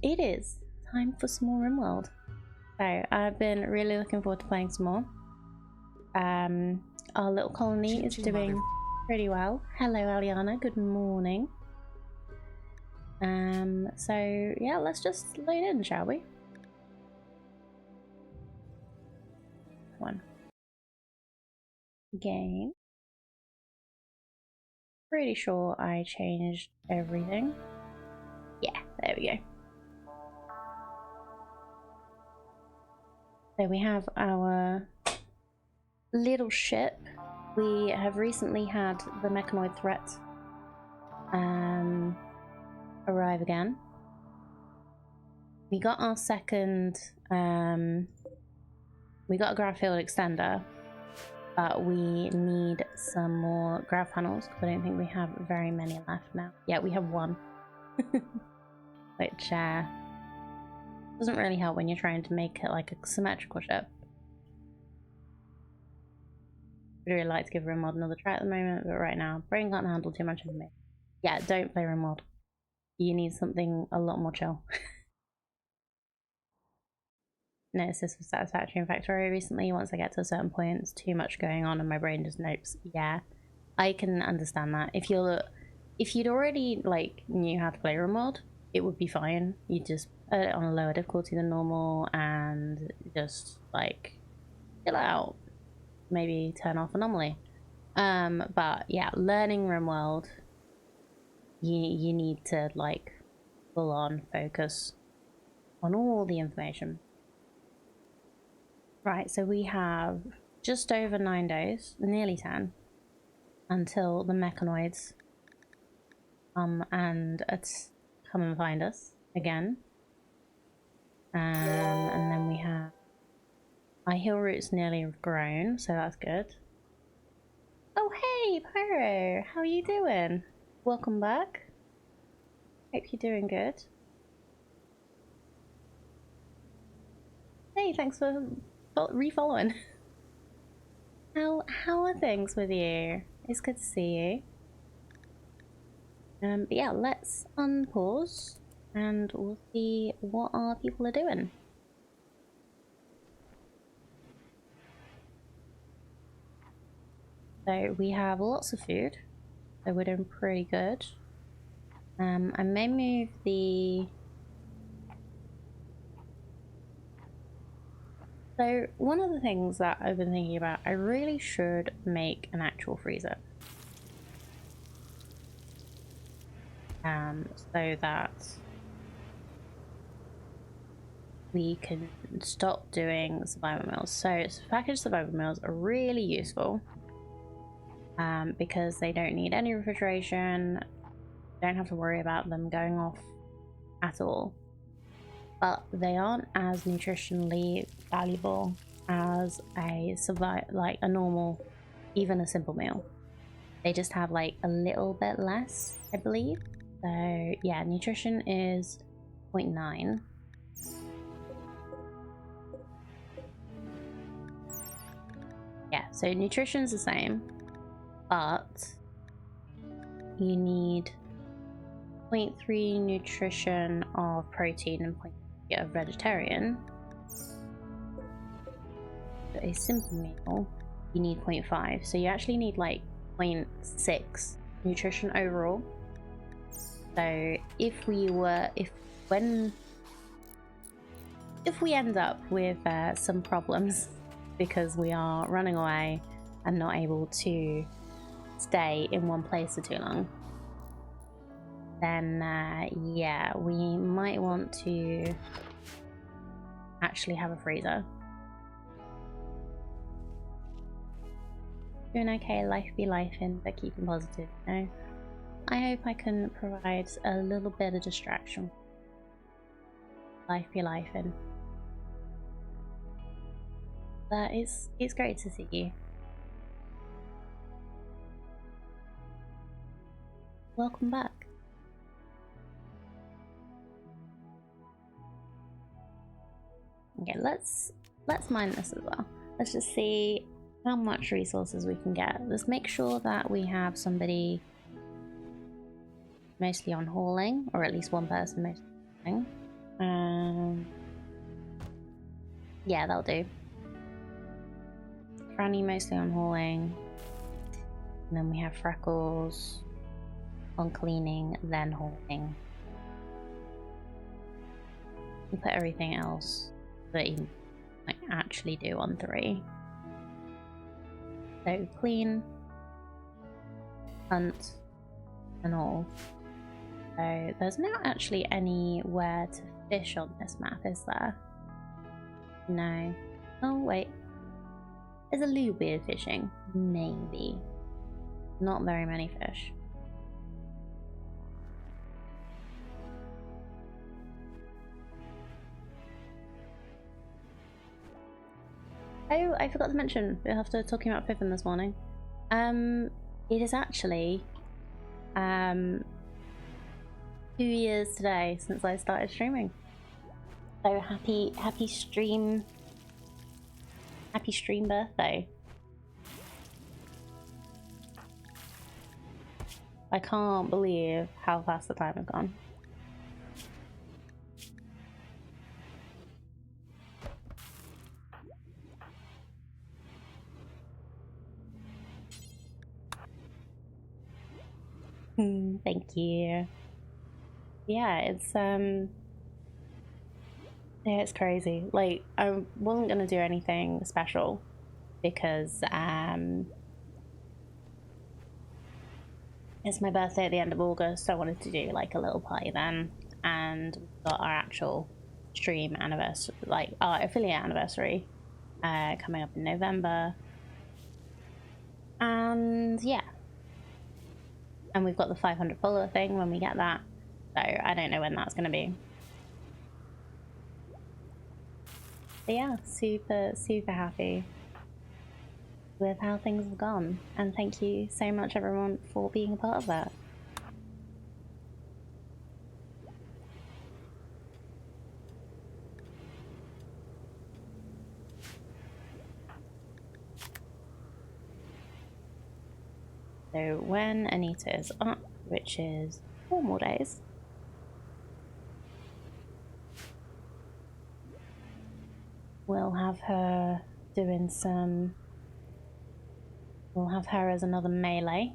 it is time for some more Rimworld. So I've been really looking forward to playing some more. Our little colony is doing pretty well. Hello Aliana, good morning. So yeah, let's just load in, shall we? One. Game. Pretty sure I changed everything. Yeah, there we go. So we have our little ship. We have recently had the mechanoid threat arrive again. We got our second we got a grav field extender, but we need some more grav panels because I don't think we have very many left now. Yeah, we have one. Which doesn't really help when you're trying to make it like a symmetrical ship. I'd really like to give Rimworld another try at the moment, but right now, brain can't handle too much information. Yeah, don't play Rimworld. You need something a lot more chill. Noticed this with Satisfactory and Factorio recently. Once I get to a certain point, it's too much going on and my brain just nopes. Yeah, I can understand that. If you'd already like knew how to play Rimworld, it would be fine. You just put it on a lower difficulty than normal and just like chill out. Maybe turn off Anomaly. But yeah, learning Rimworld, you need to like full on focus on all the information. Right, so we have just over 9 days, nearly 10, until the mechanoids come and find us again. And then we have my hill root's nearly grown, so that's good. Oh hey, Pyro, how are you doing? Welcome back. Hope you're doing good. Hey, thanks for re-following. How are things with you? It's good to see you. But yeah, let's unpause and we'll see what our people are doing. So we have lots of food, so we're doing pretty good. I may move the... So one of the things that I've been thinking about, I really should make an actual freezer. So that we can stop doing survival meals. So packaged survival meals are really useful because they don't need any refrigeration, don't have to worry about them going off at all. But they aren't as nutritionally valuable as a normal, even a simple meal. They just have like a little bit less, I believe. So yeah, nutrition is 0.9. Yeah, so nutrition's the same, but you need 0.3 nutrition of protein and 0.3 of vegetarian. For a simple meal, you need 0.5. So you actually need like 0.6 nutrition overall. So if we end up with some problems because we are running away and not able to stay in one place for too long, then yeah, we might want to actually have a freezer. Doing okay, life be lifing, but keeping positive, you know? I hope I can provide a little bit of distraction. Life be lifing. But it's great to see you. Welcome back. Okay, let's mine this as well. Let's just see how much resources we can get. Let's make sure that we have somebody mostly on hauling, or at least one person mostly on hauling. Yeah, that'll do. Franny mostly on hauling. And then we have Freckles on cleaning, then hauling. We put everything else that you might actually do on 3. So clean, hunt, and all. So there's not actually anywhere to fish on this map, is there? No. Oh wait. There's a little bit of fishing. Maybe. Not very many fish. Oh, I forgot to mention, after talking about Pippin this morning, it is actually 2 years today since I started streaming. So happy stream birthday. I can't believe how fast the time has gone. Thank you. Yeah, it's crazy. Like, I wasn't gonna do anything special because it's my birthday at the end of August, so I wanted to do like a little party then, and we've got our actual stream anniversary, like our affiliate anniversary, coming up in November. And yeah. And we've got the 500 follower thing when we get that. So I don't know when that's going to be. But yeah, super happy with how things have gone. And thank you so much everyone for being a part of that. So when Anita is up, which is 4 more days, we'll have her doing some... We'll have her as another melee.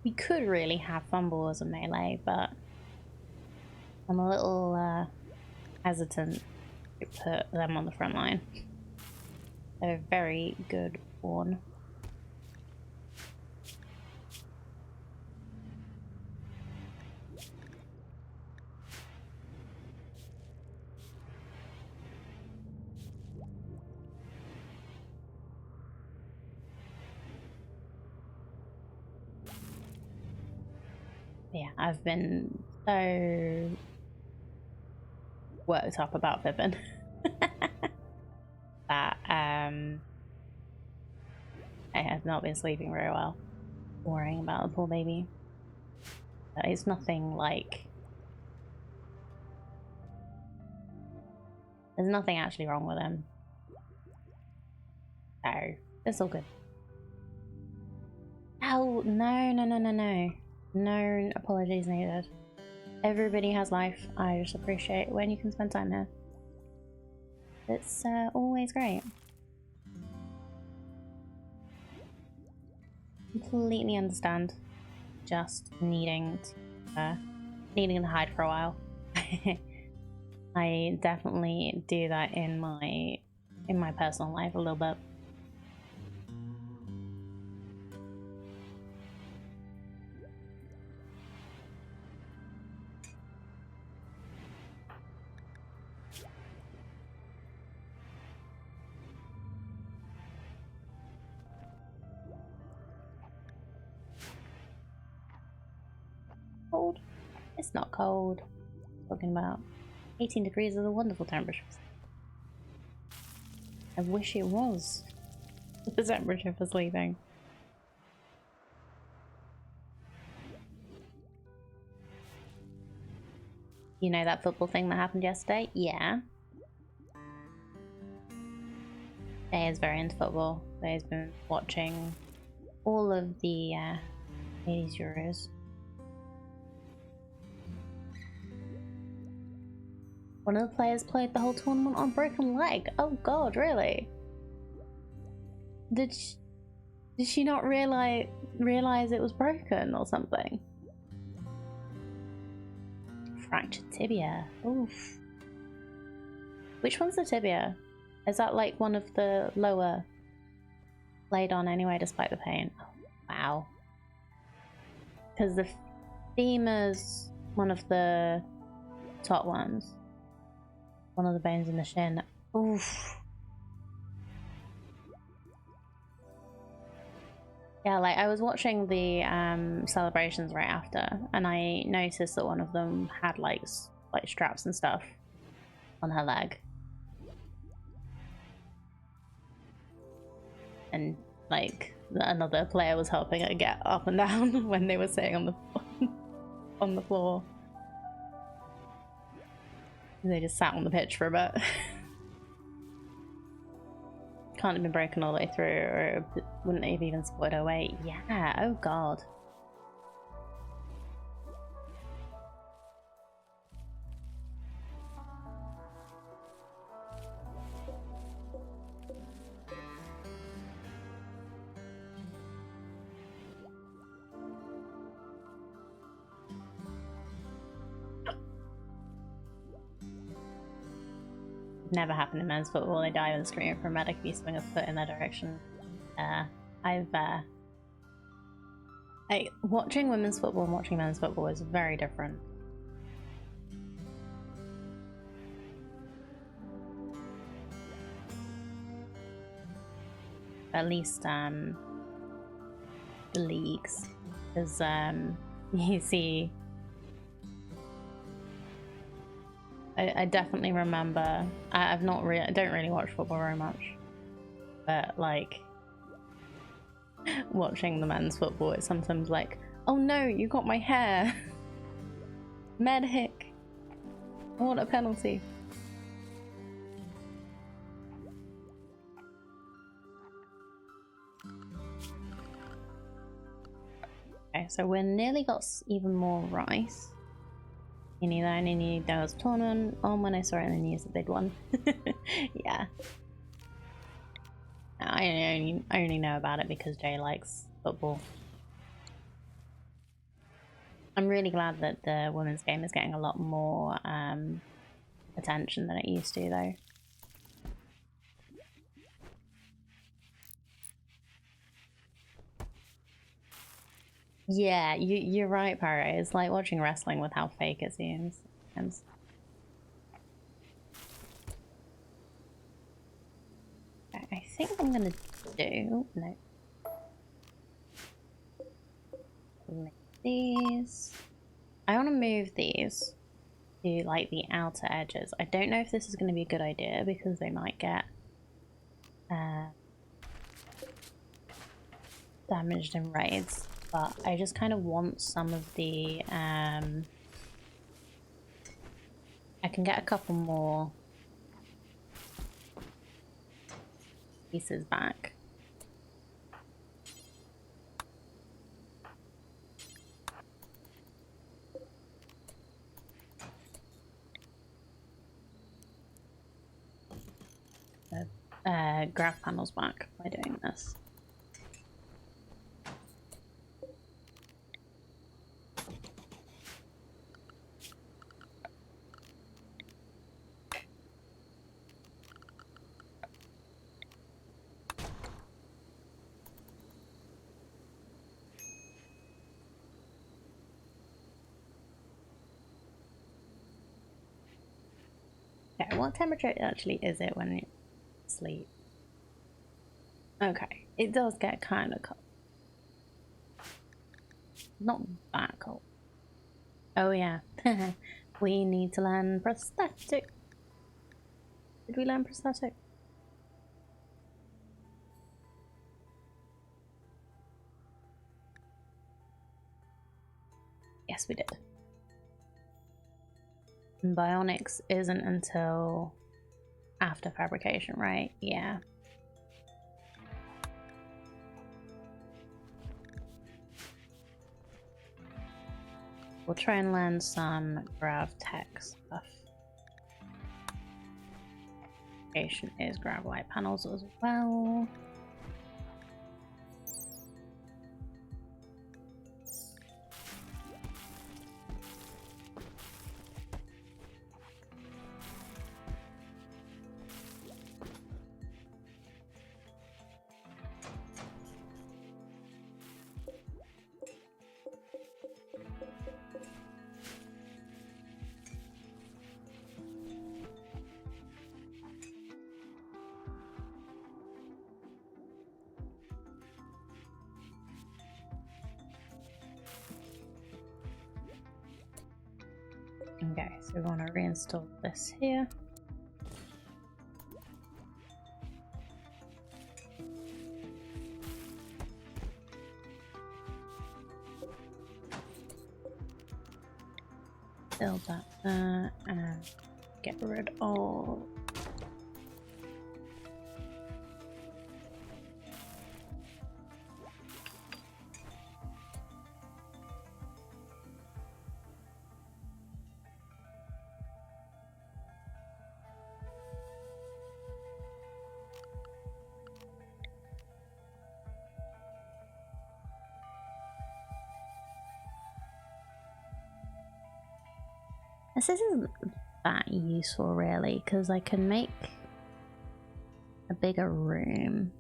We could really have Fumble as a melee, but I'm a little hesitant to put them on the front line. They're a very good pawn. Yeah, I've been so worked up about Pippin that I have not been sleeping very well, worrying about the poor baby. But it's nothing like... There's nothing actually wrong with him. So, it's all good. Oh, no. No apologies needed. Everybody has life. I just appreciate when you can spend time here. It's always great. Completely understand. Just needing to hide for a while. I definitely do that in my personal life a little bit. Cold? It's not cold. Talking about 18 degrees is a wonderful temperature. I wish it was the temperature for sleeping. You know that football thing that happened yesterday? Yeah. Jay is very into football. Jay's been watching all of the ladies Euros. One of the players played the whole tournament on a broken leg. Oh god, really? Did she not realize it was broken or something? Fractured tibia. Oof. Which one's the tibia? Is that like one of the lower laid on anyway despite the pain? Oh, wow. Because the femur's one of the top ones. One of the bones in the shin. Oof. Yeah, like I was watching the celebrations right after, and I noticed that one of them had like straps and stuff on her leg, and like another player was helping her get up and down when they were sitting on the on the floor. They just sat on the pitch for a bit. Can't have been broken all the way through, or it wouldn't have even supported her weight. Yeah, oh god. Never happened in men's football. They die with a scream for a medic if you swing a foot in their direction. Watching women's football and watching men's football is very different. At least the leagues, because you see, I definitely remember. I don't really watch football very much, but like watching the men's football, it's sometimes like, oh no, you got my hair. Medic. I want a penalty. Okay, so we nearly got even more rice. You need that, and you need those tournament on when I saw it in the news, a big one. Yeah. I only know about it because Jay likes football. I'm really glad that the women's game is getting a lot more attention than it used to, though. Yeah, you're right, Parrot. It's like watching wrestling with how fake it seems. I think I'm gonna do no. Make these. I want to move these to like the outer edges. I don't know if this is going to be a good idea because they might get damaged in raids, but I just kind of want some of the I can get a couple more pieces back. Graph panels back by doing this. Okay, what temperature actually is it when you sleep? Okay, it does get kind of cold. Not that cold. Oh yeah, we need to learn prosthetic. Did we learn prosthetic? Yes, we did. And bionics isn't until after fabrication, right? Yeah. We'll try and learn some grav tech stuff. location is gravelite panels as well. Okay, so we want to reinstall this here. Build that there and get rid of this isn't that useful really, because I can make a bigger room.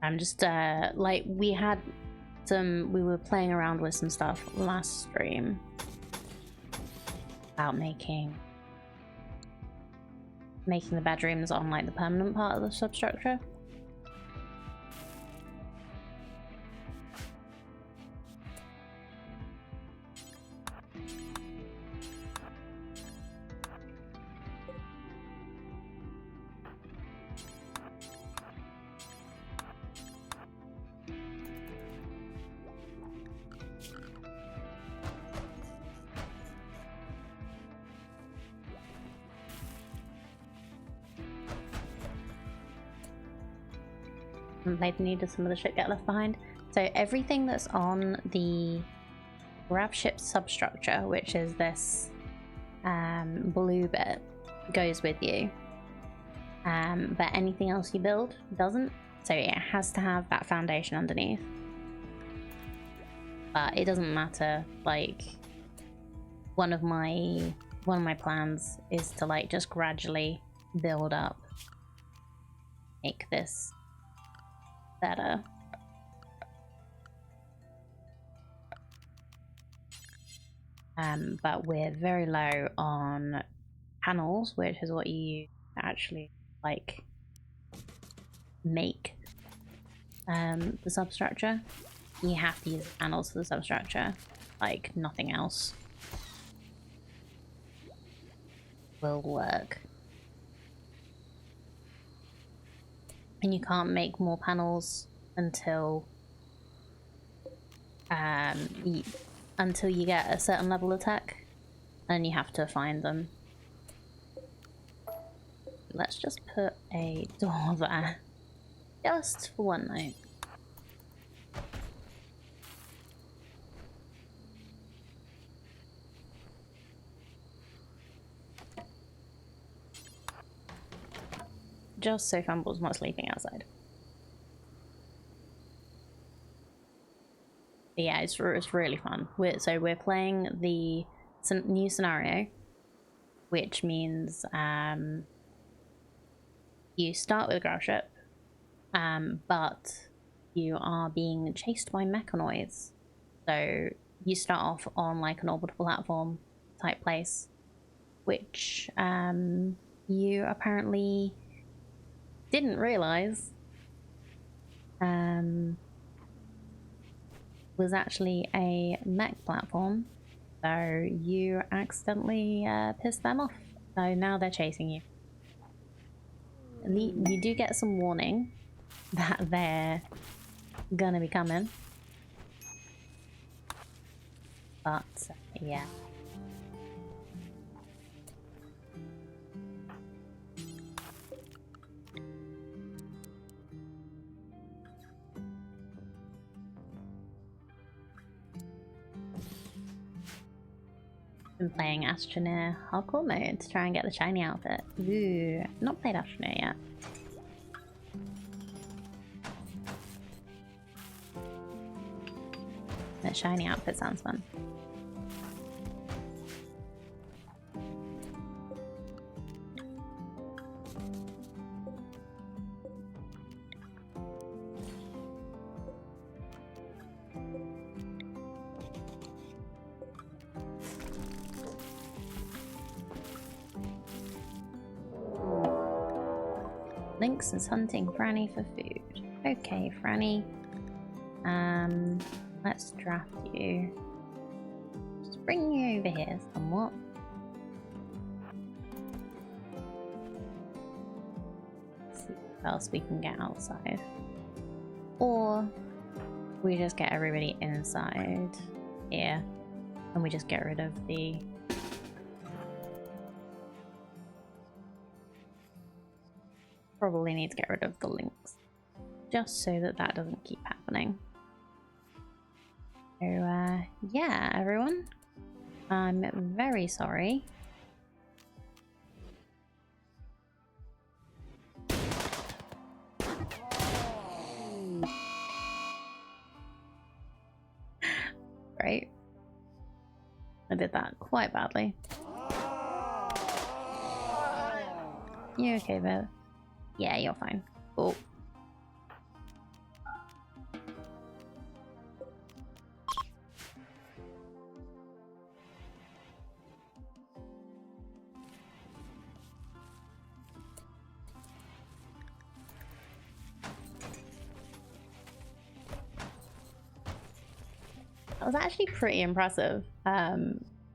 I'm just like we were playing around with some stuff last stream about making the bedrooms on like the permanent part of the substructure. Maybe needed some of the shit get left behind. So everything that's on the grab ship substructure, which is this blue bit, goes with you. But anything else you build doesn't. So it has to have that foundation underneath. But it doesn't matter. Like one of my plans is to like just gradually build up, make this better. But we're very low on panels, which is what you actually like make the substructure. You have to use panels for the substructure, like nothing else will work. And you can't make more panels until you get a certain level of tech, and you have to find them. Let's just put a door there, just for one night. Just so Fumble's not sleeping outside. But yeah, it's really fun. We're playing the new scenario, which means you start with a grab ship, but you are being chased by mechanoids. So you start off on like an orbital platform type place, which you apparently didn't realize was actually a mech platform. So you accidentally pissed them off. So now they're chasing you. And you do get some warning that they're gonna be coming. But yeah. Been playing Astroneer hardcore mode to try and get the shiny outfit. Ooh, not played Astroneer yet. That shiny outfit sounds fun. Lynx is hunting Franny for food. Okay, Franny. Let's draft you. Just bring you over here somewhat. Let's see what else we can get outside. Or we just get everybody inside here and we just get rid of the probably need to get rid of the links just so that that doesn't keep happening. So yeah, everyone, I'm very sorry. Right, I did that quite badly. You okay, babe? Yeah, you're fine. Cool. That was actually pretty impressive.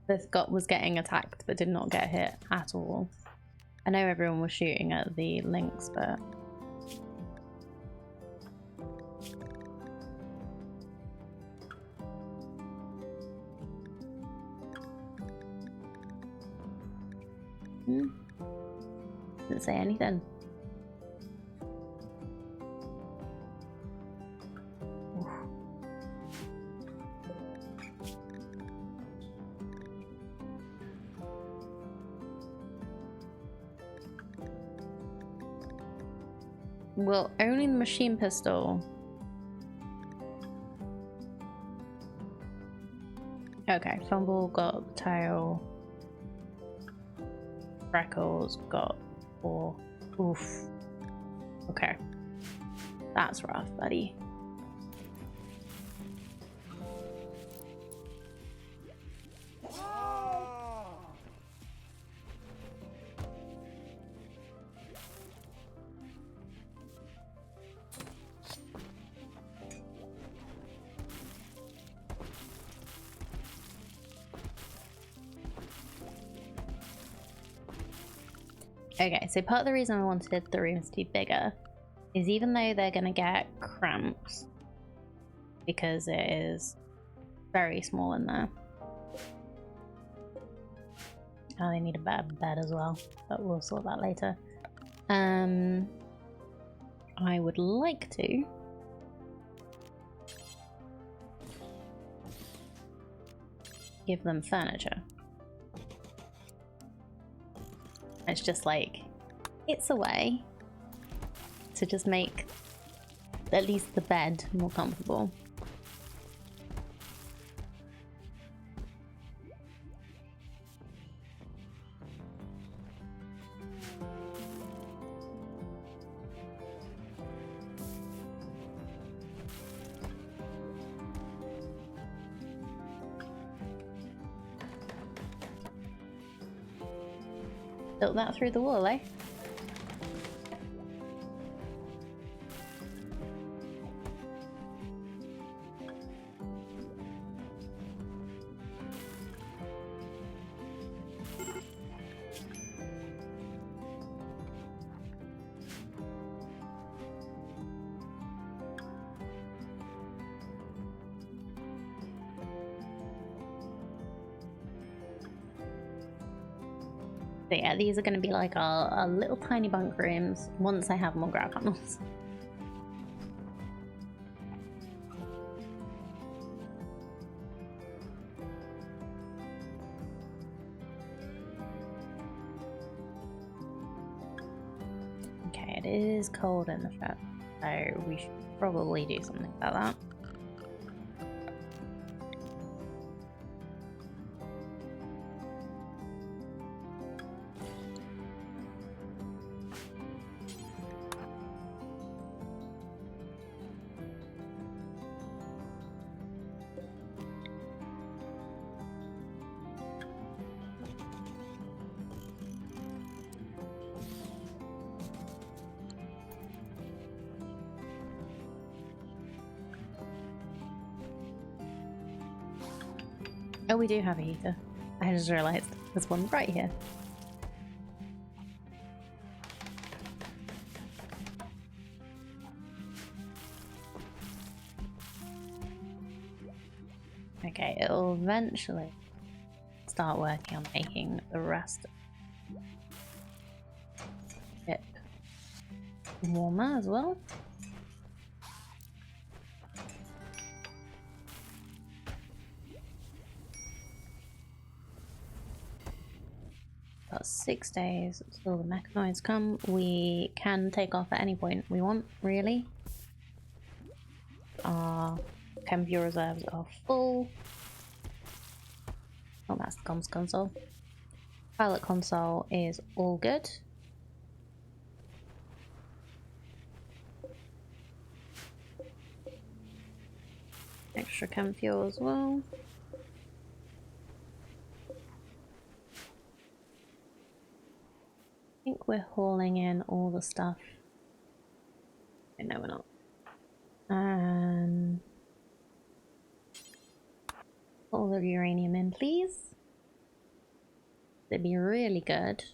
This was getting attacked but did not get hit at all. I know everyone was shooting at the links, but didn't say anything. Well, only the machine pistol. Okay, Fumble got the tail. Freckles got 4. Oof. Okay. That's rough, buddy. Okay, so part of the reason I wanted the rooms to be bigger is even though they're gonna get cramps because it is very small in there. Oh, they need a better bed as well, but we'll sort that later. I would like to give them furniture. It's just like, it's a way to just make at least the bed more comfortable. Built that through the wall, eh? So yeah, these are going to be like our little tiny bunk rooms once I have more ground panels. Okay, it is cold in the shop, so we should probably do something about that. Oh, we do have a heater. I just realised there's one right here. Okay, it'll eventually start working on making the rest a bit warmer as well. Got 6 days until the mechanoids come. We can take off at any point we want, really. Our chem fuel reserves are full. Oh, that's the comms console. Pilot console is all good. Extra chem fuel as well. I think we're hauling in all the stuff. Okay, no, we're not. All the uranium in, please. That'd be really good.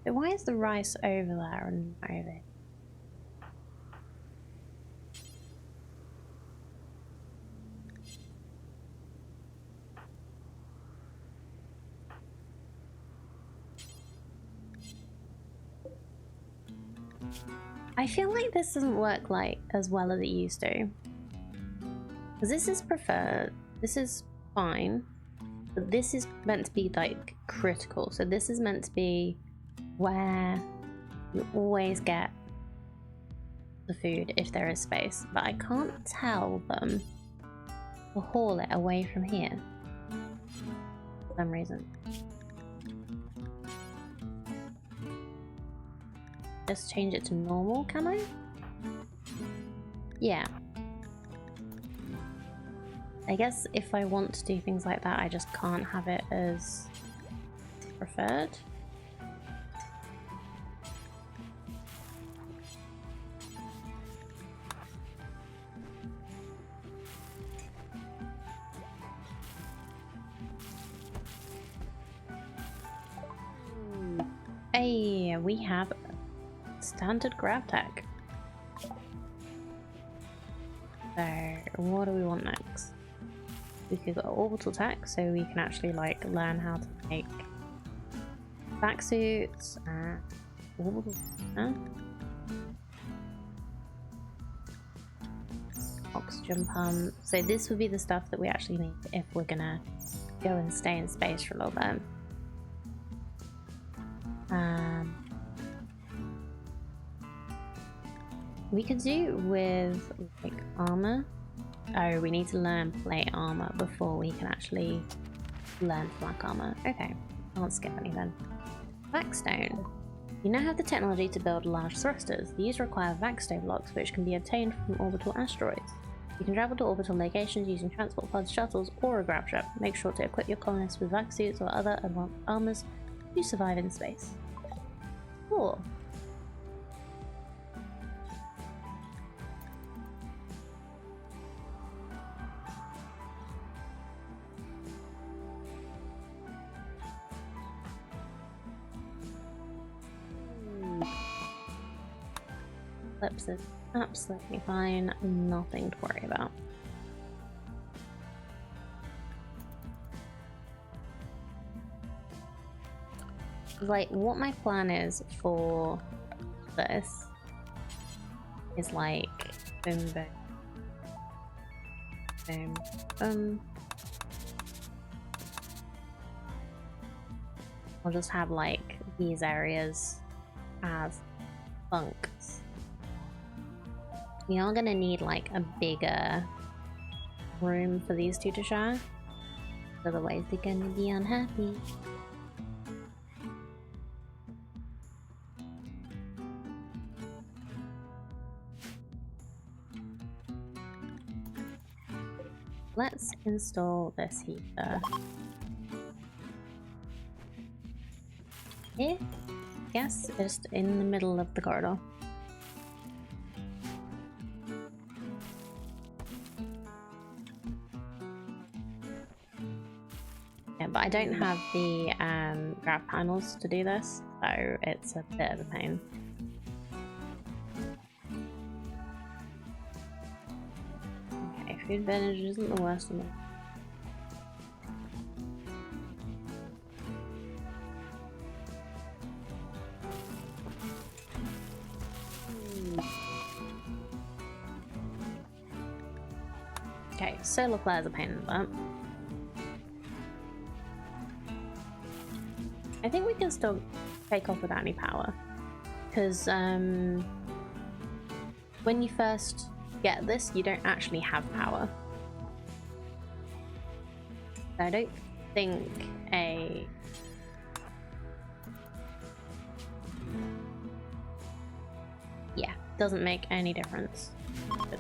But why is the rice over there and not over here? I feel like this doesn't work like as well as it used to. Because this is preferred, this is fine, but this is meant to be like critical. So this is meant to be where you always get the food if there is space. But I can't tell them to haul it away from here for some reason. Just change it to normal, can I? Yeah. I guess if I want to do things like that, I just can't have it as preferred. Hey, we have standard grav tech. So what do we want next? We could go orbital tech, so we can actually like learn how to make back suits and orbital oxygen pump. So this would be the stuff that we actually need if we're gonna go and stay in space for a little bit. We could do with like armor. Oh, we need to learn plate armor before we can actually learn flak armor. Okay, I won't skip any then. Blackstone. You now have the technology to build large thrusters. These require vac blocks, which can be obtained from orbital asteroids. You can travel to orbital locations using transport pods, shuttles, or a grav ship. Make sure to equip your colonists with vac suits or other advanced armors to survive in space. Cool. Eclipse is absolutely fine, nothing to worry about. Like, what my plan is for this is like boom, boom, boom, boom. I'll just have like these areas as bunks. We are gonna need like a bigger room for these two to share, otherwise they're gonna be unhappy. Let's install this heater here. Yes, just in the middle of the corridor. Yeah, but I don't have the graph panels to do this, so it's a bit of a pain. Okay, food advantage isn't the worst of it. Okay, solar flare's a pain in the butt. I think we can still take off without any power, because when you first get this, you don't actually have power. I don't think a... Yeah, doesn't make any difference. Good.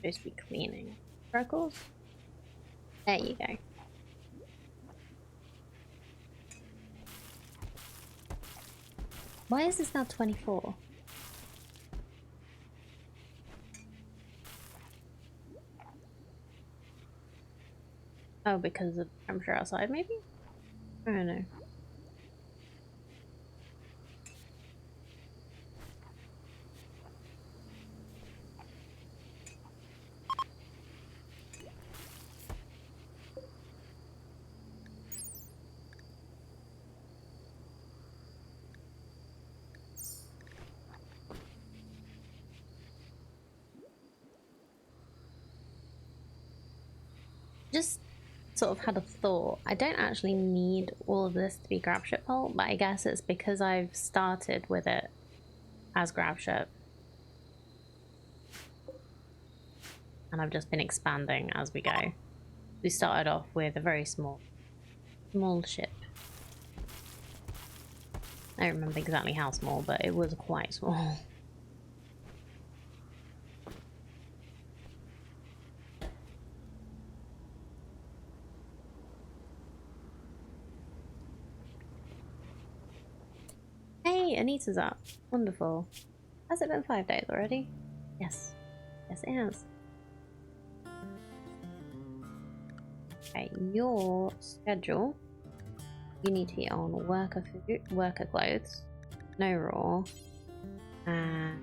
Supposed to be cleaning circles. There you go. Why is this now 24? Oh, because of the temperature outside, maybe? I don't know. Just sort of had a thought. I don't actually need all of this to be grab ship hull, but I guess it's because I've started with it as grab ship. And I've just been expanding as we go. We started off with a very small ship. I don't remember exactly how small, but it was quite small. Hey, Anita's up. Wonderful. Has it been 5 days already? Yes. Yes, it has. Okay, your schedule. You need to be on worker food, worker clothes, no raw, and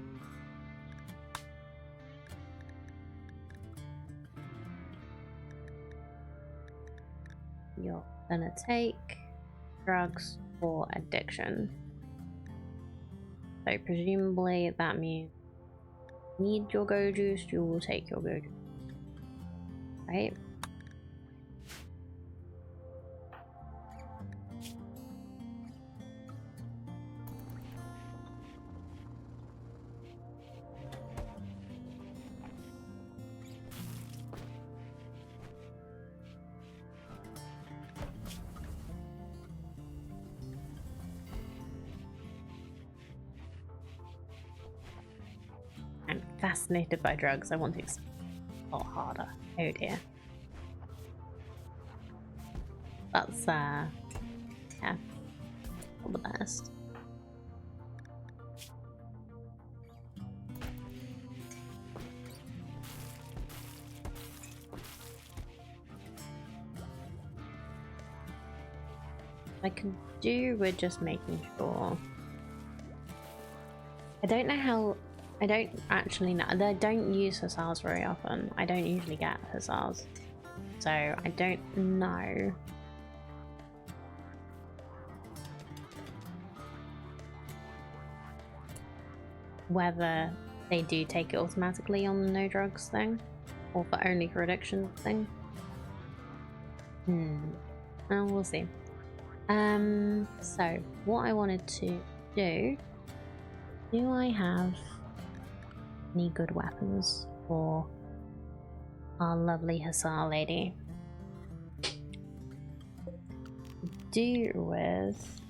you're gonna take drugs for addiction. So presumably that means you need your go juice, you will take your go juice. Right? I'm fascinated by drugs. I want to explore a lot harder. Oh dear. That's yeah, all the best. I can do with just making sure. I don't know how. I don't actually know. I don't use hussars very often. I don't usually get hussars, so I don't know. Whether they do take it automatically on the no drugs thing, or for only for addiction thing. Well, we'll see. So what I wanted to do I have any good weapons for our lovely hussar lady? Do with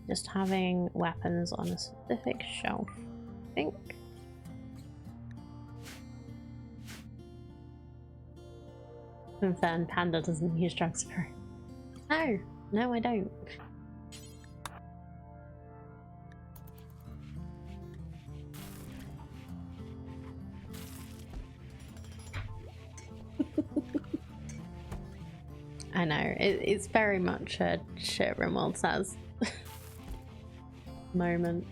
just having weapons on a specific shelf, I think. Confirmed Panda doesn't use drugs for. No, no, I don't. I know, it's very much a shit Rimworld says moment.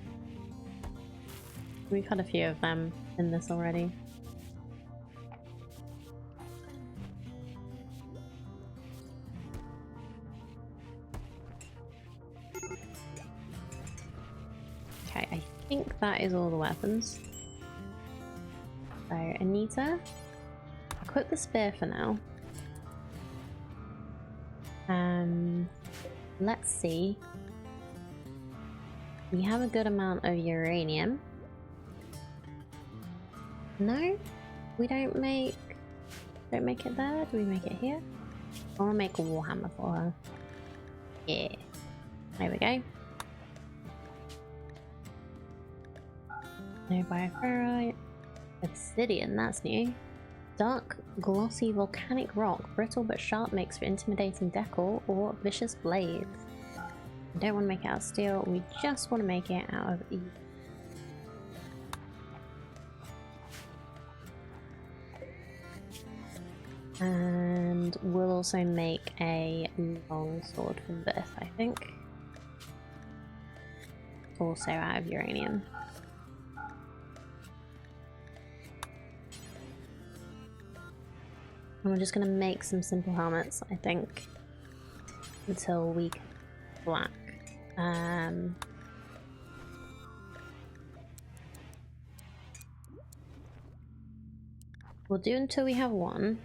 We've had a few of them in this already. Okay, I think that is all the weapons. So, Anita, equip the spear for now. Let's see. We have a good amount of uranium. No, we don't make it there. Do we make it here? I want to make a warhammer for her. Yeah, there we go. No bioferrite. Obsidian, that's new. Dark, glossy volcanic rock, brittle but sharp, makes for intimidating decor or vicious blades. We don't want to make it out of steel, we just want to make it out of E. And we'll also make a long sword from this, I think. Also out of uranium. And we're just going to make some simple helmets, I think, until we get black. We'll do until we have one.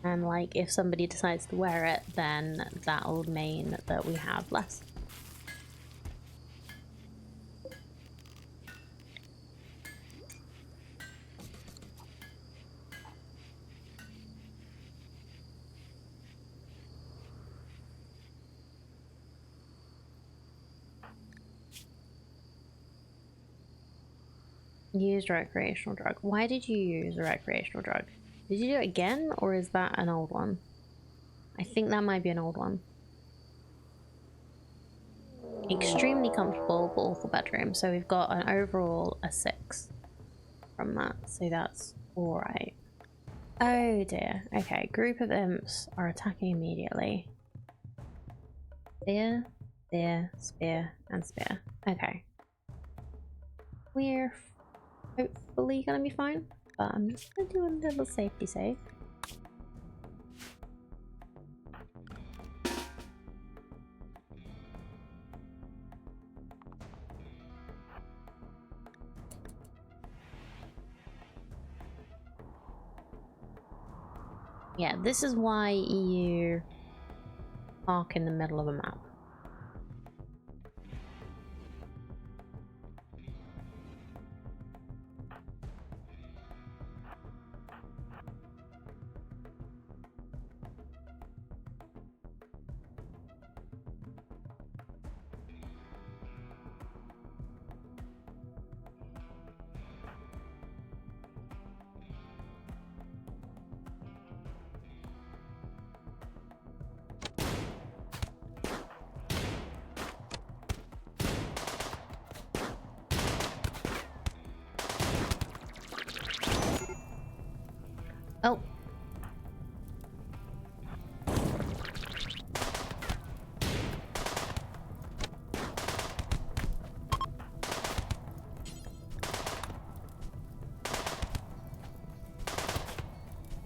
And like, if somebody decides to wear it, then that'll mean that we have less. Used recreational drug. Why did you use a recreational drug? Did you do it again, or is that an old one? I think that might be an old one. Extremely comfortable but awful bedroom. So we've got an overall a 6 from that. So that's alright. Oh dear. Okay, group of imps are attacking immediately. Spear, spear, spear, and spear. Okay. we're hopefully gonna be fine. But I'm just gonna do a little safety save. Yeah, this is why you park in the middle of a map. Oh.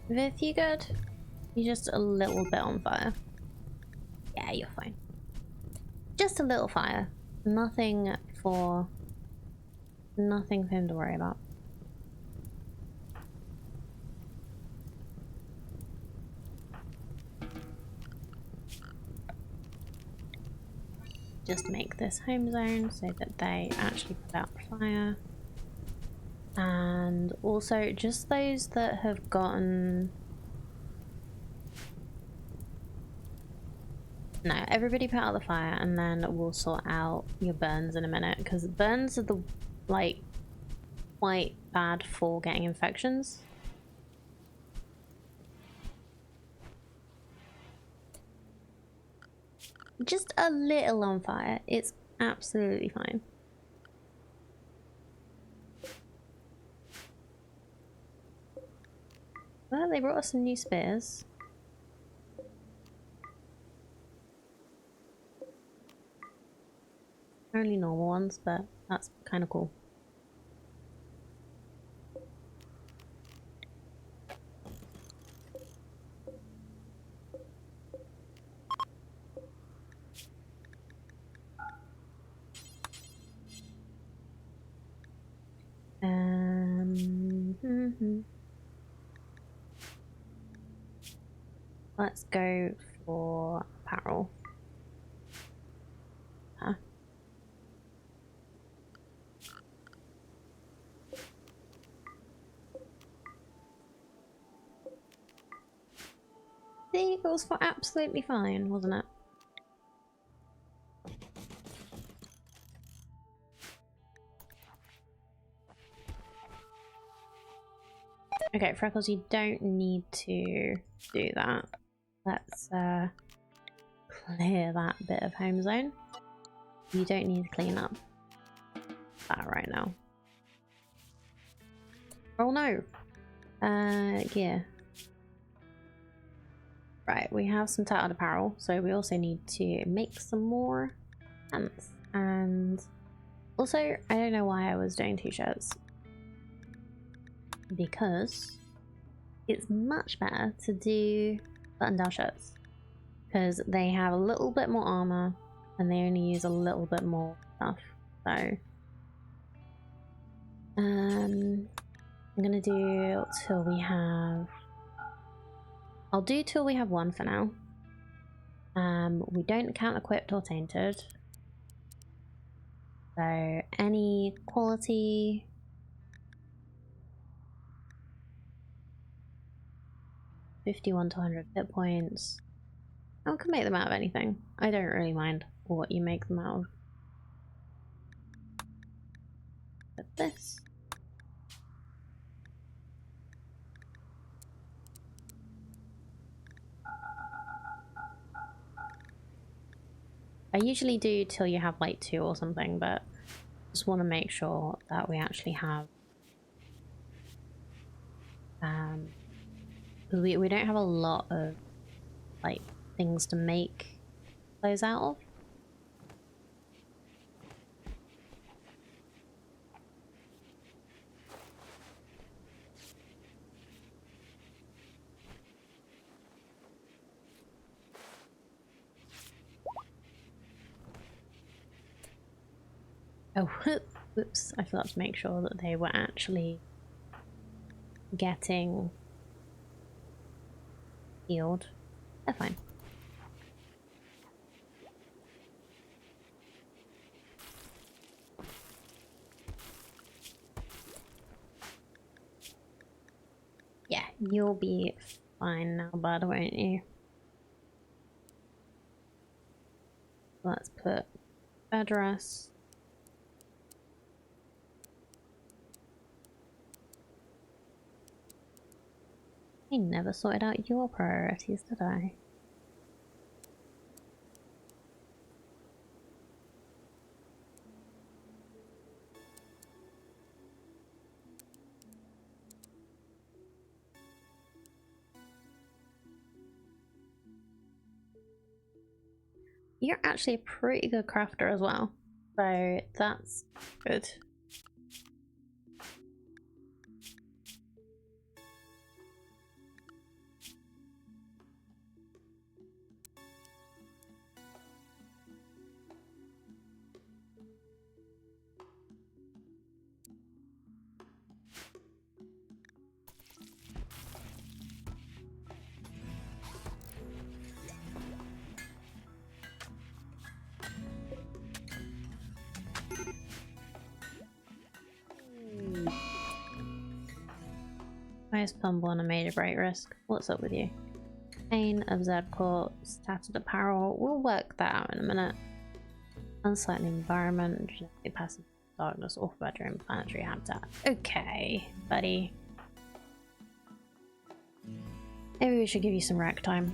Viv, you good? You're just a little bit on fire. Yeah, you're fine. Just a little fire. Nothing for him to worry about. Just make this home zone so that they actually put out the fire. And also just those that have gotten... No, everybody put out the fire and then we'll sort out your burns in a minute, because burns are the, like, quite bad for getting infections. Just a little on fire. It's absolutely fine. Well, they brought us some new spears. Only normal ones, but that's kind of cool. Let's go for apparel. Huh. See, it was absolutely fine, wasn't it? Okay, Freckles, you don't need to do that. Let's clear that bit of home zone. You don't need to clean up that right now. Oh no! Yeah. Right, we have some tattered apparel, so we also need to make some more pants. And also, I don't know why I was doing two shirts. Because it's much better to do button-down shirts. Because they have a little bit more armor and they only use a little bit more stuff. So I'm gonna do till we have... I'll do till we have one for now. We don't count equipped or tainted. So any quality... 51 to 100 hit points. I can make them out of anything. I don't really mind what you make them out of. But this. I usually do till you have like 2 or something, but just want to make sure that we actually have because we don't have a lot of like things to make those out of. Oh, whoops, I forgot to make sure that they were actually getting healed. They're fine. Yeah, you'll be fine now, bud, won't you? Let's put bed rest. I never sorted out your priorities, did I? You're actually a pretty good crafter as well, so that's good. Highest pummel on a major break risk. What's up with you? Pain, observed core, tattered apparel. We'll work that out in a minute. Unsightly environment, genetically passive darkness, off bedroom, planetary habitat. Okay, buddy. Maybe we should give you some rack time.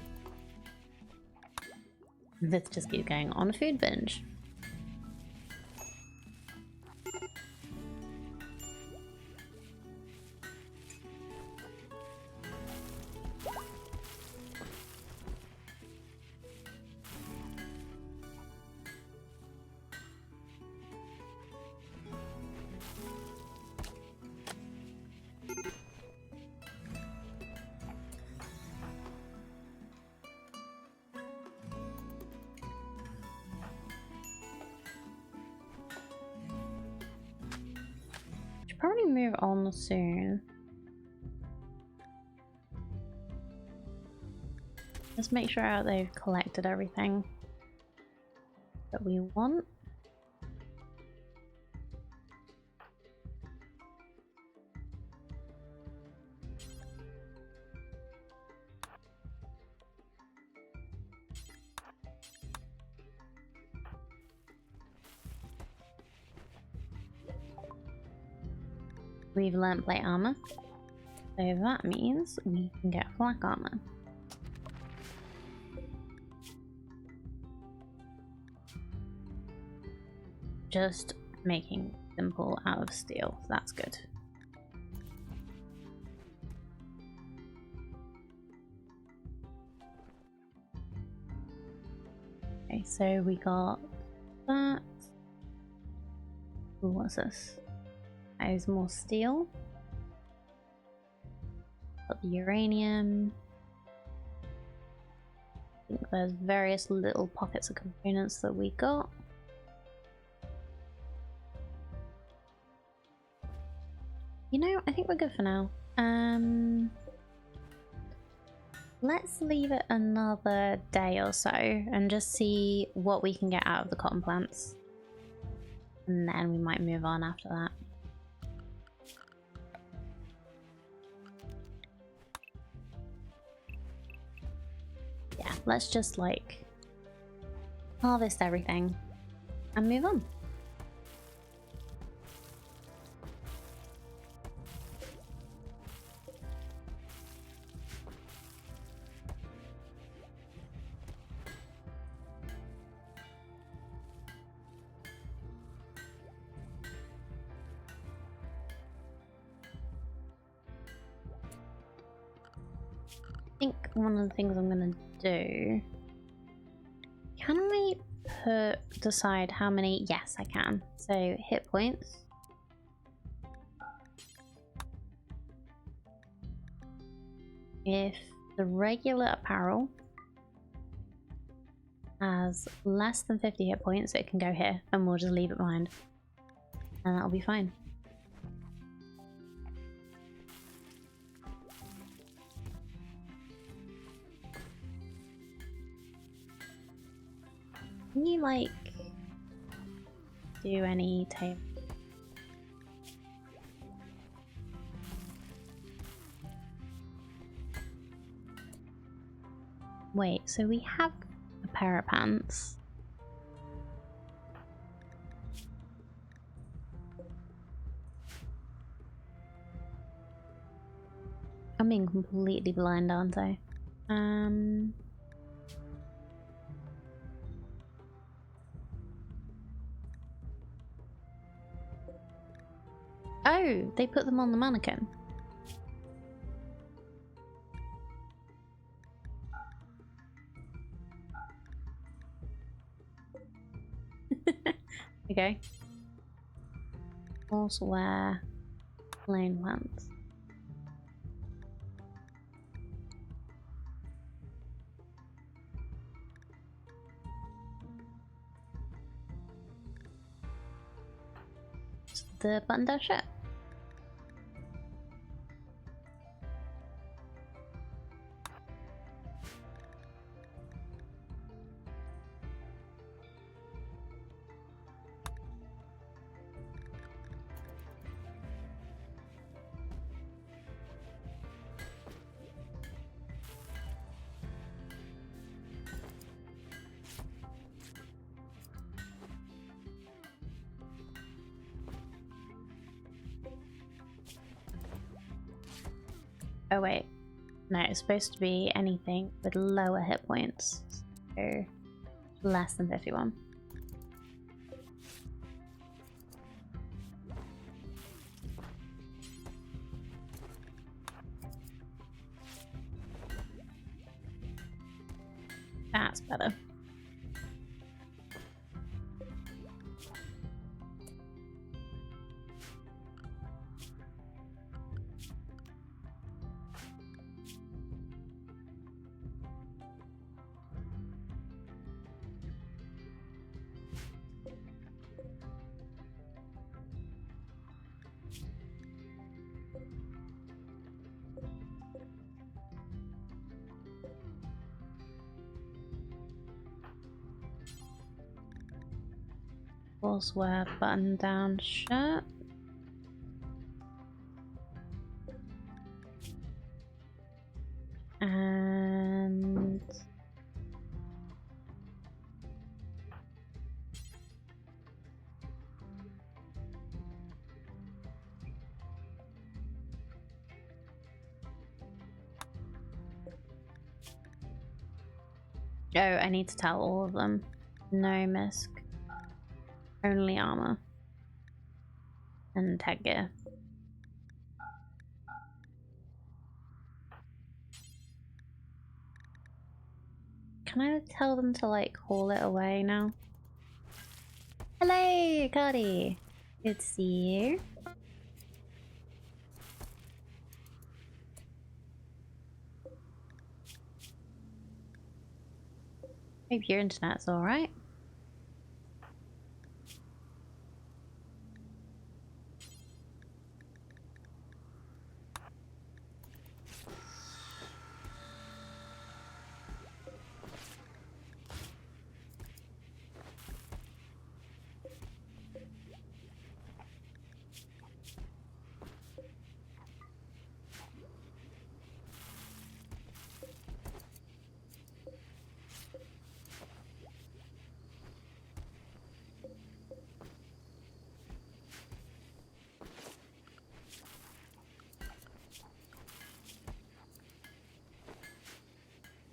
This just keeps going on a food binge. Probably move on soon. Just make sure they've collected everything that we want. We've learnt plate armor, so that means we can get flak armor. Just making simple out of steel, so that's good. Okay, so we got that. Ooh, what's this? There's more steel. Got the uranium. I think there's various little pockets of components that we got. You know, I think we're good for now. Let's leave it another day or so and just see what we can get out of the cotton plants. And then we might move on after that. Yeah, let's just like harvest everything and move on. I think one of the things I'm gonna do, can I decide how many? Yes, I can. So hit points. If the regular apparel has less than 50 hit points, it can go here and we'll just leave it behind. and that'll be fine. Can you, like, do any tape? Wait, so we have a pair of pants. I'm being completely blind, aren't I? Oh, they put them on the mannequin. Okay. Also wear plain pants. The button-down shirt. Oh wait, no, it's supposed to be anything with lower hit points, so less than 51. That's better. Wear button-down shirt. And oh, I need to tell all of them. No misc. Only armor. And headgear. Can I tell them to, like, haul it away now? Hello, Cody! Good to see you. Hope your internet's alright.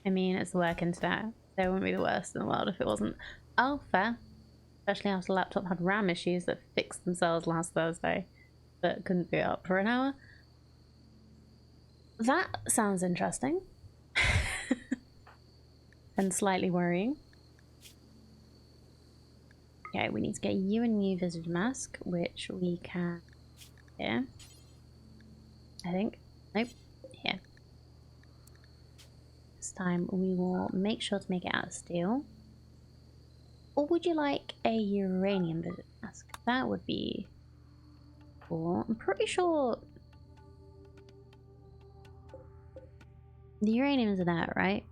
I mean, it's the work internet. They wouldn't be the worst in the world if it wasn't. Oh, fair. Especially after the laptop had RAM issues that fixed themselves last Thursday, but couldn't be up for an hour. That sounds interesting. And slightly worrying. Okay, we need to get you a new visage mask, which we can here. I think. Nope. Here. This time we will make sure to make it out of steel. Or would you like a uranium visage mask? That would be before. I'm pretty sure the uranium is in there, right?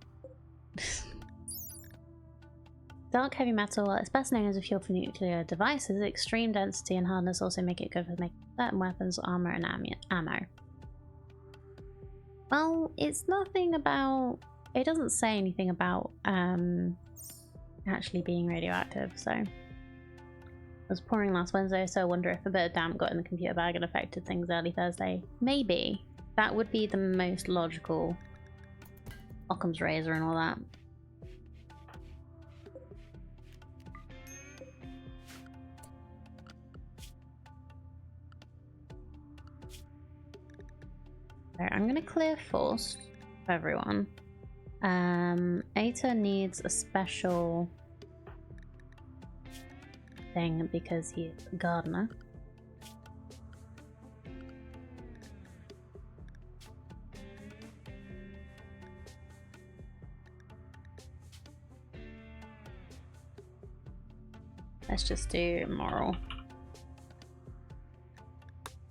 Dark heavy metal, it's best known as a fuel for nuclear devices. Extreme density and hardness also make it good for making certain weapons, armor, and ammo. Well, it's nothing about... It doesn't say anything about actually being radioactive, so... It was pouring last Wednesday, so I wonder if a bit of damp got in the computer bag and affected things early Thursday. Maybe. That would be the most logical. Occam's razor and all that. I'm gonna clear first for everyone. Aita needs a special thing because he's a gardener. Let's just do moral.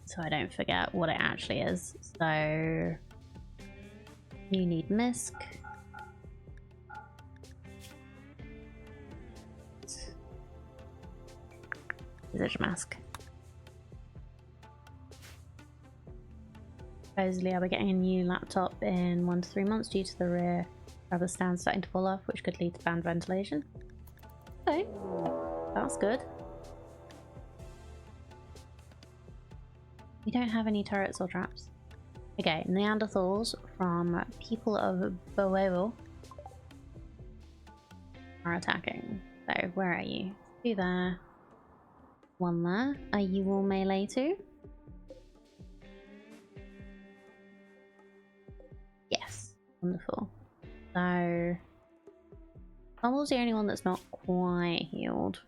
So I don't forget what it actually is. So you need misc. Visage mask. Supposedly I'll be getting a new laptop in 1 to 3 months due to the rear rubber stand starting to fall off, which could lead to bad ventilation. Okay, that's good. We don't have any turrets or traps. Okay, Neanderthals from people of Boevo are attacking. So, where are you? 2 there. 1 there. Are you all melee too? Yes. Wonderful. So, Bumble's the only one that's not quite healed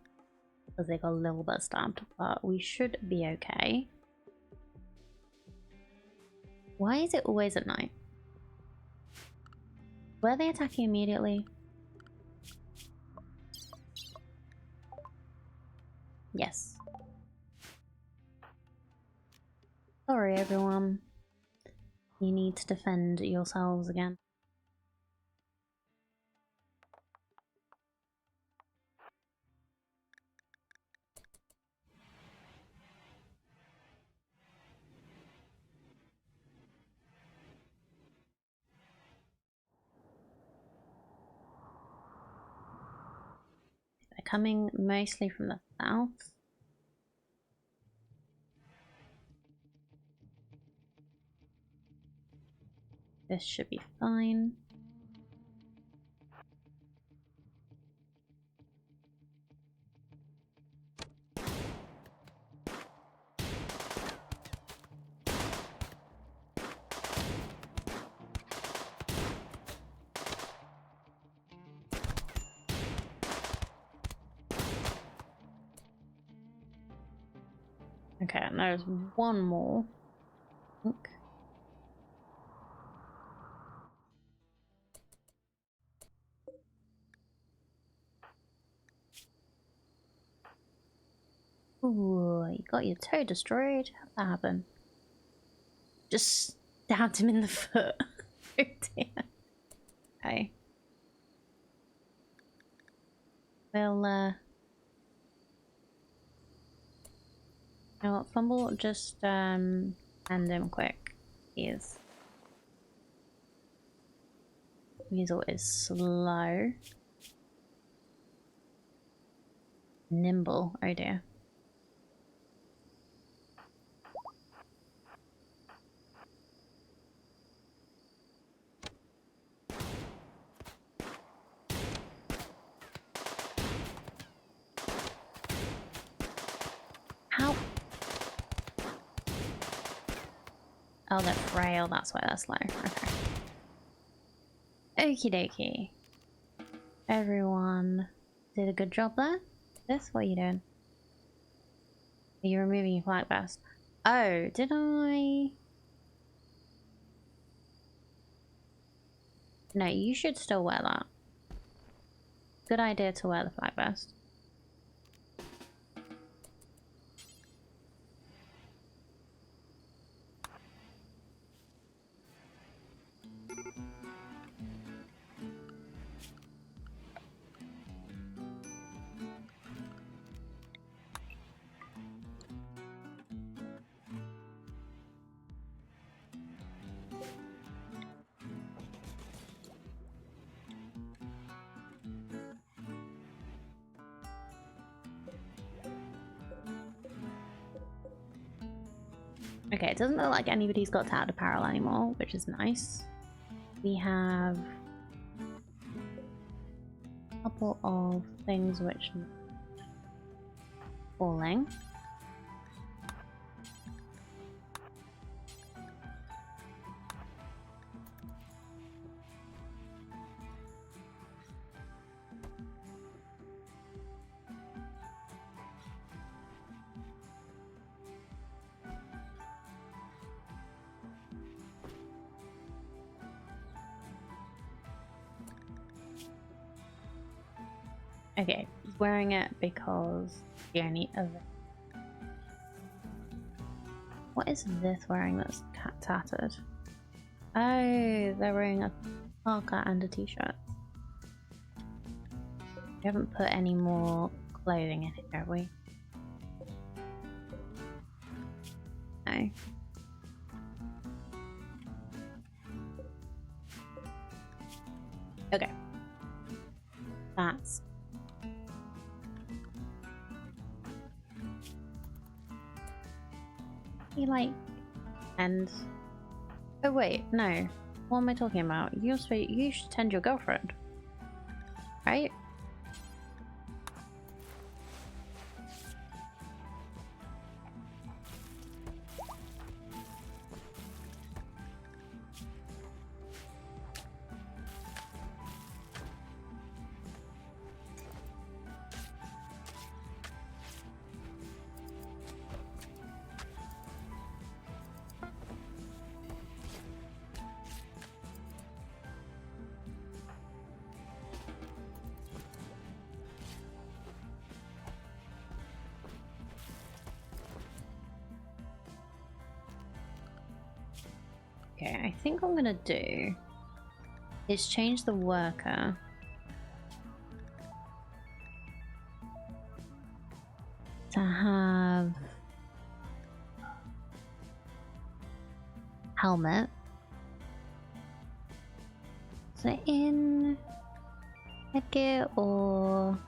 because they got a little bit stabbed, but we should be okay. Why is it always at night? Were they attacking immediately? Yes. Sorry everyone. You need to defend yourselves again. They're coming mostly from the south. This should be fine. Okay, and there's one more. Okay. Ooh, you got your toe destroyed? How'd that happen? Just stabbed him in the foot. Oh dear. Okay. We'll, you know what, Fumble, just, hand him quick. Weasel is slow. Nimble, oh dear. How? Oh, they're frail, that's why they're slow. Okay. Okie dokie. Everyone did a good job there. What are you doing? Are you removing your flag vest? Oh, did I? No, you should still wear that. Good idea to wear the flag vest. Okay, it doesn't look like anybody's got tattered apparel anymore, which is nice. We have a couple of things which are falling. Okay, he's wearing it because the only other. What is this wearing that's tattered? Oh, they're wearing a parka and a t-shirt. We haven't put any more clothing in it, have we? No. Okay. That's he like and oh wait, no. What am I talking about? You should tend your girlfriend. Right? Okay, I think what I'm gonna do is change the worker to have helmet. So in headgear or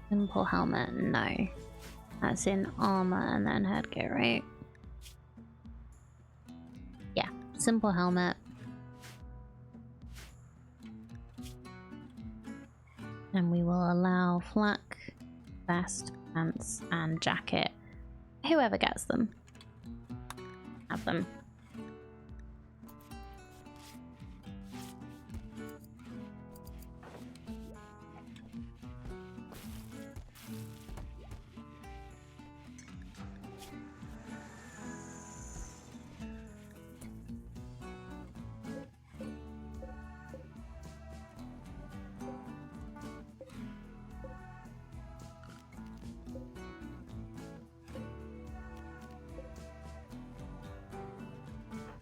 simple helmet? No. That's in armor and then headgear, right? Yeah, simple helmet. And we will allow flak, vest, pants, and jacket. Whoever gets them. Have them.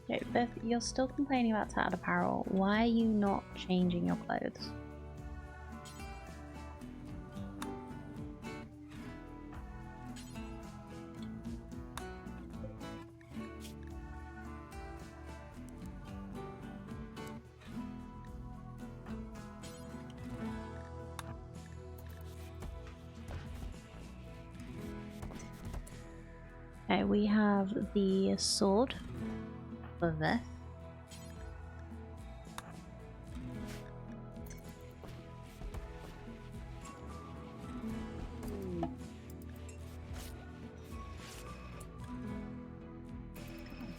Okay, Beth, you're still complaining about tattered apparel. Why are you not changing your clothes? Okay, we have the sword for this.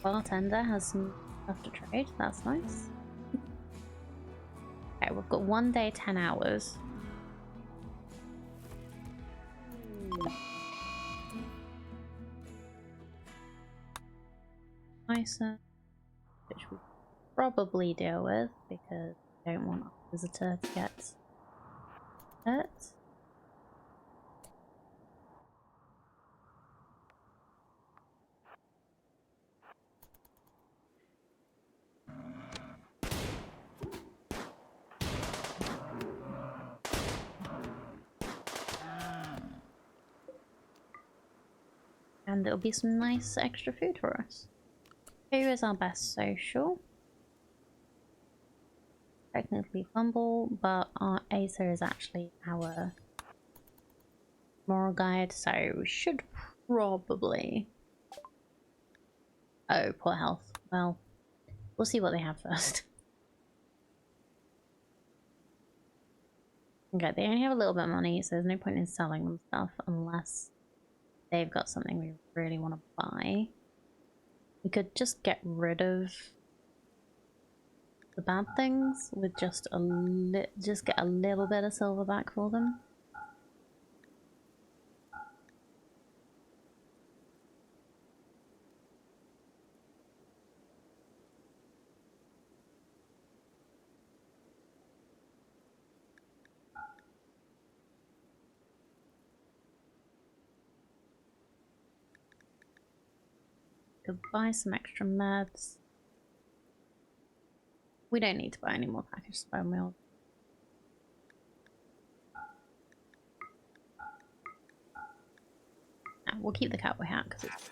Bartender has some stuff to trade, that's nice. Okay, we've got 1 day, 10 hours. Nicer, which we probably deal with because I don't want our visitor to get hurt. And it'll be some nice extra food for us. Who is our best social? Technically Fumble, but our Acer is actually our moral guide, so we should probably Oh, poor health. Well, we'll see what they have first. Okay, they only have a little bit of money, so there's no point in selling them stuff unless they've got something we really want to buy. We could just get rid of the bad things with just just get a little bit of silver back for them. Could buy some extra meds. We don't need to buy any more packaged bone meal. No, we'll keep the cowboy hat because it's...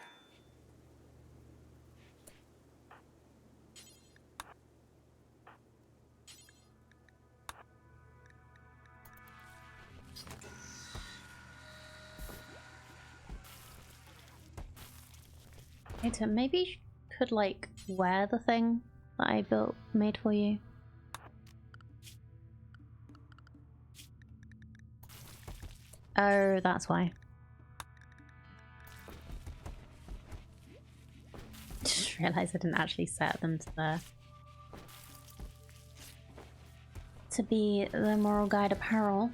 Maybe you could like wear the thing that I made for you. Oh, that's why. Just realized I didn't actually set them to be the moral guide apparel.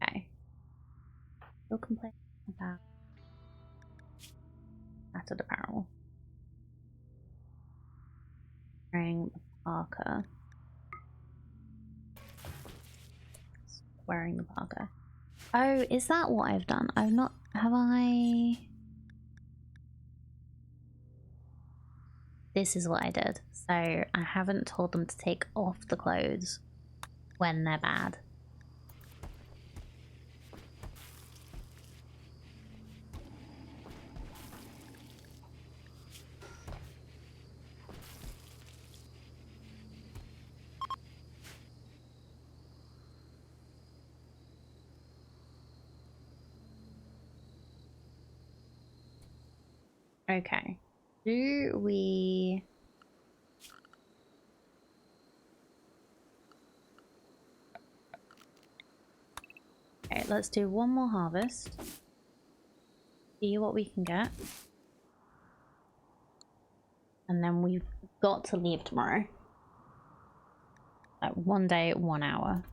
Okay. We'll complain about matted apparel. Wearing the parka. Wearing the parka. Oh, is that what I've done? I've not... Have I... This is what I did. So I haven't told them to take off the clothes when they're bad. Okay. Do we... Okay, let's do one more harvest. See what we can get. And then we've got to leave tomorrow. Like 1 day, 1 hour.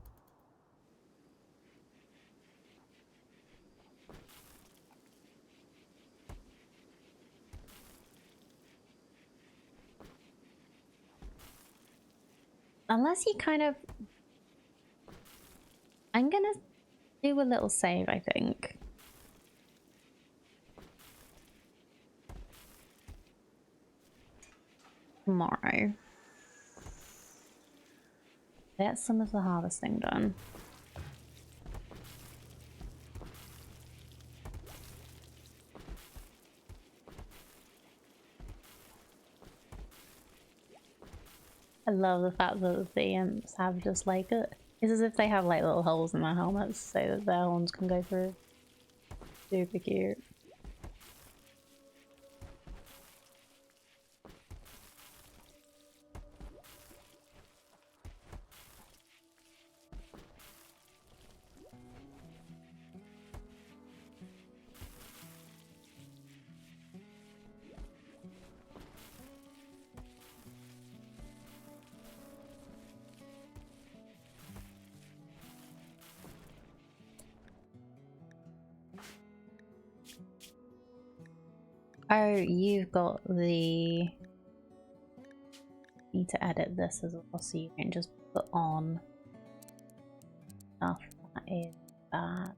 Unless you kind of... I'm gonna do a little save, I think. Tomorrow. Get some of the harvesting done. I love the fact that the imps have just like it. It's as if they have like little holes in their helmets so that their horns can go through. Super cute. Oh, you've got the... Need to edit this as well so you can just put on stuff that is bad.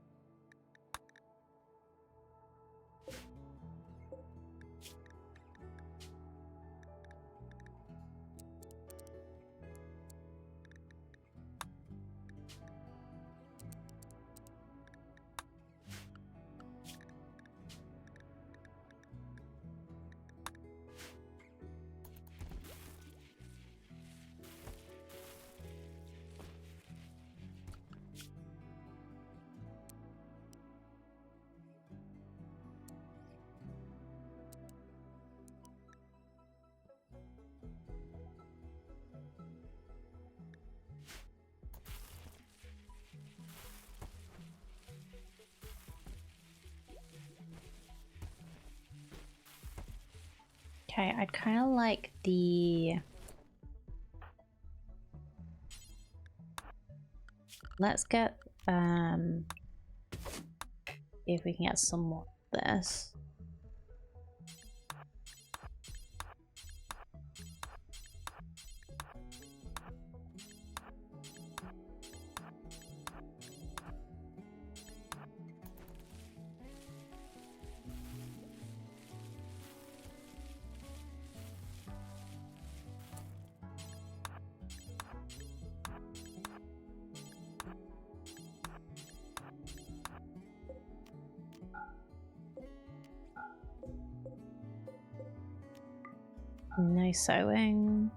Okay, I'd kind of like the... Let's get, if we can get some more of this. No sewing.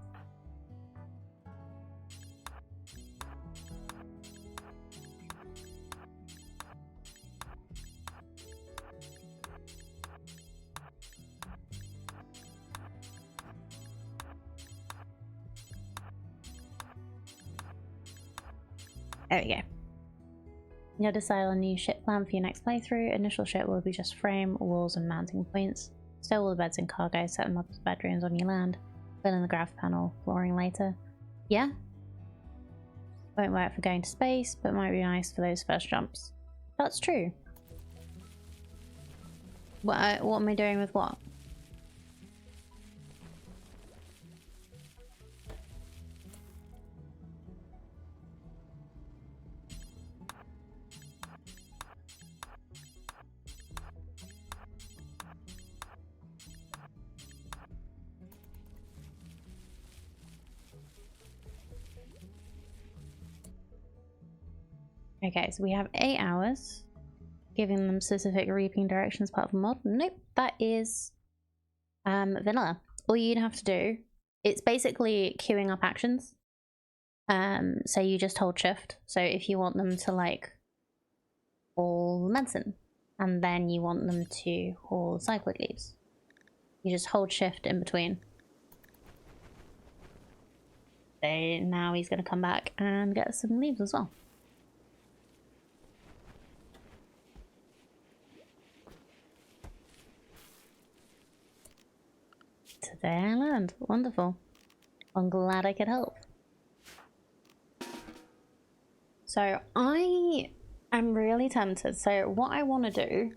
There we go. You'll decide on a new ship plan for your next playthrough. Initial ship will be just frame, walls, and mounting points. Stow all the beds and cargo, set them up as bedrooms on your land. Fill in the graph panel, flooring later. Yeah? Won't work for going to space, but might be nice for those first jumps. That's true. What am I doing with what? Okay, so we have 8 hours. Giving them specific reaping directions part of the mod. Nope, that is vanilla. All you'd have to do, it's basically queuing up actions. So you just hold shift. So if you want them to like haul medicine, and then you want them to haul cyclic leaves, you just hold shift in between. So now he's going to come back and get some leaves as well. Today I learned. Wonderful. I'm glad I could help. So I am really tempted. So what I want to do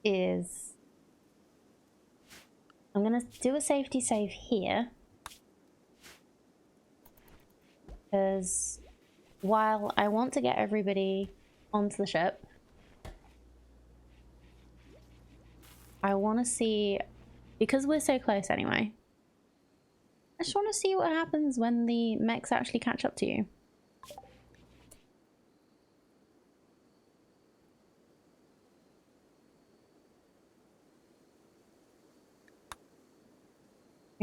is I'm going to do a safety save here. Because while I want to get everybody onto the ship, I want to see, because we're so close anyway, I just want to see what happens when the mechs actually catch up to you.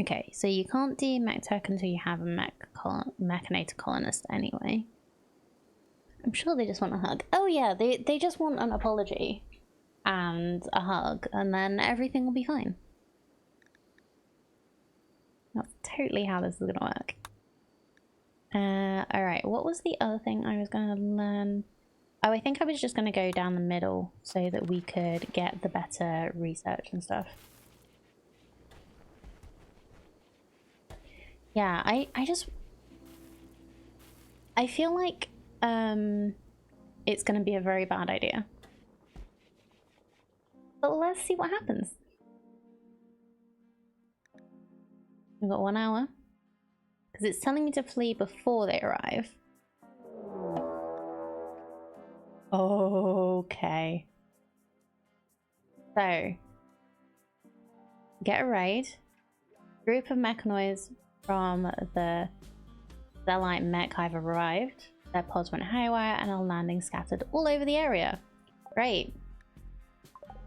Okay, so you can't do mech tech until you have a mechanator colonist anyway. I'm sure they just want a hug. Oh yeah, they just want an apology and a hug, and then everything will be fine. That's totally how this is gonna work. Alright, what was the other thing I was gonna learn? Oh, I think I was just gonna go down the middle so that we could get the better research and stuff. Yeah, I feel like it's gonna be a very bad idea. But let's see what happens. We've got 1 hour. Because it's telling me to flee before they arrive. Okay. So, get a raid. Group of mechanoids from the Zelite mech have arrived. Their pods went haywire and are landing scattered all over the area. Great.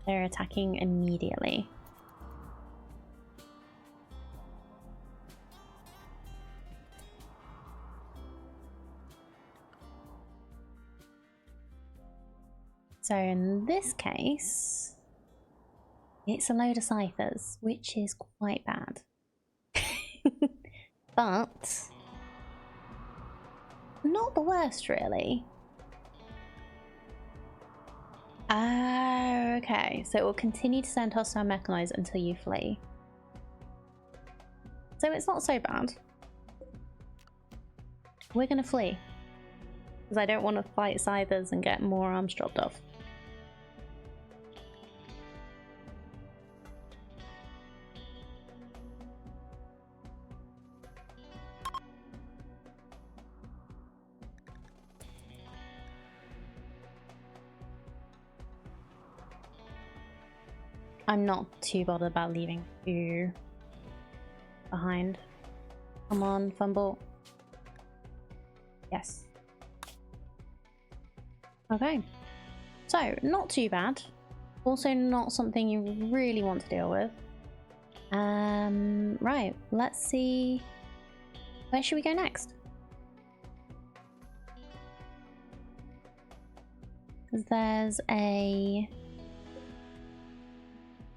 They're attacking immediately. So in this case, it's a load of scythers, which is quite bad. But not the worst, really. Okay, so it will continue to send hostile mechanize until you flee. So it's not so bad. We're gonna flee. Because I don't want to fight Scythers and get more arms dropped off. I'm not too bothered about leaving you behind. Come on, fumble. Yes. Okay. So, not too bad. Also not something you really want to deal with. Right, let's see. Where should we go next? There's a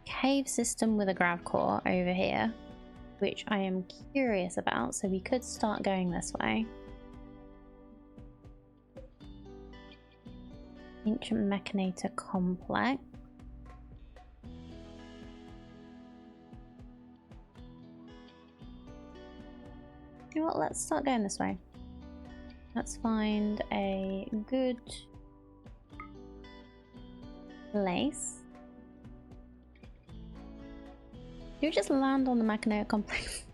cave system with a grav core over here, which I am curious about, so we could start going this way. Ancient Mechanator Complex. You know what, let's start going this way. Let's find a good place. Do you just land on the Mechanator Complex?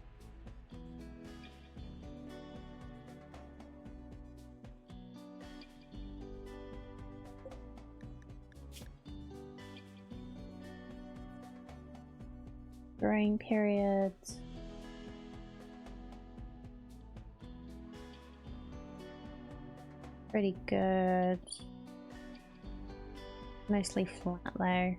Growing periods. Pretty good. Mostly flat though.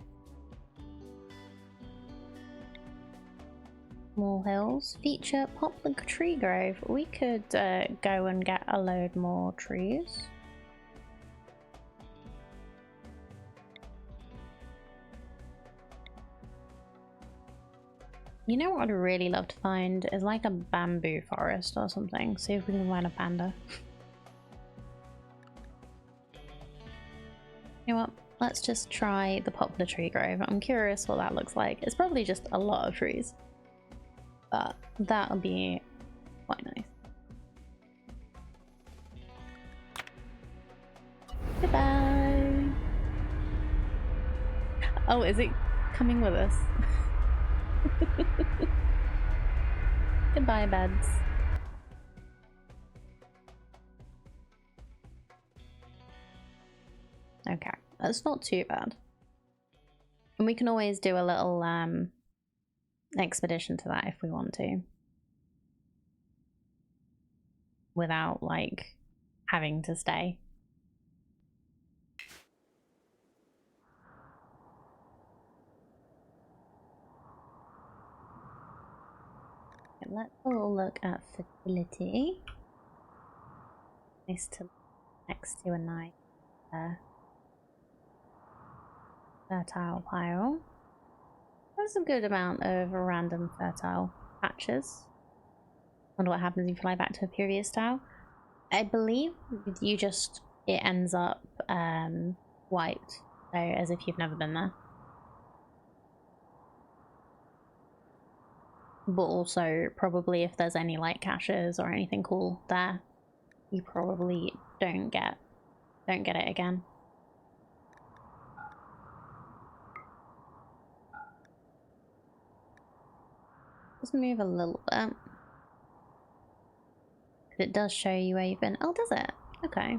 Small hills. Feature poplar tree grove. We could go and get a load more trees. You know what I'd really love to find is like a bamboo forest or something. See if we can find a panda. You know what? Let's just try the poplar tree grove. I'm curious what that looks like. It's probably just a lot of trees, but that would be quite nice. Goodbye. Oh, is it coming with us? Goodbye, beds. Okay, that's not too bad. And we can always do a little expedition to that if we want to. Without, like, having to stay. Let's have a look at fertility. Nice to next to a nice fertile pile. There's a good amount of random fertile patches. Wonder what happens if you fly back to a previous style. I believe you just, it ends up wiped, so as if you've never been there. But also probably if there's any like caches or anything cool there, you probably don't get it again. Just move a little bit. It does show you where you've been. Oh, does it? Okay.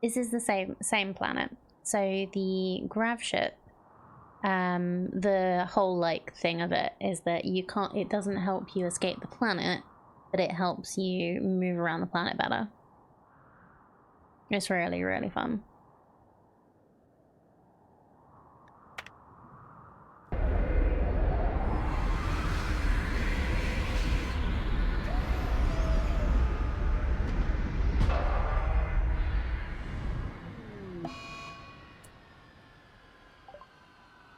This is the same planet. So the grav ship, the whole like thing of it is that it doesn't help you escape the planet, but it helps you move around the planet better. It's really, really fun.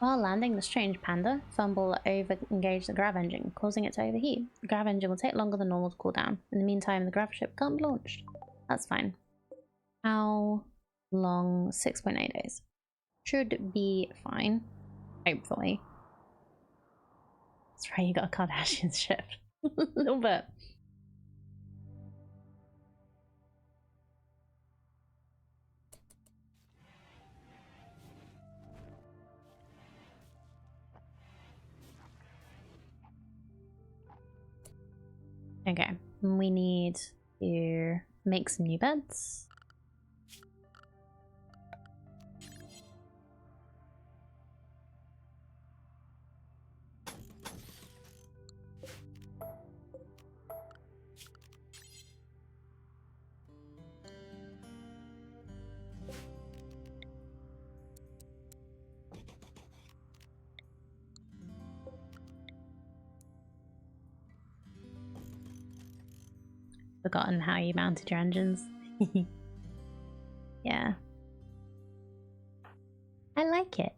While landing, the strange panda fumble over-engaged the grav engine, causing it to overheat. The grav engine will take longer than normal to cool down. In the meantime, the grav ship can't be launched. That's fine. How long? 6.8 days. Should be fine. Hopefully. That's right, you got a Kardashian ship. A little bit. Okay, we need to make some new beds. Forgotten how you mounted your engines. Yeah. I like it.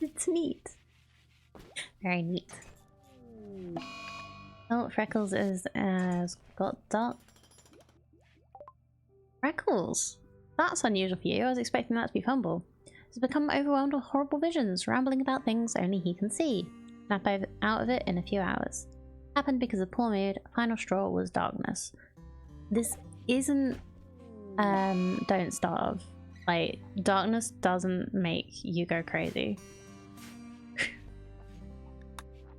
It's neat. Very neat. Oh, Freckles is got dark. Freckles! That's unusual for you. I was expecting that to be Fumble. He's become overwhelmed with horrible visions, rambling about things only he can see. Snap out of it in a few hours. Happened because of poor mood. Final straw was darkness. This isn't Don't Starve. Like, darkness doesn't make you go crazy.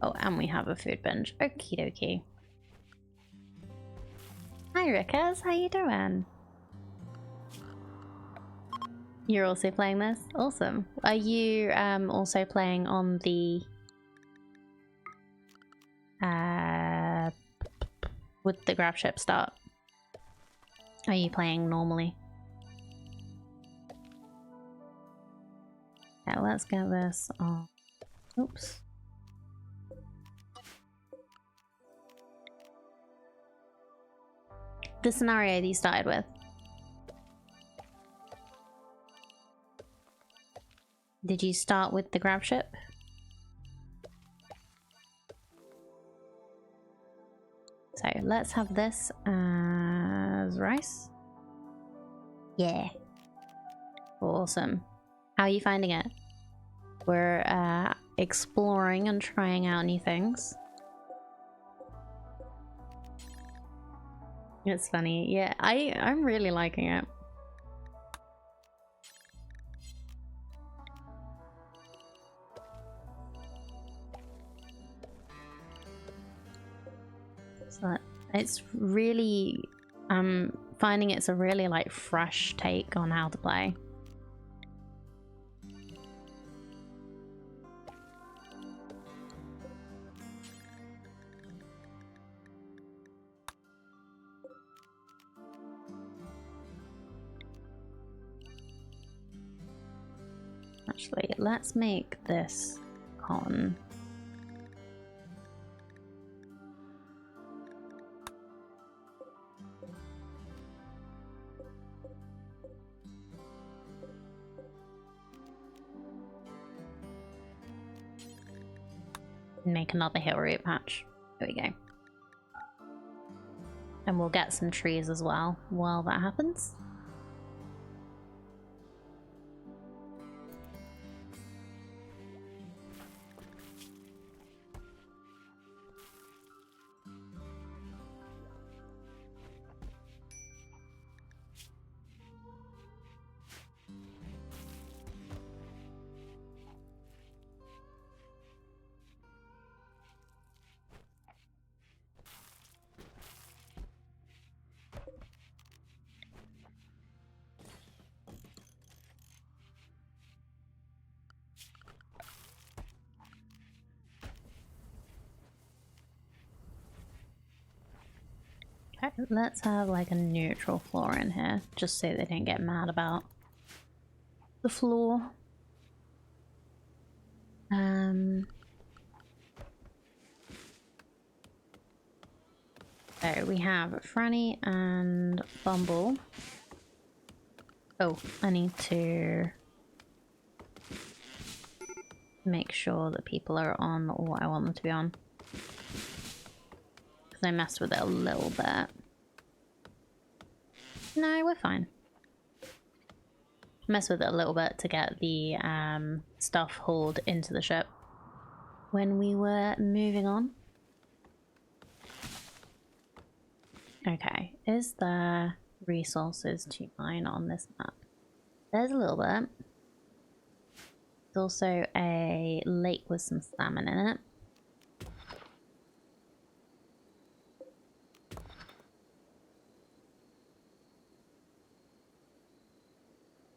Oh, and we have a food binge. Okie dokie. Hi Rickers, how you doing? You're also playing this? Awesome. Are you also playing on the would the grab ship start? Are you playing normally? Yeah, let's get this on. Oops. The scenario that you started with. Did you start with the grab ship? So let's have this as rice. Yeah. Awesome. How are you finding it? We're exploring and trying out new things. It's funny. Yeah, I'm really liking it. So it's really finding it's a really like fresh take on how to play. Actually, let's make this cotton. Make another hill root patch. There we go. And we'll get some trees as well while that happens. Okay, let's have like a neutral floor in here, just so they don't get mad about the floor. So we have Franny and Bumble. Oh, I need to make sure that people are on what I want them to be on. Because I messed with it a little bit. No, we're fine. Mess with it a little bit to get the stuff hauled into the ship when we were moving on. Okay, is there resources to mine on this map? There's a little bit. There's also a lake with some salmon in it.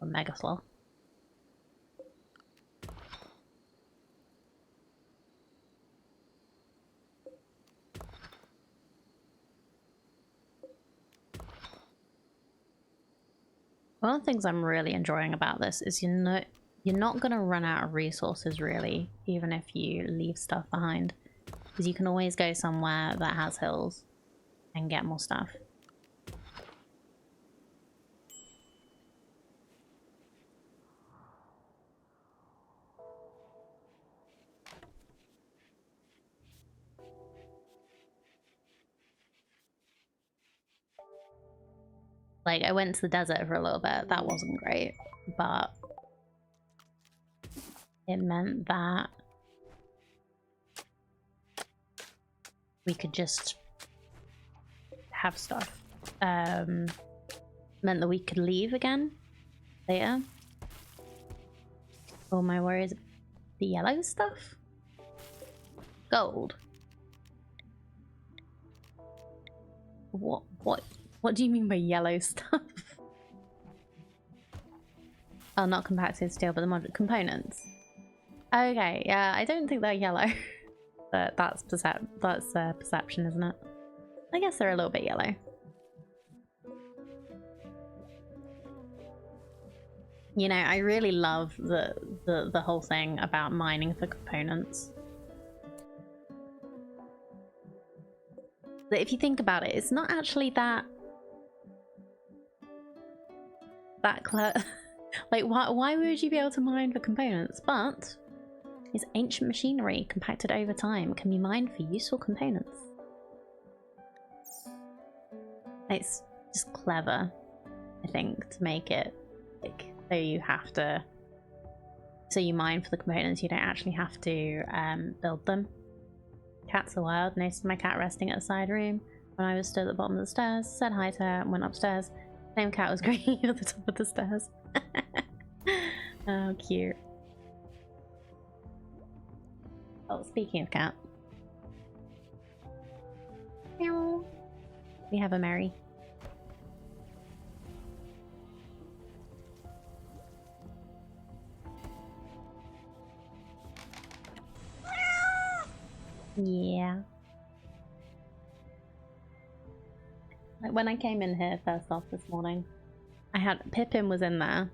A mega sloth. One of the things I'm really enjoying about this is you're not going to run out of resources really, even if you leave stuff behind. Because you can always go somewhere that has hills and get more stuff. Like, I went to the desert for a little bit. That wasn't great, but it meant that we could just have stuff. Meant that we could leave again later. All my worries, the yellow stuff? Gold. What do you mean by yellow stuff? Oh, not compacted steel, but the mod components. Okay, yeah, I don't think they're yellow. But that's perception, isn't it? I guess they're a little bit yellow. You know, I really love the whole thing about mining for components. But if you think about it, it's not actually that clever. Like, why would you be able to mine for components? But it's ancient machinery compacted over time can be mined for useful components. It's just clever, I think, to make it like so you mine for the components, you don't actually have to build them. Cats are wild. Noticed my cat resting at a side room when I was stood at the bottom of the stairs. Said hi to her and went upstairs. Same cat was grinning at the top of the stairs. Oh, cute. Oh, speaking of cat. Meow. We have a Mary. Yeah. Like when I came in here first off this morning, I had Pippin was in there,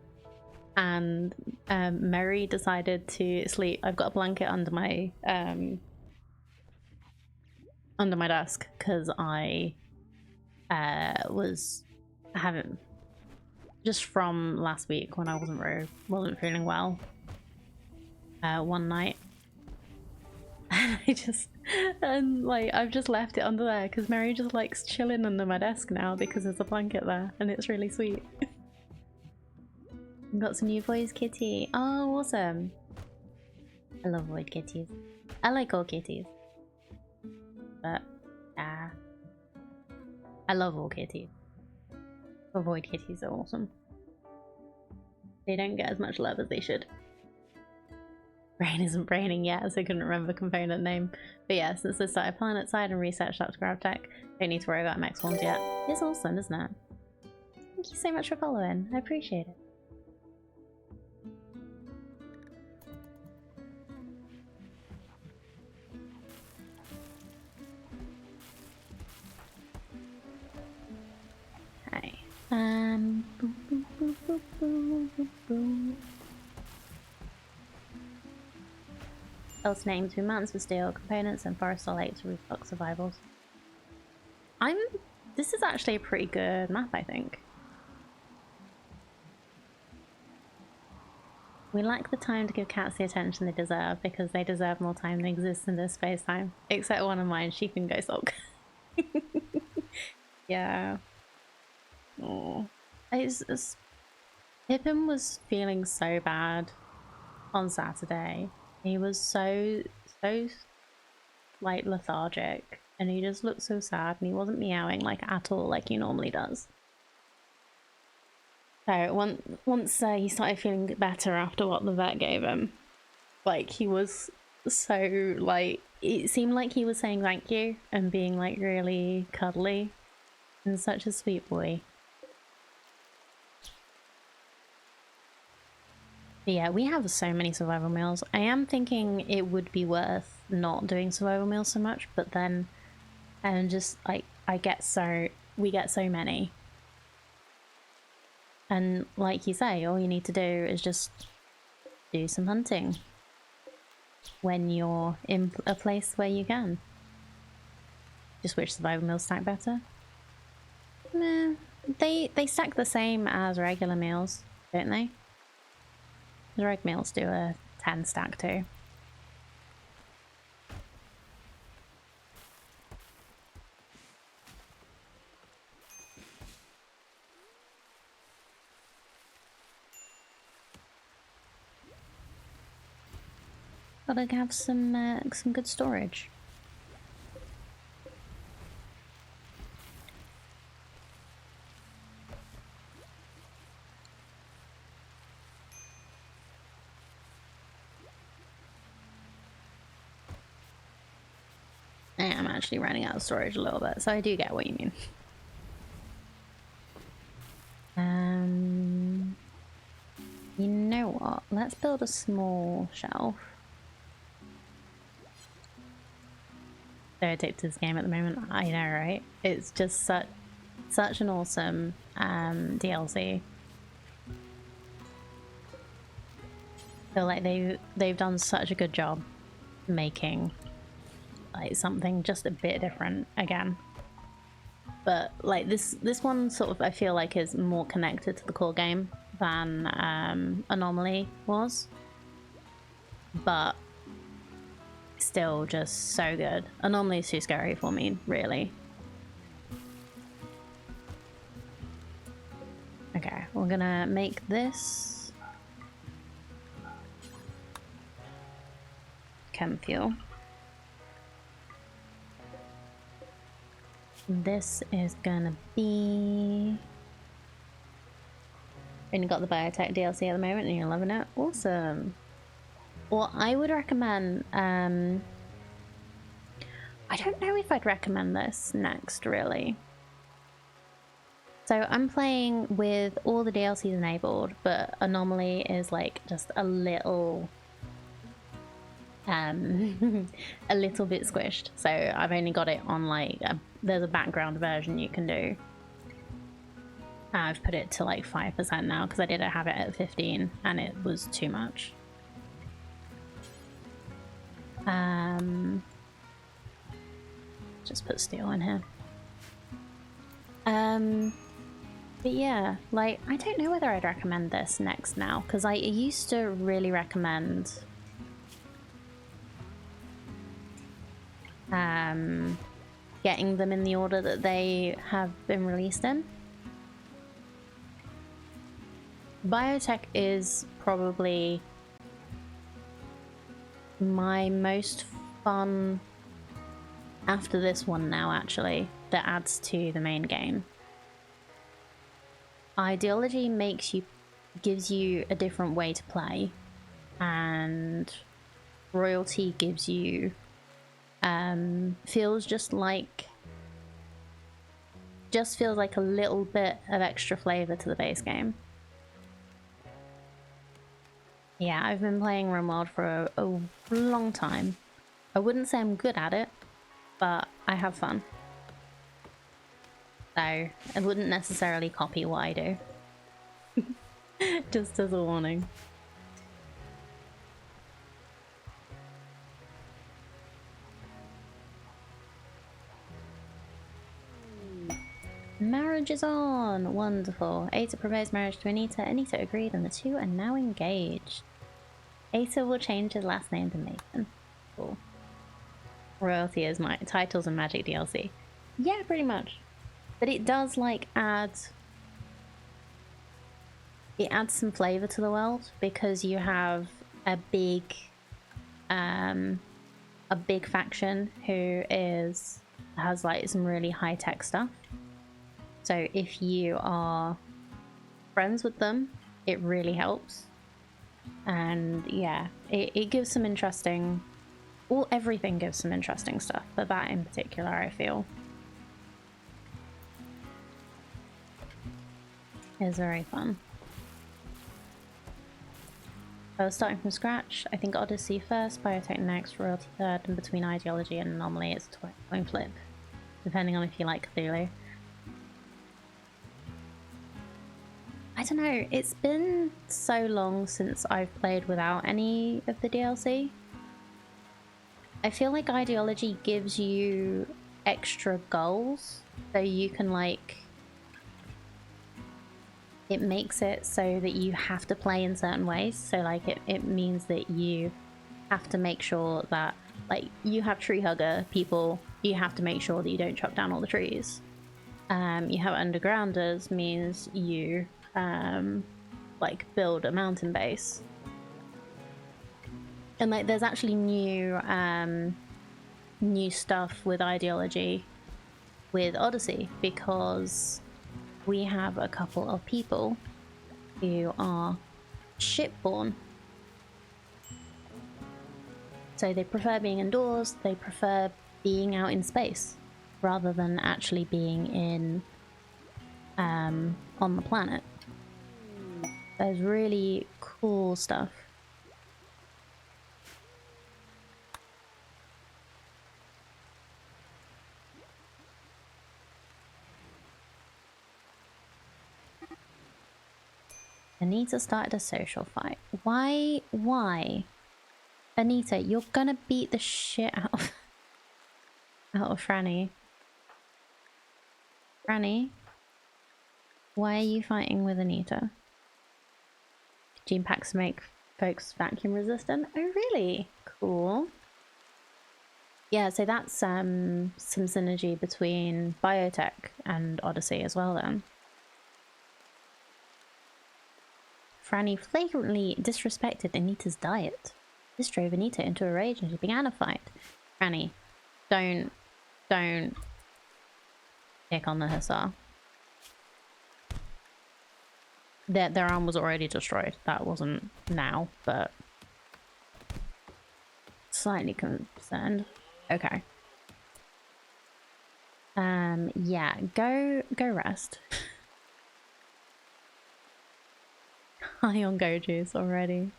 and Mary decided to sleep. I've got a blanket under my desk because I was having just from last week when I wasn't feeling well one night. And I've just left it under there because Mary just likes chilling under my desk now because there's a blanket there and it's really sweet. Got some new voice kitty. Oh, awesome. I love void kitties. I like all kitties. But, I love all kitties. But void kitties are awesome. They don't get as much love as they should. Brain isn't braining yet, so I couldn't remember the component name. But yeah, since I started planet side and researched up to Gravtech, don't need to worry about MX ones yet. It's awesome, isn't it? Thank you so much for following. I appreciate it. Hi. Boop, boop, boop, boop, boop, boop, boop. Alternating between mountains for steel components and forest or lakes for rooftop survivals. This is actually a pretty good map, I think. We lack the time to give cats the attention they deserve because they deserve more time than exists in this space-time. Except one of mine, she can go sulk. Yeah. Oh. Pippin was feeling so bad on Saturday. He was so like lethargic, and he just looked so sad, and he wasn't meowing like at all like he normally does. So once he started feeling better after what the vet gave him, like he was so like, it seemed like he was saying thank you and being like really cuddly and such a sweet boy. But yeah, we have so many survival meals. I am thinking it would be worth not doing survival meals so much, but then just like we get so many. And like you say, all you need to do is just do some hunting when you're in a place where you can. Just wish survival meals stack better. Nah, they stack the same as regular meals, don't they? The reg meals do a 10 stack too. Gotta have some good storage. I am actually running out of storage a little bit, so I do get what you mean. You know what? Let's build a small shelf. So addicted to this game at the moment. I know, right? It's just such an awesome DLC. I feel like they've done such a good job making like something just a bit different again. But like this one sort of, I feel like, is more connected to the core game than Anomaly was, but still just so good. Anomaly is too scary for me, really. Okay, we're gonna make this chem fuel. This is gonna be... And you got the biotech DLC at the moment and you're loving it. Awesome. Well, I would recommend, I don't know if I'd recommend this next, really. So I'm playing with all the DLCs enabled, but Anomaly is like just a little a little bit squished. So I've only got it on like there's a background version you can do. I've put it to like 5% now because I didn't have it at 15 and it was too much. Just put steel in here. But yeah, like, I don't know whether I'd recommend this next now, because I used to really recommend getting them in the order that they have been released in. Biotech is probably my most fun after this one now, actually, that adds to the main game. Ideology gives you a different way to play, and royalty gives you feels like a little bit of extra flavor to the base game. Yeah, I've been playing Rimworld for a long time. I wouldn't say I'm good at it, but I have fun. So I wouldn't necessarily copy what I do. Just as a warning. Marriage is on! Wonderful. Aita proposed marriage to Anita. Anita agreed and the two are now engaged. Aita will change his last name to Nathan. Cool. Royalty is my titles and magic DLC. Yeah, pretty much. But it does like it adds some flavor to the world because you have a big faction who has like some really high-tech stuff. So if you are friends with them, it really helps. And yeah, it gives some interesting, well, everything gives some interesting stuff, but that in particular I feel is very fun. I was starting from scratch. I think Odyssey first, Biotech next, Royalty third, and between Ideology and Anomaly it's a coin flip, depending on if you like Cthulhu. I don't know, it's been so long since I've played without any of the DLC. I feel like Ideology gives you extra goals, so you can like... It makes it so that you have to play in certain ways. So like it means that you have to make sure that like you have tree hugger people, you have to make sure that you don't chop down all the trees. You have undergrounders means you like build a mountain base. And like there's actually new stuff with Ideology with Odyssey because we have a couple of people who are shipborn. So they prefer being indoors, they prefer being out in space rather than actually being in on the planet. There's really cool stuff. Anita started a social fight. Why? Anita, you're gonna beat the shit out of Franny. Franny, why are you fighting with Anita? Gene packs make folks vacuum resistant. Oh really? Cool. Yeah, so that's some synergy between Biotech and Odyssey as well then. Franny flagrantly disrespected Anita's diet. This drove Anita into a rage and she began a fight. Franny, don't pick on the hussar. Their arm was already destroyed. That wasn't now, but slightly concerned. Okay. Yeah, go rest. High on go juice already.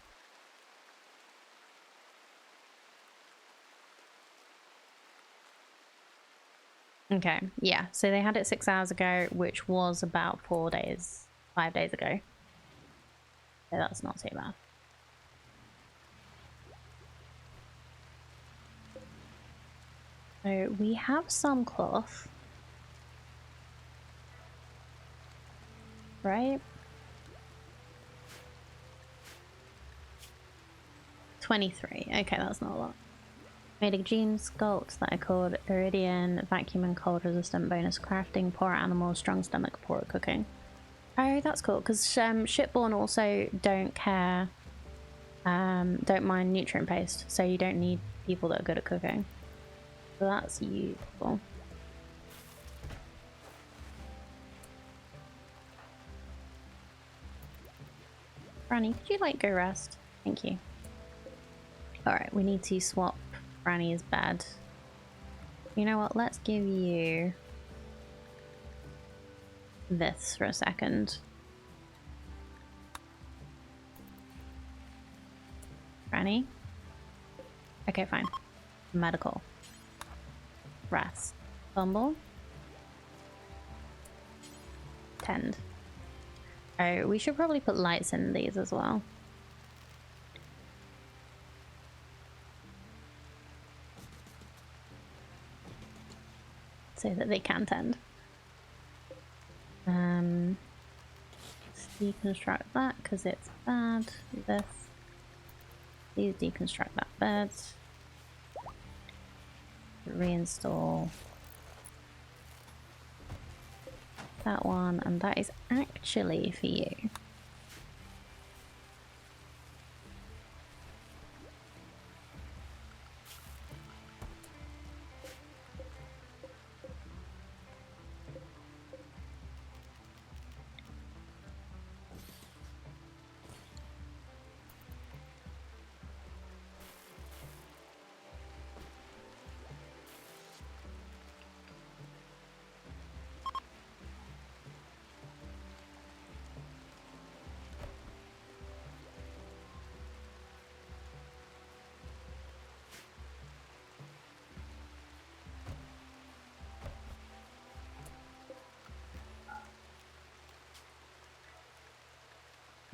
Okay, yeah, so they had it 6 hours ago, which was about 5 days ago. So that's not too bad. So we have some cloth. Right? 23. Okay, that's not a lot. Made a gene sculpt that I called Iridian, vacuum and cold resistant, bonus crafting, poor animal, strong stomach, poor at cooking. Oh, that's cool, because shipborn also don't care, don't mind nutrient paste, so you don't need people that are good at cooking. So that's useful. Franny, could you like go rest? Thank you. Alright, we need to swap Franny's bed. You know what, let's give you this for a second. Franny? Okay, fine. Medical. Rest. Bumble. Tend. Oh, we should probably put lights in these as well. So that they can tend. Let's deconstruct that because it's bad. This. Please deconstruct that bed. Reinstall that one, and that is actually for you.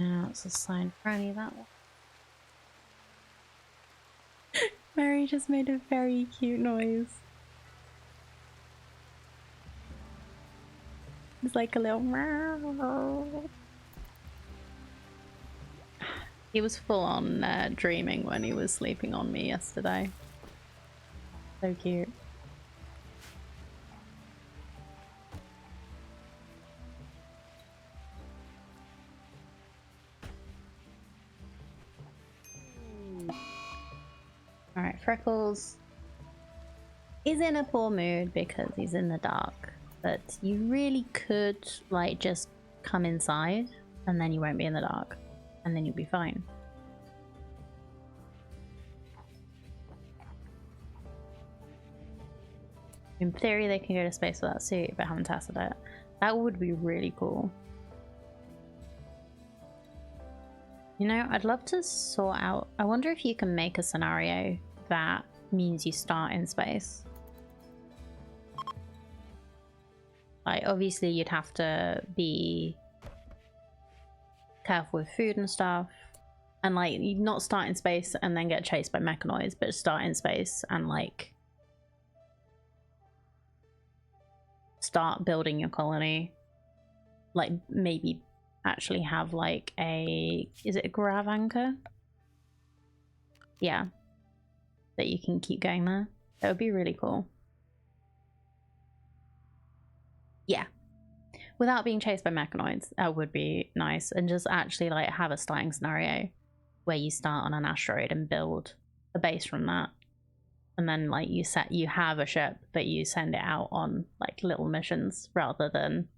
Now it's a sign Franny, that one. Mary just made a very cute noise. It's like a little meow. He was full on dreaming when he was sleeping on me yesterday. So cute. Alright, Freckles is in a poor mood because he's in the dark, but you really could like just come inside and then you won't be in the dark and then you'll be fine. In theory they can go to space without a suit, but haven't tested it. That would be really cool. You know, I'd love to sort out... I wonder if you can make a scenario that means you start in space. Like, obviously you'd have to be careful with food and stuff. And, like, you'd not start in space and then get chased by mechanoids, but start in space and, like, start building your colony. Like, maybe actually have like a, is it a grav anchor? Yeah, that you can keep going there. That would be really cool. Yeah, without being chased by mechanoids, that would be nice. And just actually like have a starting scenario where you start on an asteroid and build a base from that, and then like you have a ship, but you send it out on like little missions rather than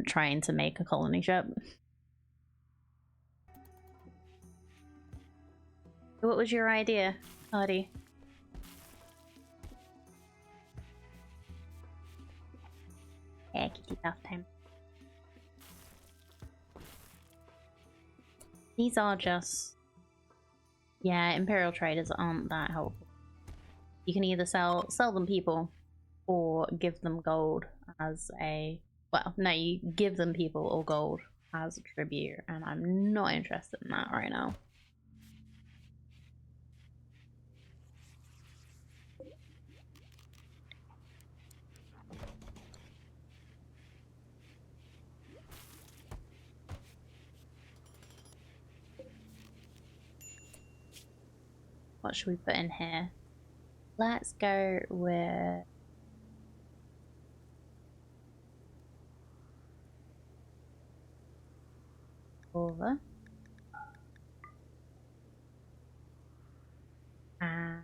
trying to make a colony ship. What was your idea, Hardy? Yeah, kitty bath time. These are just... yeah, Imperial traders aren't that helpful. You can either sell them people or give them gold as a... well, no, you give them people or gold as a tribute, and I'm not interested in that right now. What should we put in here? Let's go with... over. And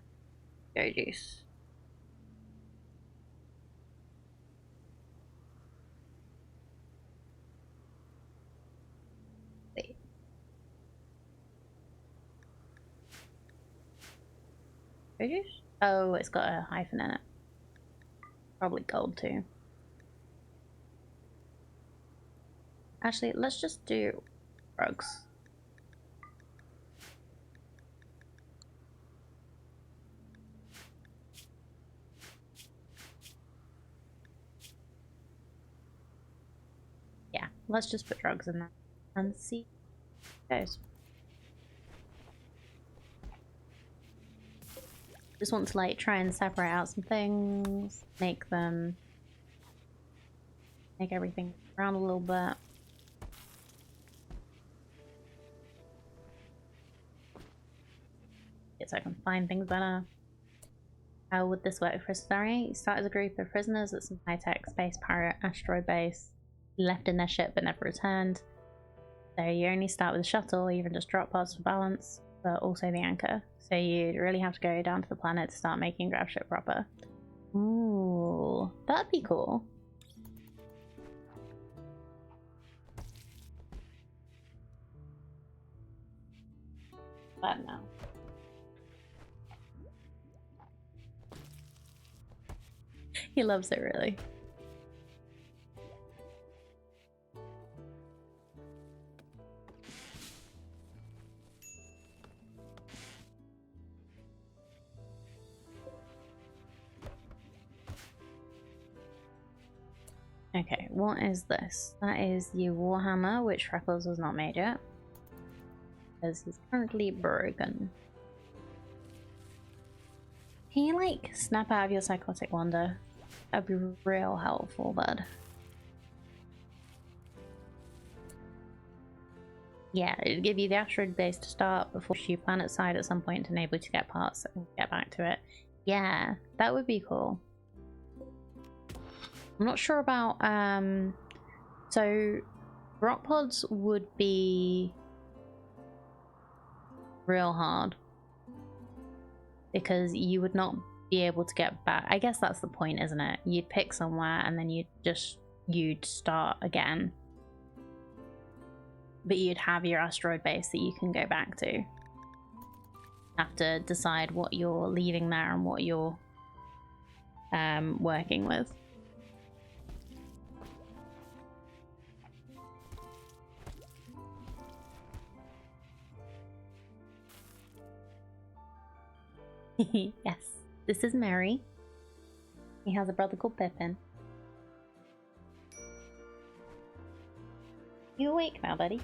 go juice. Wait. Go juice? Oh, it's got a hyphen in it. Probably gold too. Actually, let's just do drugs. Yeah, let's just put drugs in there and see how it goes. Just want to like try and separate out some things, make them Make everything around a little bit. So I can find things better. How would this work for a scenario? You start as a group of prisoners at some high-tech space pirate asteroid base, left in their ship but never returned. So you only start with a shuttle, or even just drop pods for balance, but also the anchor. So you'd really have to go down to the planet to start making grab ship proper. Ooh, that'd be cool. But no. He loves it, really. Okay, what is this? That is the Warhammer, which Freckles was not made yet. Because he's currently broken. Can you, like, snap out of your psychotic wonder? That'd be real helpful, bud. Yeah, it'd give you the asteroid base to start before you planet side at some point to enable you to get parts and get back to it. Yeah, that would be cool. I'm not sure about, so rock pods would be real hard because you would not be able to get back. I guess that's the point, isn't it? You'd pick somewhere and then you'd start again, but you'd have your asteroid base that you can go back to. Have to decide what you're leaving there and what you're working with. Yes, this is Mary. He has a brother called Pippin. You awake now, buddy?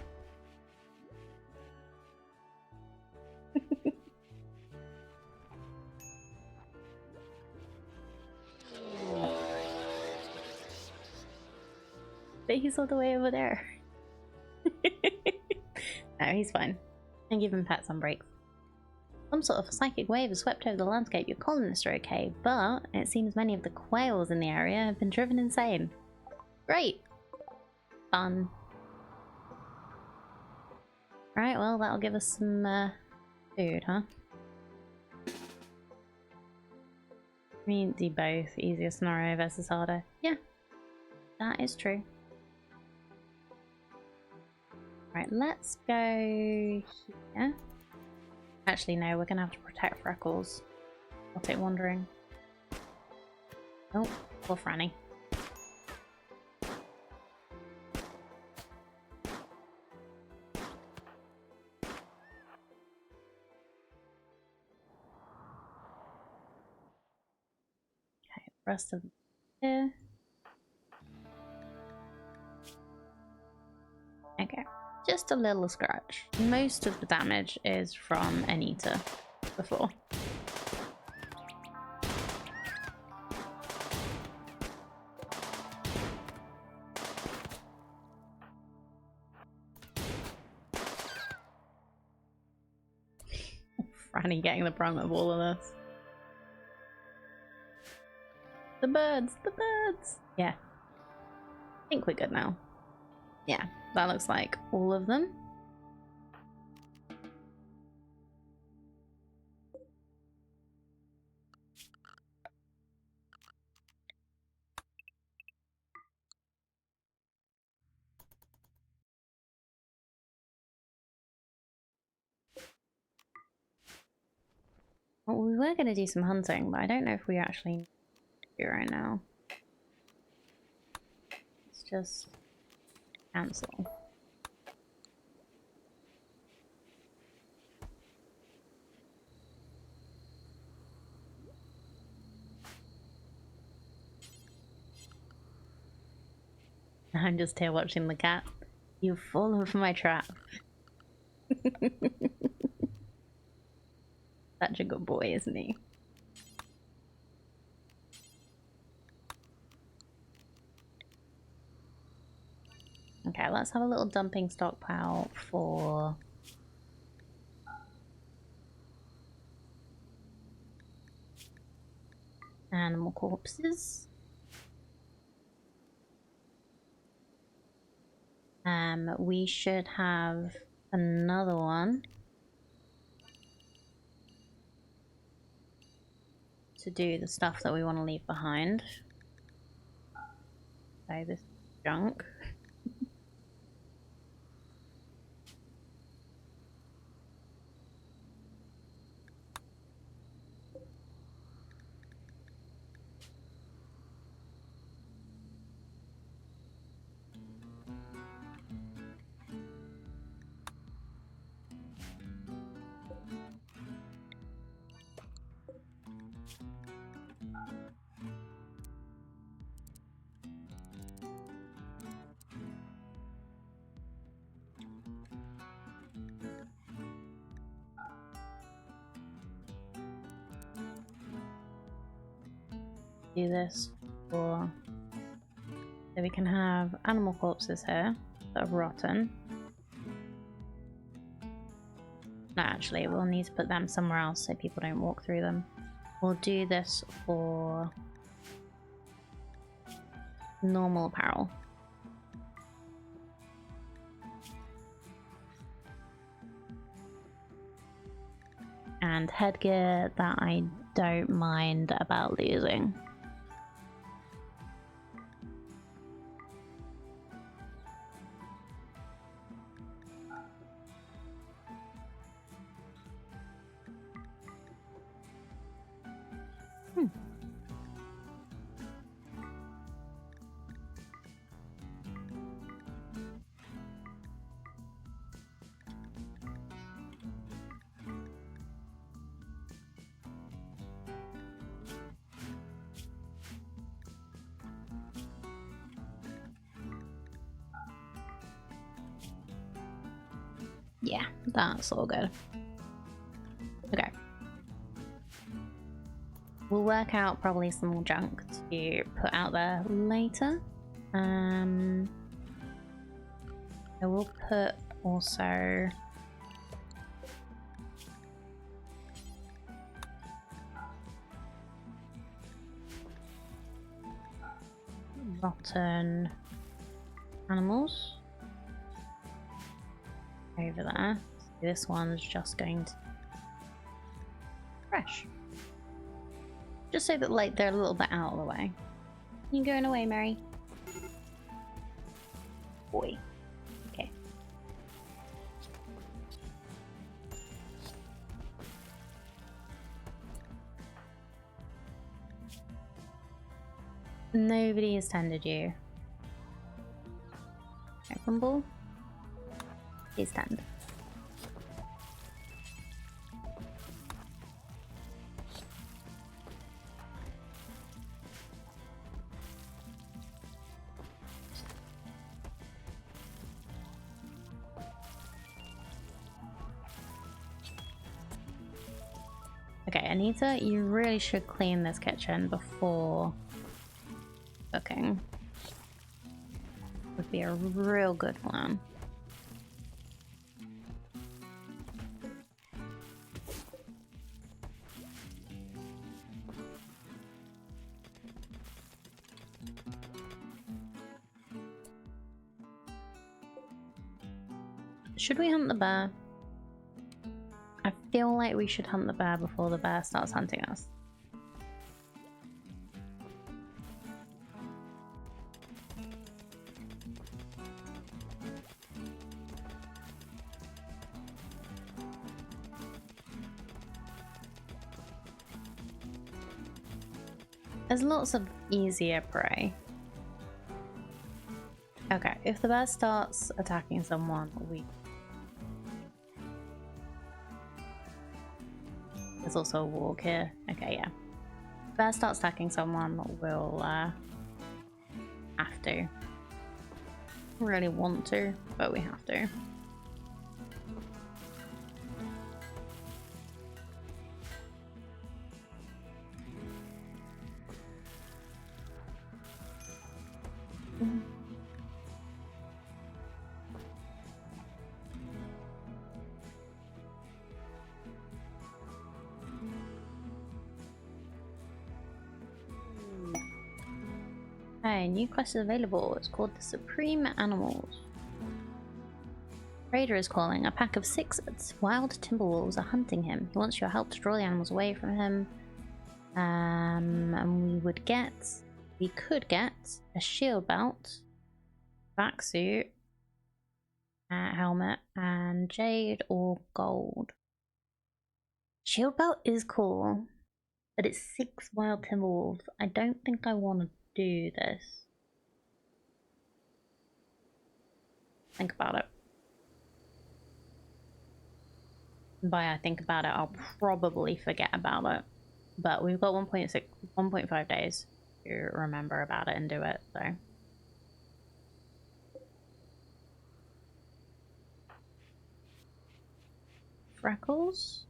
But he's all the way over there. No, he's fine. And give him pats on breaks. Some sort of psychic wave has swept over the landscape. Your colonists are okay, but it seems many of the quails in the area have been driven insane. Great! Fun. Right, well, that'll give us some food, huh? I mean, do both. Easier scenario versus harder. Yeah, that is true. Right, let's go here. Actually, no, we're gonna have to protect Freckles. I'll take wandering. Oh, poor Franny. Okay, rest of here. Okay, just a little scratch. Most of the damage is from Anita before. Franny getting the brunt of all of this. The birds! The birds! Yeah. I think we're good now. Yeah, that looks like all of them. Well, we were going to do some hunting, but I don't know if we actually do right now. Let's just cancel. I'm just here watching the cat. You've fallen for my trap. Such a good boy, isn't he? Okay, let's have a little dumping stockpile for animal corpses. We should have another one to do the stuff that we want to leave behind. So this junk. Do this for so we can have animal corpses here that are rotten. No, actually, we'll need to put them somewhere else so people don't walk through them. We'll do this for normal apparel. And headgear that I don't mind about losing. Yeah, that's all good. Okay. We'll work out probably some more junk to put out there later. I will put also rotten animals over there. So this one's just going to fresh. Just so that like they're a little bit out of the way. You going away, Mary? Boy. Okay. Nobody has tended you. Open ball. Please tend. Okay, Anita, you really should clean this kitchen before cooking. Would be a real good plan. Should we hunt the bear? I feel like we should hunt the bear before the bear starts hunting us. There's lots of easier prey. Okay, if the bear starts attacking someone, there's also a walk here. Okay, yeah. If bear starts attacking someone, we'll have to. Really want to, but we have to. new quest is available. It's called the Supreme Animals. Raider is calling. A pack of 6 wild timberwolves are hunting him. He wants your help to draw the animals away from him. And we could get a shield belt, back suit, helmet, and jade or gold. Shield belt is cool, but it's 6 wild timberwolves. I don't think I want to do this. Think about it. By I think about it, I'll probably forget about it. But we've got 1.5 days to remember about it and do it, so. Freckles?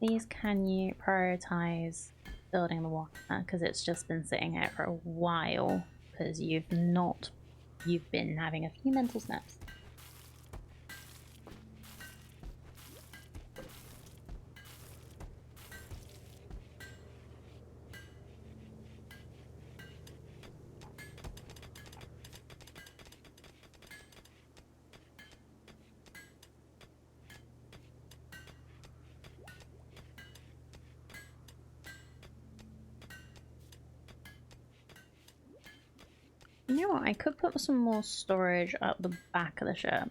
Please can you prioritize building the water? Because it's just been sitting here for a while. Because you've been having a few mental snaps. You know what, I could put some more storage up the back of the ship.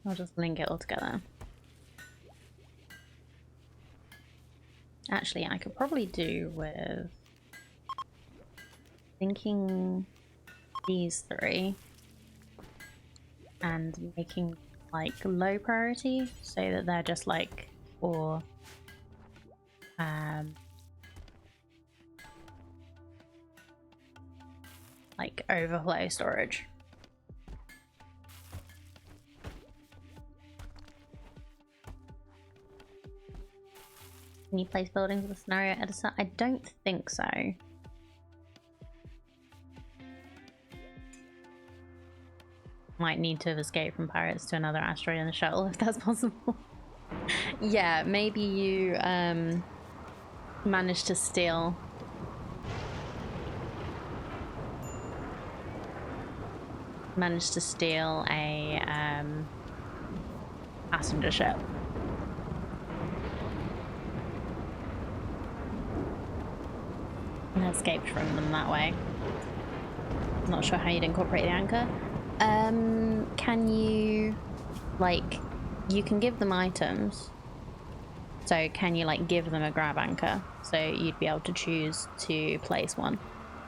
I'll just link it all together. Actually, I could probably do with linking these 3 and making like low priority so that they're just like for like overflow storage. Can you place buildings with a scenario editor? I don't think so. Might need to have escaped from pirates to another asteroid in the shuttle if that's possible. Yeah, maybe you managed to steal a passenger ship. And escaped from them that way. Not sure how you'd incorporate the anchor. Can you, like, you can give them items. So can you, like, give them a grab anchor? So you'd be able to choose to place one.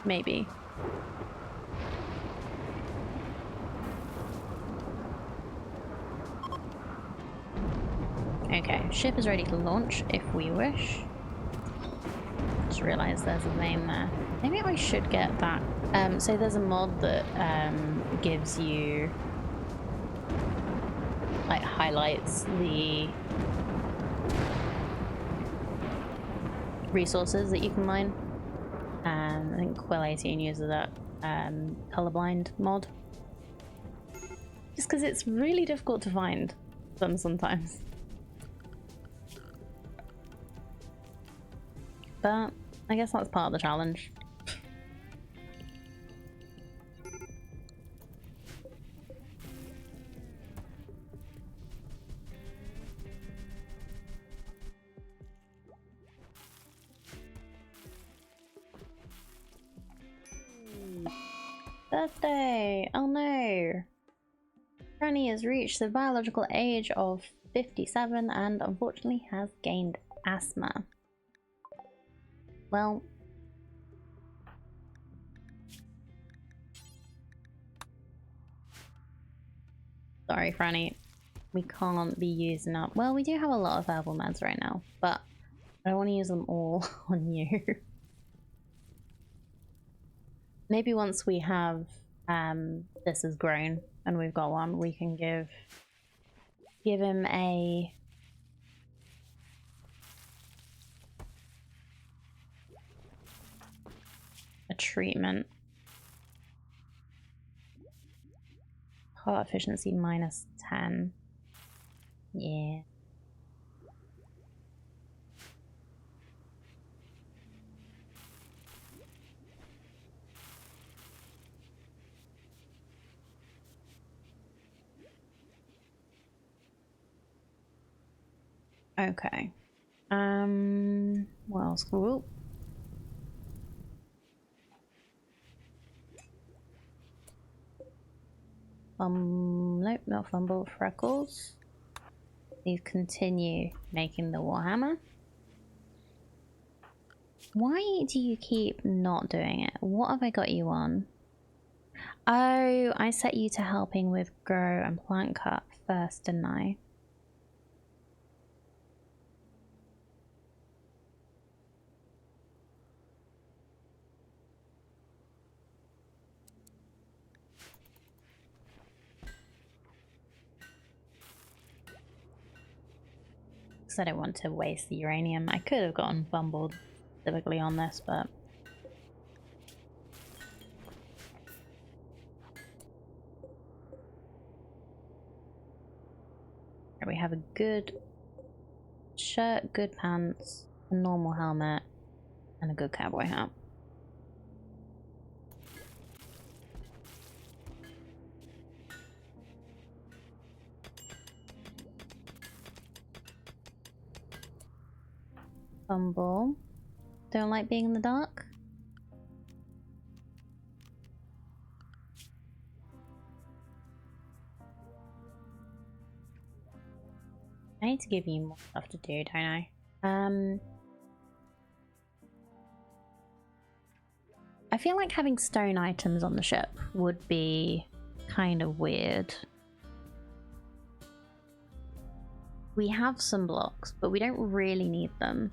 Maybe. Okay, ship is ready to launch if we wish. Just realised there's a vein there. Maybe I should get that. So there's a mod that gives you, like, highlights the resources that you can mine. I think Quill 18 uses that colorblind mod. Just because it's really difficult to find them sometimes. But I guess that's part of the challenge. Birthday! Oh no! Franny has reached the biological age of 57 and unfortunately has gained asthma. Well, sorry, Franny. We can't be using up. Well, we do have a lot of herbal meds right now, but I don't want to use them all on you. Maybe once we have this is grown and we've got one, we can give him a treatment. Heart efficiency -10. Yeah. Okay. What else? Whoop. Nope, not fumble. Freckles. Please continue making the Warhammer. Why do you keep not doing it? What have I got you on? Oh, I set you to helping with grow and plant cut first, didn't I? Because I don't want to waste the uranium. I could have gotten fumbled specifically on this, but... we have a good shirt, good pants, a normal helmet, and a good cowboy hat. Fumble. Don't like being in the dark? I need to give you more stuff to do, don't I? I feel like having stone items on the ship would be kind of weird. We have some blocks, but we don't really need them.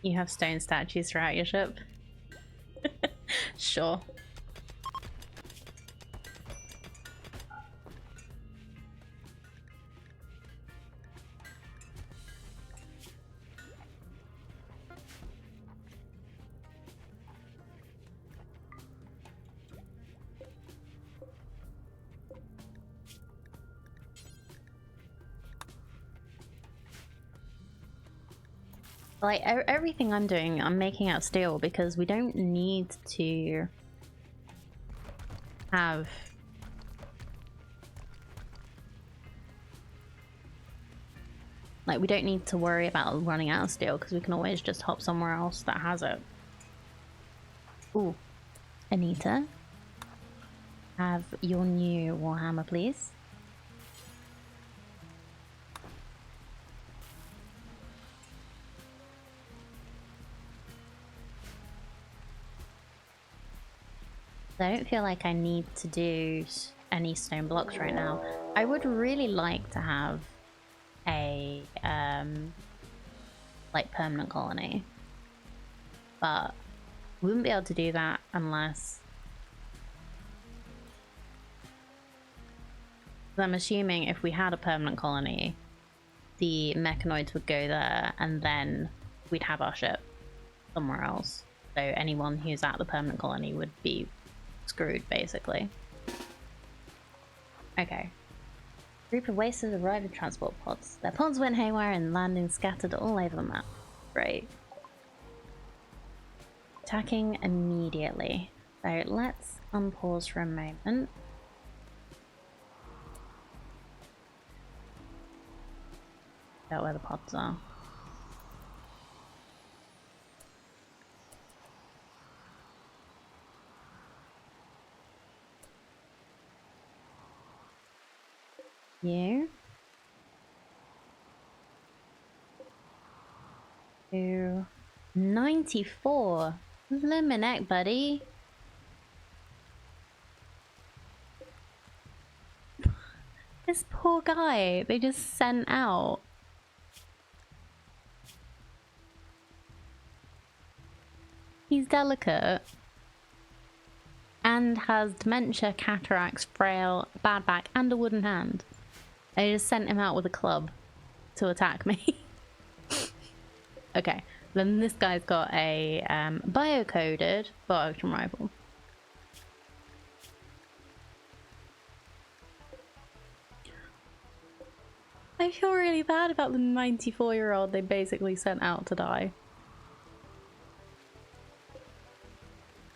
You have stone statues throughout your ship? Sure. Like, everything I'm doing, I'm making out steel because we don't need to have... like, we don't need to worry about running out of steel because we can always just hop somewhere else that has it. Ooh. Anita. Have your new Warhammer, please. I don't feel like I need to do any stone blocks right now. I would really like to have a like permanent colony, but we wouldn't be able to do that unless... I'm assuming if we had a permanent colony, the mechanoids would go there and then we'd have our ship somewhere else. So anyone who's at the permanent colony would be screwed, basically. Okay. Group of wasters arrived in transport pods. Their pods went haywire and landing scattered all over the map. Great. Attacking immediately. So let's unpause for a moment. Out where the pods are. You. To 94. Limit, buddy. This poor guy, they just sent out. He's delicate and has dementia, cataracts, frail, bad back, and a wooden hand. They just sent him out with a club to attack me. Okay, then this guy's got a biocoded bolt action rifle. I feel really bad about the 94-year-old they basically sent out to die.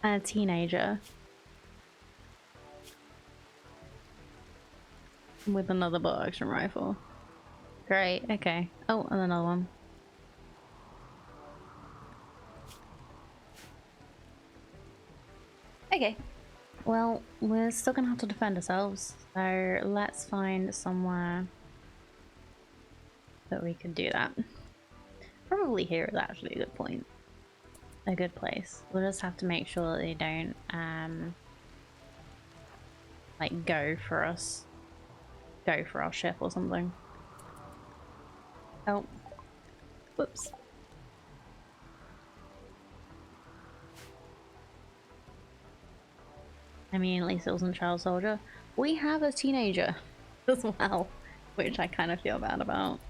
And a teenager. With another bolt action rifle. Great, okay. Oh, and another one. Okay. Well, we're still gonna have to defend ourselves, so let's find somewhere that we can do that. Probably here is actually a good point. A good place. We'll just have to make sure that they don't, like, go for us. Go for our ship or something. Oh. Whoops. I mean, at least it wasn't child soldier. We have a teenager as well, which I kind of feel bad about.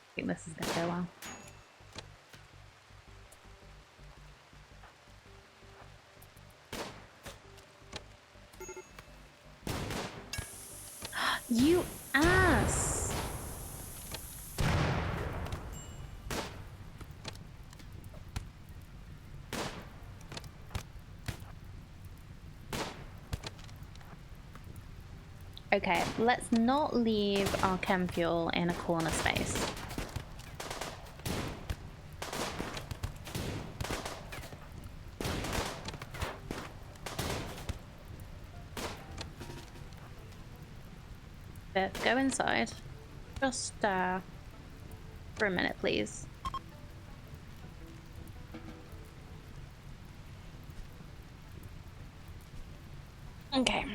I think this is gonna go well. You ass! Okay, let's not leave our chem fuel in a corner space. Go inside. Just for a minute, please. Okay.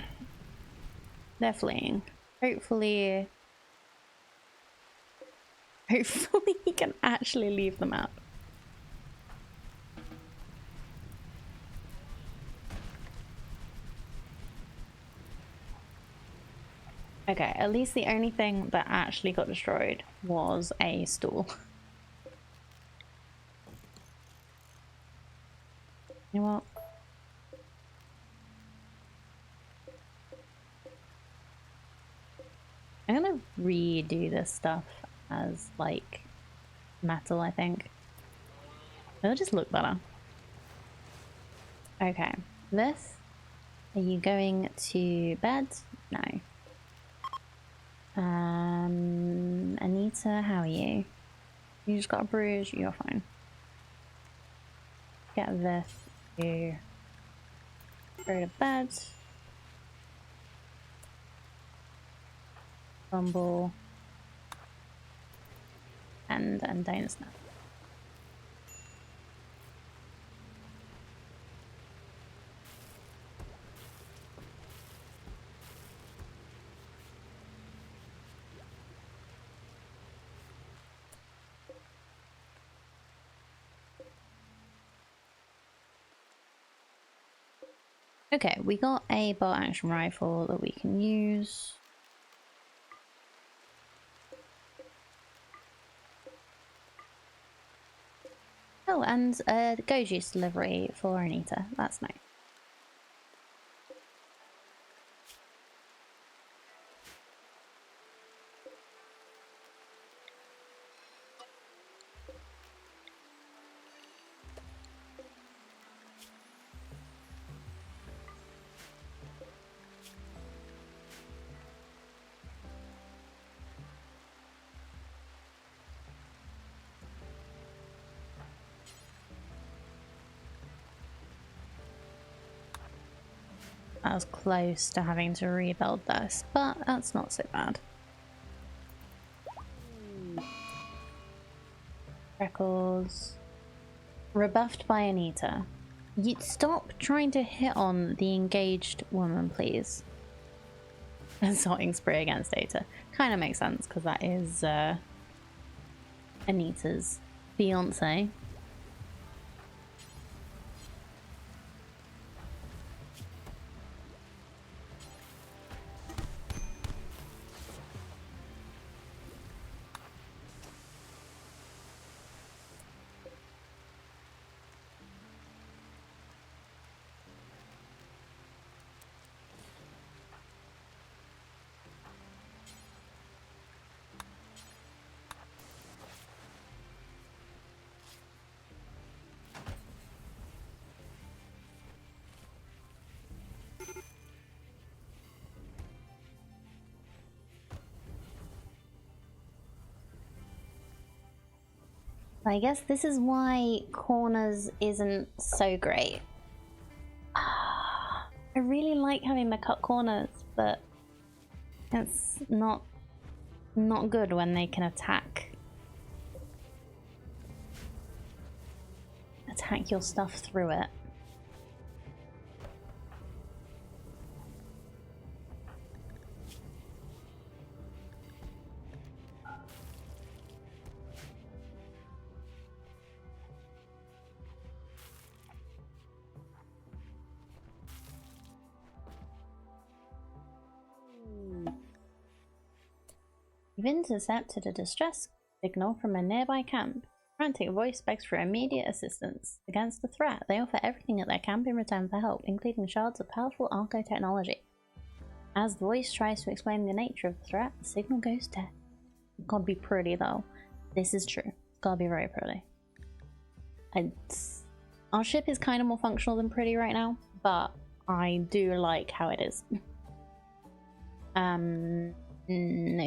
They're fleeing. Hopefully he can actually leave the map. Okay, at least the only thing that actually got destroyed was a stool. You know what? I'm gonna redo this stuff as, like, metal, I think. It'll just look better. Okay, this. Are you going to bed? No. Anita, how are you? You just got a bruise, you're fine. Get this to go to bed. Bumble. And don't snap. Okay, we got a bolt action rifle that we can use. Oh, and a go juice delivery for Anita. That's nice. I was close to having to rebuild this, but that's not so bad. Records. Rebuffed by Anita. You stop trying to hit on the engaged woman, please. Assaulting spree against Data. Kind of makes sense because that is Anita's fiance. I guess this is why corners isn't so great. I really like having the cut corners, but it's not good when they can attack your stuff through it. You've intercepted a distress signal from a nearby camp. Frantic voice begs for immediate assistance against the threat. They offer everything at their camp in return for help, including shards of powerful Arco technology. As the voice tries to explain the nature of the threat, the signal goes dead. It's gotta be pretty though. This is true. It's gotta be very pretty. Our ship is kind of more functional than pretty right now, but I do like how it is. No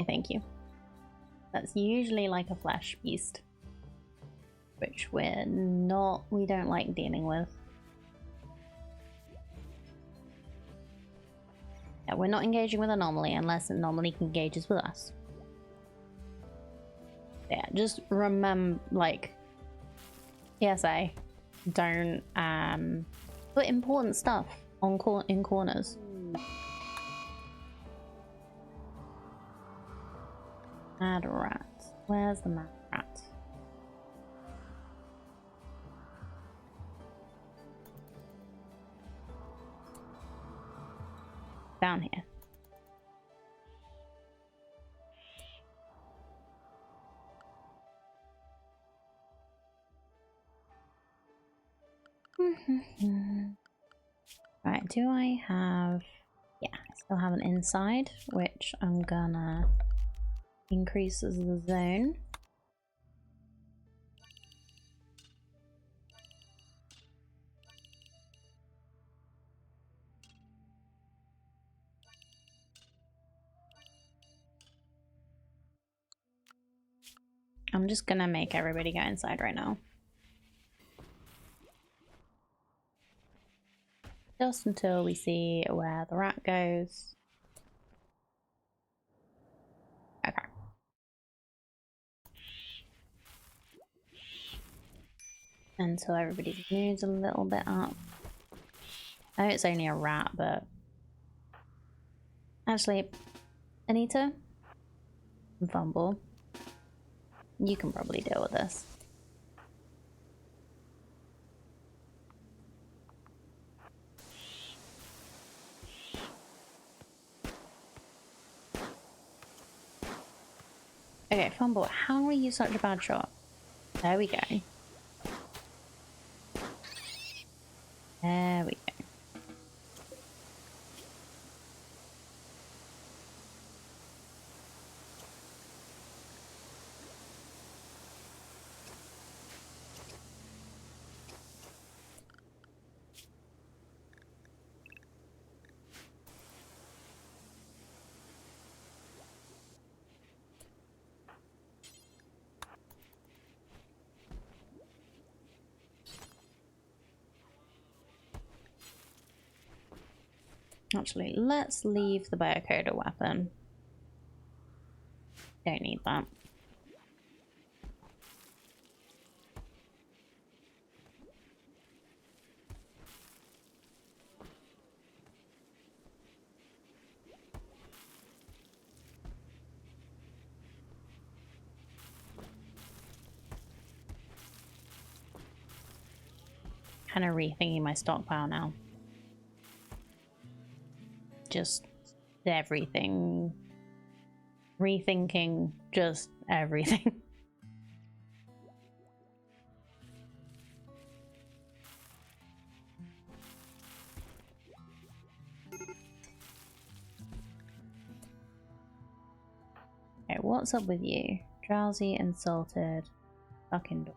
thank you. That's usually like a flesh beast, which we don't like dealing with. Yeah, we're not engaging with Anomaly unless Anomaly engages with us. Yeah, just remember, like, PSA, don't put important stuff on in corners. Mad rat. Where's the mad rat? Down here. Right, do I have... Yeah, I still have an inside, which I'm gonna increase as the zone. I'm just gonna make everybody go inside right now. Just until we see where the rat goes. Okay. Until everybody's mood's a little bit up. I know it's only a rat, but... Actually, Anita? And Fumble. You can probably deal with this. Okay, Fumble, how are you such a bad shot? There we go. There we go. Actually, let's leave the biocoder weapon. Don't need that. Kind of rethinking my stockpile now. Just everything. Rethinking just everything. Okay, what's up with you? Drowsy, insulted, fucking dog.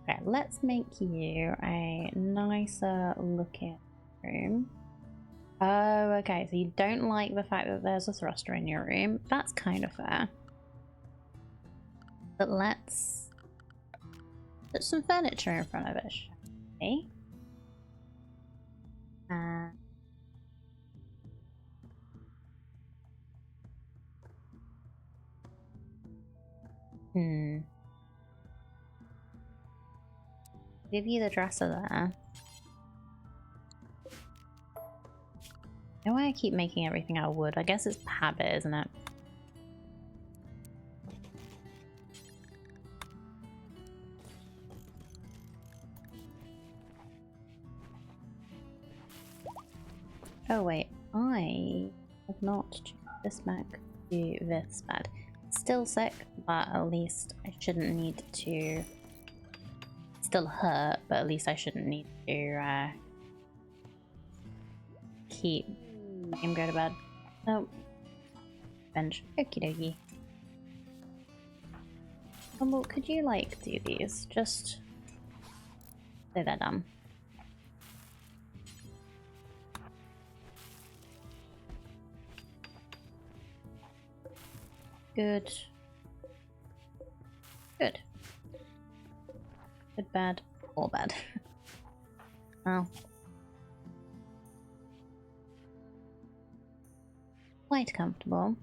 Okay, let's make you a nicer looking room. Oh, okay, so you don't like the fact that there's a thruster in your room. That's kind of fair. But let's put some furniture in front of it, shall we? Give you the dresser there. Why I keep making everything out of wood? I guess it's habit, isn't it? Oh wait, I have not changed this back to this bed. Still sick, but at least I shouldn't need to... Still hurt, but at least I shouldn't need to keep him go to bed. Oh. Bench. Okie dokie. Well, could you like do these? Just so they're done. Good. Good. Good, bad, or bad. Oh. Quite comfortable.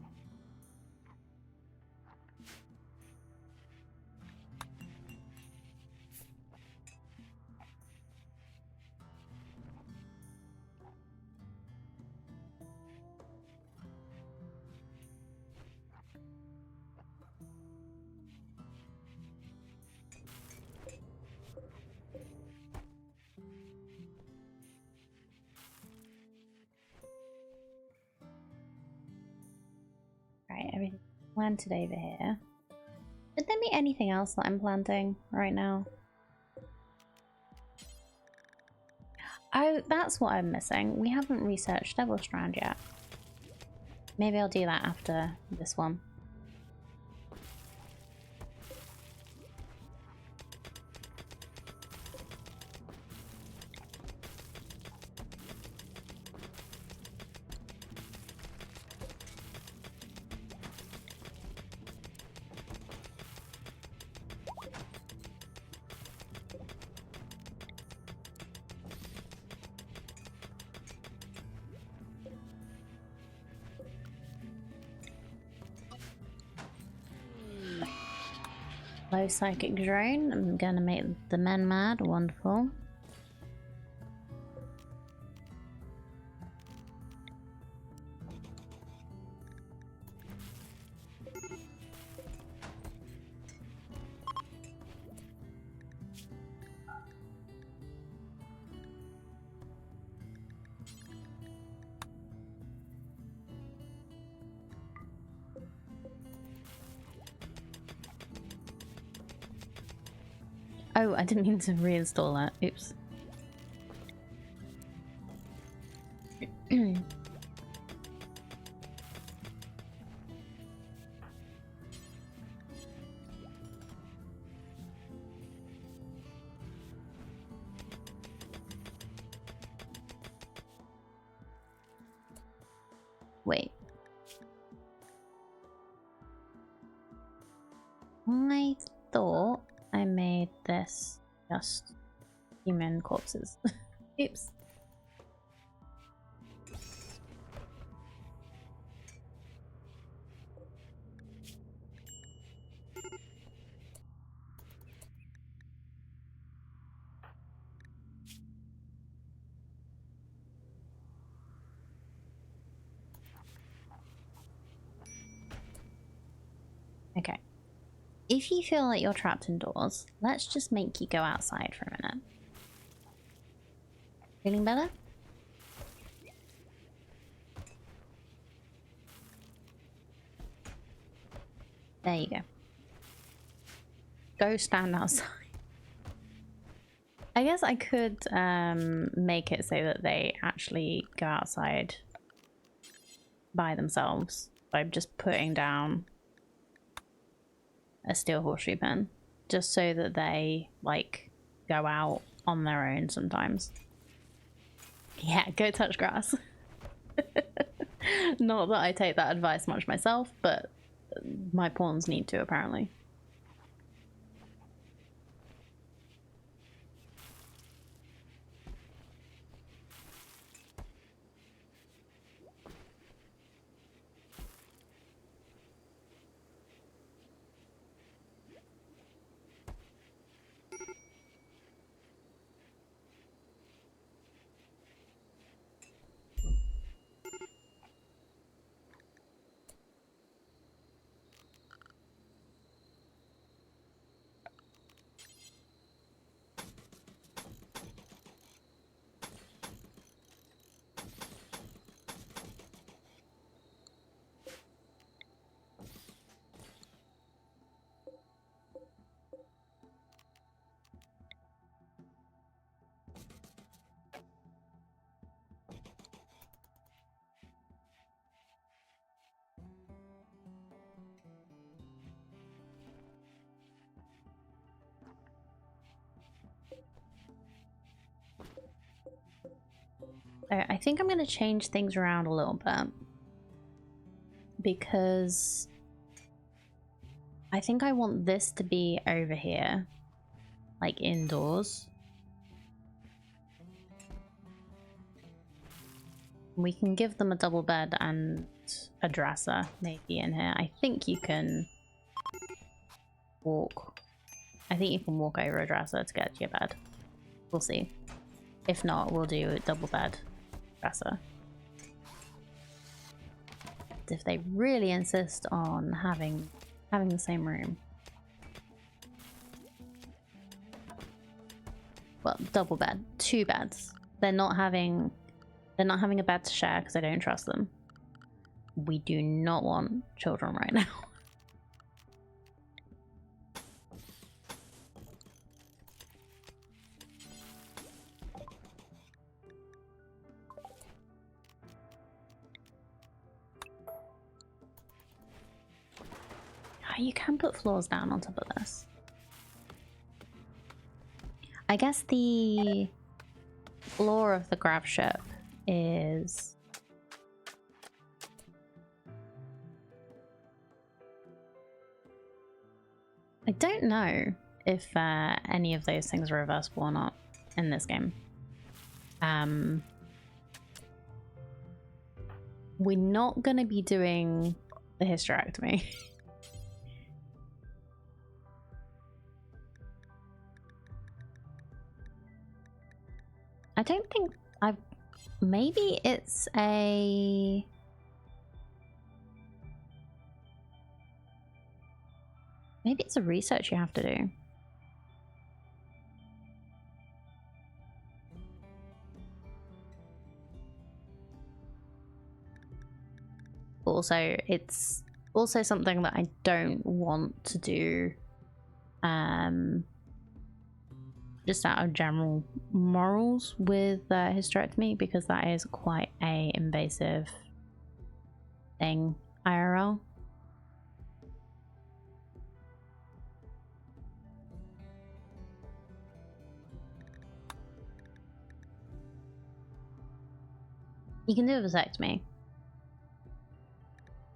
Right, everything planted over here. Did there be anything else that I'm planting right now? Oh, that's what I'm missing. We haven't researched Devil Strand yet. Maybe I'll do that after this one. Low psychic drone. I'm gonna make the men mad. Wonderful. Oh, I didn't mean to reinstall that. Oops. Wait. I thought I made this just human corpses. Oops. Okay. If you feel like you're trapped indoors, let's just make you go outside for a minute. Feeling better? There you go. Go stand outside. I guess I could make it so that they actually go outside by themselves by just putting down a steel horseshoe pen, just so that they like go out on their own sometimes. Yeah, go touch grass. Not that I take that advice much myself, but my pawns need to apparently. I think I'm going to change things around a little bit because I think I want this to be over here, like indoors. We can give them a double bed and a dresser maybe in here. I think you can walk. I think you can walk over a dresser to get to your bed. We'll see. If not, we'll do a double bed dresser. If they really insist on having the same room. Well, double bed, 2 beds. They're not having a bed to share because I don't trust them. We do not want children right now. You can put floors down on top of this. I guess the floor of the grav ship is... I don't know if any of those things are reversible or not in this game. We're not going to be doing the hysterectomy. I don't think I've... Maybe it's a... Maybe it's a research you have to do. Also, it's also something that I don't want to do just out of general morals with hysterectomy, because that is quite a invasive thing IRL. You can do a vasectomy.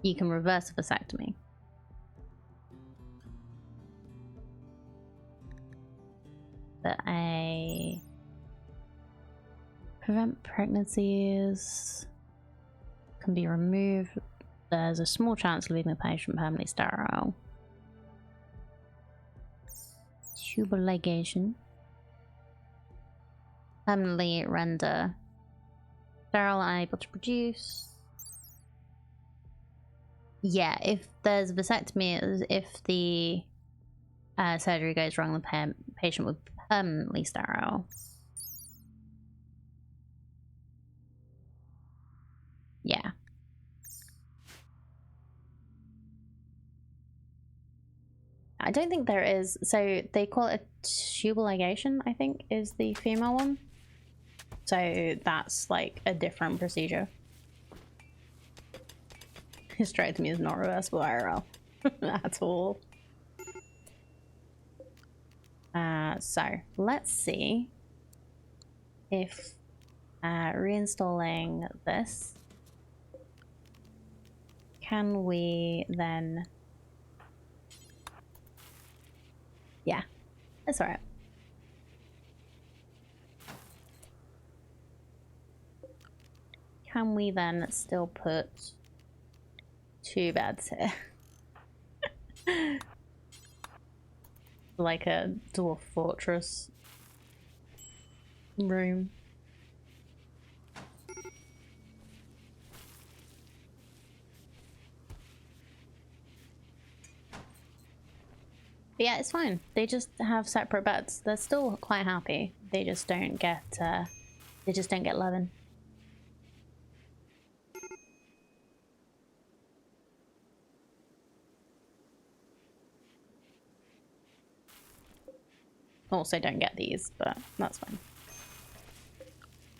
You can reverse a vasectomy. But Prevent pregnancies. Can be removed. There's a small chance of leaving the patient permanently sterile. Tubal ligation. Permanently render sterile and unable to produce. Yeah, if there's vasectomy, if the surgery goes wrong, the patient would be permanently sterile. Yeah. I don't think there is. So they call it a tubal ligation, I think, is the female one. So that's like a different procedure. Hysterectomy is not reversible IRL at all. So let's see if reinstalling this, can we then... Yeah, that's alright. Can we then still put 2 beds here? Like a dwarf fortress room. But yeah, it's fine. They just have separate beds. They're still quite happy. They just don't get loving. Also don't get these, but that's fine.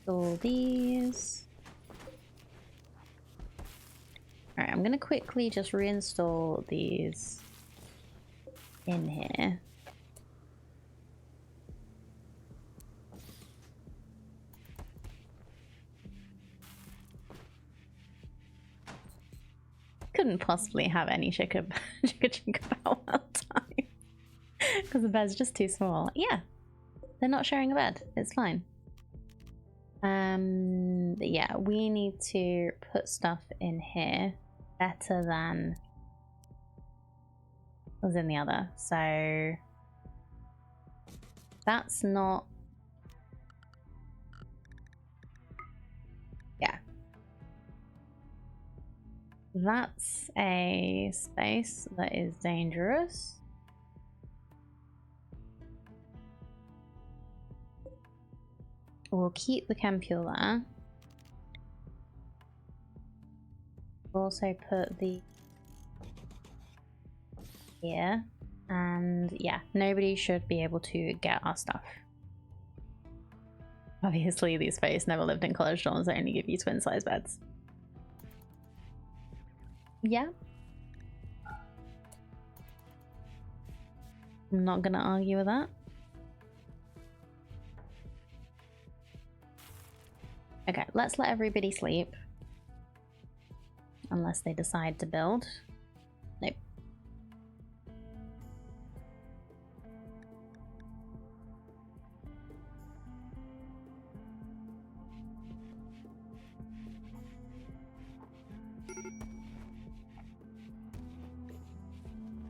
All these. Alright, I'm gonna quickly just reinstall these in here. Couldn't possibly have any chicka about one time. Because the bed's just too small. Yeah, they're not sharing a bed. It's fine. But yeah, we need to put stuff in here better than was in the other. So that's not... Yeah. That's a space that is dangerous. We'll keep the chem fuel there. We'll also put the here, and yeah, nobody should be able to get our stuff. Obviously, these space never lived in college dorms. They only give you twin size beds. Yeah. I'm not gonna argue with that. Okay, let's let everybody sleep. Unless they decide to build. Nope.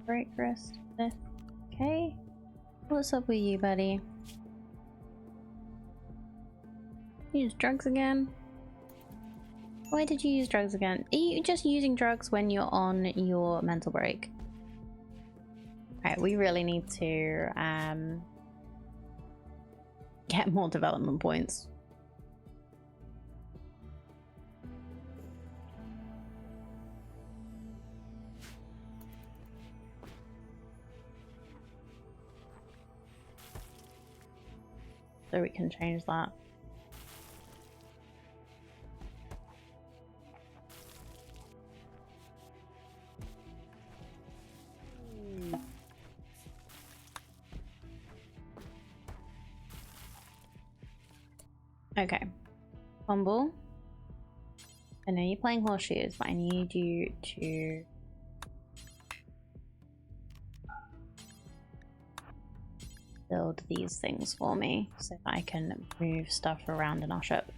Break rest. Okay. What's up with you, buddy? Use drugs again? Why did you use drugs again? Are you just using drugs when you're on your mental break? Alright, we really need to get more development points. So we can change that. Okay, Fumble. I know you're playing horseshoes, but I need you to build these things for me so that I can move stuff around in our ship.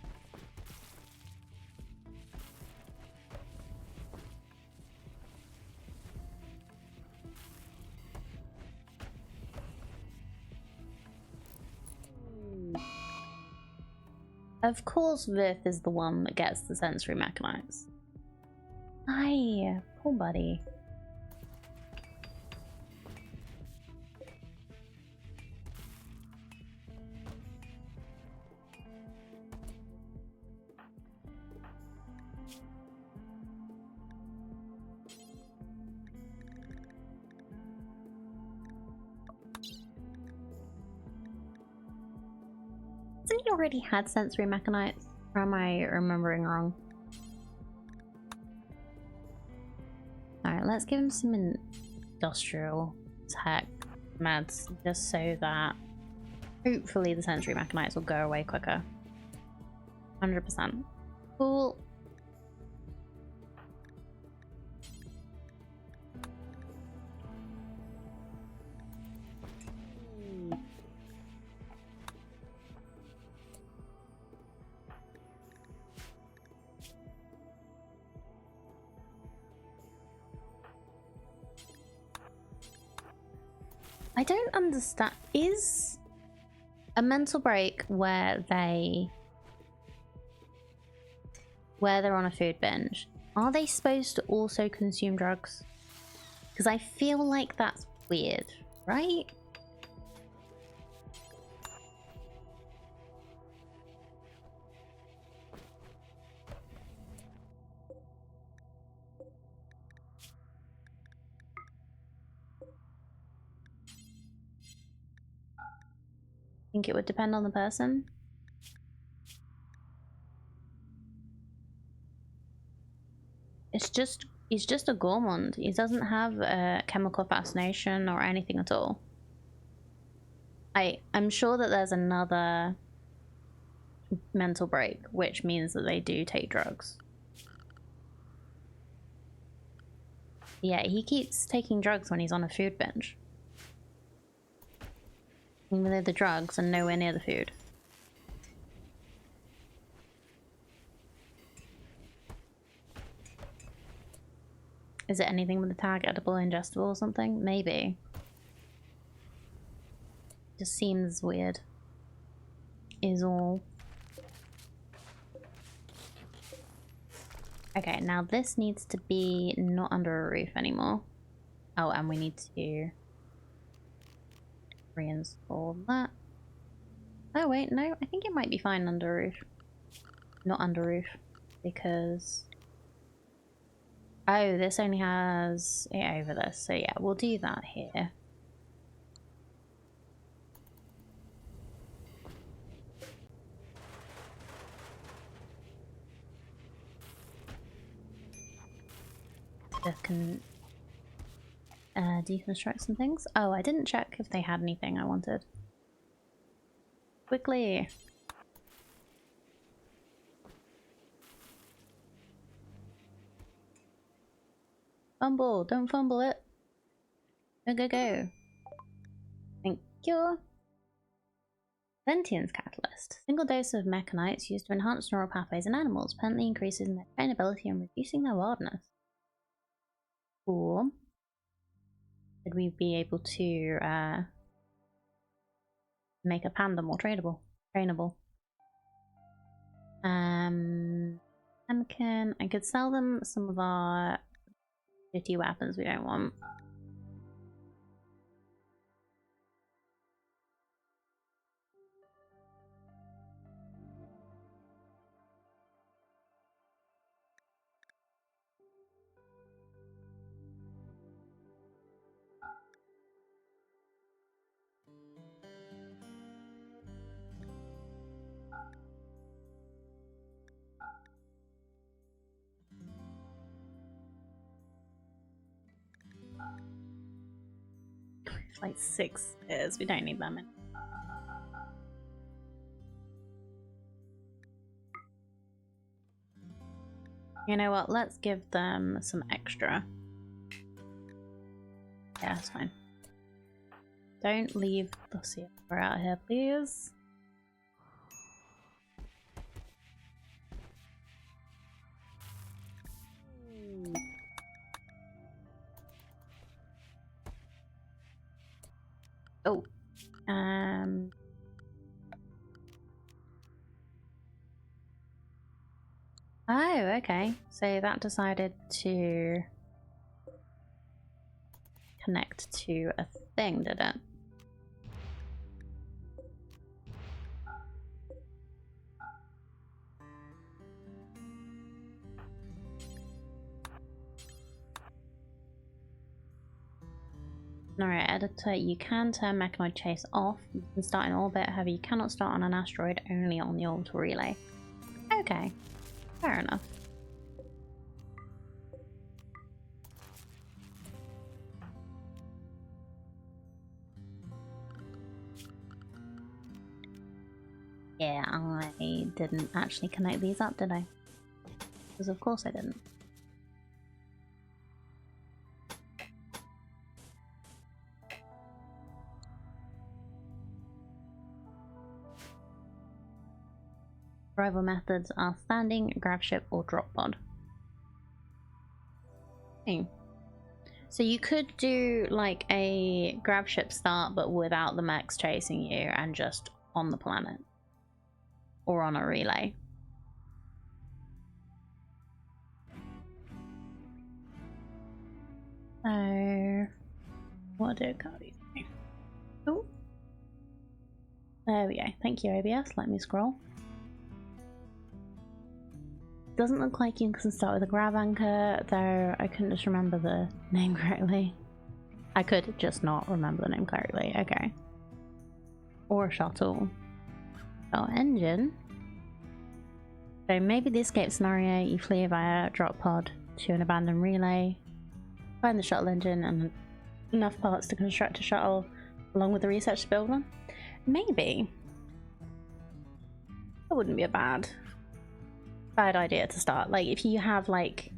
Of course Vith is the one that gets the sensory mechanites. Hi, poor buddy. Hasn't he already had sensory mechanites? Or am I remembering wrong? Alright, let's give him some industrial tech meds, just so that hopefully the sensory mechanites will go away quicker. 100%. Cool. I don't understand. Is a mental break where they're on a food binge, are they supposed to also consume drugs? Because I feel like that's weird, right? I think it would depend on the person. He's just a gourmand. He doesn't have a chemical fascination or anything at all. I'm sure that there's another mental break, which means that they do take drugs. Yeah, he keeps taking drugs when he's on a food binge. Even though the drugs are nowhere near the food. Is it anything with the tag edible, ingestible or something? Maybe. Just seems weird. Is all. Okay, now this needs to be not under a roof anymore. Oh, and we need to reinstall that. Oh wait, no, I think it might be fine under roof. Not under roof, because... Oh, this only has it over this, so yeah, we'll do that here. That can deconstruct some things. Oh, I didn't check if they had anything I wanted. Quickly! Fumble! Don't fumble it! Go, go, go! Thank you! Ventian's Catalyst. Single dose of mechanites used to enhance neural pathways in animals, permanently increases their trainability and reducing their wildness. Cool. Should we be able to make a panda more trainable? I could sell them some of our shitty weapons we don't want. Like 6 years, we don't need that many. You know what, let's give them some extra. Yeah, that's fine. Don't leave the silver out here, please. Oh. Oh, okay. So that decided to connect to a thing, did it? Alright, editor, you can turn mechanoid chase off. You can start in orbit, however you cannot start on an asteroid, only on the orbital relay. Okay, fair enough. Yeah, I didn't actually connect these up, did I? Because of course I didn't. Arrival methods are standing, grav ship, or drop pod. Okay. So you could do like a grav ship start, but without the mechs chasing you and just on the planet. Or on a relay. So, what did Cardi do? Oh. There we go. Thank you, OBS. Let me scroll. Doesn't look like you can start with a grav anchor, though I couldn't just remember the name correctly. I could just not remember the name correctly. Okay. Or a shuttle. Oh, engine. So maybe the escape scenario, you flee via drop pod to an abandoned relay, find the shuttle engine and enough parts to construct a shuttle along with the research to build one. Maybe. That wouldn't be a bad idea to start. Like if you have like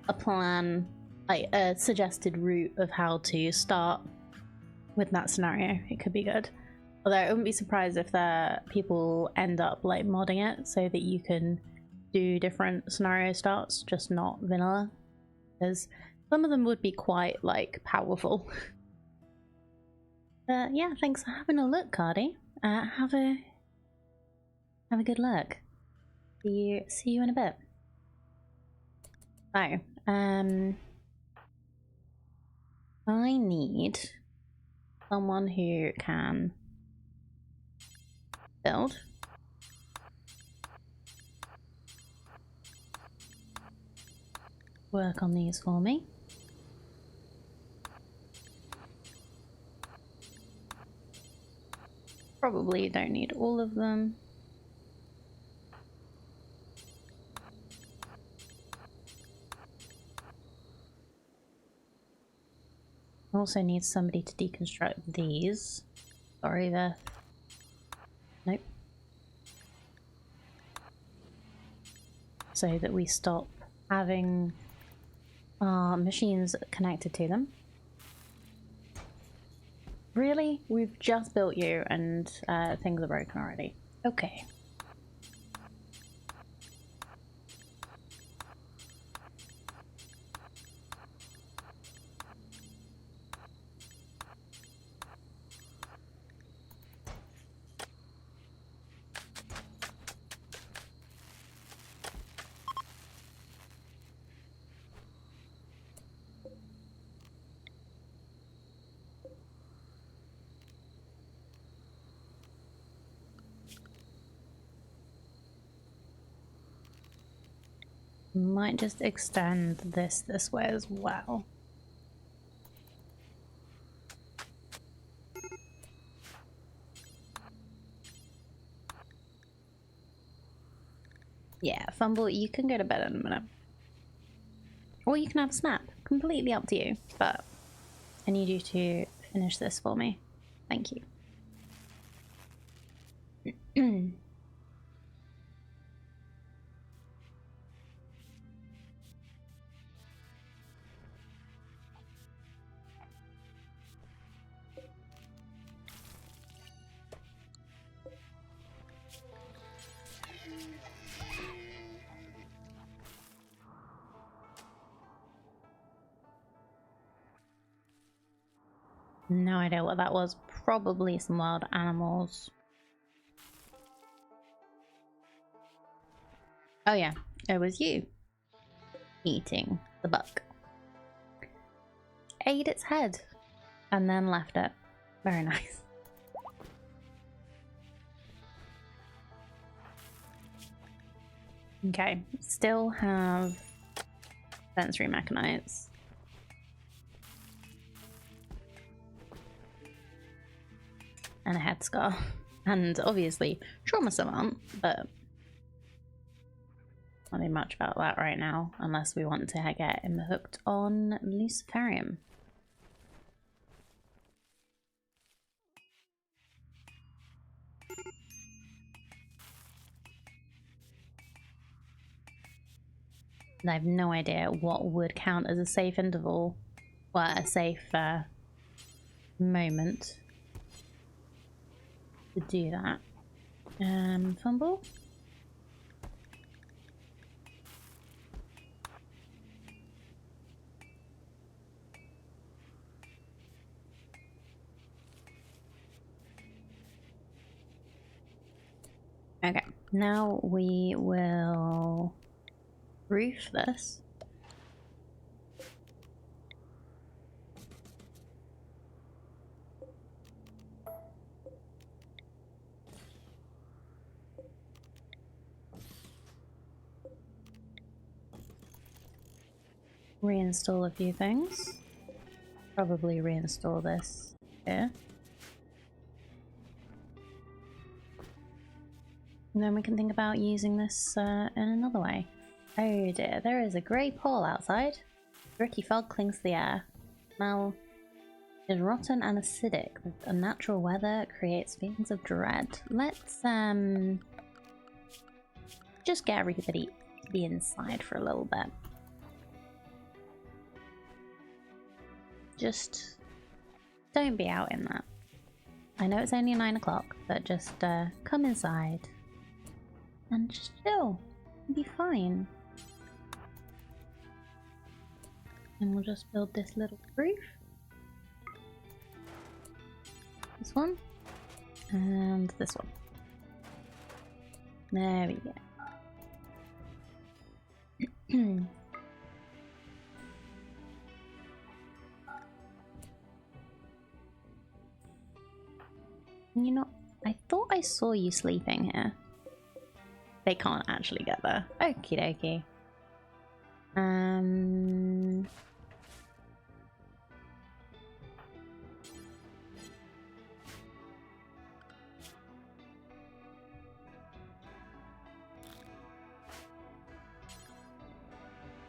a plan, like a suggested route of how to start with that scenario, it could be good. Although I wouldn't be surprised if people end up like modding it so that you can do different scenario starts, just not vanilla. Because some of them would be quite like powerful. Yeah, thanks for having a look, Cardi. Have a good look. See you in a bit. So, I need someone who can build. Work on these for me. Probably don't need all of them. Also need somebody to deconstruct these. Sorry, there. Nope. So that we stop having our machines connected to them. Really? We've just built you and things are broken already. Okay. Might just extend this way as well. Yeah, Fumble, you can go to bed in a minute. Or you can have a snap. Completely up to you. But I need you to finish this for me. Thank you. No idea what that was. Probably some wild animals. Oh yeah, It was you eating the buck. Ate its head and then left it. Very nice. Okay, still have sensory mechanites. And a head scar. And obviously trauma savant, but not doing much about that right now, unless we want to get him hooked on Luciferium. And I have no idea what would count as a safe interval, well, a safe moment to do that. Fumble? Okay, now we will roof this. Reinstall a few things. Probably reinstall this here. And then we can think about using this in another way. Oh dear, there is a grey pall outside. Gritty fog clings to the air. Smell is rotten and acidic. The unnatural weather creates feelings of dread. Let's just get everybody to be inside for a little bit. Just don't be out in that. I know it's only 9 o'clock, but just come inside and just chill. You'll be fine. And we'll just build this little roof. This one. And this one. There we go. You know, I thought I saw you sleeping here. They can't actually get there. Okie dokie.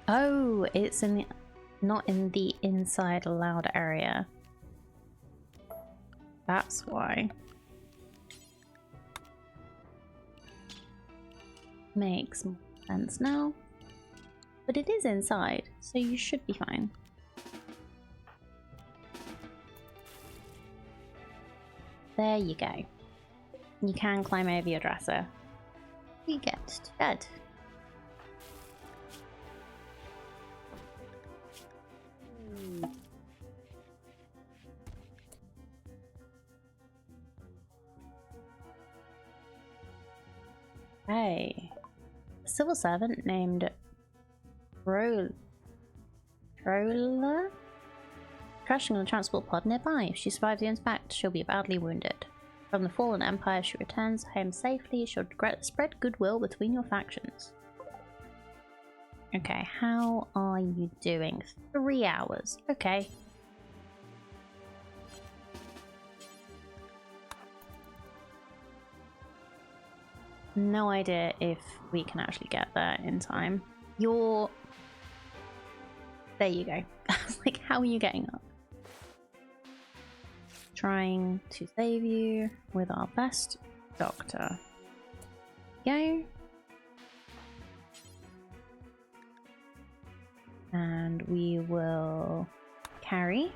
Oh, it's in the, not in the inside allowed area. That's why. Makes more sense now. But it is inside, so you should be fine. There you go. You can climb over your dresser. We get to bed. Hey. A civil servant named Troller crashing on a transport pod nearby. If she survives the impact, she'll be badly wounded. From the fallen empire, she returns home safely. She'll spread goodwill between your factions. Okay, how are you doing? 3 hours. Okay. No idea if we can actually get there in time. There you go. I was like, how are you getting up? Trying to save you with our best doctor. Go. And we will carry.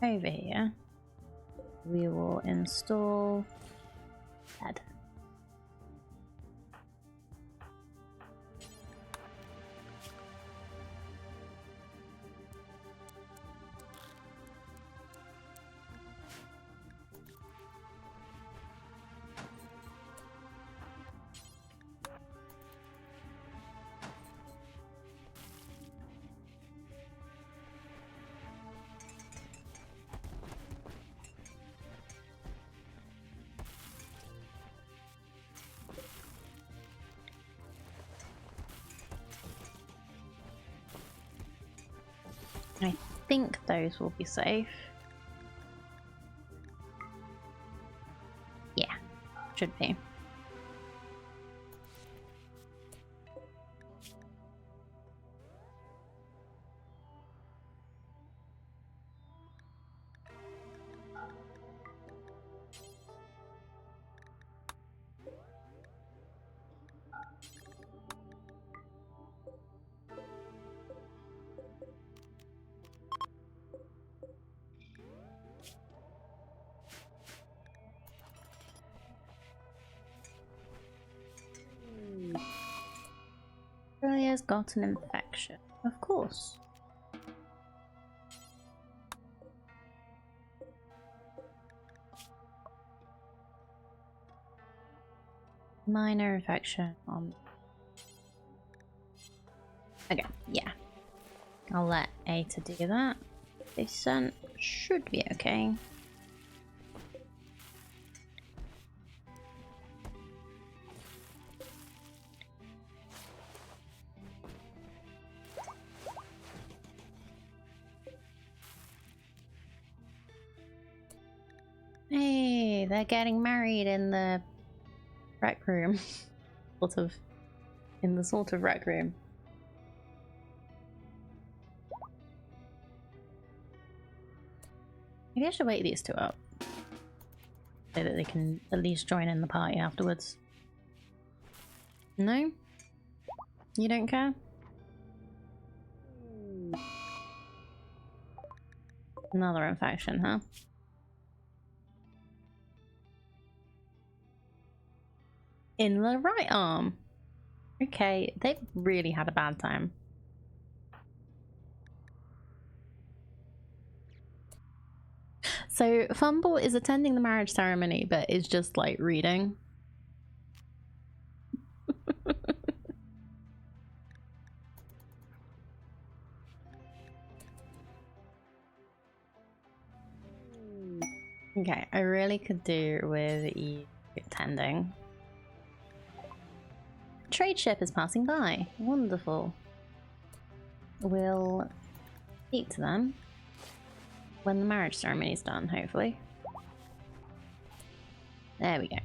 Over here. We will install bed. I think those will be safe. Yeah, should be. Australia's got an infection. Of course. Minor infection on... Okay, yeah. I'll let Eta do that. This sun should be okay. Hey, they're getting married in the rec room. Sort of. In the sort of rec room. Maybe I should wake these two up. So that they can at least join in the party afterwards. No? You don't care? Another infection, huh? In the right arm. Okay, they've really had a bad time. So Fumble is attending the marriage ceremony, but is just like reading. Okay, I really could do with you attending. Trade ship is passing by. Wonderful. We'll speak to them when the marriage ceremony is done, hopefully. There we go.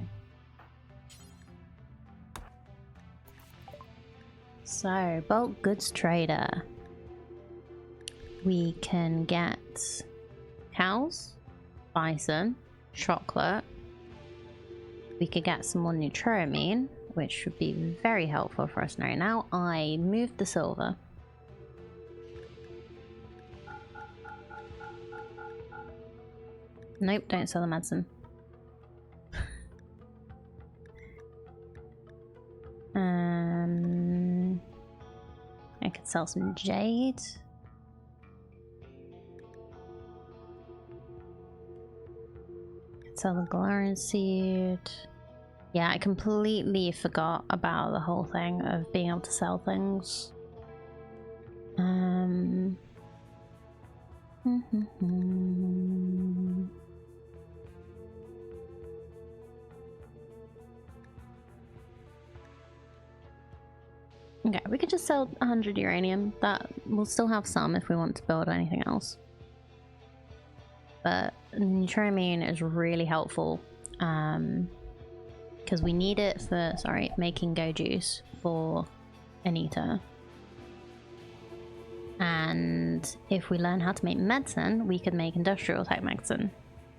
So, bulk goods trader. We can get cows, bison, chocolate. We could get some more neutroamine, which would be very helpful for us right now. I moved the silver. Nope, don't sell the medicine. I could sell some jade. Sell the Galarian seed. Yeah, I completely forgot about the whole thing of being able to sell things. Okay, we could just sell 100 uranium. That we'll still have some if we want to build anything else. But neutroamine is really helpful because we need it for, making go juice for Anita. And if we learn how to make medicine, we could make industrial type medicine.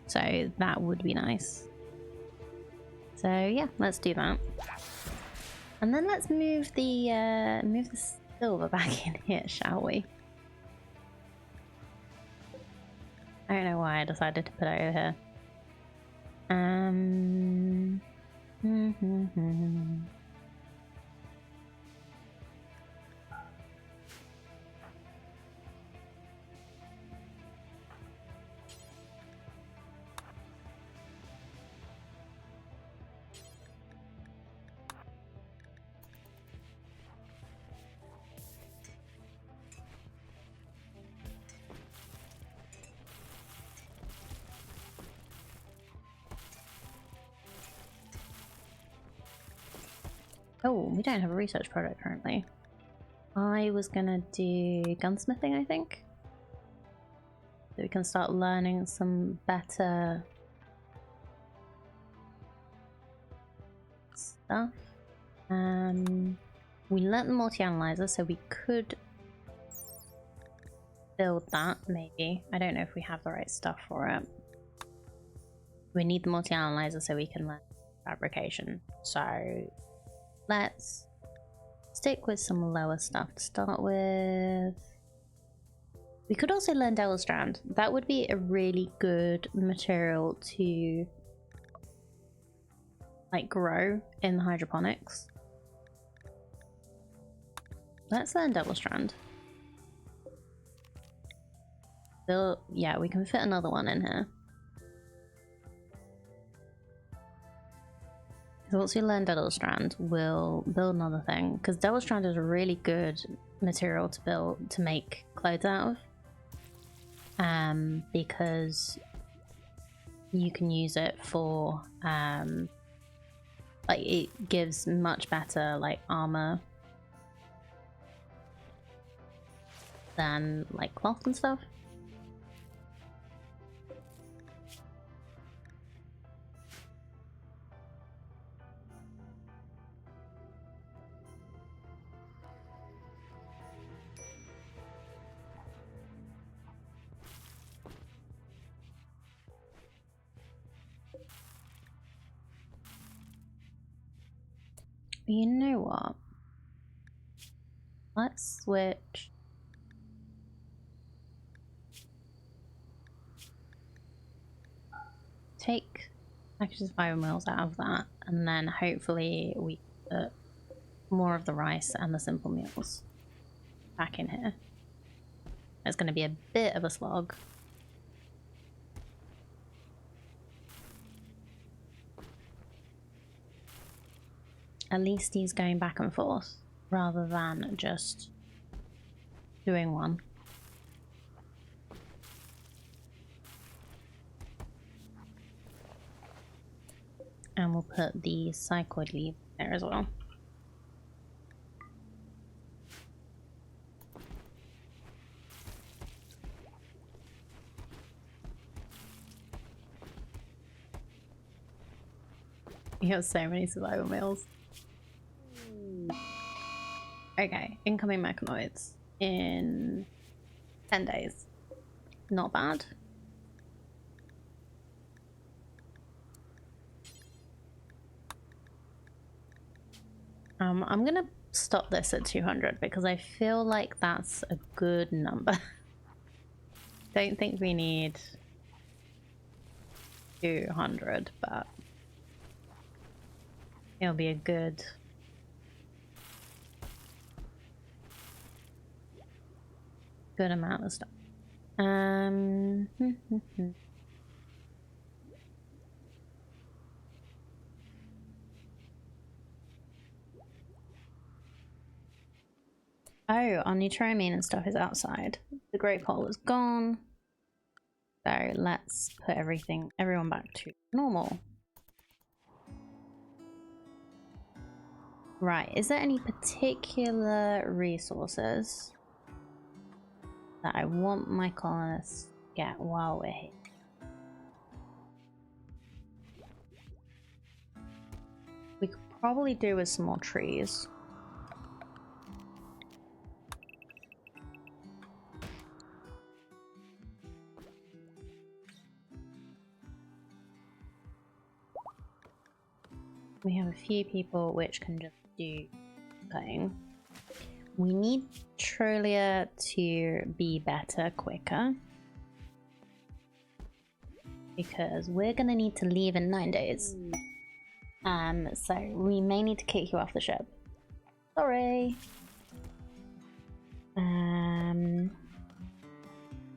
So that would be nice. So yeah, let's do that. And then let's move the silver back in here, shall we? I don't know why I decided to put it over here. Oh, we don't have a research product currently. I was gonna do gunsmithing, I think. so we can start learning some better stuff. We learnt the multi-analyzer, so we could build that, maybe. I don't know if we have the right stuff for it. We need the multi-analyzer so we can learn fabrication. So let's stick with some lower stuff to start with. We could also learn Devil Strand. That would be a really good material to like grow in hydroponics. Let's learn Devil Strand. Yeah, we can fit another one in here. So once we learn Devil Strand, we'll build another thing, because Devil Strand is a really good material to build, to make clothes out of. Because you can use it for like it gives much better like armor than like cloth and stuff. You know what? Let's switch. Take packages of fiber mills out of that, and then hopefully we put more of the rice and the simple meals back in here. It's going to be a bit of a slog. At least he's going back and forth rather than just doing one. And we'll put the cycloid leaf there as well. You have so many survival meals. Okay, incoming mechanoids in 10 days. Not bad. I'm gonna stop this at 200 because I feel like that's a good number. Don't think we need 200, but it'll be a good amount of stuff. Oh, our neutroamine and stuff is outside. The great pole is gone. So let's put everyone back to normal. Right, is there any particular resources that I want my colonists to get while we're here? We could probably do with some more trees. We have a few people which can just do cutting. We need Trolia to be better quicker, because we're gonna need to leave in 9 days. So we may need to kick you off the ship. Sorry.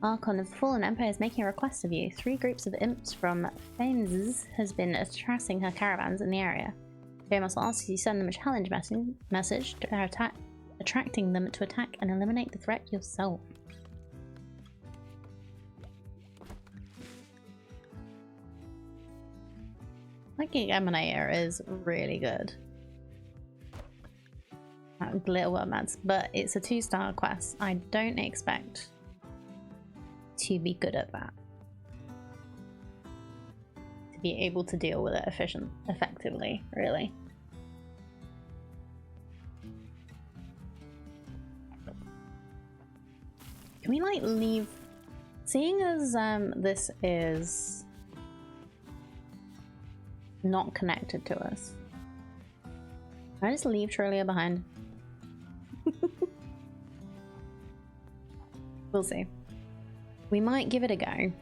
Archon of the Fallen Empire is making a request of you. 3 groups of imps from Fanes has been harassing her caravans in the area. James asks you send them a challenge message to attracting them to attack and eliminate the threat yourself. Psychic Emanator is really good. Glitter Wormads, but it's a 2-star quest. I don't expect to be good at that. To be able to deal with it effectively, really. Can we like leave, seeing as this is not connected to us, can I just leave Trillia behind? We'll see. We might give it a go.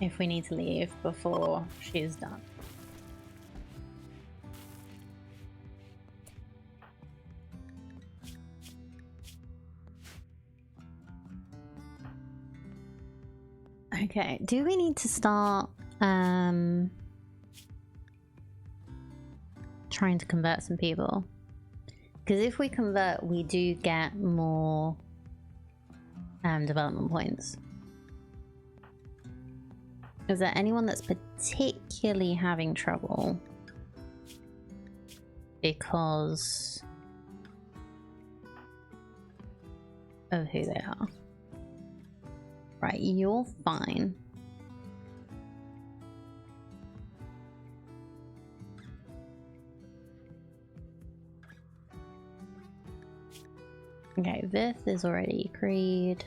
If we need to leave before she's done. Okay, do we need to start trying to convert some people? Because if we convert, we do get more development points. Is there anyone that's particularly having trouble because of who they are? Right, you're fine. Okay, this is already agreed.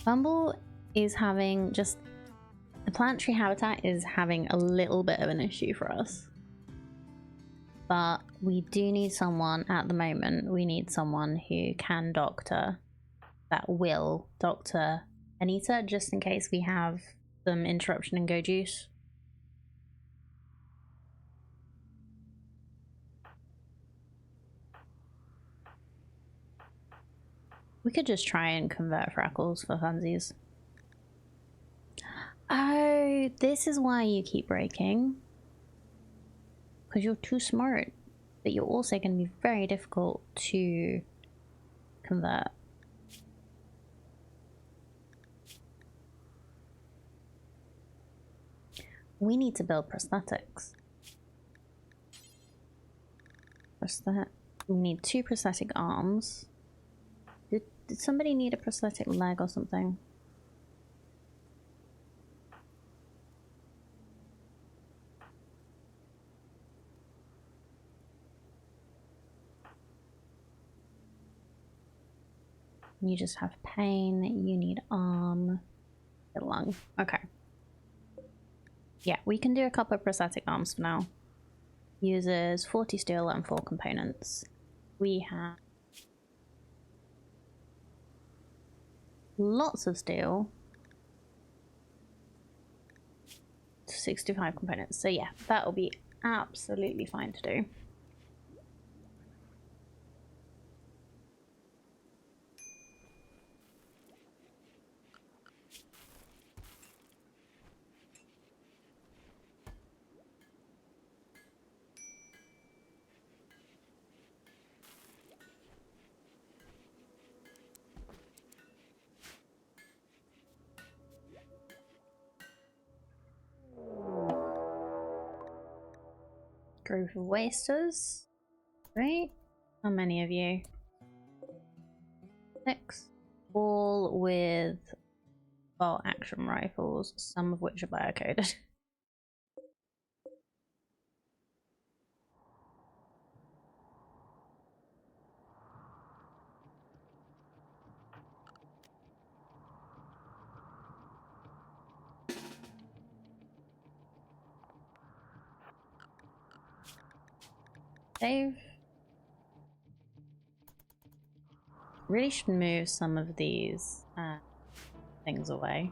Bumble is having just... the planetary habitat is having a little bit of an issue for us. But we do need someone at the moment. We need someone who can doctor, that will doctor Anita, just in case we have some interruption and go juice. We could just try and convert Freckles for funsies. Oh, this is why you keep breaking. Because you're too smart. But you're also going to be very difficult to convert. We need to build prosthetics. We need 2 prosthetic arms. Did somebody need a prosthetic leg or something? You just have pain. You need arm, a lung. Okay. Yeah, we can do a couple of prosthetic arms for now. Uses 40 steel and 4 components. We have lots of steel. 65 components. So yeah, that will be absolutely fine to do. Group of wasters. Right? How many of you? 6. All with bolt action rifles, some of which are biocoded. Save. Really should move some of these things away.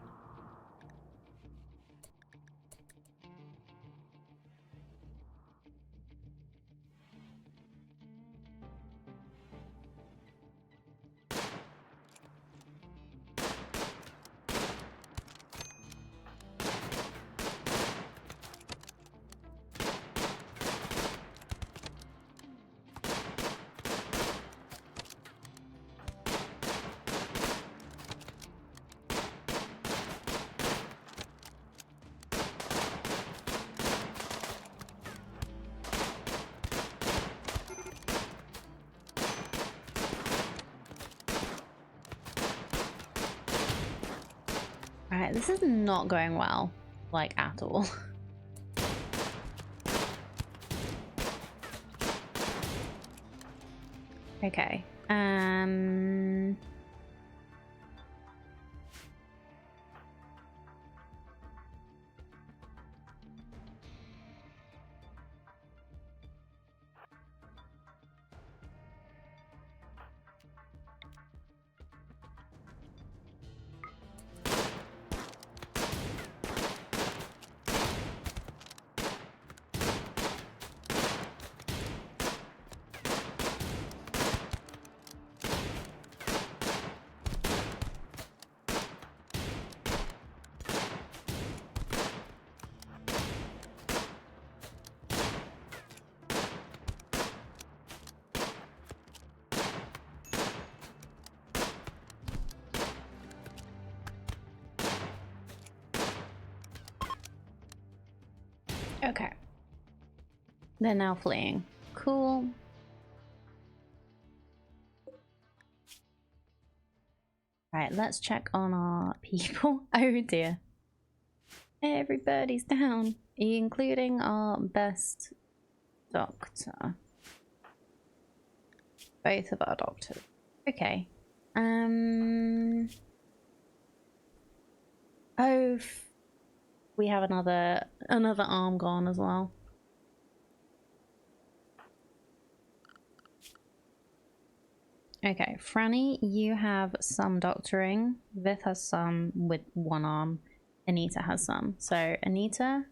Alright, this is not going well. Like, at all. Okay. Okay. They're now fleeing. Cool. Right, let's check on our people. Oh dear. Everybody's down, including our best doctor. Both of our doctors. Okay. Oh, we have another arm gone as well. Okay, Franny, you have some doctoring. Vith has some with one arm. Anita has some. So Anita,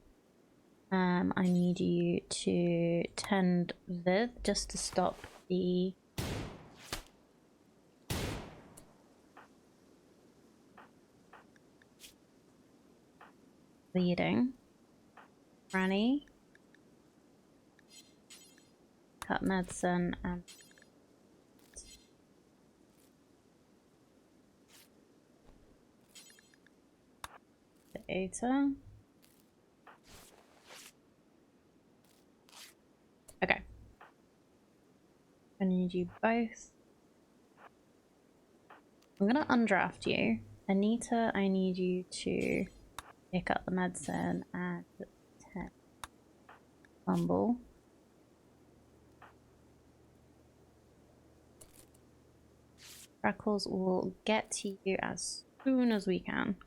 I need you to tend Vith just to stop the bleeding. Franny, cut medicine and data. Okay. I need you both. I'm gonna undraft you. Anita, I need you to pick up the medicine and fumble. Freckles will get to you as soon as we can.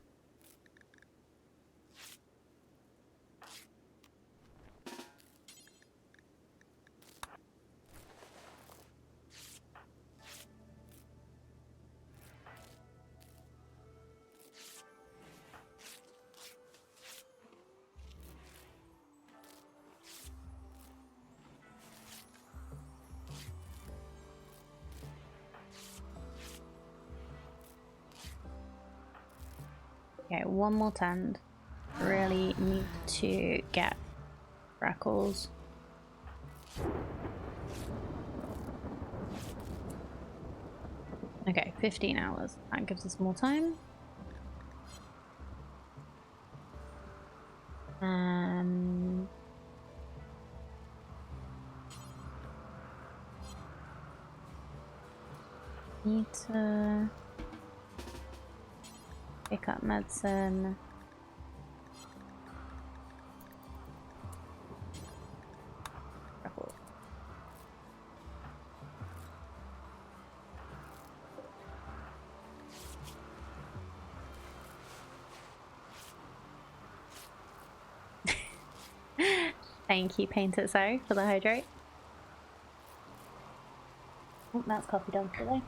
Okay, one more tend. Really need to get Freckles. Okay, 15 hours. That gives us more time. Need to pick up medicine. Thank you, Paint It So, for the hydrate. Oh, that's coffee done today.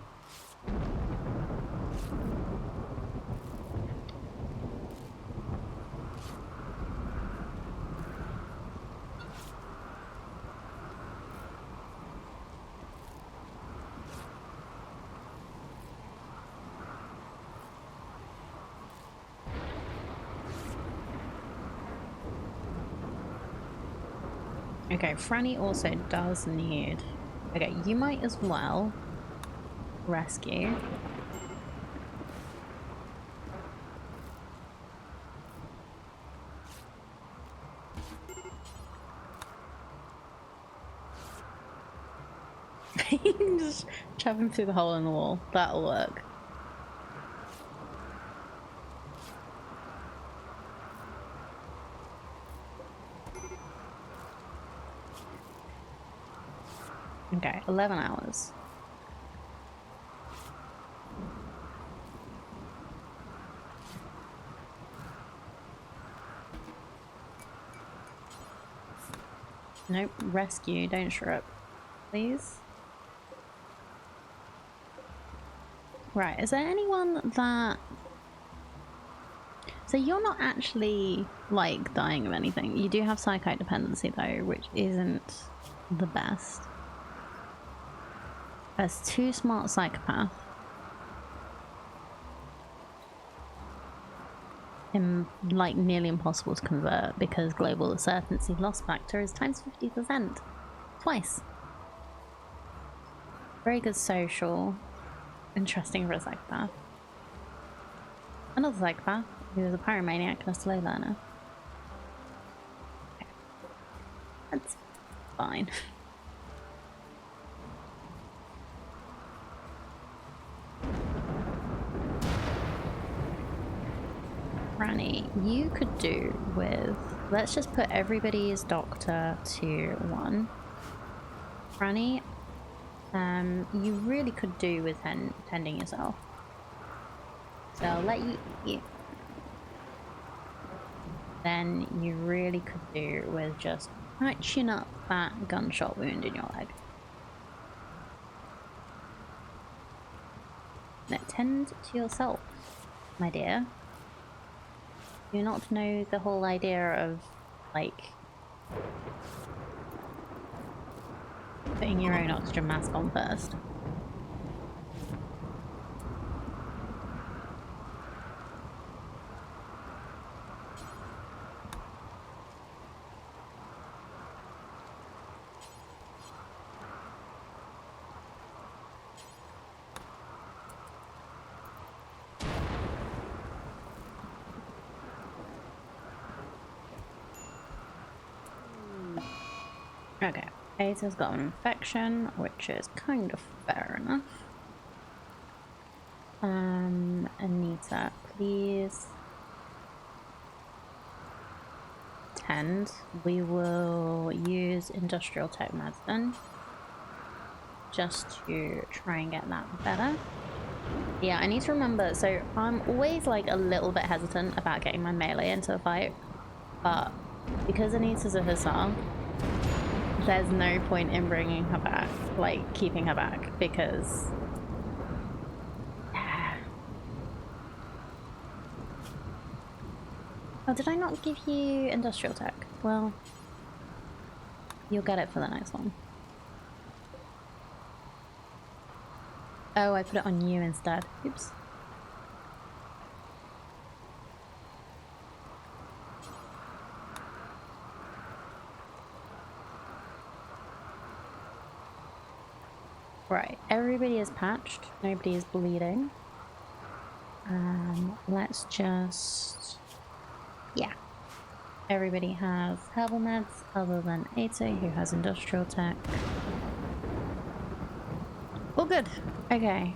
Okay, Franny also does need... Okay, you might as well rescue. Just shove him through the hole in the wall. That'll work. Okay, 11 hours. Nope, rescue, don't shrimp, please. Right, is there anyone that... So you're not actually, like, dying of anything. You do have psychic dependency, though, which isn't the best. There's 2 smart psychopath. Like, nearly impossible to convert because global certainty loss factor is times 50%. Twice. Very good social. Interesting for a psychopath. Another psychopath who is a pyromaniac and a slow learner. Okay. That's fine. Granny, you could do with... Let's just put everybody's doctor to 1. Granny, you really could do with tending yourself. So I'll let you eat. Then you really could do with just patching up that gunshot wound in your leg. Now tend to yourself, my dear. Do you not know the whole idea of, like, putting your own oxygen mask on first? Okay, Ata's got an infection, which is kind of fair enough. Anita, please tend. We will use industrial tech medicine just to try and get that better. Yeah, I need to remember, so I'm always like a little bit hesitant about getting my melee into a fight, but because Anita's a hussar, there's no point in bringing her back, like keeping her back, because oh, did I not give you industrial tech? Well, you'll get it for the next one. Oh, I put it on you instead. Oops. Right, everybody is patched, nobody is bleeding. Let's just... yeah. Everybody has herbal meds other than Ata, who has industrial tech. Oh, good. Okay.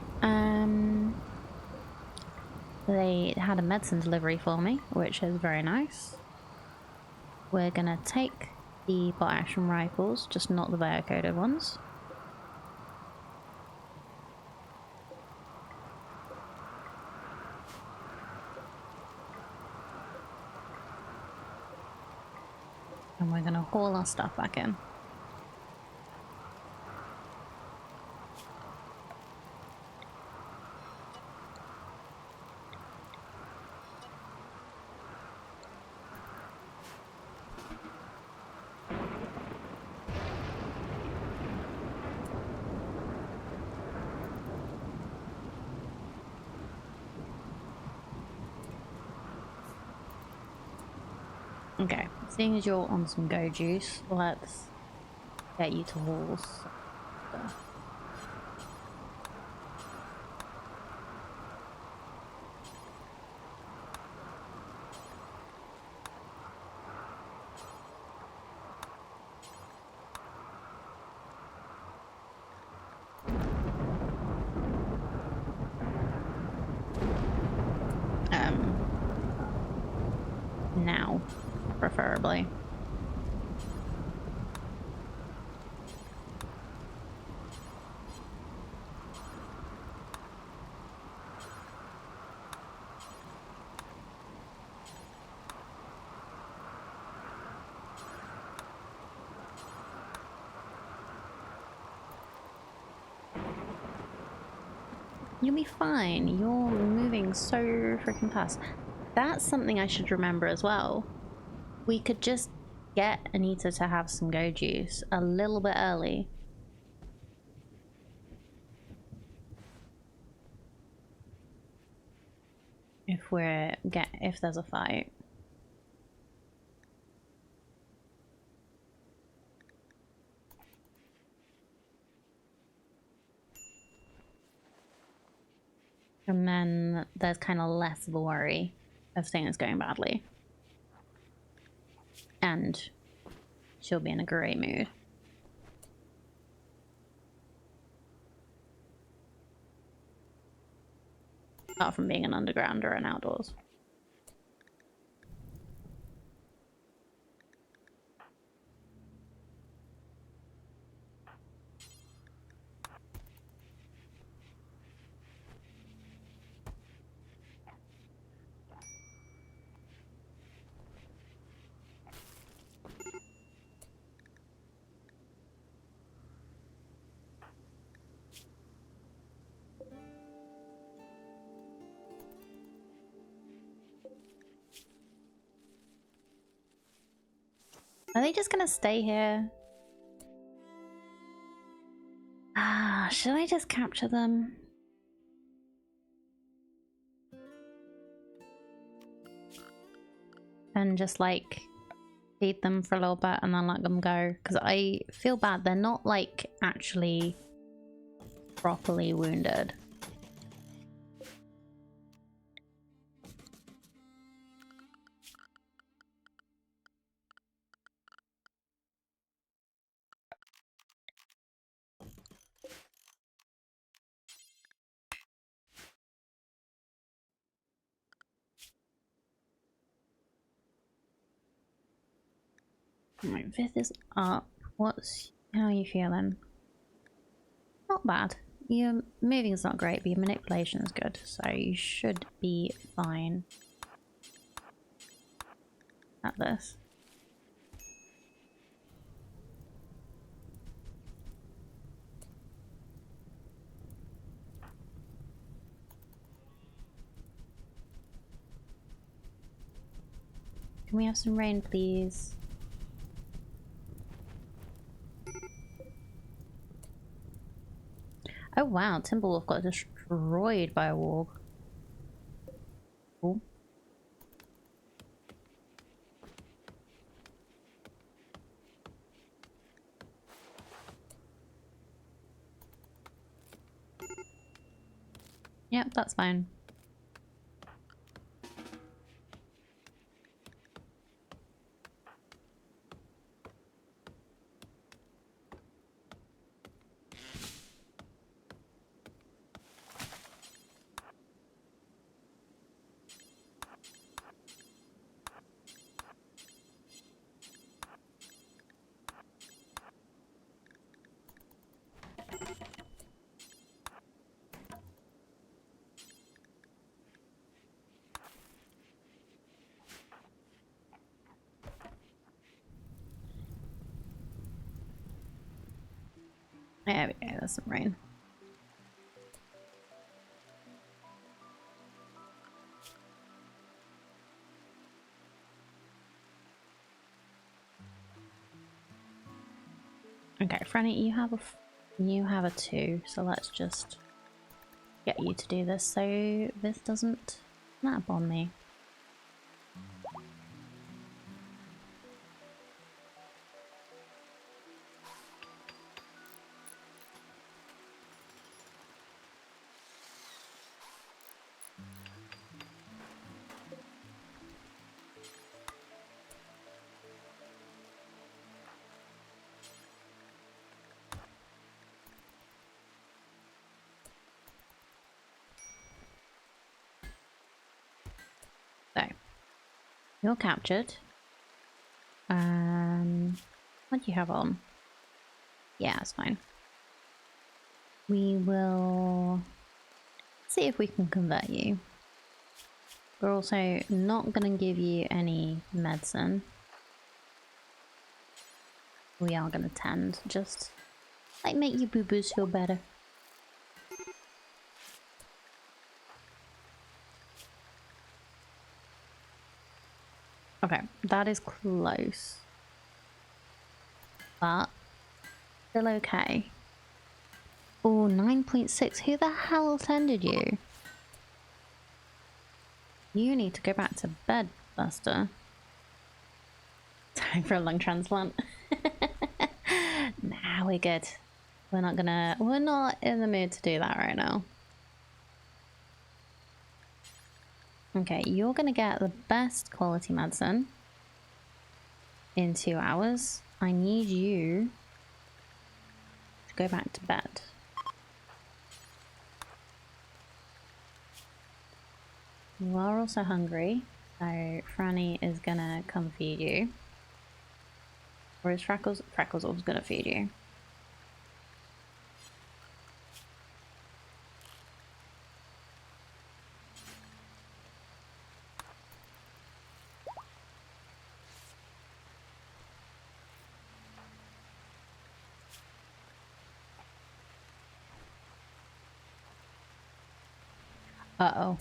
They had a medicine delivery for me, which is very nice. We're gonna take the bolt action rifles, just not the bio-coded ones. And we're gonna haul our stuff back in. Okay, seeing as you're on some go juice, let's get you to haul stuff. Now, preferably. You'll be fine. You're moving so freaking fast. That's something I should remember as well. We could just get Anita to have some go juice a little bit early. If there's a fight. And then there's kind of less of a worry of things going badly. And she'll be in a great mood. Apart from being an undergrounder and outdoors. Are they just gonna stay here? Ah, should I just capture them? And just like feed them for a little bit and then let them go? Because I feel bad. They're not like actually properly wounded. My fifth is up. How are you feeling? Not bad. Your moving's not great, but your manipulation is good, so you should be fine at this. Can we have some rain, please? Oh wow, Timberwolf got destroyed by a warg. Cool. Yep, that's fine. There we go, there's some rain. Okay, Franny, you have a 2, so let's just get you to do this so this doesn't snap on me. So, you're captured. What do you have on? Yeah, it's fine. We will see if we can convert you. We're also not going to give you any medicine. We are going to tend, just like make your boo-boos feel better. Okay, that is close. But still okay. Oh, 9.6. Who the hell attended you? You need to go back to bed, Buster. Time for a lung transplant. Nah, we're good. We're not in the mood to do that right now. Okay, you're gonna get the best quality medicine in 2 hours. I need you to go back to bed. You are also hungry, so Franny is gonna come feed you. Or is Freckles? Freckles always gonna feed you. Uh-oh.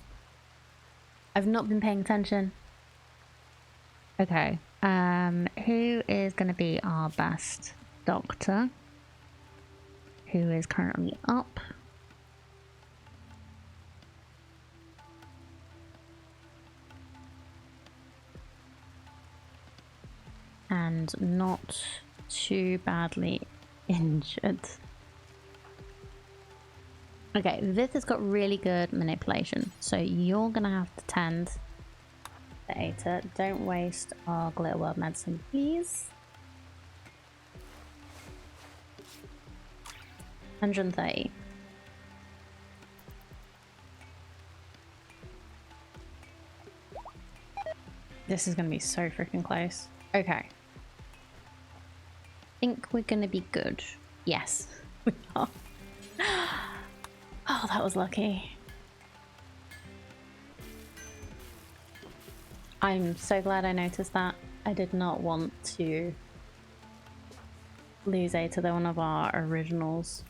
I've not been paying attention. Okay. Who is going to be our best doctor? Who is currently up? And not too badly injured. Okay, this has got really good manipulation. So you're going to have to tend the Aeta. Don't waste our Glitter World medicine, please. 130. This is going to be so freaking close. Okay. Think we're going to be good. Yes, we are. Oh, that was lucky. I'm so glad I noticed that. I did not want to lose A to one of our originals.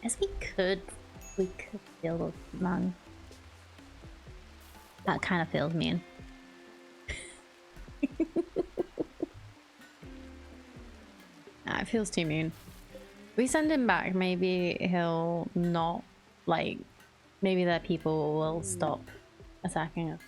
As we could feel the lung. That kind of feels mean. Nah, it feels too mean. We send him back, maybe he'll not, like, maybe their people will stop attacking us.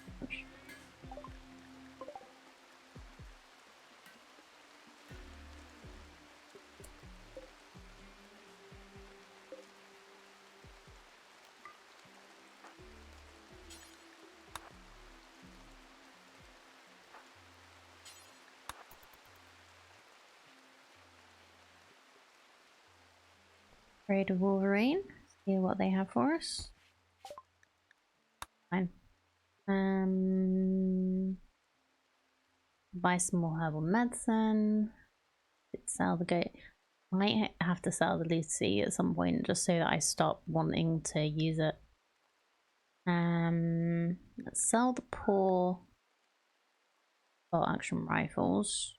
Raid of Wolverine, see what they have for us. Fine. Buy some more herbal medicine. Sell the goat. Might have to sell the Lucy at some point just so that I stop wanting to use it. Let's sell the poor bolt action rifles.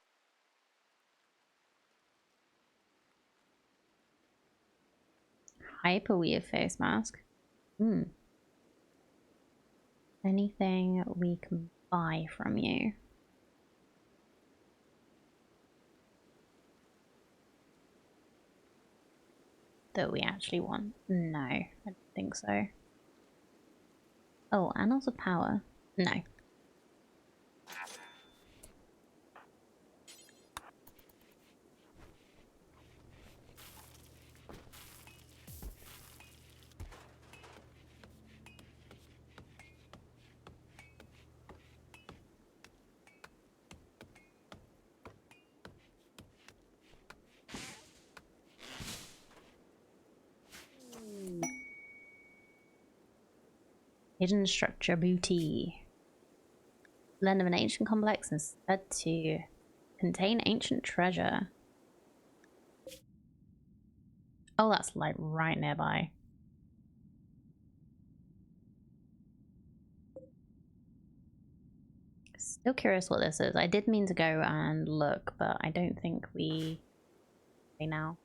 Hyper weird face mask. Anything we can buy from you? That we actually want? No, I don't think so. Oh, annals of power? No. Hidden structure booty. Land of an ancient complex is said to contain ancient treasure. Oh, that's like right nearby. Still curious what this is. I did mean to go and look, but I don't think we now.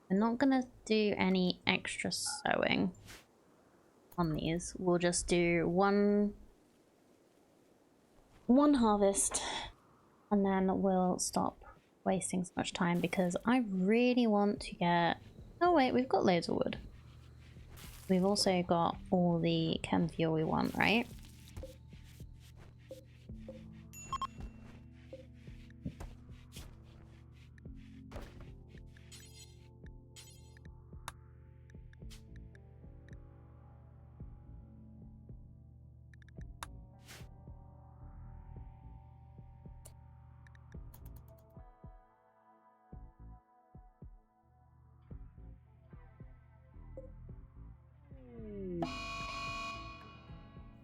We're not gonna do any extra sewing on these. We'll just do one harvest and then we'll stop wasting so much time because I really want to get... Oh wait, we've got loads of wood. We've also got all the chem fuel we want, right?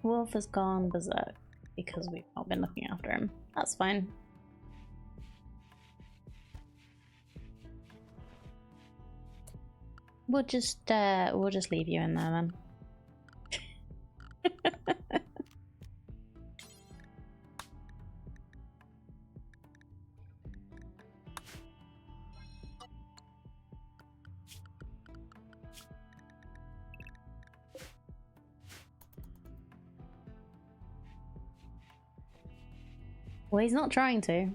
Wolf has gone berserk because we've not been looking after him. That's fine. We'll just leave you in there then. Well, he's not trying to.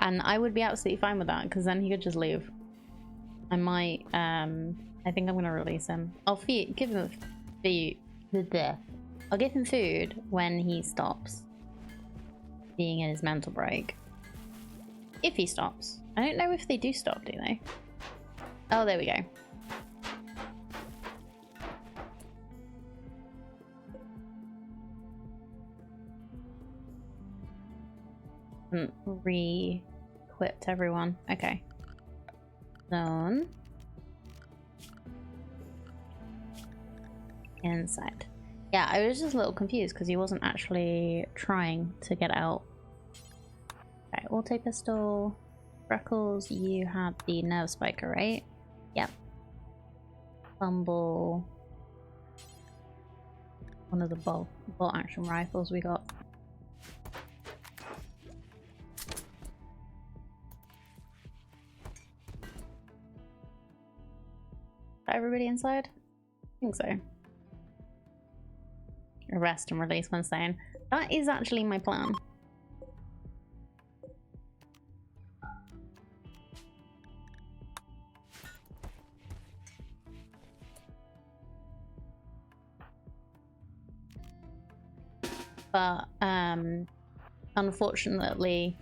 And I would be absolutely fine with that, because then he could just leave. I might, I think I'm gonna release him. I'll give him I'll give him food when he stops being in his mental break. If he stops. I don't know if they do stop, do they? Oh, there we go. Re-equipped everyone. Okay. Zone. Inside. Yeah, I was just a little confused because he wasn't actually trying to get out. Okay, auto pistol. Freckles, you have the nerve spiker, right? Yep. Fumble. One of the bolt action rifles we got. Everybody inside? I think so. Arrest and release when staying. That is actually my plan. But unfortunately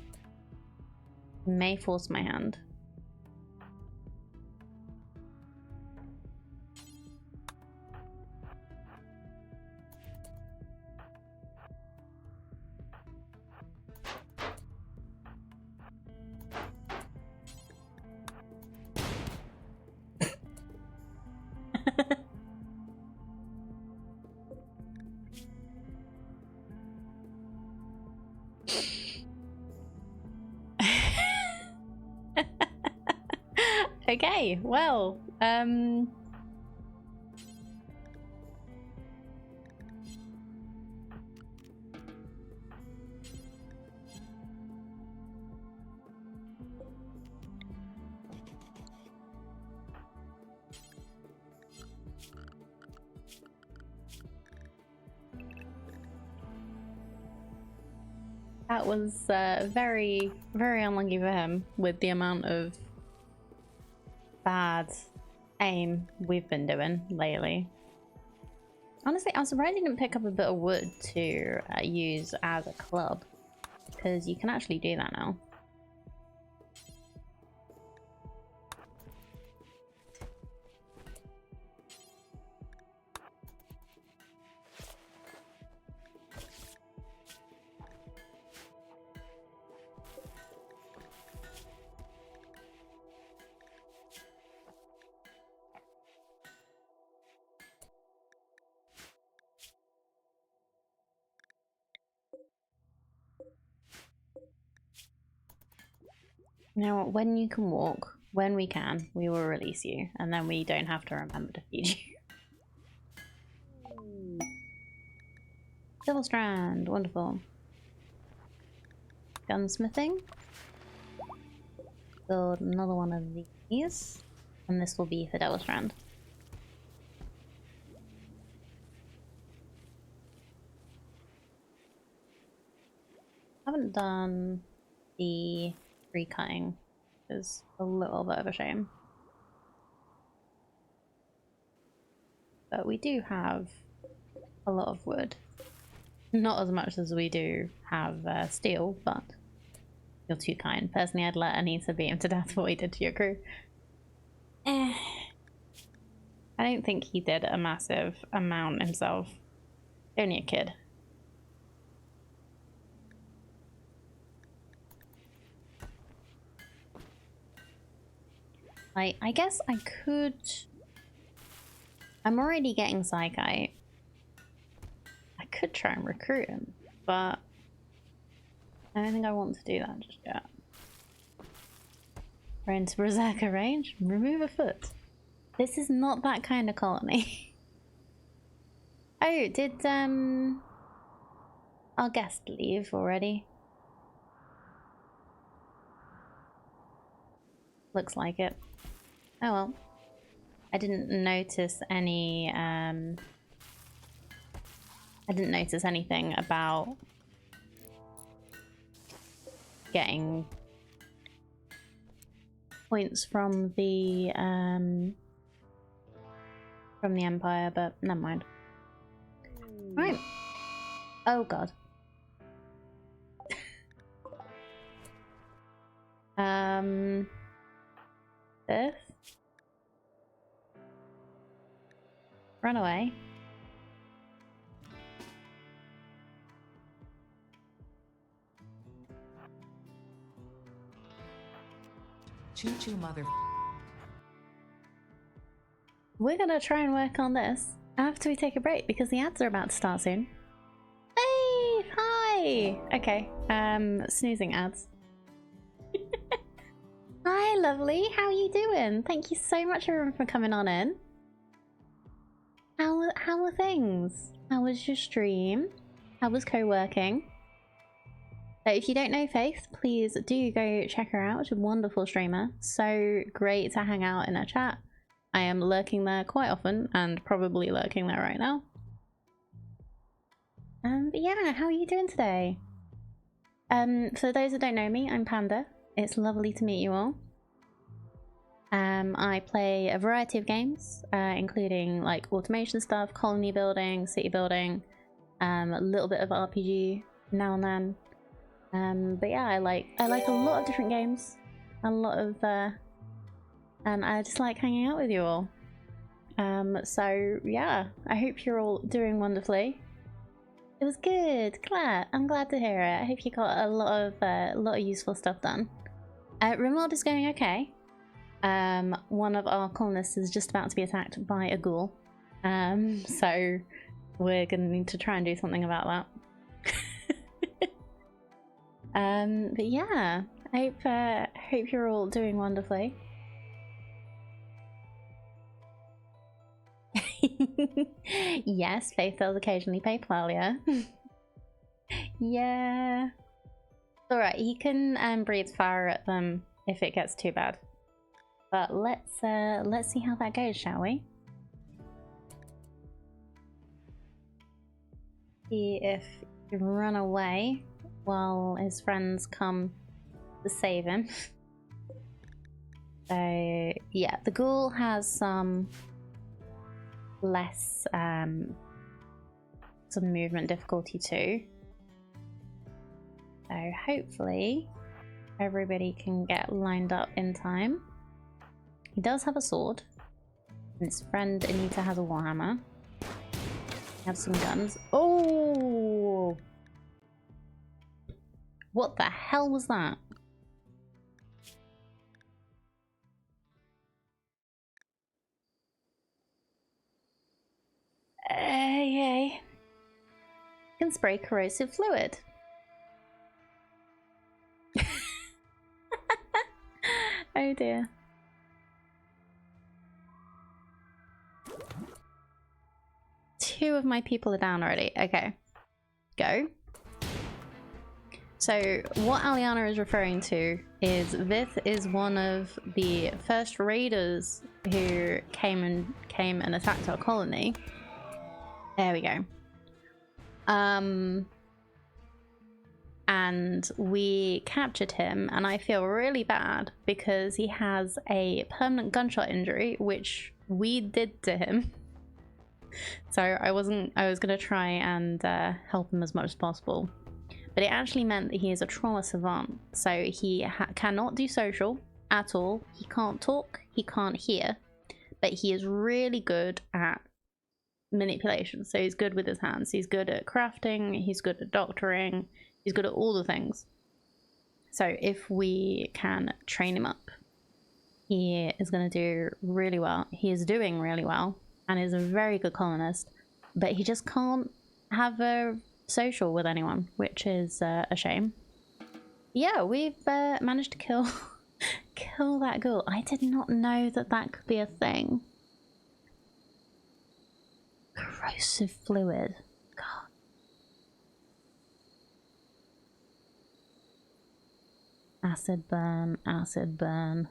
may force my hand. Okay, well, that was very, very unlucky for him with the amount of bad aim we've been doing lately. Honestly, I'm surprised you didn't pick up a bit of wood to use as a club, because you can actually do that now. Now, when you can walk, when we can, we will release you, and then we don't have to remember to feed you. Double strand, wonderful. Gunsmithing. Build another one of these, and this will be for double strand. Haven't done the recutting, which is a little bit of a shame. But we do have a lot of wood. Not as much as we do have steel, but you're too kind. Personally, I'd let Anita beat him to death for what he did to your crew. I don't think he did a massive amount himself. Only a kid. I guess I could... I'm already getting Psychite. I could try and recruit him, but I don't think I want to do that just yet. We're into Berserker range. Remove a foot. This is not that kind of colony. Oh, did our guest leave already? Looks like it. Oh well. I didn't notice any I didn't notice anything about getting points from the Empire, but never mind. Right. Oh god. This. Run away. Choo choo, mother. We're gonna try and work on this after we take a break because the ads are about to start soon. Hey! Hi! Okay, snoozing ads. Hi, lovely. How are you doing? Thank you so much, everyone, for coming on in. How are things? How was your stream? How was co-working? If you don't know Faith, please do go check her out. She's a wonderful streamer. So great to hang out in her chat. I am lurking there quite often and probably lurking there right now. But yeah, how are you doing today? For those that don't know me, I'm Panda. It's lovely to meet you all. I play a variety of games, including like automation stuff, colony building, city building, a little bit of RPG now and then. But yeah, I like a lot of different games. A lot of and I just like hanging out with you all. So yeah, I hope you're all doing wonderfully. It was good. I'm glad to hear it. I hope you got a lot of useful stuff done. Rimworld is going okay. One of our colonists is just about to be attacked by a ghoul. So we're gonna need to try and do something about that. But yeah, I hope you're all doing wonderfully. Yes, Faith does occasionally play Plalia. Yeah. Alright, he can breathe fire at them if it gets too bad. But let's see how that goes, shall we? See if he can run away while his friends come to save him. So yeah, the ghoul has some less some movement difficulty too. So hopefully everybody can get lined up in time. He does have a sword. And his friend Anita has a warhammer. We have some guns. Oh! What the hell was that? Yay. Can spray corrosive fluid. Oh dear. Two of my people are down already. Okay. Go. So what Aliana is referring to is Vith is one of the first raiders who came and attacked our colony. There we go. And we captured him, and I feel really bad because he has a permanent gunshot injury, which we did to him. So I was gonna try and help him as much as possible. But it actually meant that he is a trauma savant, so he cannot do social at all. He can't talk, he can't hear, but he is really good at manipulation. So he's good with his hands, he's good at crafting, he's good at doctoring, he's good at all the things. So if we can train him up, he is going to do really well. He is doing really well and is a very good colonist, but he just can't have a social with anyone, which is a shame. Yeah, we've managed to kill that ghoul. I did not know that could be a thing. Corrosive fluid. God. Acid burn, acid burn.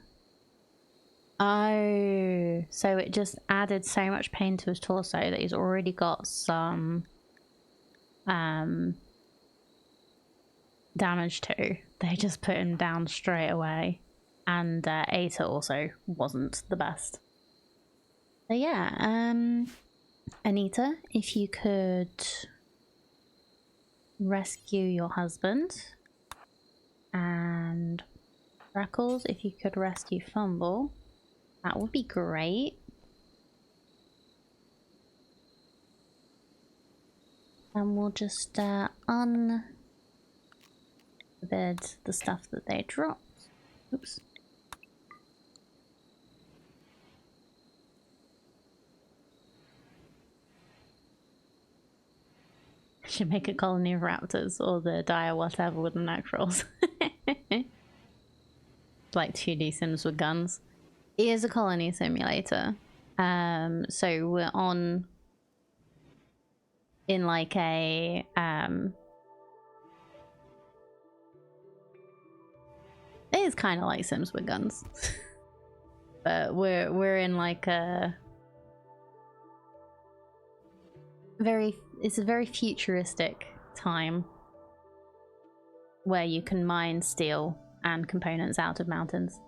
Oh, so it just added so much pain to his torso that he's already got some damage to. They just put him down straight away. And Aita also wasn't the best. So yeah, Anita, if you could rescue your husband. And Freckles, if you could rescue Fumble, that would be great. And we'll just unbed the stuff that they dropped. Oops. Should make a colony of raptors or the dire whatever with the necrals. Like 2D Sims with guns. It is a colony simulator. So we're on in like a it is kind of like Sims with guns. But we're in like a it's a very futuristic time where you can mine steel and components out of mountains.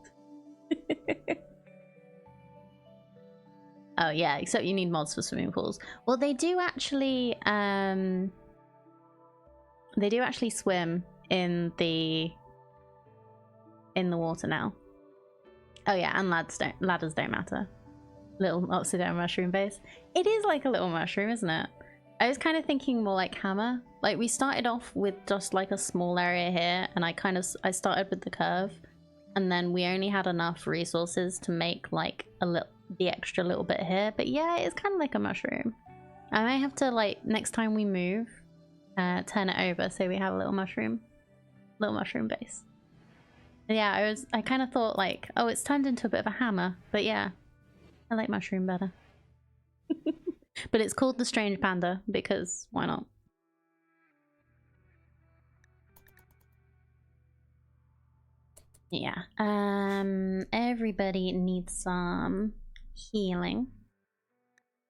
Oh yeah, except you need mods for swimming pools. Well, they do actually swim in the water now. Oh yeah, and ladders don't matter. Little oxidome mushroom base. It is like a little mushroom, isn't it? I was kind of thinking more like hammer. Like we started off with just like a small area here, and I started with the curve, and then we only had enough resources to make like the extra little bit here. But yeah, it's kind of like a mushroom. I may have to, like, next time we move, turn it over so we have a little mushroom base. But yeah, I kind of thought like, oh, it's turned into a bit of a hammer, but yeah, I like mushroom better. But it's called the Strange Panda because why not? Yeah. Everybody needs some healing.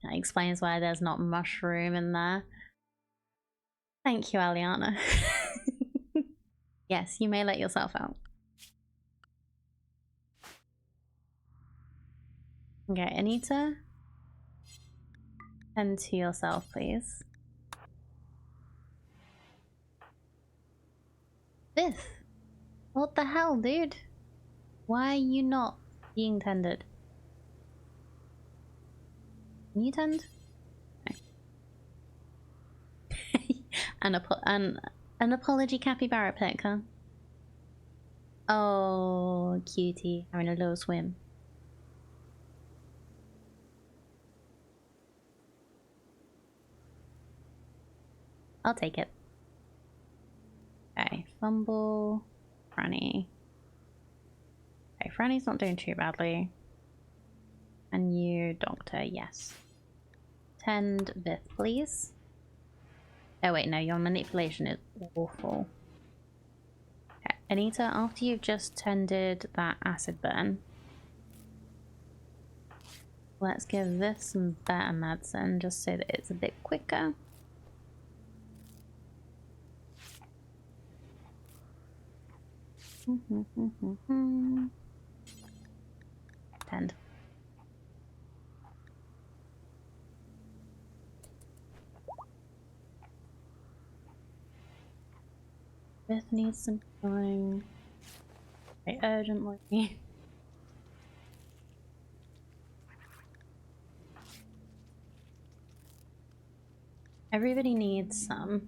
That explains why there's not mushroom in there. Thank you, Aliana. Yes, you may let yourself out. Okay, Anita. Tend to yourself, please. Biff! What the hell, dude? Why are you not being tended? Can you tend? No. an apology capybara pick, huh? Oh, cutie, having a little swim. I'll take it. Okay, fumble, Franny. Okay, Franny's not doing too badly. And you, Doctor, yes. Tend Vith, please. Oh wait, no, your manipulation is awful. Okay, Anita, after you've just tended that acid burn, let's give this some better medicine just so that it's a bit quicker. Tend. Beth needs some time. Okay, urgently. Everybody needs some.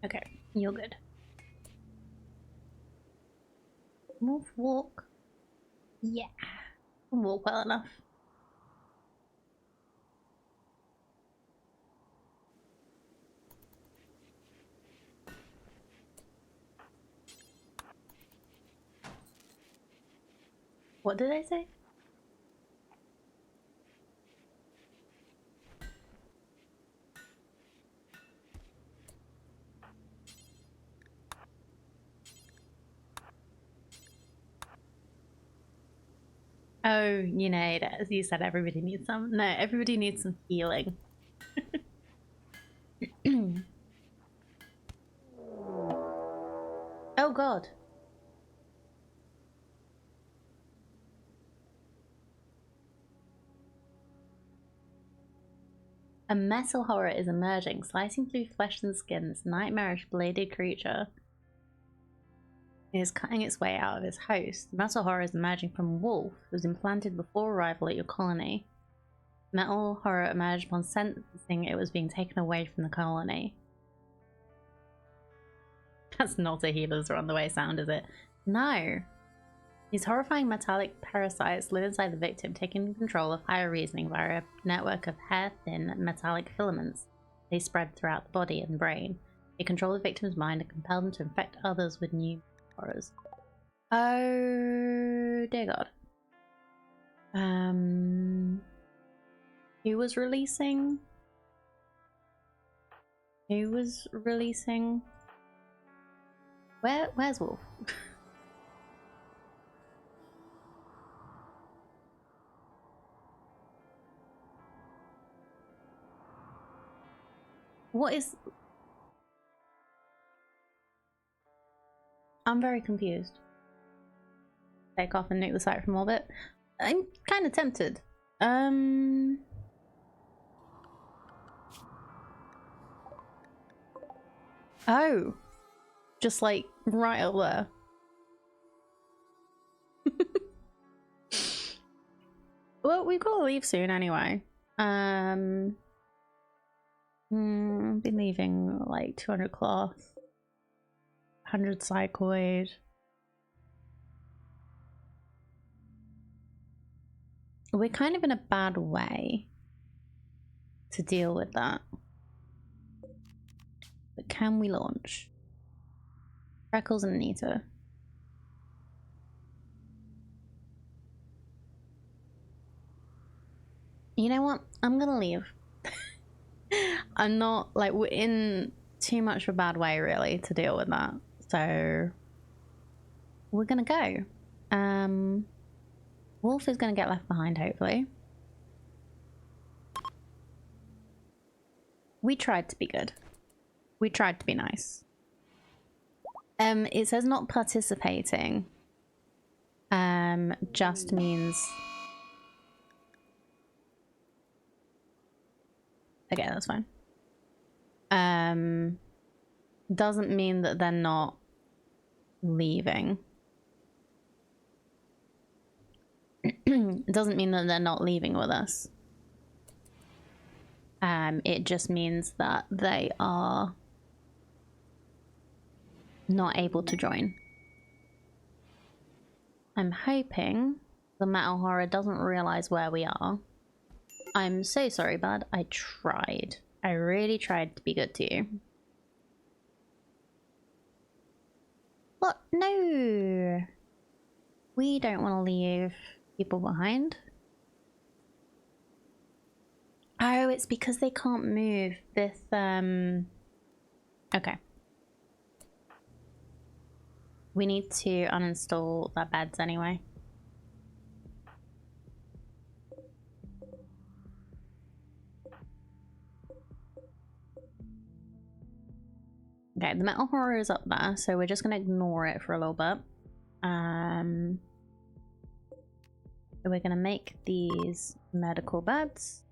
Okay, you're good. Move, walk. Yeah. Walk well enough. What did I say? Oh, you know, as you said, everybody needs some. No, everybody needs some healing. Oh god. A metal horror is emerging, slicing through flesh and skin. This nightmarish bladed creature is cutting its way out of its host. The metal horror is emerging from a wolf who was implanted before arrival at your colony. Metal horror emerged upon sensing it was being taken away from the colony. That's not a healers are on the way sound, is it? No. These horrifying metallic parasites live inside the victim, taking control of higher reasoning via a network of hair-thin metallic filaments. They spread throughout the body and brain. They control the victim's mind and compel them to infect others with new horrors. Oh dear god. Who was releasing? Who was releasing? Where's Wolf? What is... I'm very confused. Take off and nuke the site from orbit. I'm kind of tempted. Oh. Just like right up there. Well, we've got to leave soon anyway. Been leaving like 200 cloth, 100 psychoid. We're kind of in a bad way to deal with that. But can we launch? Freckles and Anita. You know what? I'm gonna leave. I'm not, like, we're in too much of a bad way really to deal with that. So we're gonna go. Wolf is gonna get left behind, hopefully. We tried to be good. We tried to be nice. It says not participating. Just means Okay, that's fine. Doesn't mean that they're not leaving. It doesn't mean that they're not leaving with us. It just means that they are not able to join. I'm hoping the metal horror doesn't realize where we are. I'm so sorry, bud. I tried. I really tried to be good to you. What? No! We don't want to leave people behind. Oh, it's because they can't move this, okay. We need to uninstall their beds anyway. Okay, the metal horror is up there, so we're just gonna ignore it for a little bit. So we're gonna make these medical beds.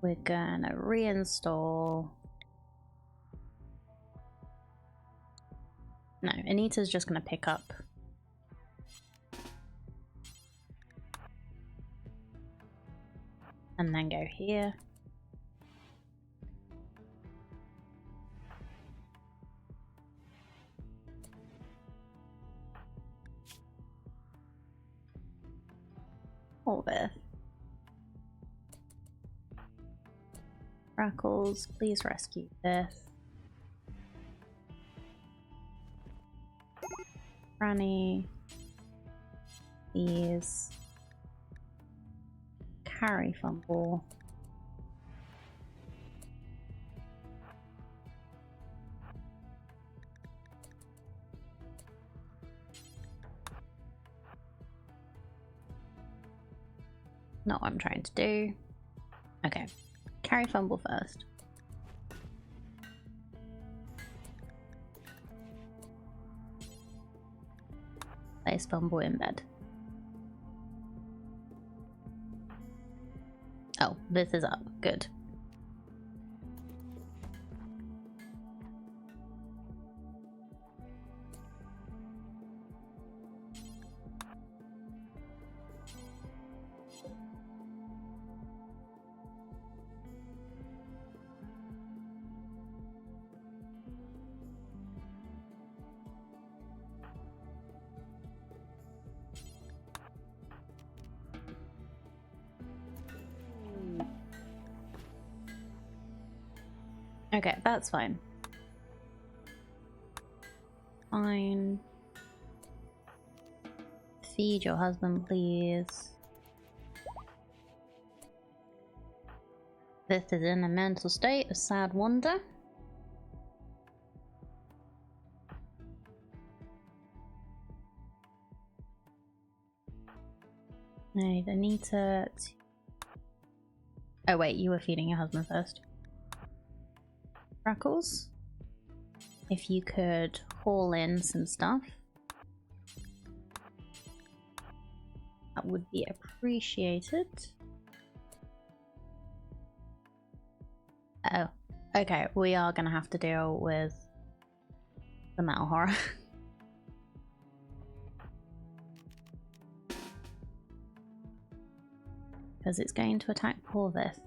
We're gonna reinstall. No, Anita's just gonna pick up. And then go here. All this. Crackles, please rescue this. Granny. Please. Carry fumble. Not what I'm trying to do. Okay. Carry fumble first. Place fumble in bed. Oh, this is up. Good. Okay, that's fine. Fine. Feed your husband, please. This is in a mental state of sad wonder. No, they need to... Oh wait, you were feeding your husband first. Crackles, if you could haul in some stuff, that would be appreciated. Oh, okay, we are gonna have to deal with the metal horror. Because it's going to attack Porvith.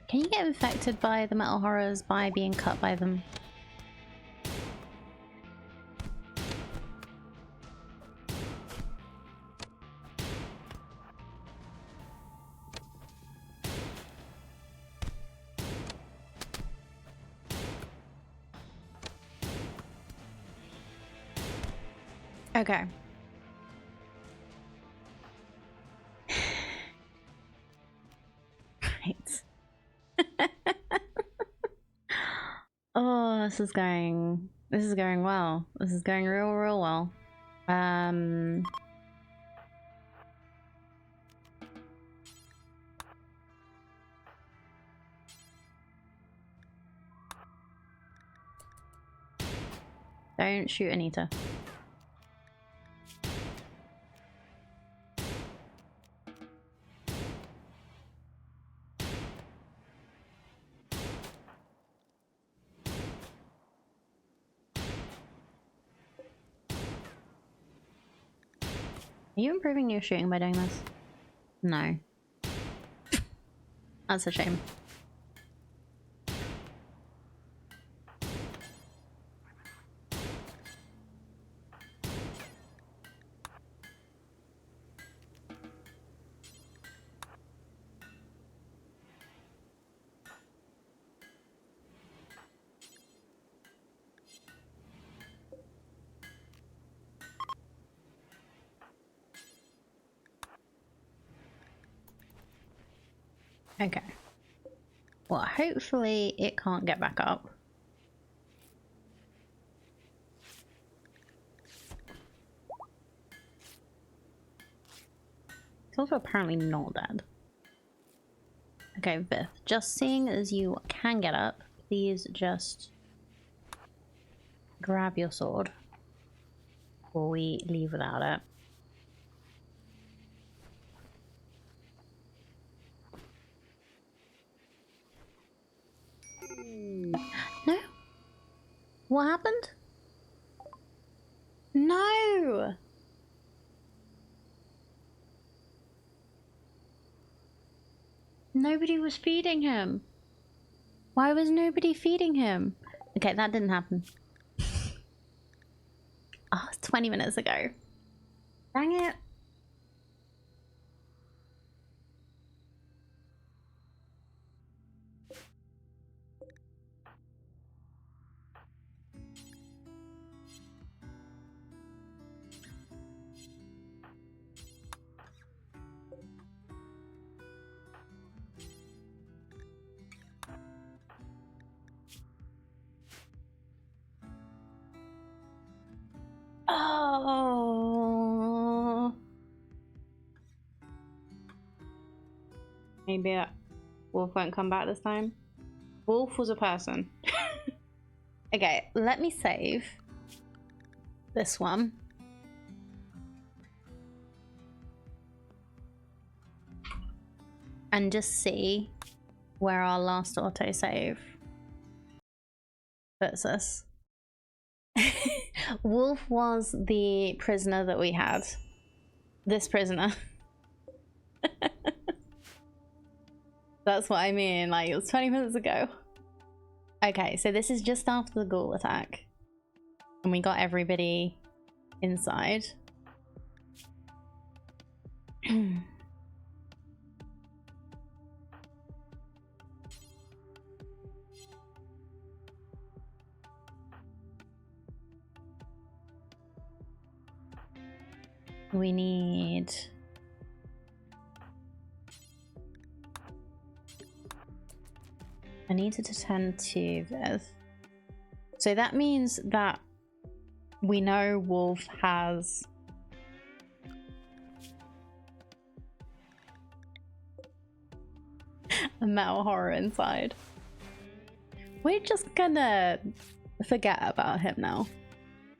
Can you get infected by the metal horrors by being cut by them? Okay. Right. Oh, this is going well. This is going real well. Don't shoot Anita. Are you improving your shooting by doing this? No. That's a shame. Okay. Well, hopefully it can't get back up. It's also apparently not dead. Okay, Vith, just seeing as you can get up, please just grab your sword before we leave without it. No? What happened? No! Nobody was feeding him. Why was nobody feeding him? Okay, that didn't happen. Oh, it's 20 minutes ago. Dang it. Oh. Maybe Wolf won't come back this time. Wolf was a person. Okay, let me save this one. And just see where our last autosave puts us. Wolf was the prisoner that we had. This prisoner. That's what I mean, like it was 20 minutes ago. Okay, so this is just after the ghoul attack. And we got everybody inside. We need... I need to tend to this. So that means that we know Wolf has a metal horror inside. We're just gonna forget about him now.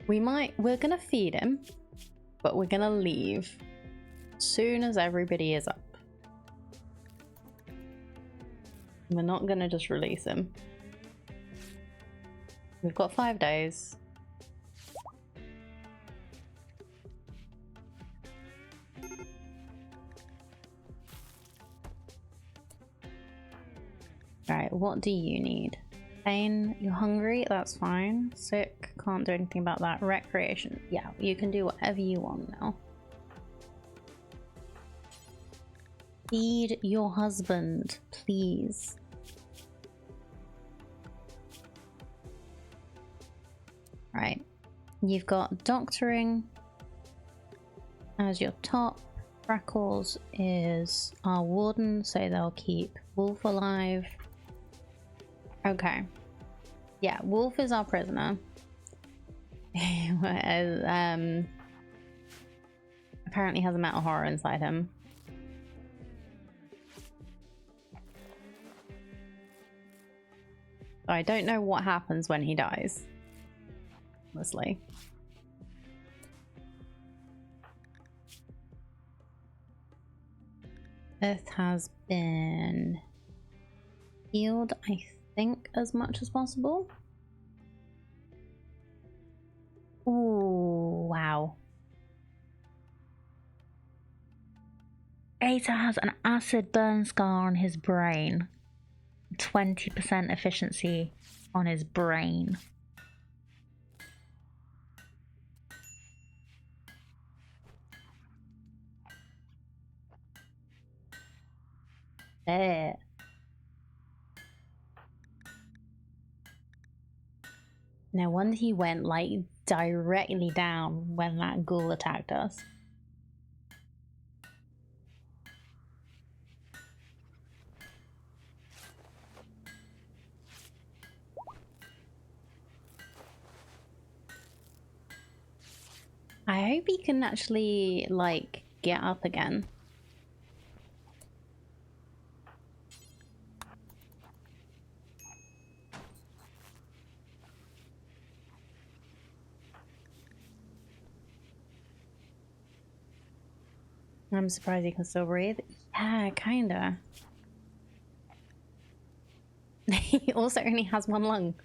We're gonna feed him, but we're gonna leave as soon as everybody is up. We're not gonna just release him. We've got 5 days. Alright, what do you need? Pain, you're hungry? That's fine. Sick, can't do anything about that. Recreation, yeah, you can do whatever you want now. Feed your husband, please. Right, you've got doctoring as your top. Freckles is our warden, so they'll keep Wolf alive. Okay. Yeah, Wolf is our prisoner. Apparently has a metal horror inside him. I don't know what happens when he dies. Honestly. Earth has been healed, I think, as much as possible. Ooh, wow. Eta has an acid burn scar on his brain. 20% efficiency on his brain. There. No wonder he went like directly down when that ghoul attacked us. I hope he can actually like get up again. I'm surprised he can still breathe. Yeah, kinda. He also only has one lung.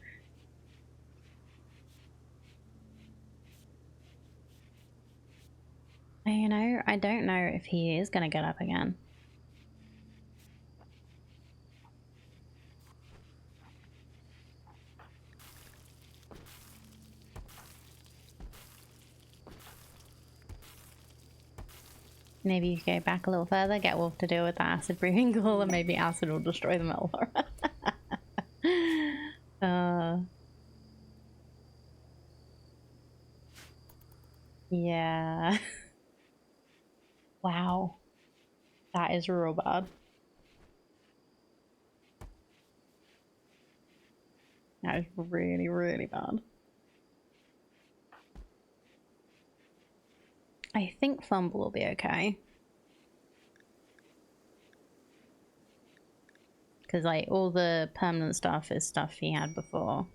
You know, I don't know if he is gonna get up again. Maybe you go back a little further, get Wolf to deal with that acid breathing ghoul, and maybe acid will destroy the metal horror. Yeah. Wow. That is real bad. That is really, really bad. I think Fumble will be okay. Because like all the permanent stuff is stuff he had before.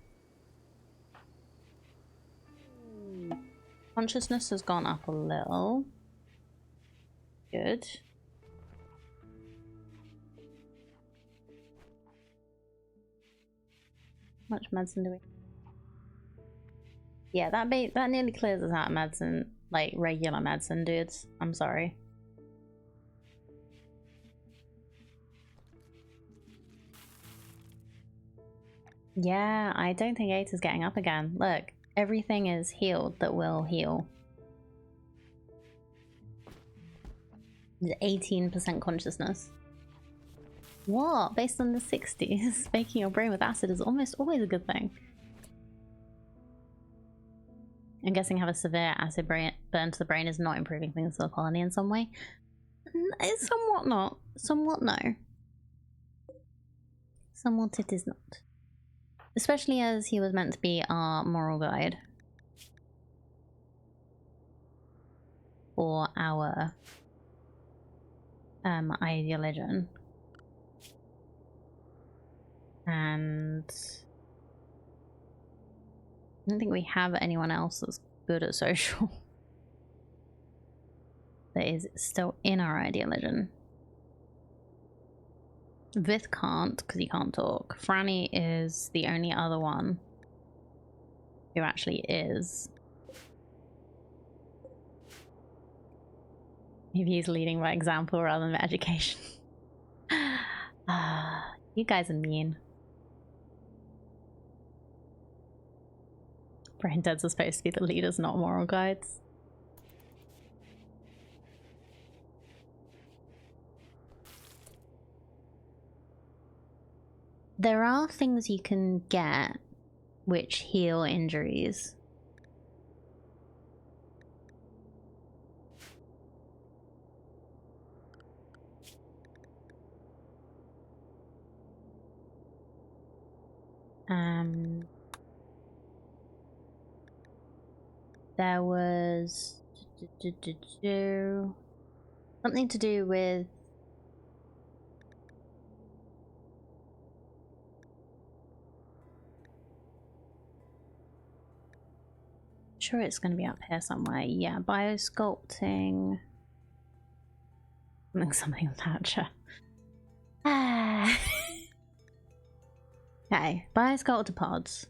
Consciousness has gone up a little. Good. How much medicine do we? Yeah, that nearly clears us out of medicine, like regular medicine, dudes. I'm sorry. Yeah, I don't think Ata's getting up again. Look, everything is healed that will heal. 18% consciousness. What? Based on the 60s, making your brain with acid is almost always a good thing. I'm guessing have a severe acid burn to the brain is not improving things to the colony in some way. It's somewhat not. Somewhat no. Somewhat it is not. Especially as he was meant to be our moral guide. For our ideology. And I don't think we have anyone else that's good at social. That is still in our ideology. Vith can't, because he can't talk. Franny is the only other one who actually is. Maybe he's leading by example rather than by education. You guys are mean. Brain Deads are supposed to be the leaders, not moral guides. There are things you can get which heal injuries. There was something to do with sure it's going to be up here somewhere. Yeah, biosculpting. Something Thatcher. Ah. Okay, biosculptor pods.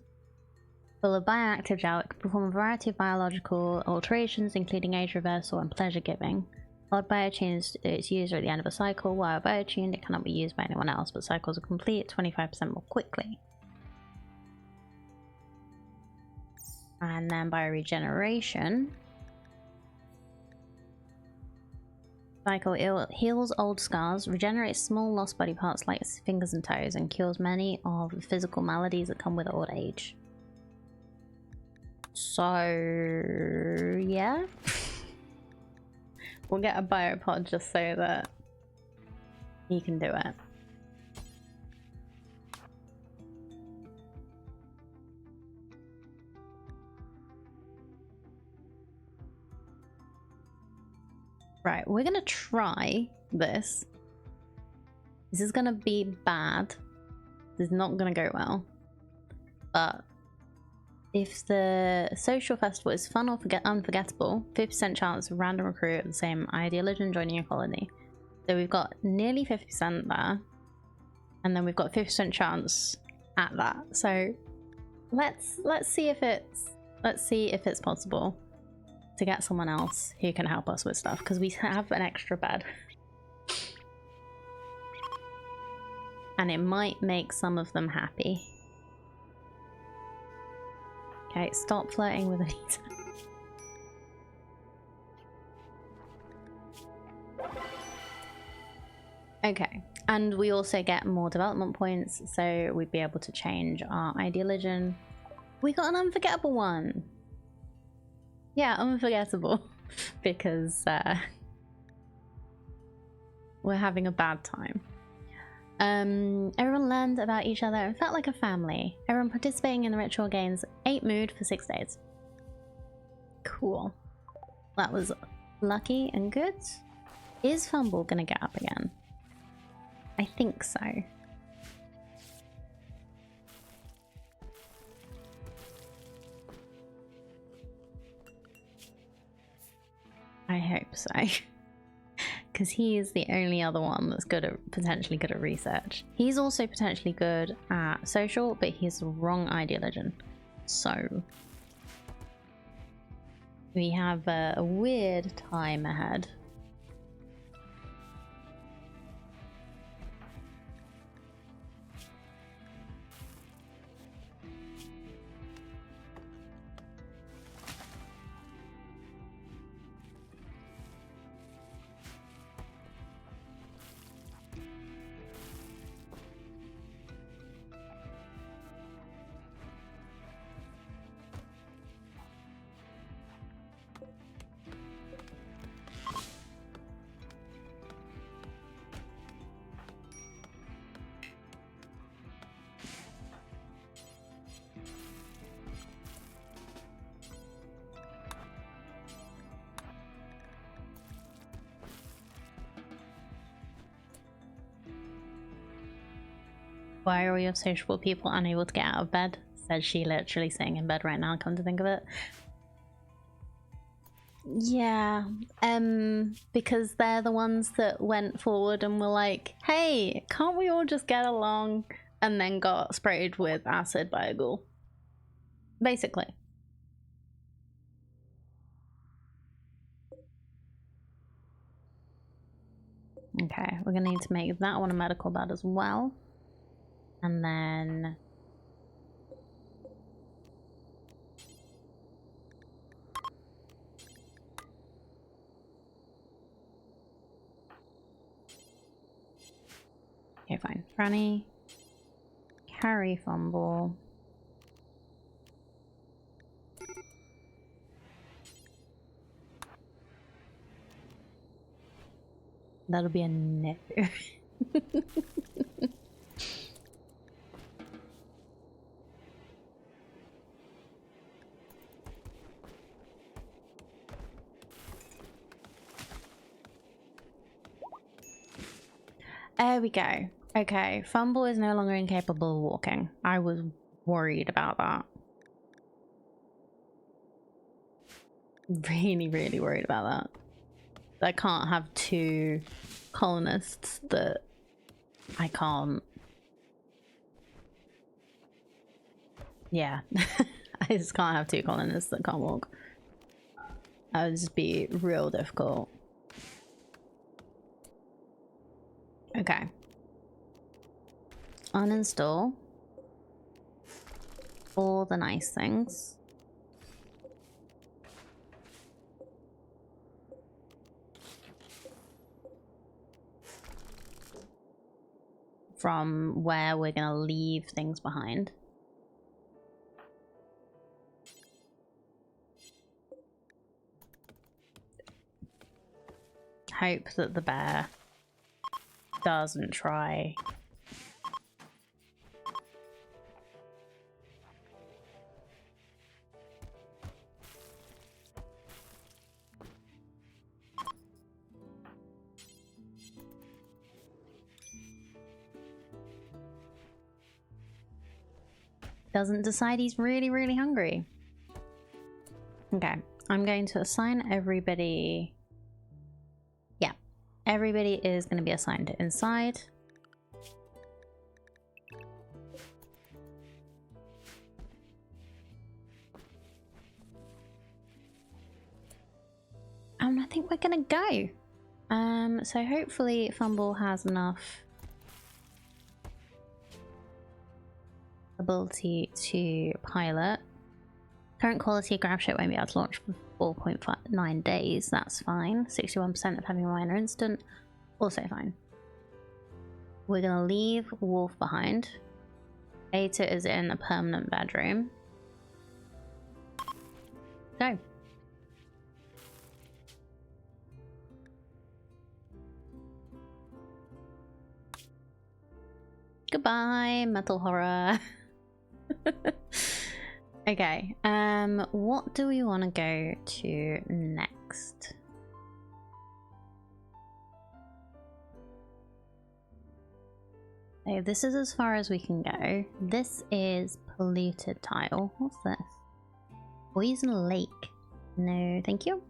Full of bioactive gel, it can perform a variety of biological alterations, including age reversal and pleasure giving. While biotunes its user at the end of a cycle, while biotuned, it cannot be used by anyone else, but cycles are complete 25% more quickly. And then bioregeneration. Cycle heals old scars, regenerates small lost body parts like fingers and toes, and cures many of the physical maladies that come with old age. So, yeah. We'll get a biopod just so that he can do it. Right, we're gonna try this. This is gonna be bad. This is not gonna go well. But if the social festival is fun or unforgettable, 50% chance of random recruit of the same ideology joining your colony. So we've got nearly 50% there. And then we've got 50% chance at that. So let's see if it's possible to get someone else who can help us with stuff, because we have an extra bed. And it might make some of them happy. Okay, stop flirting with Anita. Okay, and we also get more development points, so we'd be able to change our ideology. We got an unforgettable one! Yeah, unforgettable. Because we're having a bad time. Everyone learned about each other and felt like a family. Everyone participating in the ritual gains 8 mood for 6 days. Cool. That was lucky and good. Is Fumble gonna get up again? I think so. I hope so. Because he is the only other one that's potentially good at research. He's also potentially good at social, but he's the wrong ideology. So we have a weird time ahead. Why are all your sociable people unable to get out of bed? Says she, literally sitting in bed right now, come to think of it. Yeah, because they're the ones that went forward and were like, hey, can't we all just get along? And then got sprayed with acid by a ghoul. Basically. Okay, we're gonna need to make that one a medical bed as well. And then okay, fine. Franny, carry Fumble. That'll be a no. There we go. Okay, Fumble is no longer incapable of walking. I was worried about that. Really, really worried about that. I can't have two colonists that I can't. Yeah. I just can't have two colonists that can't walk. That would just be real difficult. Okay. Uninstall all the nice things. From where we're gonna leave things behind. Hope that the bear doesn't try. Doesn't decide he's really, really hungry. Okay, I'm going to assign everybody. Yeah, everybody is going to be assigned to inside. And I think we're going to go. So hopefully Fumble has enough ability to pilot. Current quality of grab ship won't be able to launch for 4.9 days. That's fine. 61% of having a minor incident. Also fine. We're gonna leave Wolf behind. Eta is in a permanent bedroom. Go. Goodbye, metal horror. Okay, what do we want to go to next? Okay, this is as far as we can go. This is polluted tile. What's this? Poison lake. No, thank you.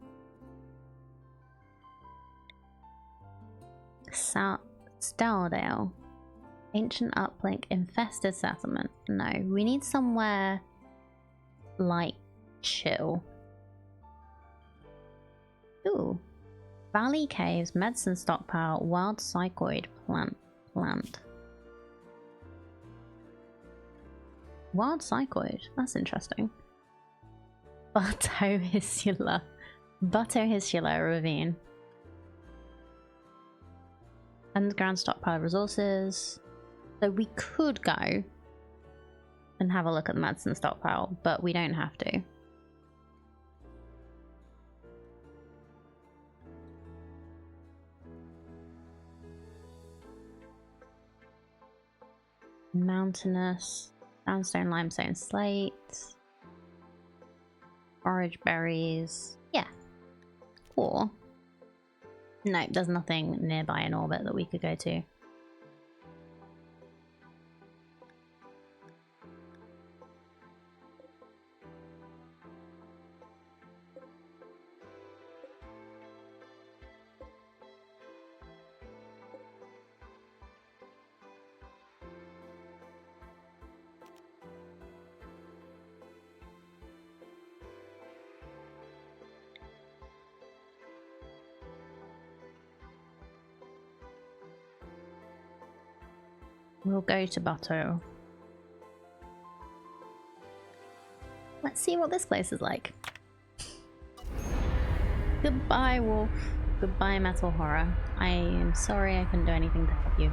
Staldale. Ancient uplink, infested settlement. No, we need somewhere like chill. Ooh. Valley caves, medicine stockpile, wild psychoid plant. Wild psychoid, that's interesting. Buttohistula ravine. Underground stockpile of resources. So we could go and have a look at the medicine stockpile, but we don't have to. Mountainous, sandstone, limestone, slate, forage berries. Yeah. Or no, there's nothing nearby in orbit that we could go to. We'll go to Butto. Let's see what this place is like. Goodbye, Wolf. Goodbye, Metal Horror. I am sorry I couldn't do anything to help you.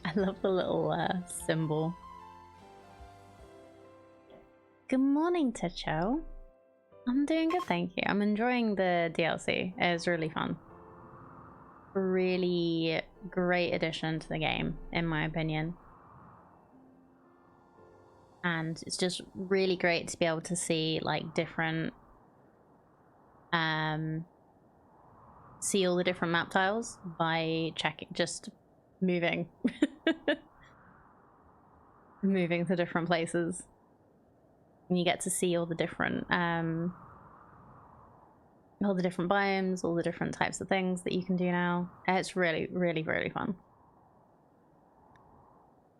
I love the little symbol. Good morning, Techo. I'm doing good, thank you. I'm enjoying the DLC. It's really fun. Really great addition to the game, in my opinion. And it's just really great to be able to see like different see all the different map tiles by checking, just moving moving to different places, and you get to see all the different biomes, all the different types of things that you can do now. It's really, really, really fun.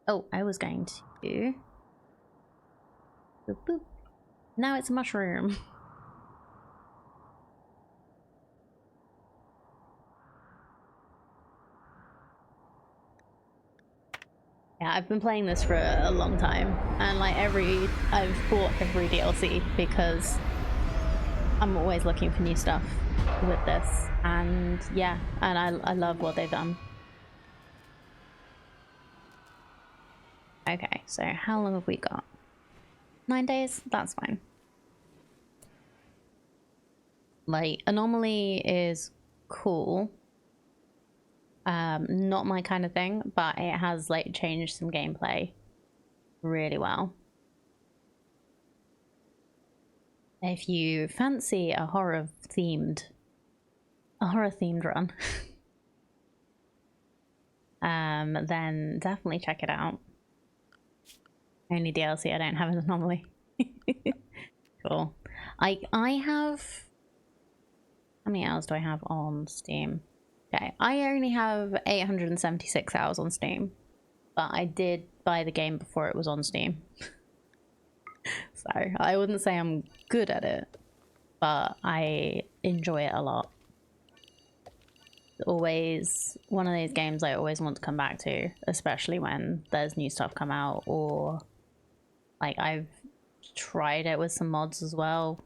Oh, I was going to boop, boop. Now it's a mushroom. Yeah, I've been playing this for a long time, and like I've bought every DLC because I'm always looking for new stuff with this, and yeah, and I love what they've done. Okay, so how long have we got? 9 days? That's fine. Like, Anomaly is cool. Not my kind of thing, but it has like changed some gameplay really well. If you fancy a horror themed run, then definitely check it out. Only DLC I don't have an Anomaly. Cool. I have, how many hours do I have on Steam? Okay, I only have 876 hours on Steam, but I did buy the game before it was on Steam. So I wouldn't say I'm good at it, but I enjoy it a lot. It's always one of those games I always want to come back to, especially when there's new stuff come out, or like I've tried it with some mods as well.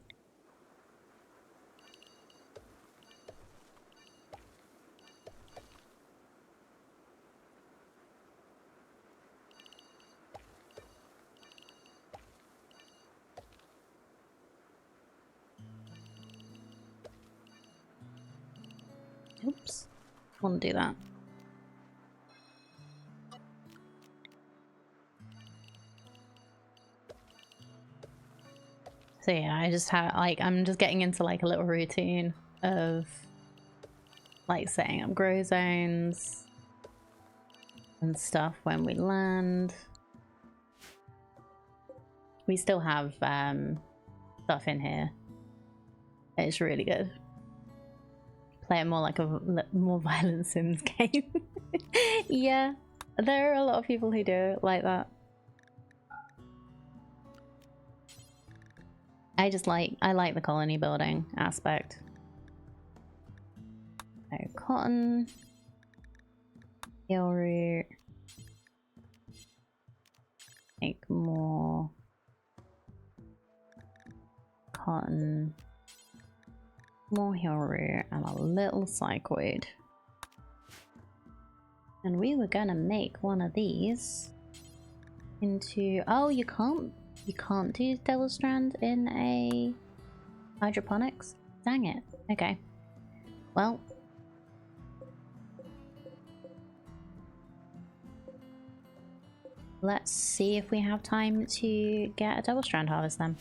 Oops, want to do that. So yeah, I just have like, I'm just getting into like a little routine of like setting up grow zones and stuff when we land. We still have stuff in here. It's really good. Play it more like a more violent Sims game. Yeah, there are a lot of people who do it like that. I like the colony building aspect. So cotton, hill root, make more cotton, more hill root, and a little psychoid. And we were gonna make one of these into, oh, you can't do double strand in a hydroponics? Dang it. Okay. Well, let's see if we have time to get a double strand harvest then.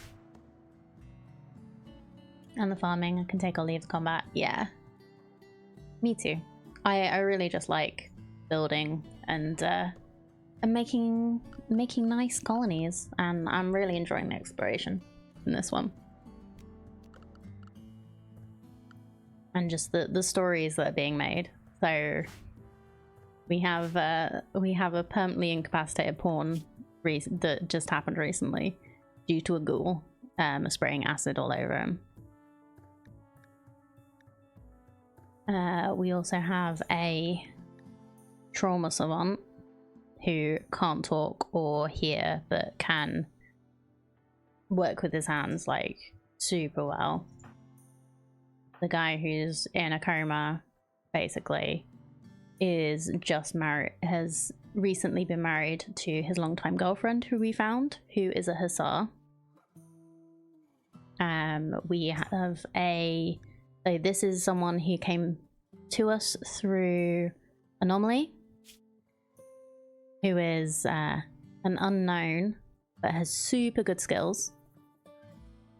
And the farming, I can take or leave the combat. Yeah. Me too. I really just like building and making nice colonies, and I'm really enjoying the exploration in this one. And just the stories that are being made. So we have a permanently incapacitated pawn that just happened recently due to a ghoul spraying acid all over him. We also have a trauma savant who can't talk or hear but can work with his hands like super well. The guy who's in a coma basically is just married, has recently been married to his longtime girlfriend who we found, who is a hussar. We have a, so this is someone who came to us through Anomaly, who is an unknown but has super good skills,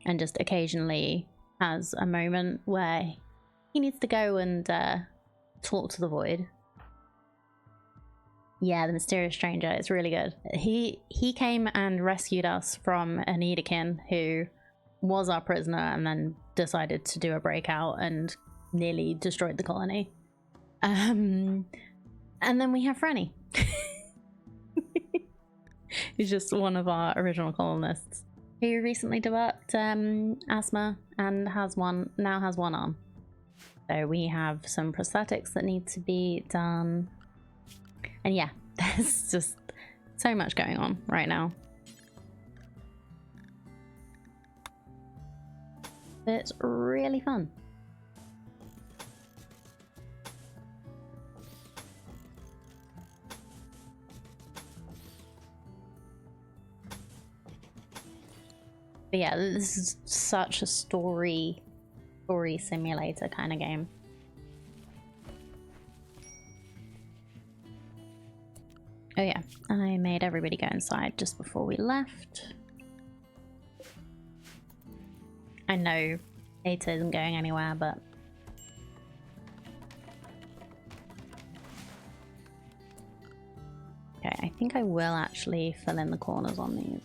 and just occasionally has a moment where he needs to go and talk to the void. Yeah, the mysterious stranger. It's really good. He came and rescued us from an Edekin who was our prisoner and then decided to do a breakout and nearly destroyed the colony. And then we have Franny. He's just one of our original colonists who recently developed asthma and now has one arm. So we have some prosthetics that need to be done. And yeah, there's just so much going on right now. It's really fun. But yeah, this is such a story simulator kind of game. Oh yeah, I made everybody go inside just before we left. I know Eta isn't going anywhere, but okay, I think I will actually fill in the corners on these.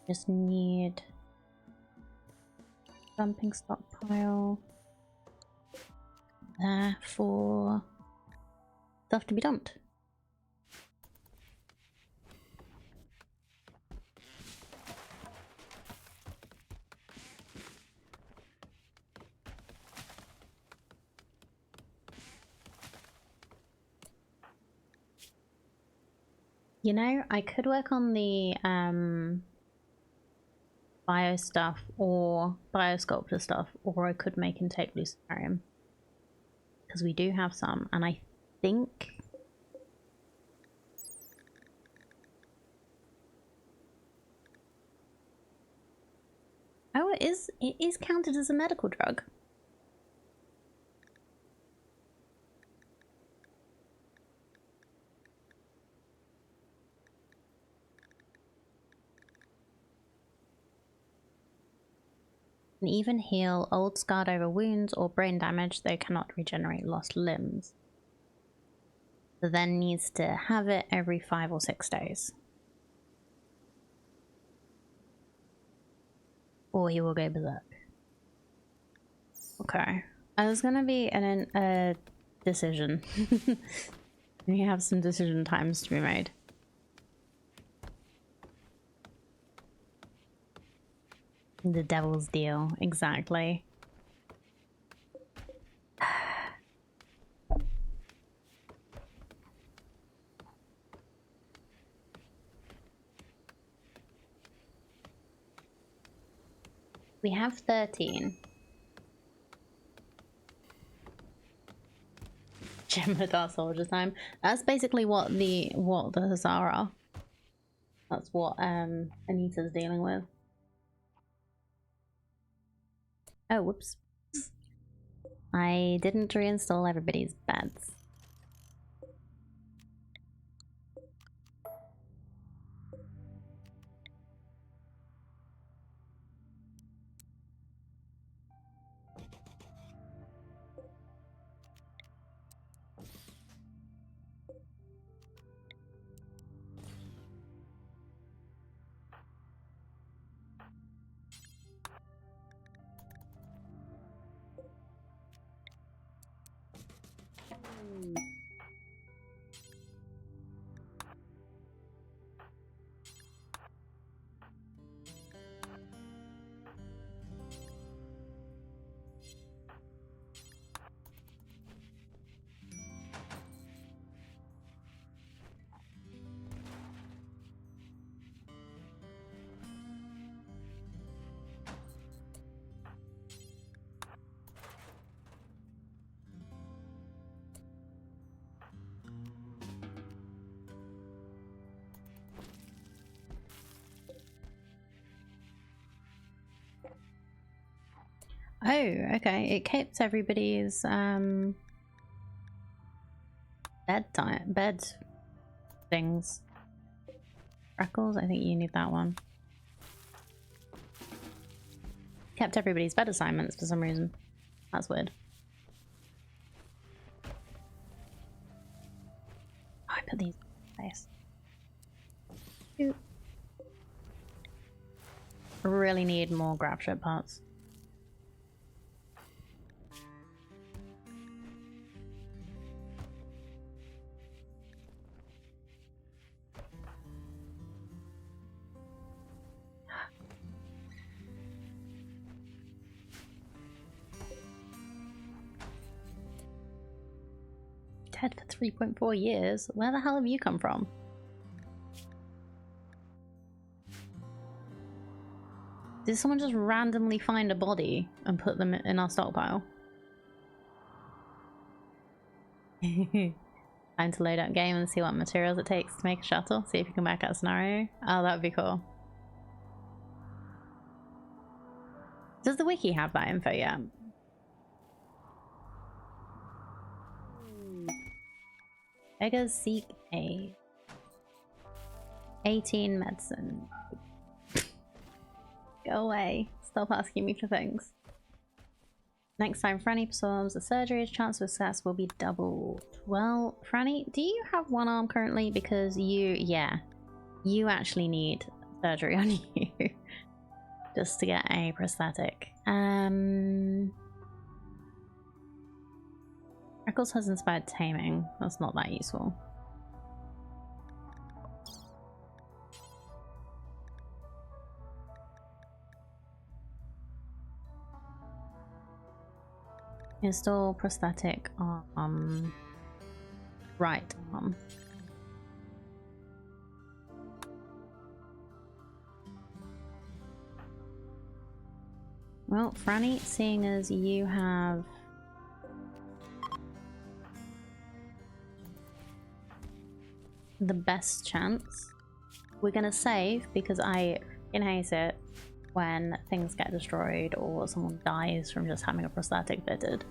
Just need dumping stockpile there for stuff to be dumped. You know, I could work on the bio stuff or biosculptor stuff, or I could make and take luciferium, because we do have some, and I think oh, it is counted as a medical drug. Can even heal old scarred over wounds or brain damage, though cannot regenerate lost limbs. So then needs to have it every 5 or 6 days. Or he will go berserk. Okay. There's gonna be a decision. We have some decision times to be made. The devil's deal, exactly. We have 13. Jem'Hadar soldier time. That's basically what the Hussar are. That's what Anita's dealing with. Oh, whoops. I didn't reinstall everybody's beds. Oh, okay. It keeps everybody's bed things. Freckles, I think you need that one. Kept everybody's bed assignments for some reason. That's weird. Oh, I put these in place. Oop. I really need more grab ship parts. Dead for 3.4 years? Where the hell have you come from? Did someone just randomly find a body and put them in our stockpile? Time to load up game and see what materials it takes to make a shuttle. See if you can back out a scenario. Oh, that would be cool. Does the wiki have that info yet? Beggars seek aid. 18 medicine. Go away. Stop asking me for things. Next time Franny performs a surgery, his chance of success will be doubled. Well, Franny, do you have one arm currently? Because yeah, you actually need surgery on you. Just to get a prosthetic. Freckles has inspired taming. That's not that useful. Install prosthetic arm. Right arm. Well, Franny, seeing as you have the best chance, we're gonna save because I freaking hate it when things get destroyed or someone dies from just having a prosthetic fitted.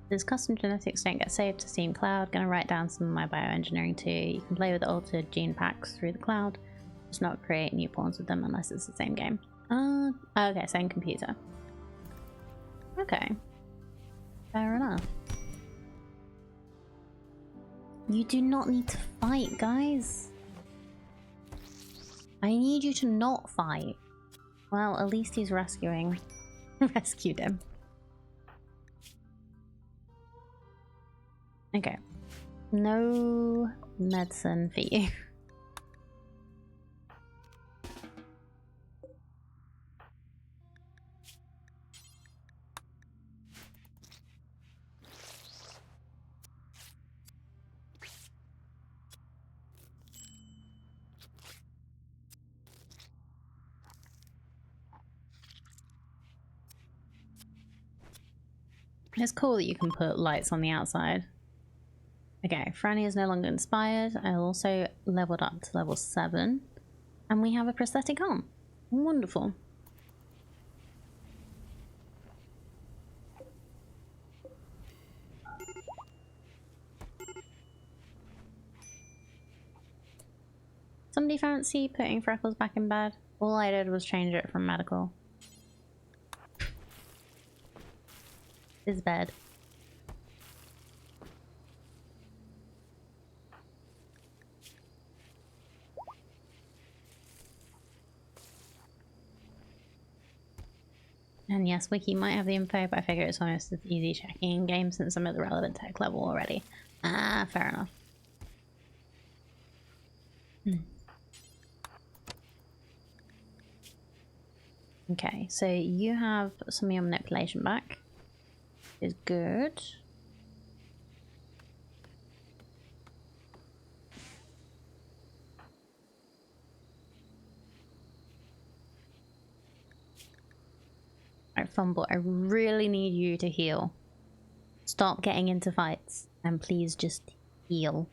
This custom genetics don't get saved to Steam Cloud. Gonna write down some of my bioengineering too. You can play with altered gene packs through the cloud. Just not create new pawns with them unless it's the same game. Okay, same computer. Okay. Fair enough. You do not need to fight, guys. I need you to not fight. Well, at least he's rescued him. Okay. No medicine for you. It's cool that you can put lights on the outside. Okay, Franny is no longer inspired. I also leveled up to level 7. And we have a prosthetic arm. Wonderful. Somebody fancy putting Freckles back in bed? All I did was change it from medical. His bed. And yes, Wiki might have the info, but I figure it's almost as easy checking in game since I'm at the relevant tech level already. Ah, fair enough. Okay, so you have some of your manipulation back. Is good. Alright, Fumble, I really need you to heal. Stop getting into fights and please just heal.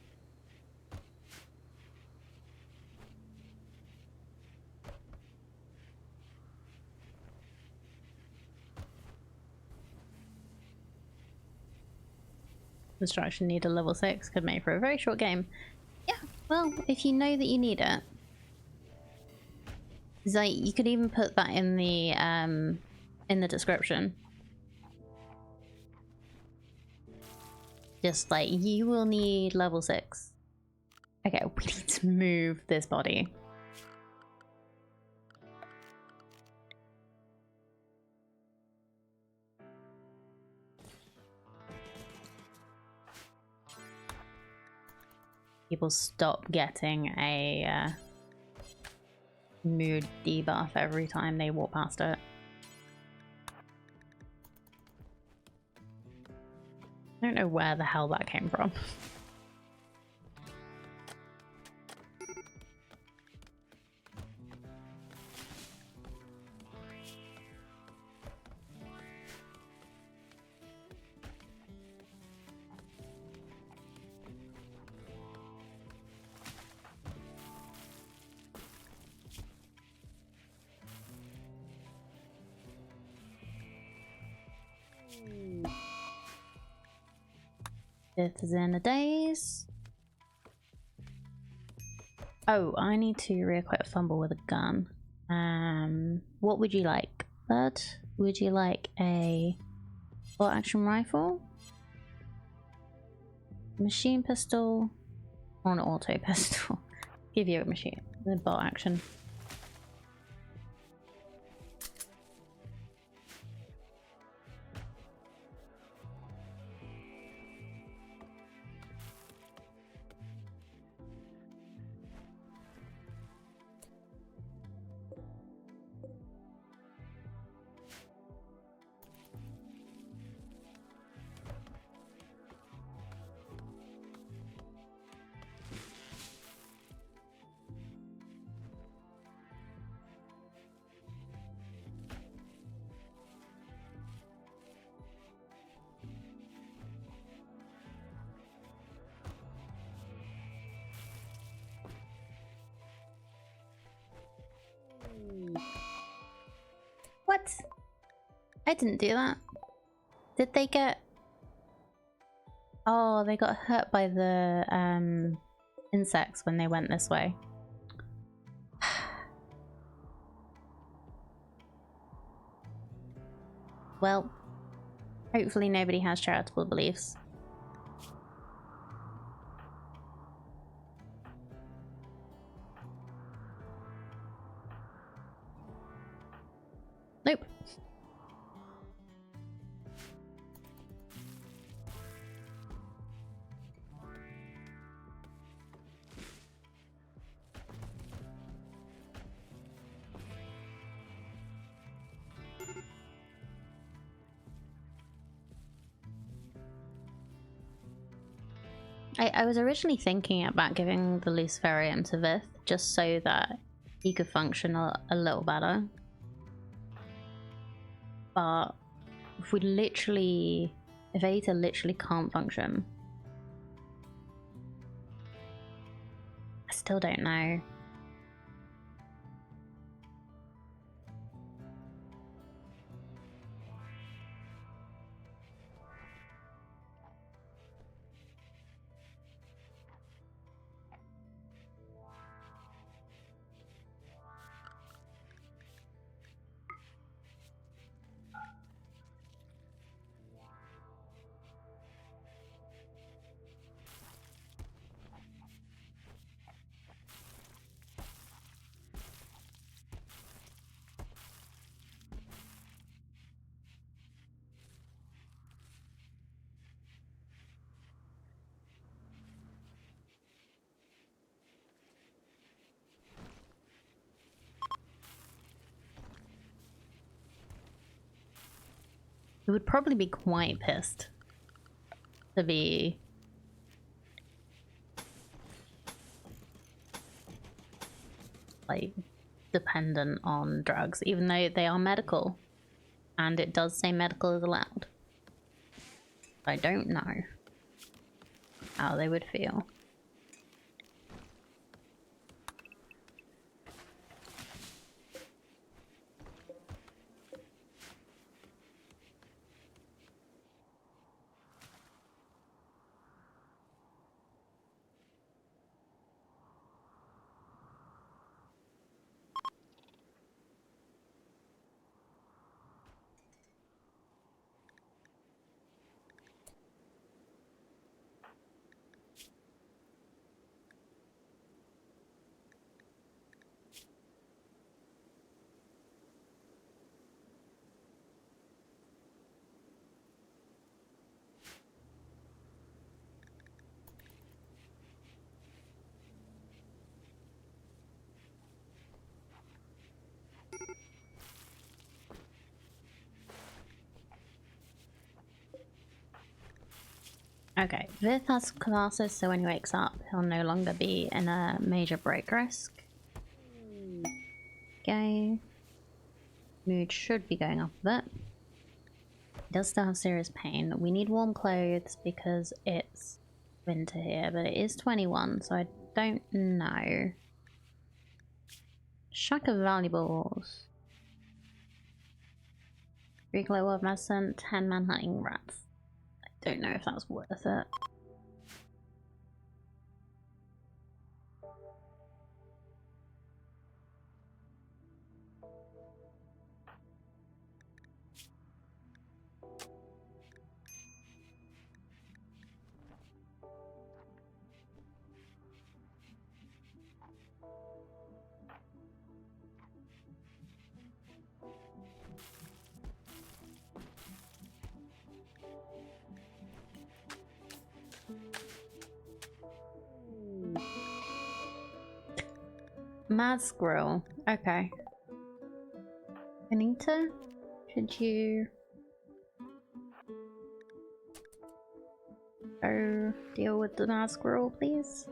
Destruction need a level 6 could make for a very short game. Yeah, well, if you know that you need it. It's like, you could even put that in the description. Just like, you will need level 6. Okay, we need to move this body. People stop getting a mood debuff every time they walk past it. I don't know where the hell that came from. Fifth is in a daze. Oh, I need to re-equip Fumble with a gun. What would you like, bud? Would you like a bolt action rifle? Machine pistol? Or an auto pistol? Give you a machine. The bolt action. What? I didn't do that. Did they get... Oh, they got hurt by the insects when they went this way. Well, hopefully nobody has charitable beliefs. Nope. I was originally thinking about giving the Luciferium to Vith just so that he could function a little better. But if we literally... If Aether literally can't function... I still don't know. He would probably be quite pissed to be like dependent on drugs, even though they are medical, and it does say medical is allowed. I don't know how they would feel. Okay, Vith has catharsis, so when he wakes up, he'll no longer be in a major break risk. Okay. Mood should be going up a bit. He does still have serious pain. We need warm clothes because it's winter here, but it is 21, so I don't know. Shack of valuables. 3 kilo of medicine, 10 man hunting rats. I don't know if that's worth it. Mad squirrel. Okay. Anita, could you go deal with the mad squirrel, please?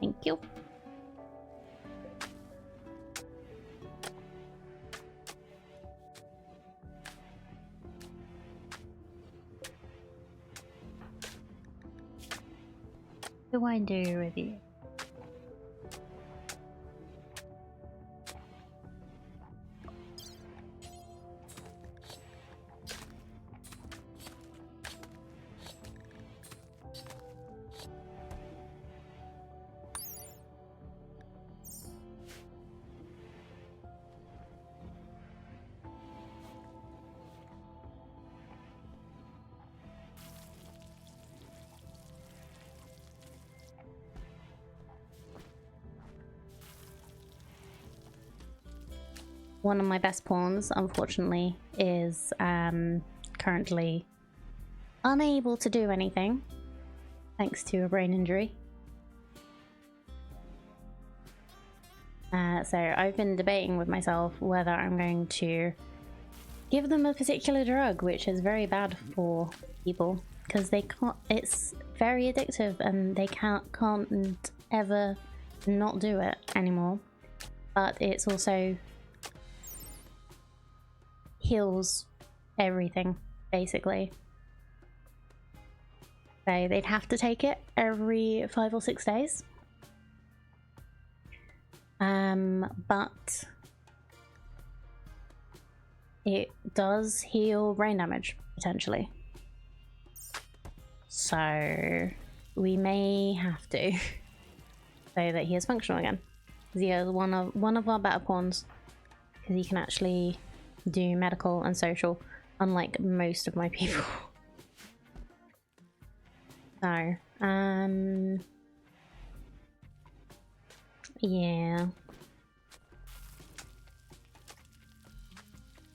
Thank you. What do I do with you? One of my best pawns, unfortunately, is currently unable to do anything thanks to a brain injury. So I've been debating with myself whether I'm going to give them a particular drug, which is very bad for people because they can't. It's very addictive, and they can't ever not do it anymore. But it's also heals everything, basically. So they'd have to take it every 5 or 6 days. But it does heal brain damage, potentially. So we may have to so that he is functional again. Because he is one of our better pawns. Because he can actually do medical and social, unlike most of my people. So, yeah.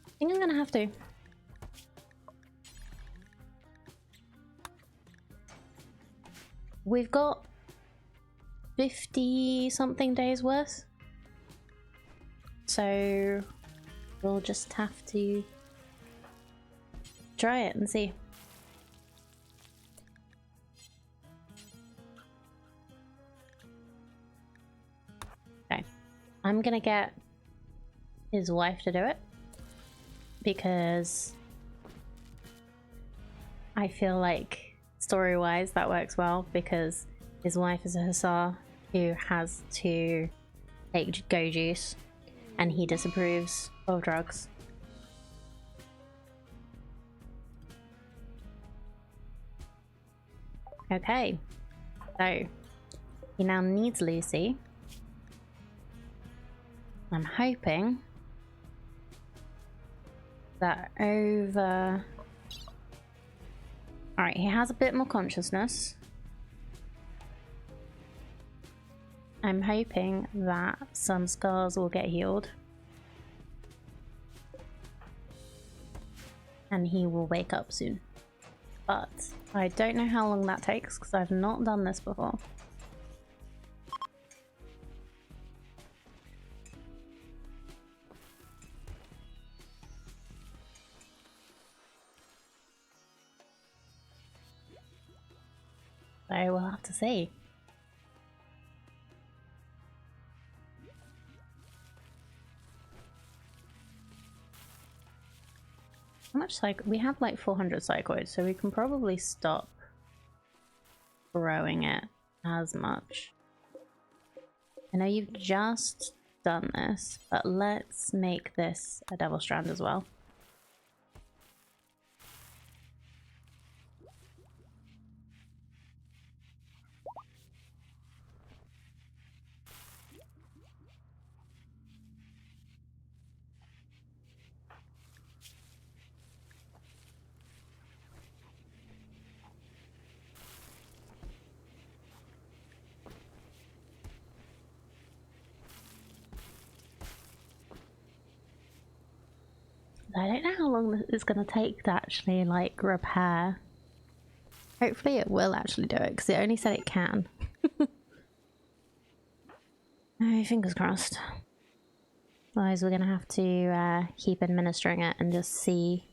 I think I'm gonna have to. We've got 50 something days worth. So we'll just have to try it and see. Okay. I'm gonna get his wife to do it because I feel like story-wise that works well, because his wife is a hussar who has to take go juice and he disapproves of drugs. Okay, so he now needs Lucy. I'm hoping that over... Alright, he has a bit more consciousness. I'm hoping that some scars will get healed. and he will wake up soon. But I don't know how long that takes because I've not done this before. So we'll have to see. How much we have like 400 psychoids, so we can probably stop growing it as much. I know you've just done this, but let's make this a devil strand as well. I don't know how long it's going to take to actually like repair. Hopefully it will actually do it because it only said it can. Oh, fingers crossed. Otherwise we're going to have to keep administering it and just see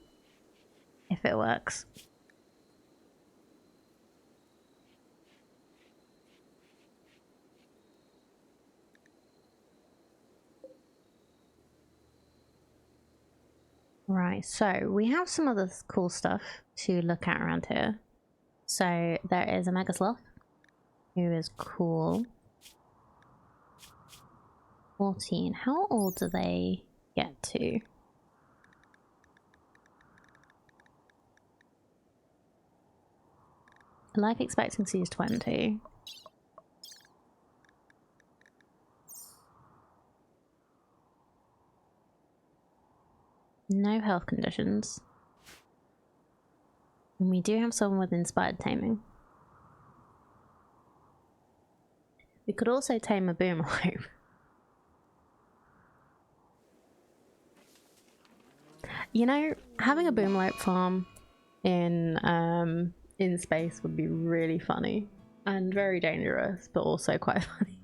if it works. Right, so we have some other cool stuff to look at around here. So there is a Mega Sloth, who is cool. 14. How old do they get to? Life expectancy is 20. No health conditions. And we do have someone with inspired taming. We could also tame a boomlope. You know, having a boomlope farm in space would be really funny and very dangerous, but also quite funny.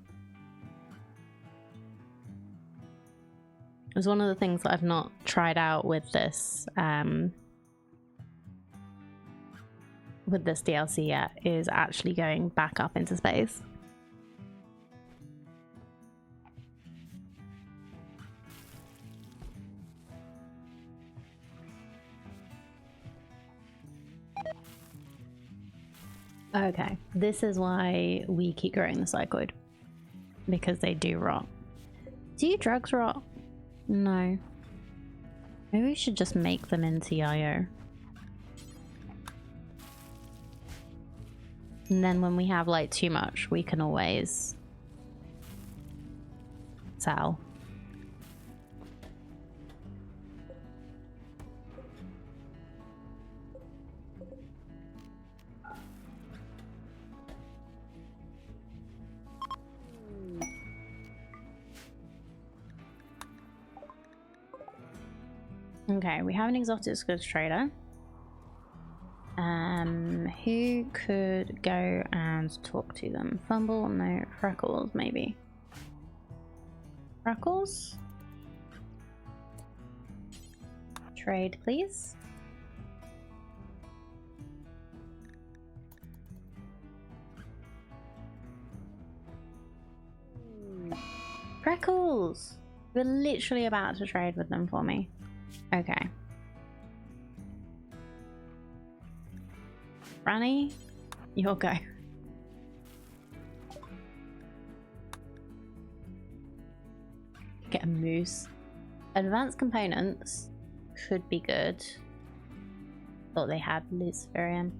It's one of the things that I've not tried out with this DLC yet, is actually going back up into space. Okay, this is why we keep growing the psychoid, because they do rot. Do drugs rot? No. Maybe we should just make them into IO. And then when we have like too much, we can always sell. Okay, we have an exotic goods trader. Who could go and talk to them? Fumble? No. Freckles, maybe. Freckles? Trade, please. Freckles! We're literally about to trade with them for me. Okay. Franny, you'll go. Get a moose. Advanced components could be good. Thought they had Luciferian.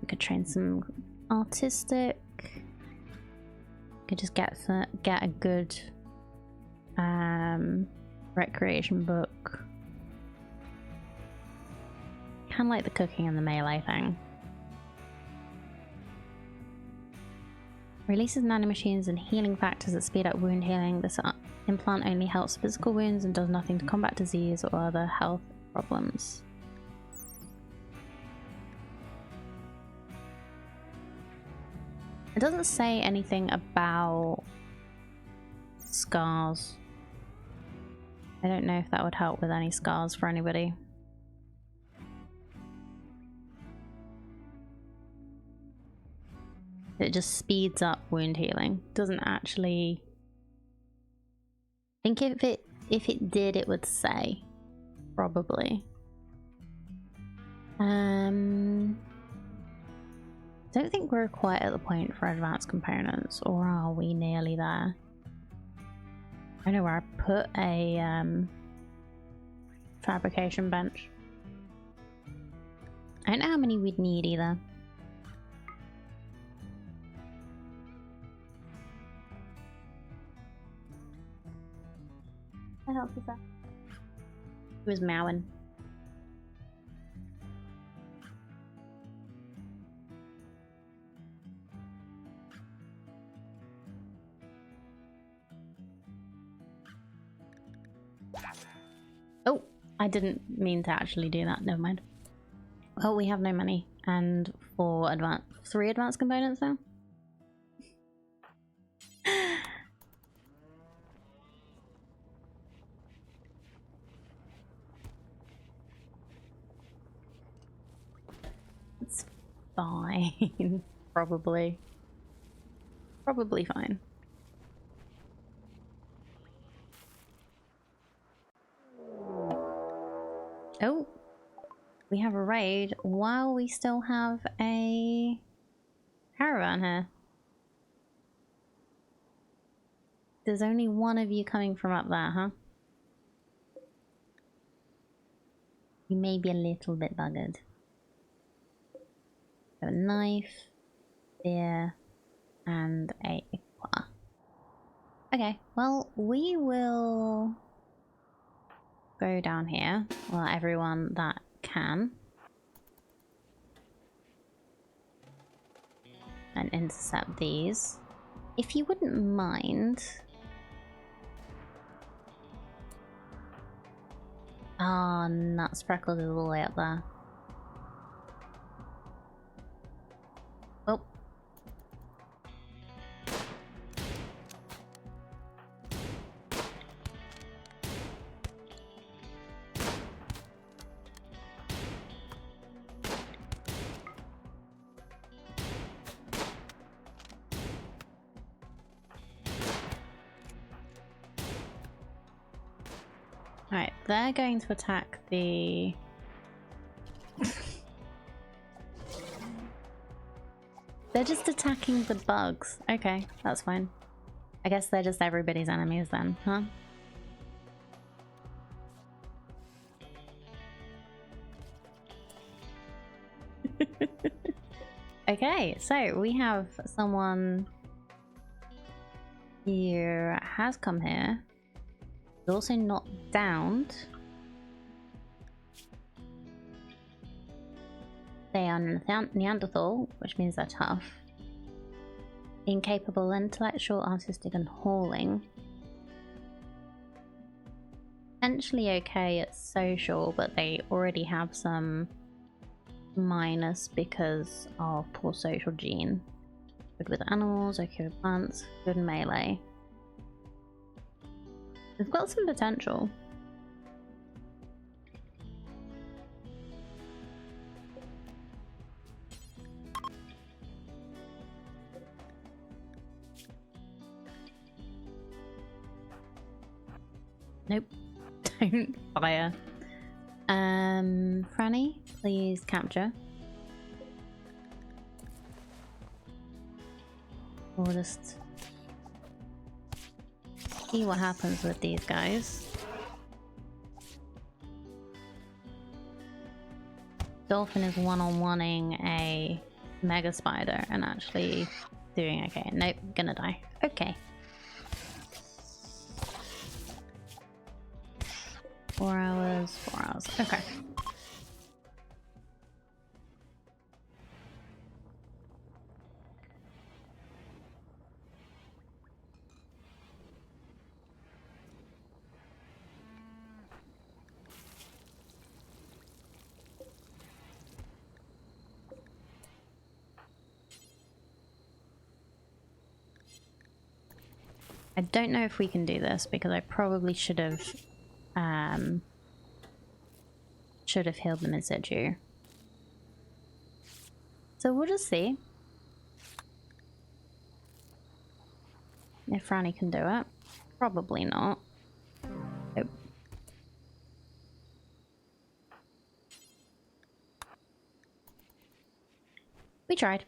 We could train some artistic. Could just get a good recreation book. Kind of like the cooking and the melee thing. Releases nanomachines and healing factors that speed up wound healing. This implant only helps physical wounds and does nothing to combat disease or other health problems. It doesn't say anything about scars. I don't know if that would help with any scars for anybody. It just speeds up wound healing. Doesn't actually... I think if it did, it would say. Probably. Don't think we're quite at the point for advanced components, or are we nearly there? I know where I put a fabrication bench. I don't know how many we'd need either. What else is that? He was meowing. Oh, I didn't mean to actually do that. Never mind. Oh, we have no money. And for three advanced components now? It's fine. Probably. Probably fine. Oh, we have a raid while we still have a caravan here. There's only one of you coming from up there, huh? You may be a little bit buggered. So a knife, spear, and a equa. Okay, well, we will go down here. Well, everyone that can. And intercept these. If you wouldn't mind. Ah, oh, nuts. Freckles is all the way up there. Oh. Alright, they're going to attack the... They're just attacking the bugs. Okay, that's fine. I guess they're just everybody's enemies then, huh? Okay, so we have someone who has come here. He's also not downed. They are Neanderthal, which means they're tough. Incapable, intellectual, artistic, and hauling. Potentially okay at social, but they already have some minus because of poor social gene. Good with animals, okay with plants, good melee. They've got some potential. Nope. Don't fire. Franny, please capture. We'll just see what happens with these guys. Dolphin is one-on-oneing a mega spider and actually doing okay. Nope, gonna die. Okay. 4 hours, 4 hours. Okay. I don't know if we can do this because I probably should have healed them in situ. So we'll just see if Franny can do it. Probably not. Nope. We tried.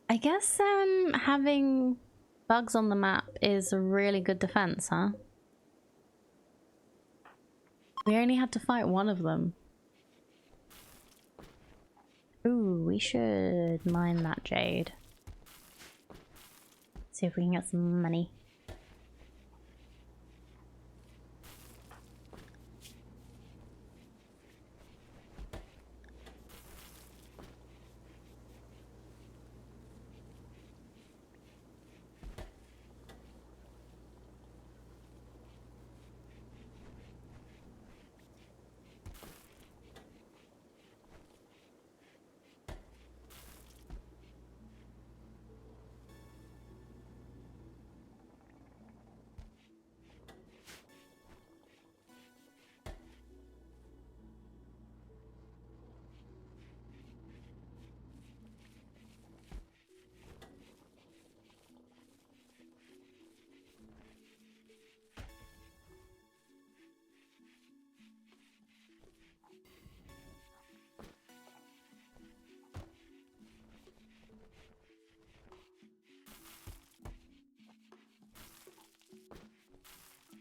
I guess having bugs on the map is a really good defense, huh? We only had to fight one of them. Ooh, we should mine that jade. See if we can get some money.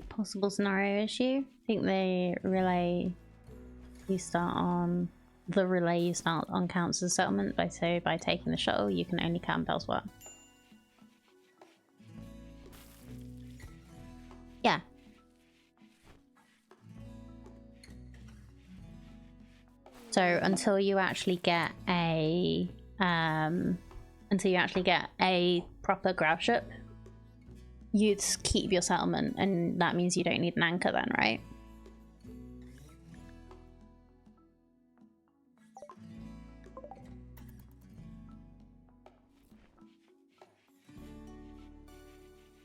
Possible scenario issue. I think the relay you start on counts as a settlement. So by taking the shuttle, you can only camp elsewhere. Yeah. So until you actually get a proper grav ship, you'd keep your settlement, and that means you don't need an anchor then, right?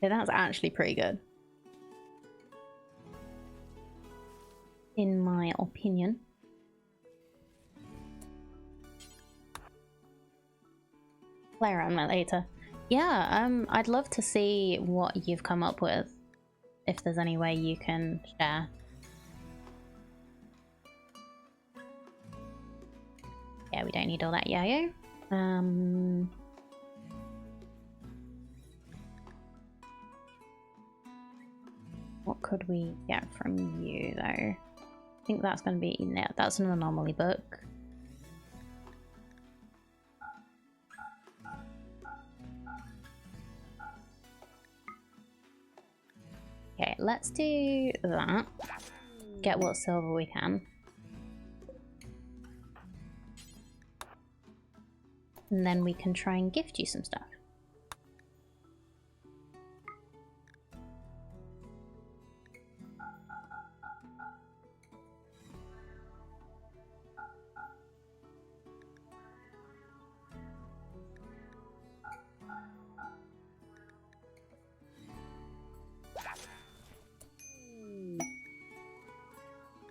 So that's actually pretty good, in my opinion. Play around that later. Yeah, I'd love to see what you've come up with, if there's any way you can share. Yeah, we don't need all that yo-yo. What could we get from you, though? I think that's going to be... No, that's an anomaly book. Okay, let's do that. Get what silver we can. And then we can try and gift you some stuff.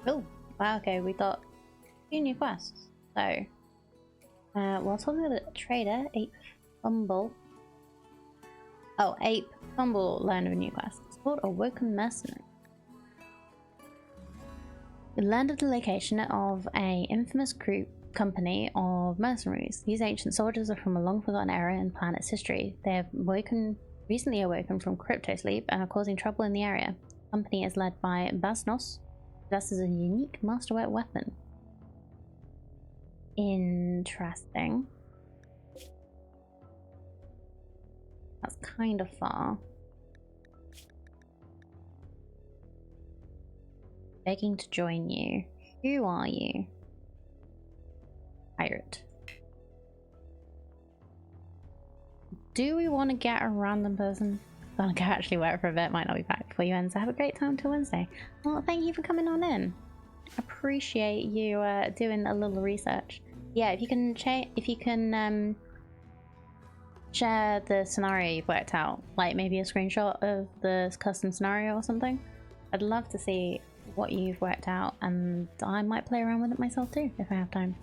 Oh, wow, okay, we got 2 new quests. So, while talking with a trader, Ape Fumble. Oh, Ape Fumble learned of a new quest. It's called Awoken Mercenary. We learned of the location of an infamous company of mercenaries. These ancient soldiers are from a long forgotten era in the planet's history. They have recently awoken from crypto sleep and are causing trouble in the area. The company is led by Basnos, who possesses a unique masterwork weapon. Interesting. That's kind of far. Begging to join you. Who are you? Pirate. Do we want to get a random person? Gonna go actually work for a bit, might not be back before you end, so have a great time till Wednesday. Well, thank you for coming on in. Appreciate you doing a little research. Yeah, if you can share the scenario you've worked out, like maybe a screenshot of the custom scenario or something. I'd love to see what you've worked out, and I might play around with it myself too if I have time.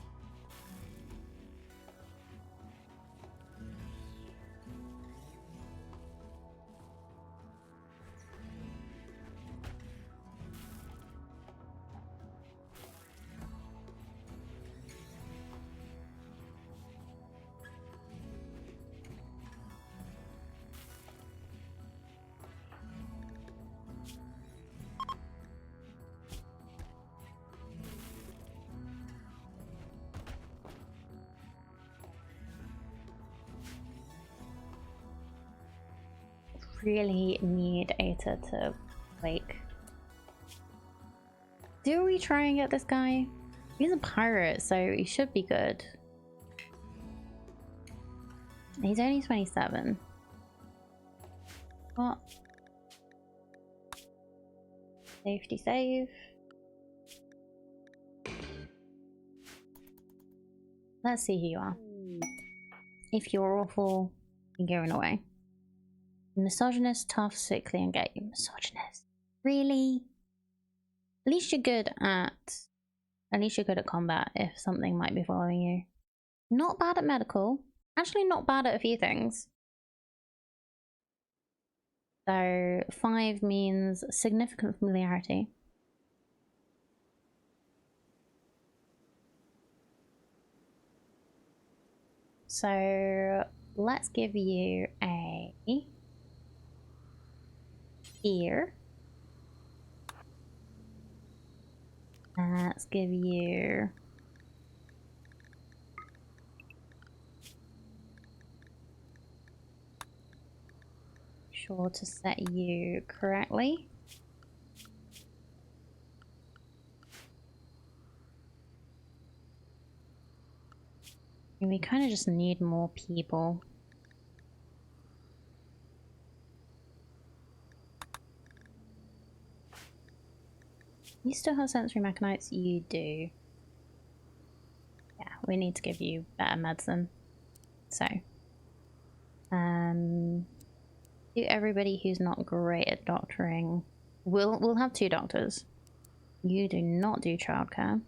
Really need Aita to wake. Do we try and get this guy? He's a pirate, so he should be good. He's only 27. What? Safety save. Let's see who you are. If you're awful, you're going away. Misogynist, tough, sickly, and gay. Misogynist. Really? At least you're good at combat if something might be following you. Not bad at medical. Actually not bad at a few things. So 5 means significant familiarity. So let's give you a ear. Let's give you sure to set you correctly. And we kind of just need more people. You still have sensory mechanites? You do. Yeah, we need to give you better medicine. So, do everybody who's not great at doctoring. We'll have 2 doctors. You do not do childcare.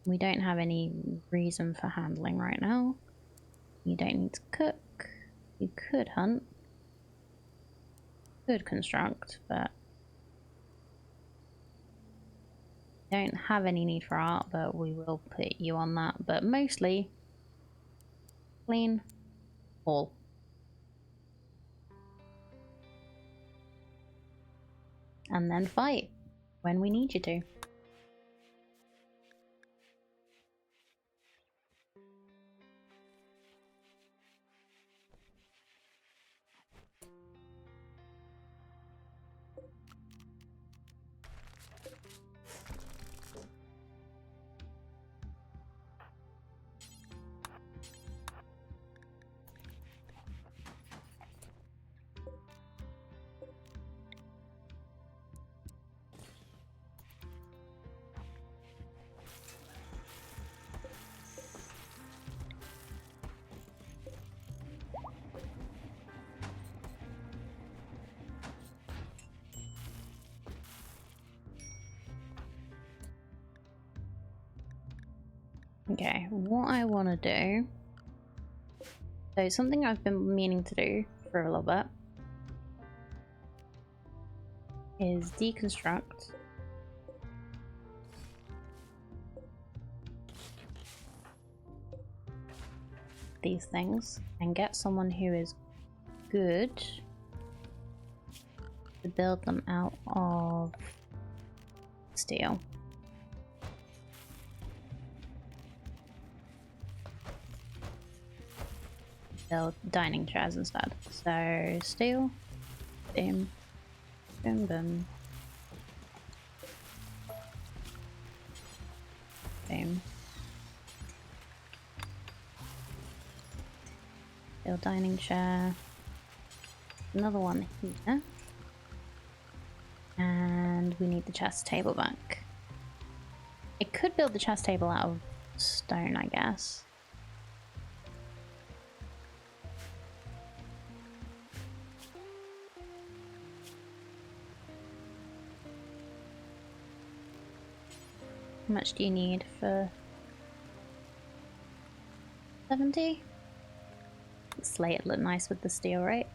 We don't have any reason for handling right now. You don't need to cook. You could hunt. Could construct, but don't have any need for art, but we will put you on that. But mostly clean all. And then fight when we need you to. Okay, what I want to do, so something I've been meaning to do for a little bit is deconstruct these things and get someone who is good to build them out of steel. Build dining chairs instead. So steel, boom, boom, boom, boom. Build dining chair, another one here. And we need the chest table back. I could build the chest table out of stone, I guess. How much do you need for 70? The slate look nice with the steel, right?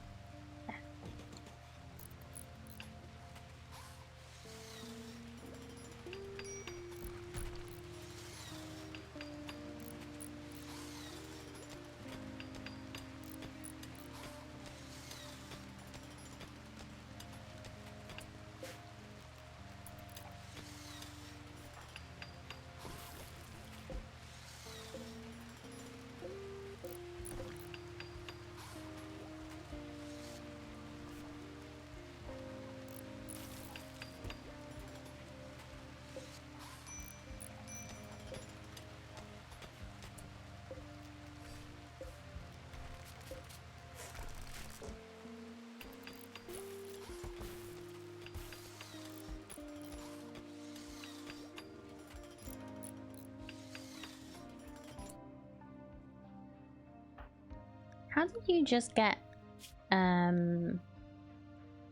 How did you just get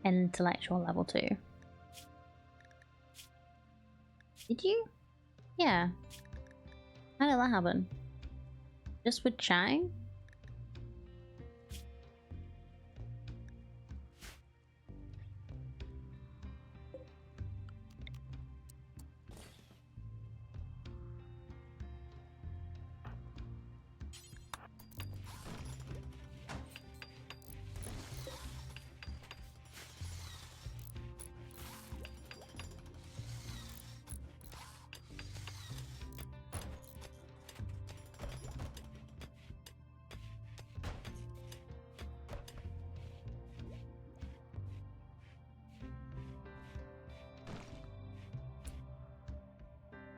intellectual level 2? Did you? Yeah. How did that happen? Just with chatting?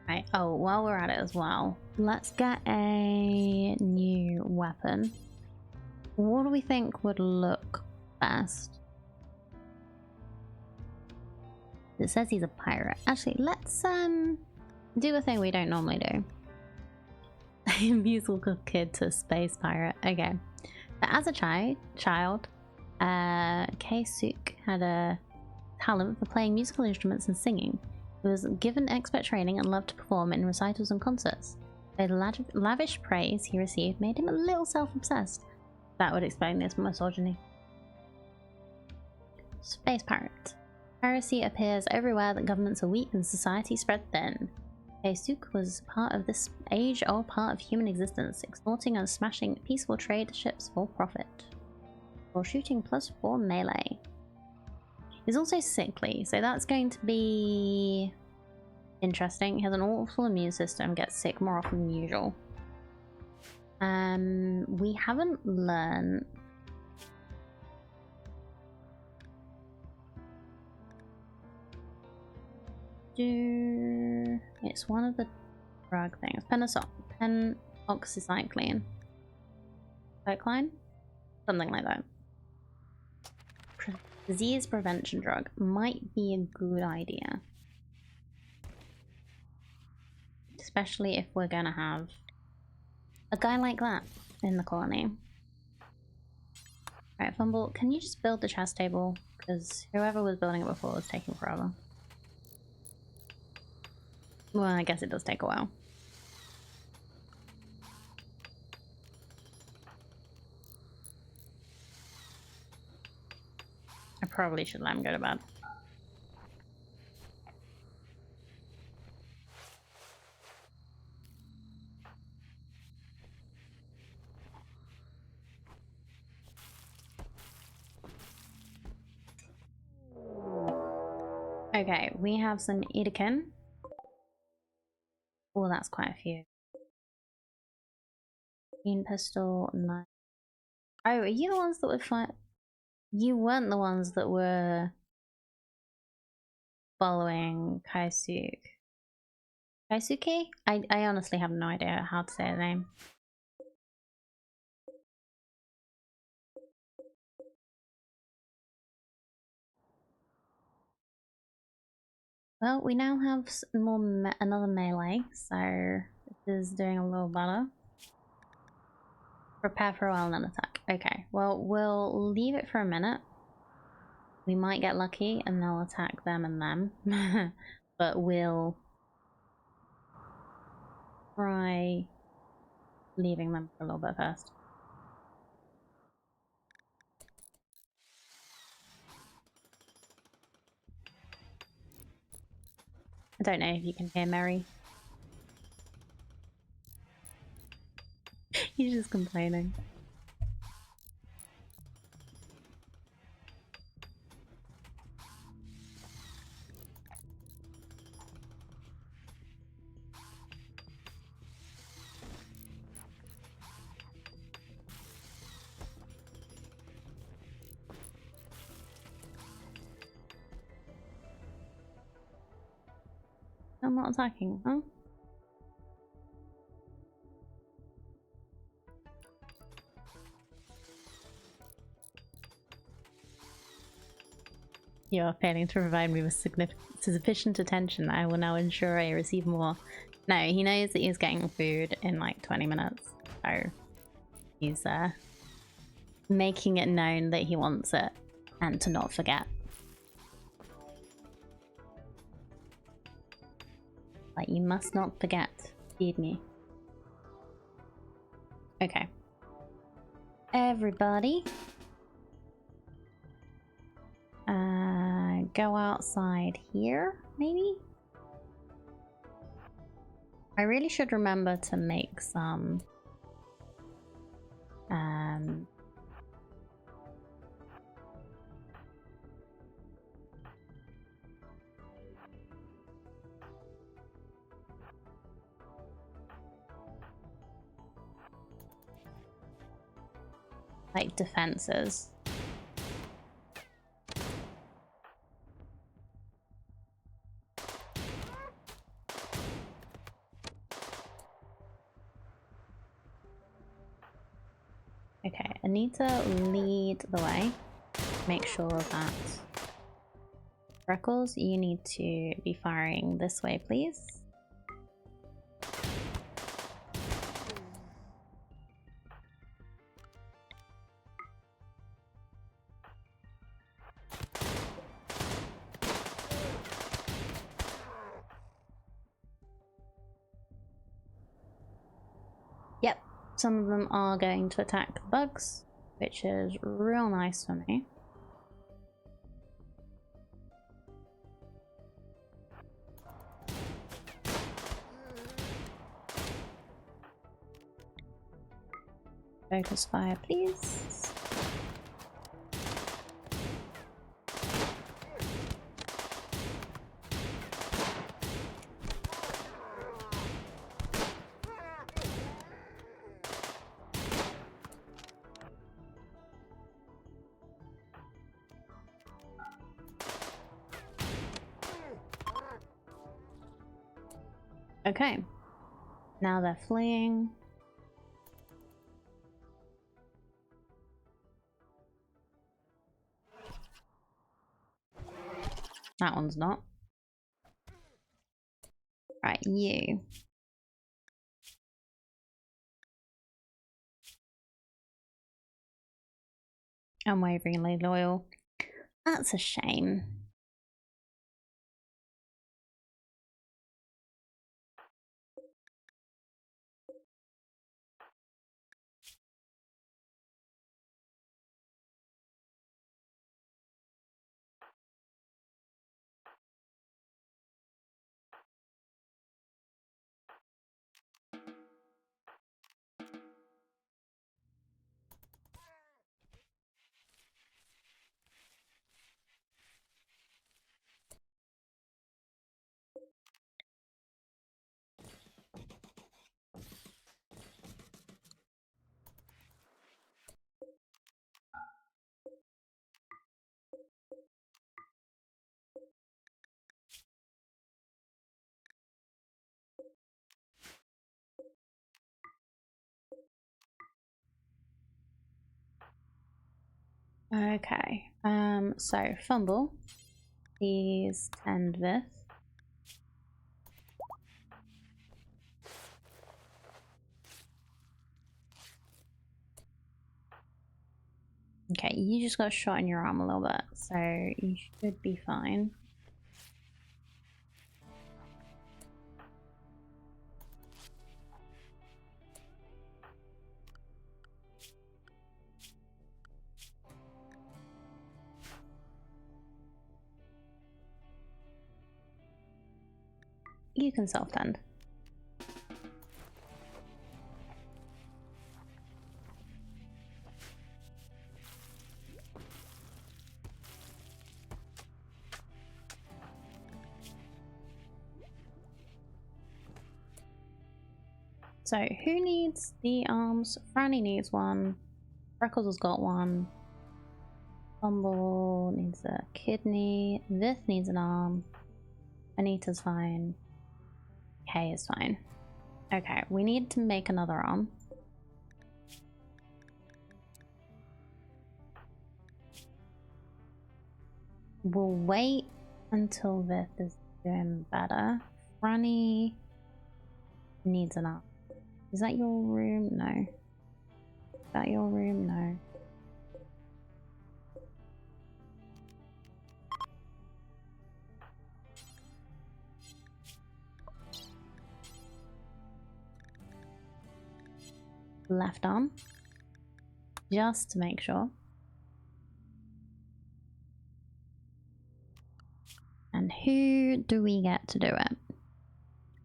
Right. Oh, while we're at it as well, let's get a new weapon. What do we think would look best? It says he's a pirate. Actually, let's do a thing we don't normally do. Musical kid to space pirate. Okay. But as a child, K-Suk had a talent for playing musical instruments and singing. He was given expert training and loved to perform in recitals and concerts. The lavish praise he received made him a little self-obsessed. That would explain this misogyny. Space pirate. Piracy appears everywhere that governments are weak and society spread thin. K-Suk was part of this age-old part of human existence, extorting and smashing peaceful trade ships for profit. Or shooting +4 melee. He's also sickly, so that's going to be interesting. He has an awful immune system, gets sick more often than usual. We haven't learned... It's one of the drug things. Penoxycycline. Cycline? Something like that. Disease prevention drug might be a good idea. Especially if we're gonna have a guy like that in the colony. Alright, Fumble, can you just build the chest table? Because whoever was building it before was taking forever. Well, I guess it does take a while. I probably should let him go to bed. Okay, we have some Edekin. Oh, that's quite a few. Green pistol, knife. Oh, are you the ones that were You weren't the ones that were following Kaisuke. Kaisuke? I honestly have no idea how to say the name. Well, we now have another melee, so this is doing a little better. Prepare for a while and then attack. Okay, well, we'll leave it for a minute. We might get lucky and they'll attack them and them. But we'll try leaving them for a little bit first. I don't know if you can hear Mary. He's just complaining. I'm not attacking, huh? You are failing to provide me with sufficient attention. I will now ensure I receive more. No, he knows that he's getting food in like 20 minutes. So he's making it known that he wants it and to not forget. Like, you must not forget. Feed me. Okay. Everybody. Go outside here, maybe? I really should remember to make some like defenses. Okay, I need to lead the way. Make sure that Freckles, you need to be firing this way, please. Yep, some of them are going to attack the bugs, which is real nice for me. Focus fire, please. Okay, now they're fleeing. That one's not. Right, you. Unwaveringly loyal. That's a shame. Okay, so Fumble, please tend this. Okay, you just got shot in your arm a little bit, so you should be fine. You can self-tend. So, who needs the arms? Franny needs one. Freckles has got one. Bumble needs a kidney. Vith needs an arm. Anita's fine. Kay is fine. Okay, we need to make another arm. We'll wait until Vith is doing better. Franny needs an arm. Is that your room? No. Is that your room? No. Left arm. Just to make sure. And who do we get to do it?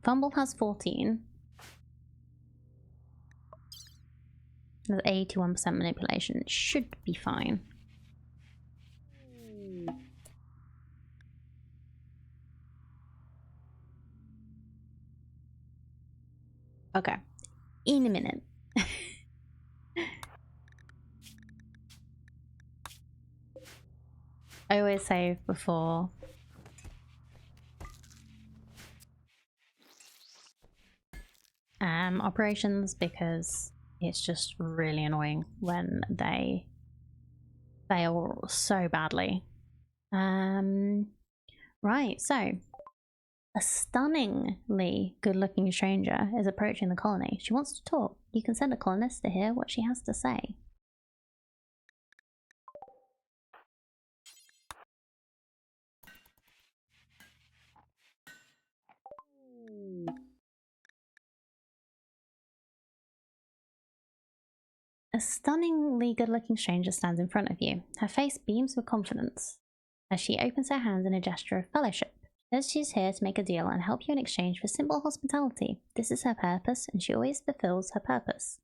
Fumble has 14. With 81% manipulation. It should be fine. Okay. In a minute. I always save before operations because it's just really annoying when they fail so badly. Right, so a stunningly good-looking stranger is approaching the colony. She wants to talk. You can send a colonist to hear what she has to say. A stunningly good-looking stranger stands in front of you. Her face beams with confidence as she opens her hands in a gesture of fellowship. She says she's here to make a deal and help you in exchange for simple hospitality. This is her purpose, and she always fulfills her purpose.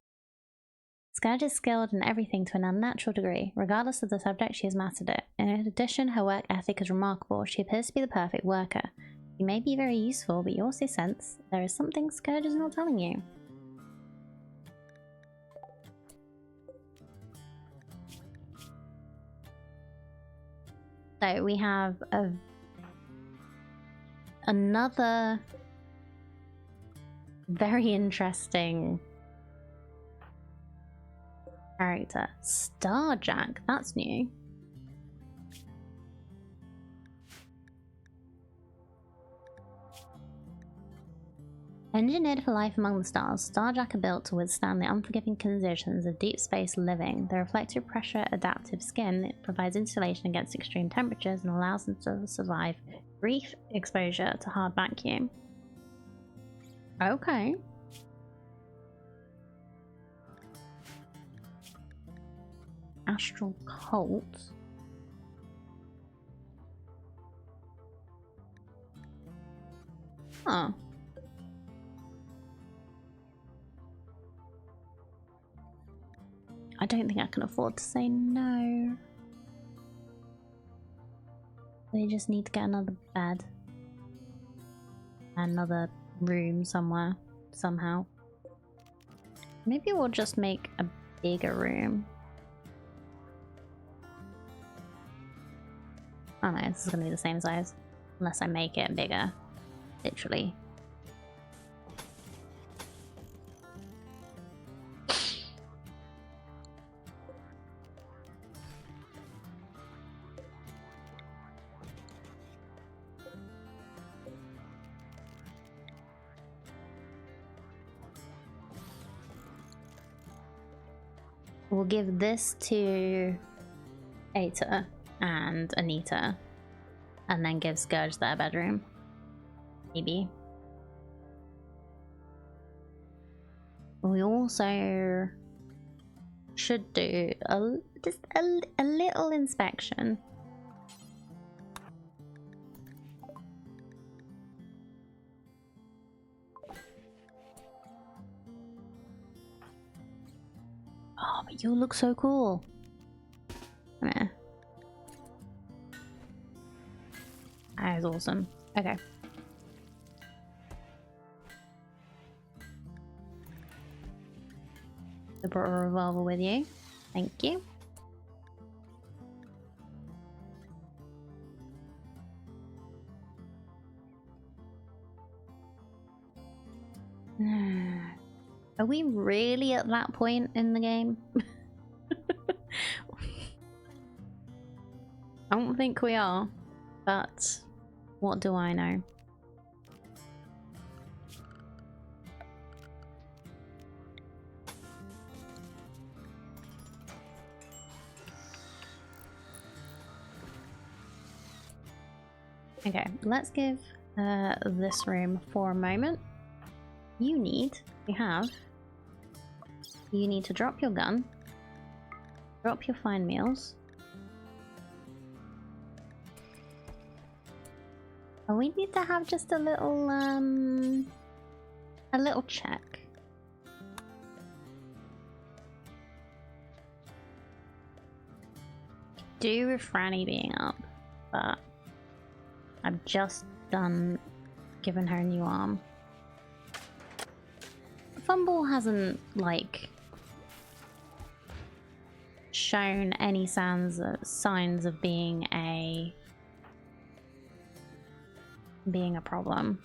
Scourge is skilled in everything to an unnatural degree. Regardless of the subject, she has mastered it. In addition, her work ethic is remarkable. She appears to be the perfect worker. She may be very useful, but you also sense there is something Scourge is not telling you. So we have another very interesting character. Starjack, that's new. Engineered for life among the stars, Starjack are built to withstand the unforgiving conditions of deep space living. The reflective pressure adaptive skin provides insulation against extreme temperatures and allows them to survive brief exposure to hard vacuum. Okay. Astral Cult. Huh. I don't think I can afford to say no. We just need to get another bed. Another room somewhere. Somehow. Maybe we'll just make a bigger room. Oh no, this is gonna be the same size. Unless I make it bigger. Literally. We'll give this to Aita and Anita, and then give Scourge their bedroom. Maybe. We also should do just a little inspection. Oh, but you look so cool. Yeah. That is awesome. Okay. I brought a revolver with you. Thank you. Are we really at that point in the game? I don't think we are, but what do I know? Okay, let's give this room for a moment. You need to drop your gun, drop your fine meals. And we need to have just a little check. Do with Franny being up, but I've just done giving her a new arm. Fumble hasn't like shown any signs of being a problem.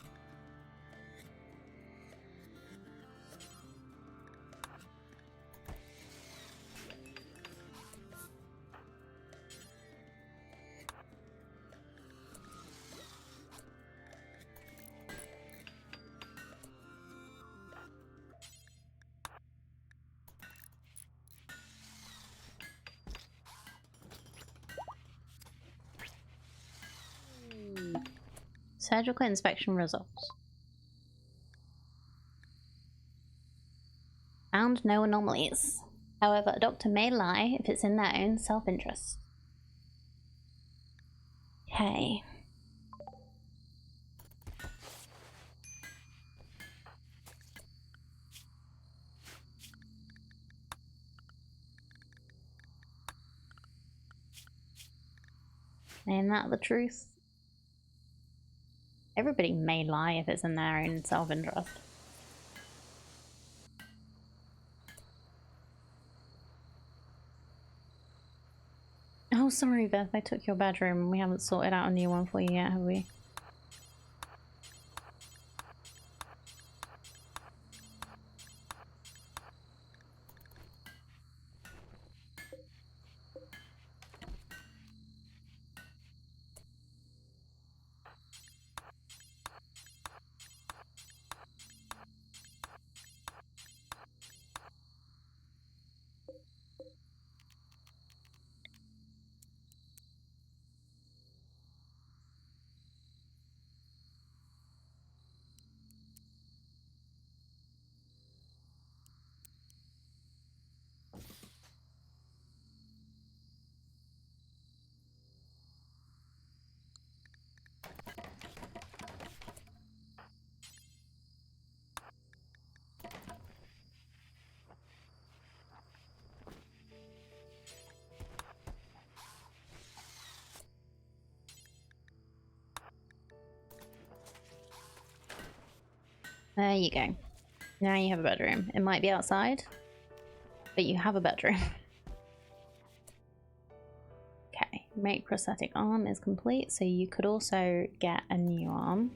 Surgical inspection results. Found no anomalies. However, a doctor may lie if it's in their own self-interest. Okay. Ain't that the truth? Everybody may lie if it's in their own self-interest. Oh, sorry, Beth. I took your bedroom. We haven't sorted out a new one for you yet, have we? There you go. Now you have a bedroom. It might be outside, but you have a bedroom. Okay, make prosthetic arm is complete, so you could also get a new arm.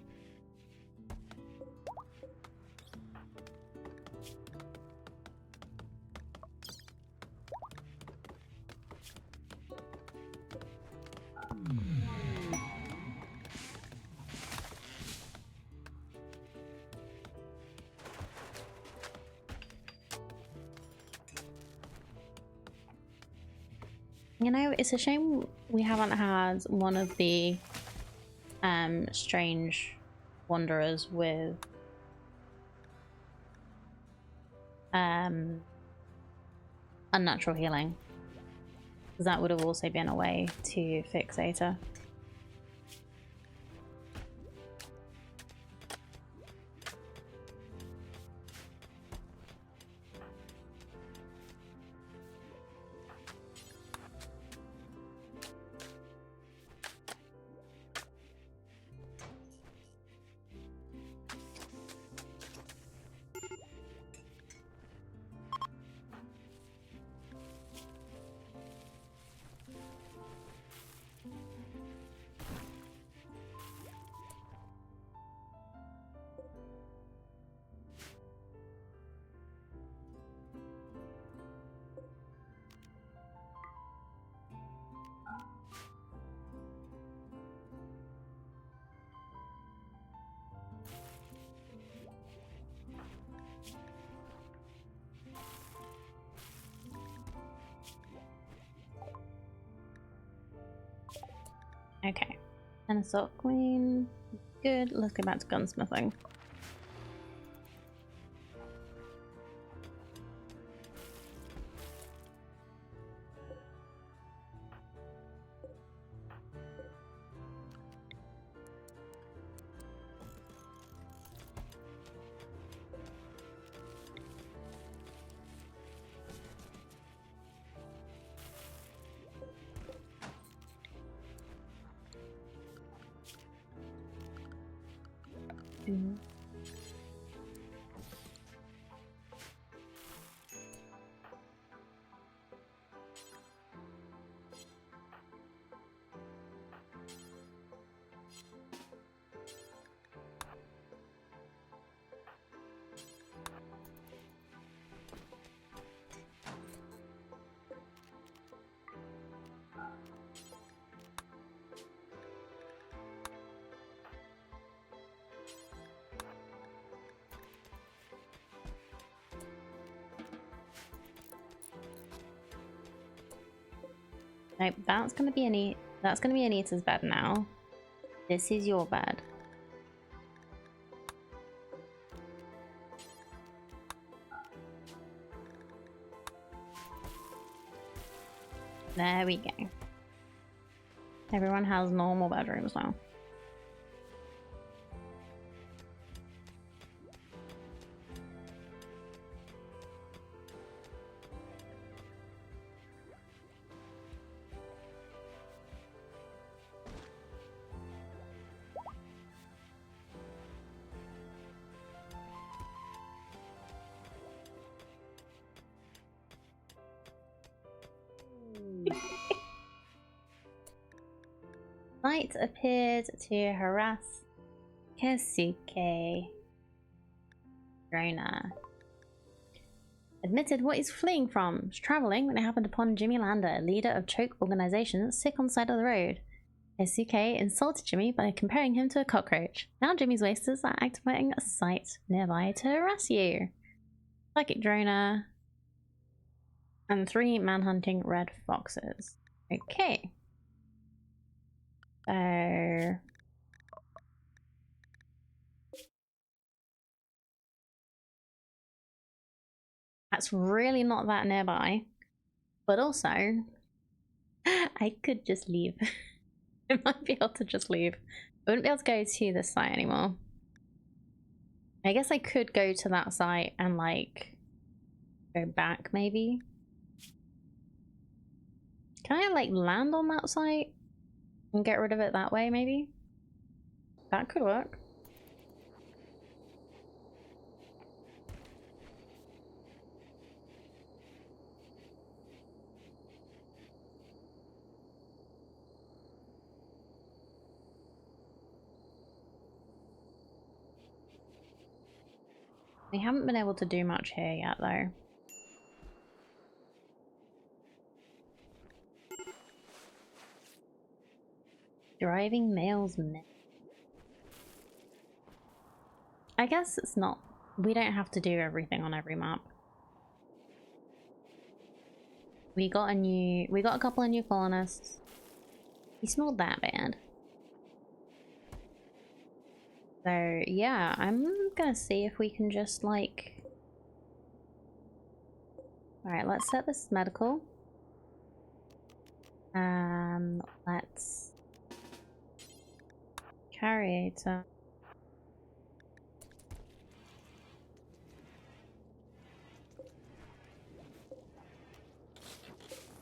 You know, it's a shame we haven't had one of the strange wanderers with unnatural healing. Because that would have also been a way to fix Zeta. Okay. And assault queen. Good. Let's go back to gunsmithing. Mm. Nope, that's gonna be Anita's bed now. This is your bed. There we go. Everyone has normal bedrooms now. Light appeared to harass Kesuke. Rona admitted what he's fleeing from. He's traveling when it happened upon Jimmy Lander, leader of Choke Organization, sick on the side of the road. Kesuke insulted Jimmy by comparing him to a cockroach. Now Jimmy's wasters are activating a site nearby to harass you. Psychic Drona and 3 manhunting red foxes. Okay. So that's really not that nearby. But also, I could just leave. I might be able to just leave. I wouldn't be able to go to this site anymore. I guess I could go to that site and like go back maybe. Can I like land on that site and get rid of it that way maybe? That could work. We haven't been able to do much here yet though. Driving males men. I guess it's not. We don't have to do everything on every map. We got a couple of new colonists. It's not that bad. So yeah, I'm gonna see if we can just like... Alright, let's set this medical. Let's carriator.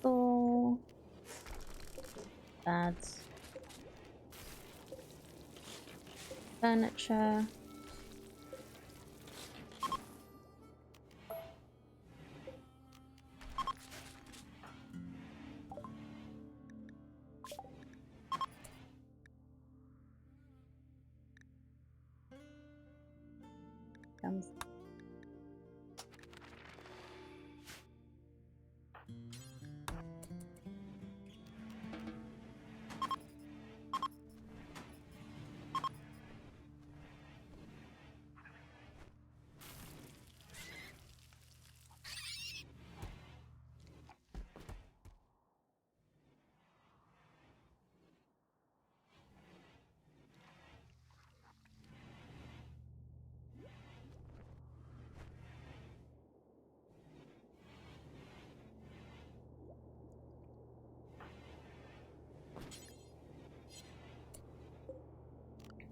Oh, that's furniture. Comes.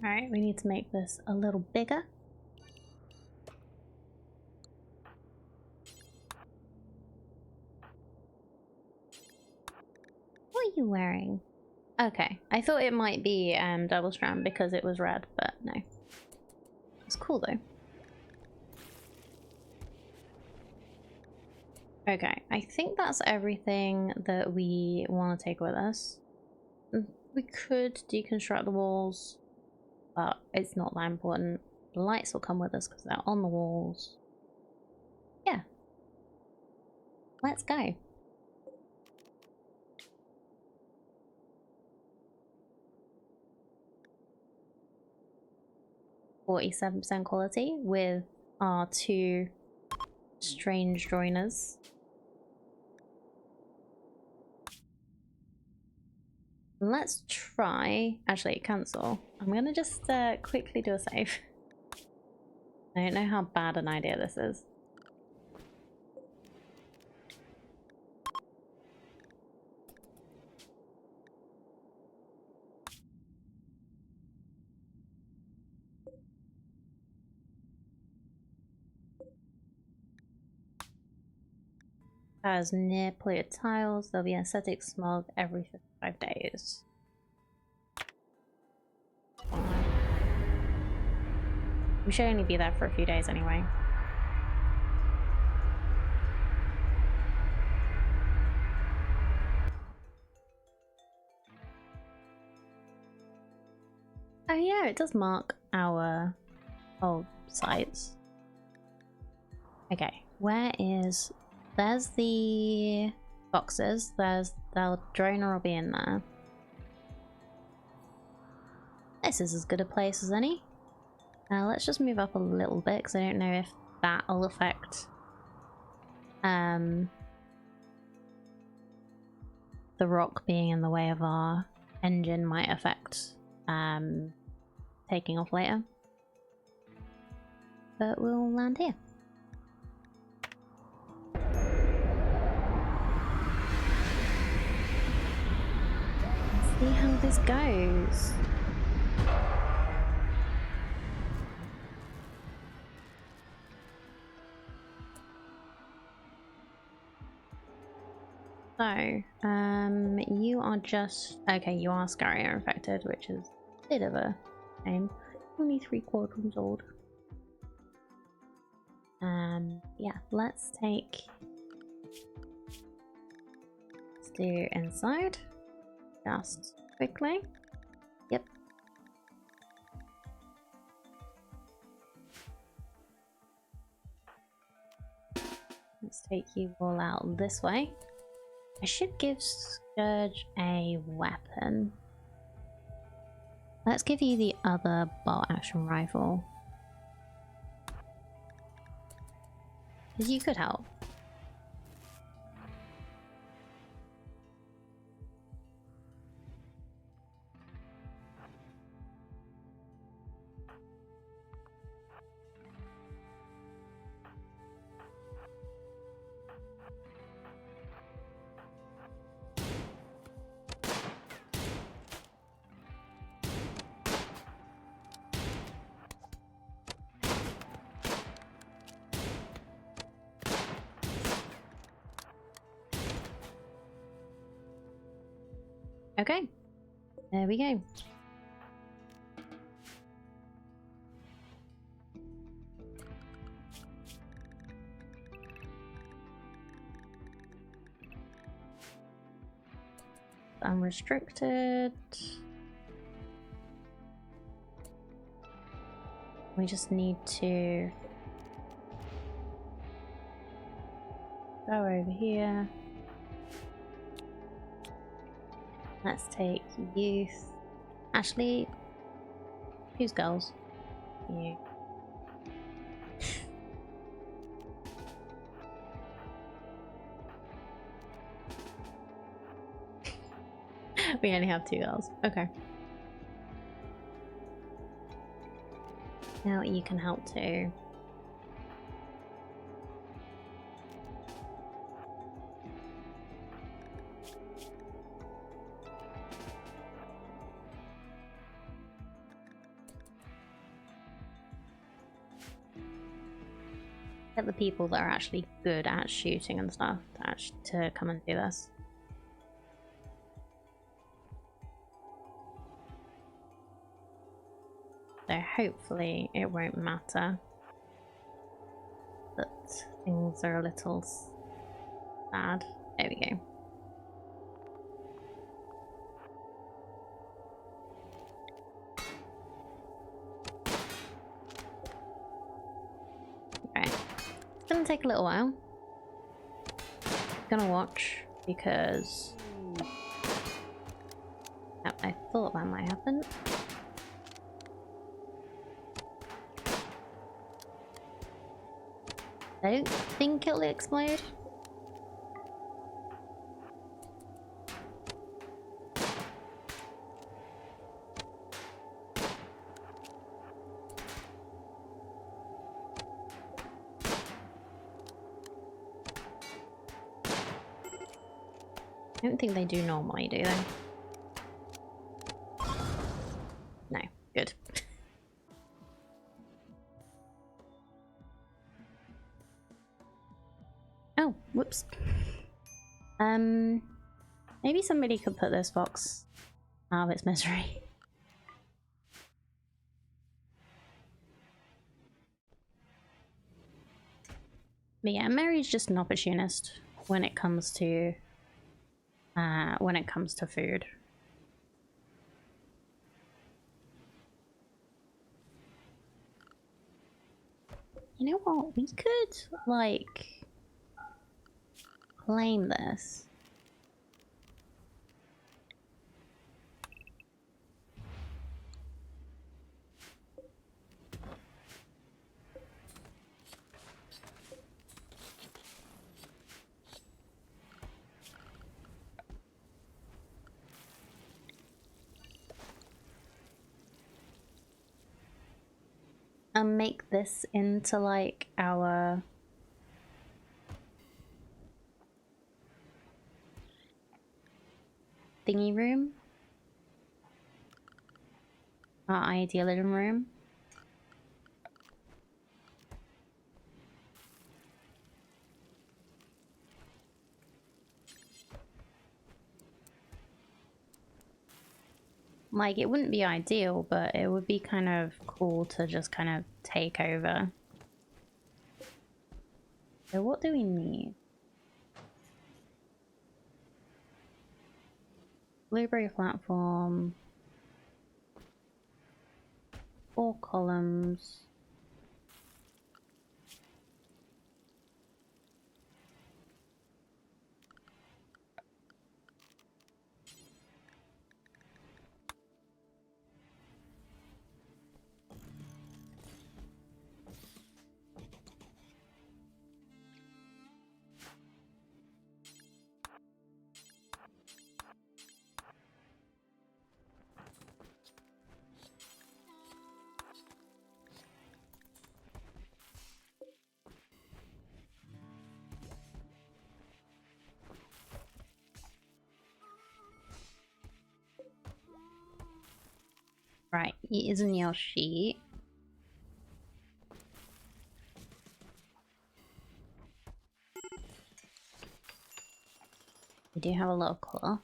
Alright, we need to make this a little bigger. What are you wearing? Okay, I thought it might be double strand because it was red, but no. It's cool though. Okay, I think that's everything that we want to take with us. We could deconstruct the walls, but it's not that important. The lights will come with us because they're on the walls. Yeah. Let's go. %47% quality with our 2 strange joiners. Let's try... Actually, cancel. I'm gonna just quickly do a save. I don't know how bad an idea this is. As near polluted tiles, there'll be aesthetic smog every 55 days. We should only be there for a few days anyway. Oh yeah, it does mark our old sites. Okay, where is... There's the boxes. There's the droner will be in there. This is as good a place as any. Let's just move up a little bit because I don't know if that'll affect the rock being in the way of our engine might affect taking off later. But we'll land here. Let's see how this goes. So, you are just... Okay, you are Scaria infected, which is a bit of a shame. Only 3 quadrants old. Yeah, let's do inside. Just quickly. Yep. Let's take you all out this way. I should give Scourge a weapon. Let's give you the other bolt action rifle. Because you could help. Okay, there we go. Unrestricted. We just need to go over here. Let's take youth. Actually, who's girls? You. We only have 2 girls. Okay. Now you can help too. Get the people that are actually good at shooting and stuff to come and do this. So hopefully it won't matter that things are a little sad. There we go. Okay, it's gonna take a little while. Gonna watch because I thought that might happen. I don't think it'll explode. I don't think they do normally, do they? No, good. Oh, whoops. Maybe somebody could put this box out of its misery. But yeah, Mary's just an opportunist when it comes to food. You know what? We could like claim this. And make this into like our thingy room, our ideal living room. Like, it wouldn't be ideal, but it would be kind of cool to just kind of take over. So what do we need? Blueberry platform. 4 columns. Right, it is in your sheet. We do have a lot of cloth.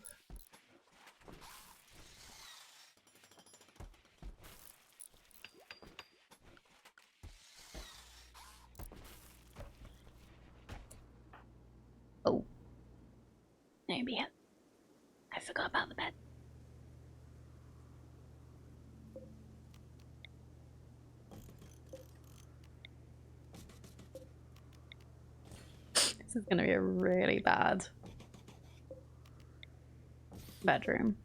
maybe I forgot about the bed. This is gonna be a really bad bedroom.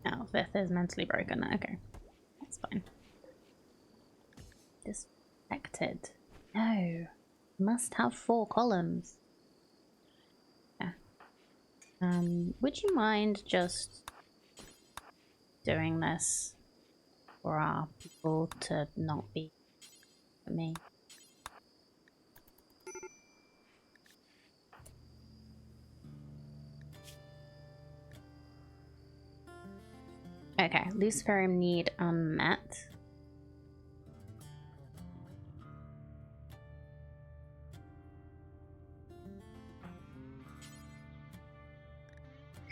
Oh, fifth is mentally broken. Okay, that's fine. Disconnected. No, must have 4 columns. Yeah. Would you mind just doing this for our people to not be me? Okay, Luciferium need unmet.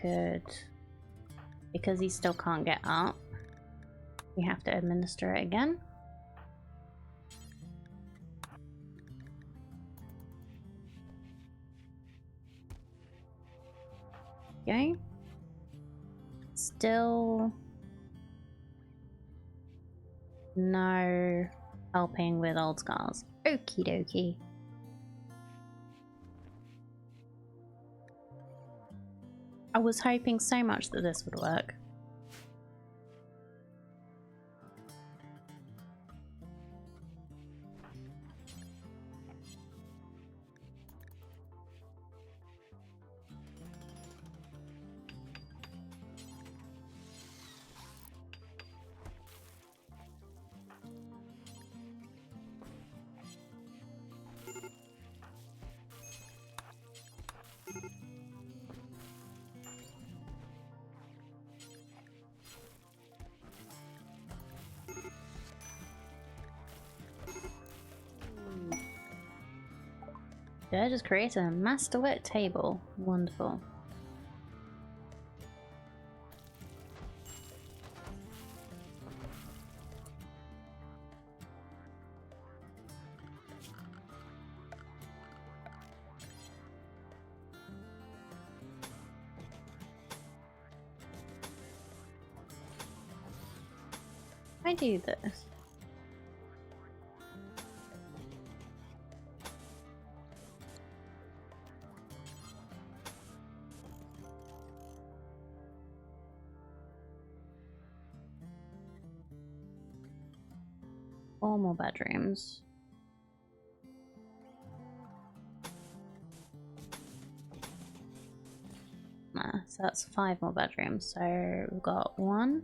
Could, because he still can't get up, we have to administer it again. Okay. Still no helping with old scars. Okie dokie. I was hoping so much that this would work. Did I just create a masterwork table? Wonderful. I do this. Four more bedrooms. Nah, so that's 5 more bedrooms. So we've got 1,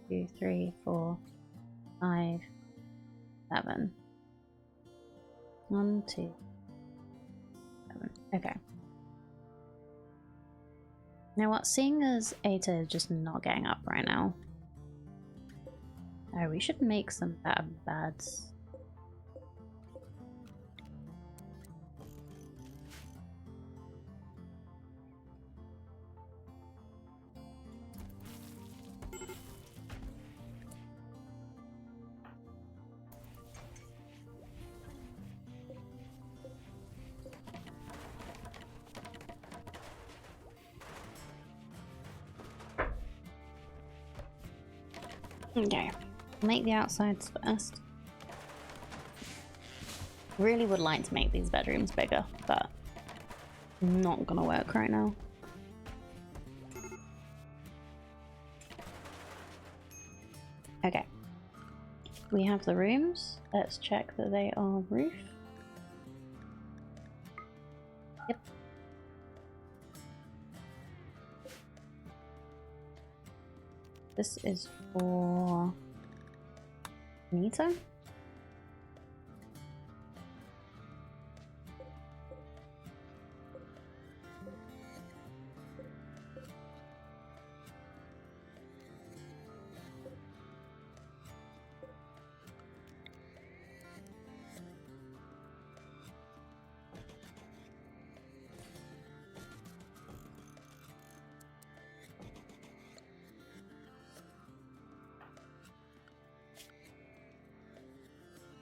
2, 3, 4, 5, 7. 1, 2, 7. Okay. Now what? Seeing as Eta is just not getting up right now. Oh, we should make some better beds. Okay, make the outsides first. Really would like to make these bedrooms bigger, but not gonna work right now. Okay, we have the rooms. Let's check that they are roof. Yep. This is for Nita.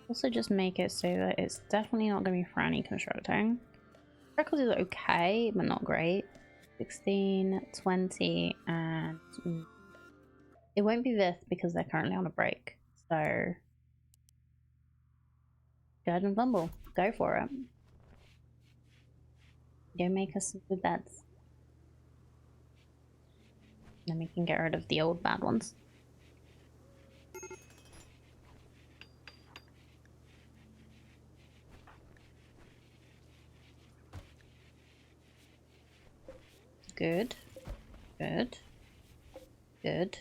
Also just make it so that it's definitely not going to be for any constructing. Records is okay, but not great. 16, 20, and it won't be this because they're currently on a break. So, Judge and Fumble, go for it. Go make us some good beds. Then we can get rid of the old bad ones. Good. Good. Good.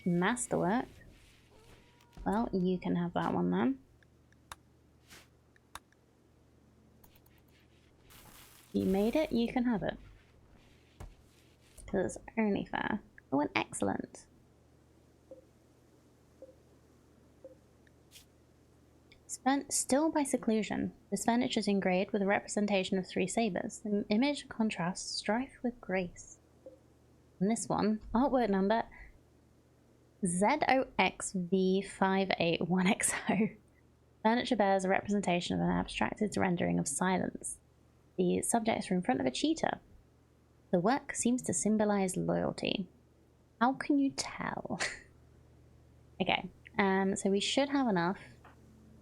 Masterwork. Well, you can have that one then. You made it, you can have it. Because it's only fair. Oh, and excellent. Still by seclusion. This furniture is engraved with a representation of 3 sabers. The image contrasts strife with grace. And this one, artwork number ZOXV581XO. Furniture bears a representation of an abstracted rendering of silence. The subjects are in front of a cheetah. The work seems to symbolize loyalty. How can you tell? Okay, so we should have enough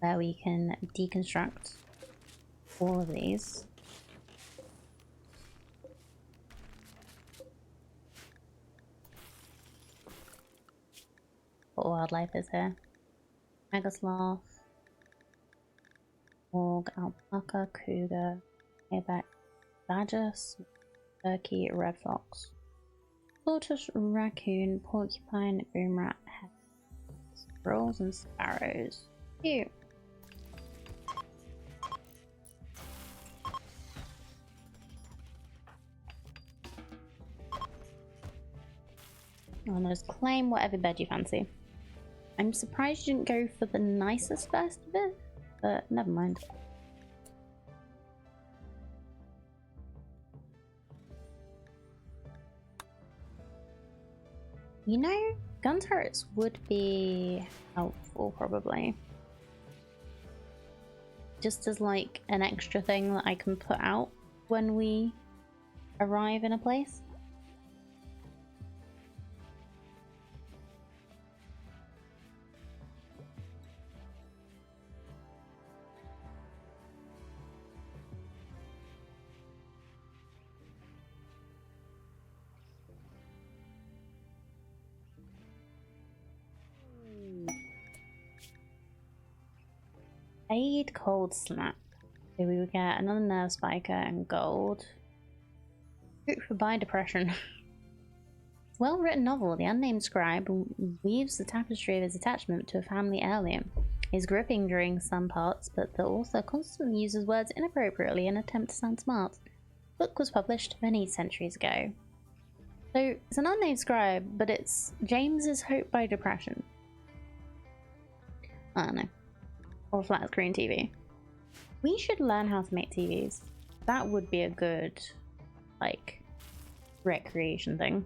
where we can deconstruct all of these. What wildlife is here? Megasloth, Org, alpaca, cougar, hayback, badger, turkey, red fox, tortoise, raccoon, porcupine, boom rat, squirrels, and sparrows. Cute. And just claim whatever bed you fancy. I'm surprised you didn't go for the nicest best bit, but never mind. You know, gun turrets would be helpful, probably. Just as like an extra thing that I can put out when we arrive in a place. Aid cold snap. So we would get another nerve spiker and gold. Root for by depression. Well-written novel, the unnamed scribe weaves the tapestry of his attachment to a family heirloom. Is gripping during some parts, but the author constantly uses words inappropriately in an attempt to sound smart. The book was published many centuries ago. So it's an unnamed scribe, but it's James's Hope by Depression. I don't know. Or flat screen TV. We should learn how to make TVs. That would be a good, like, recreation thing.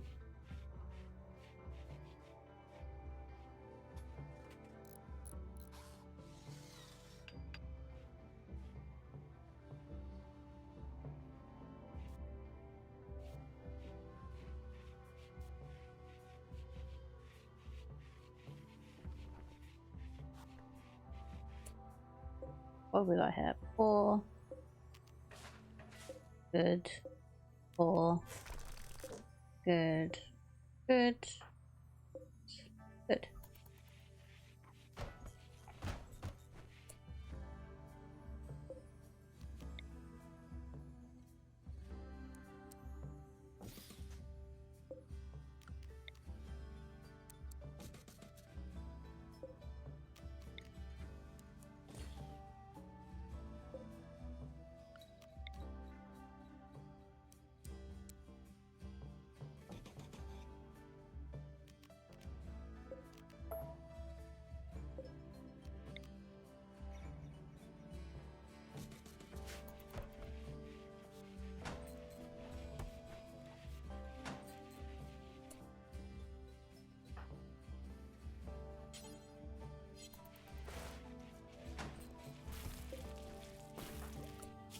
What have we got here? 4. Good. 4. Good. Good. Good.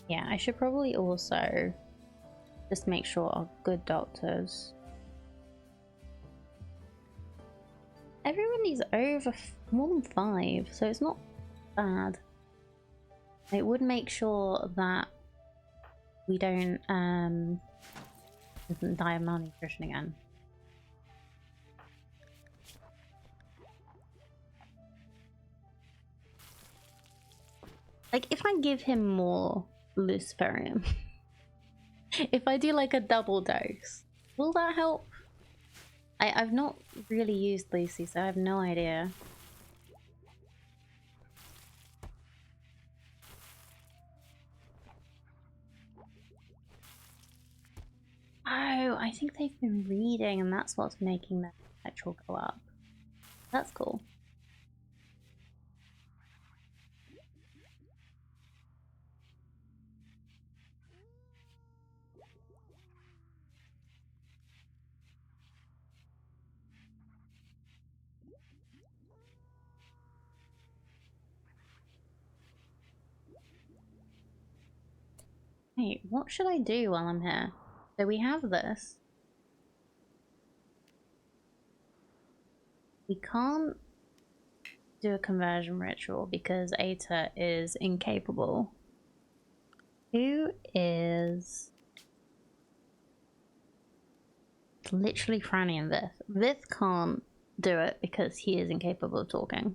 Yeah, I should probably also just make sure our good doctors. Everyone is over more than 5, so it's not bad. It would make sure that we don't die of malnutrition again. Like, if I give him more luciferium, if I do like a double dose, will that help? I've not really used Lucy, so I have no idea. Oh, I think they've been reading and that's what's making their petrol go up. That's cool. Wait, what should I do while I'm here? So we have this. We can't do a conversion ritual because Aita is incapable. Who is... literally Franny and Vith. Vith can't do it because he is incapable of talking.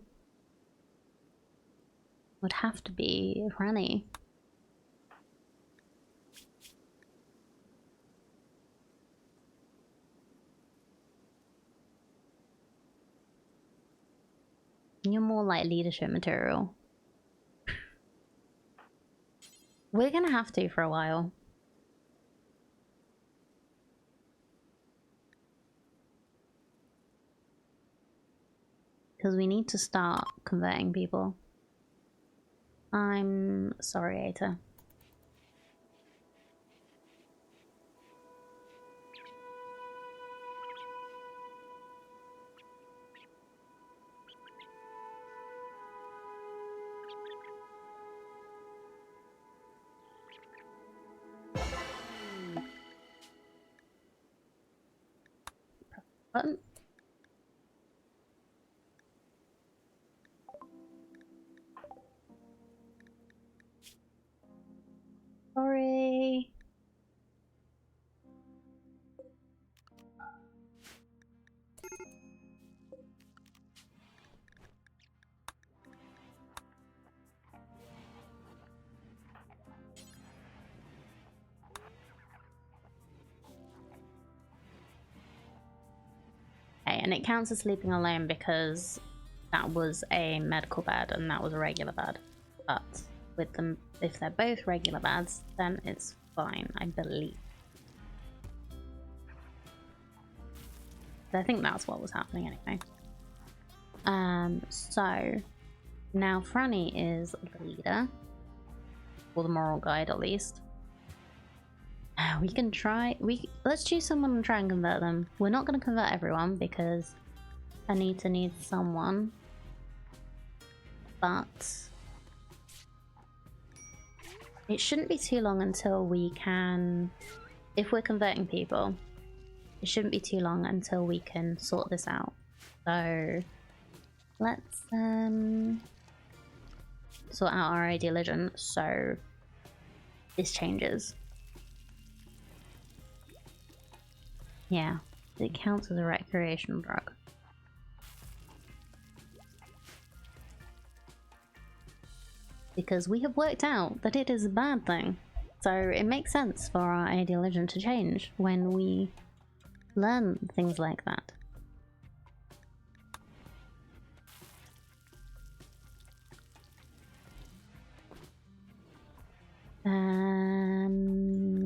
Would have to be Franny. You're more like leadership material. We're gonna have to for a while. Because we need to start converting people. I'm sorry, Aita. Button. Sorry. Okay, and it counts as sleeping alone because that was a medical bed and that was a regular bed. But with them, if they're both regular beds, then it's fine, I believe. But I think that's what was happening anyway. So now Franny is the leader, or the moral guide at least. We can try. Let's choose someone and try and convert them. We're not going to convert everyone because Anita needs someone, but it shouldn't be too long until we can. If we're converting people, it shouldn't be too long until we can sort this out. So let's sort out our ideal legend so this changes. Yeah, it counts as a recreational drug. Because we have worked out that it is a bad thing. So it makes sense for our ideal legend to change when we learn things like that.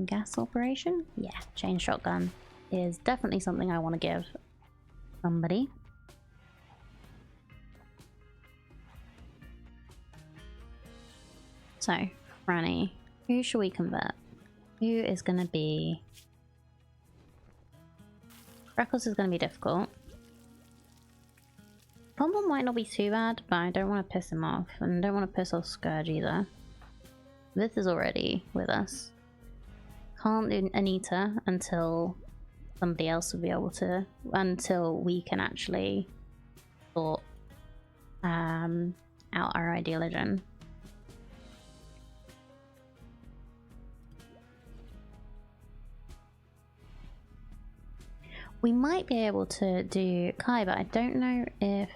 Gas operation? Yeah, chain shotgun is definitely something I want to give somebody. So, Franny, who should we convert? Who is going to be... Freckles is going to be difficult. Pom-Pom might not be too bad, but I don't want to piss him off, and I don't want to piss off Scourge either. Vith is already with us. Can't do Anita until somebody else will be able to, until we can actually sort out our ideology. We might be able to do Kai, but I don't know if...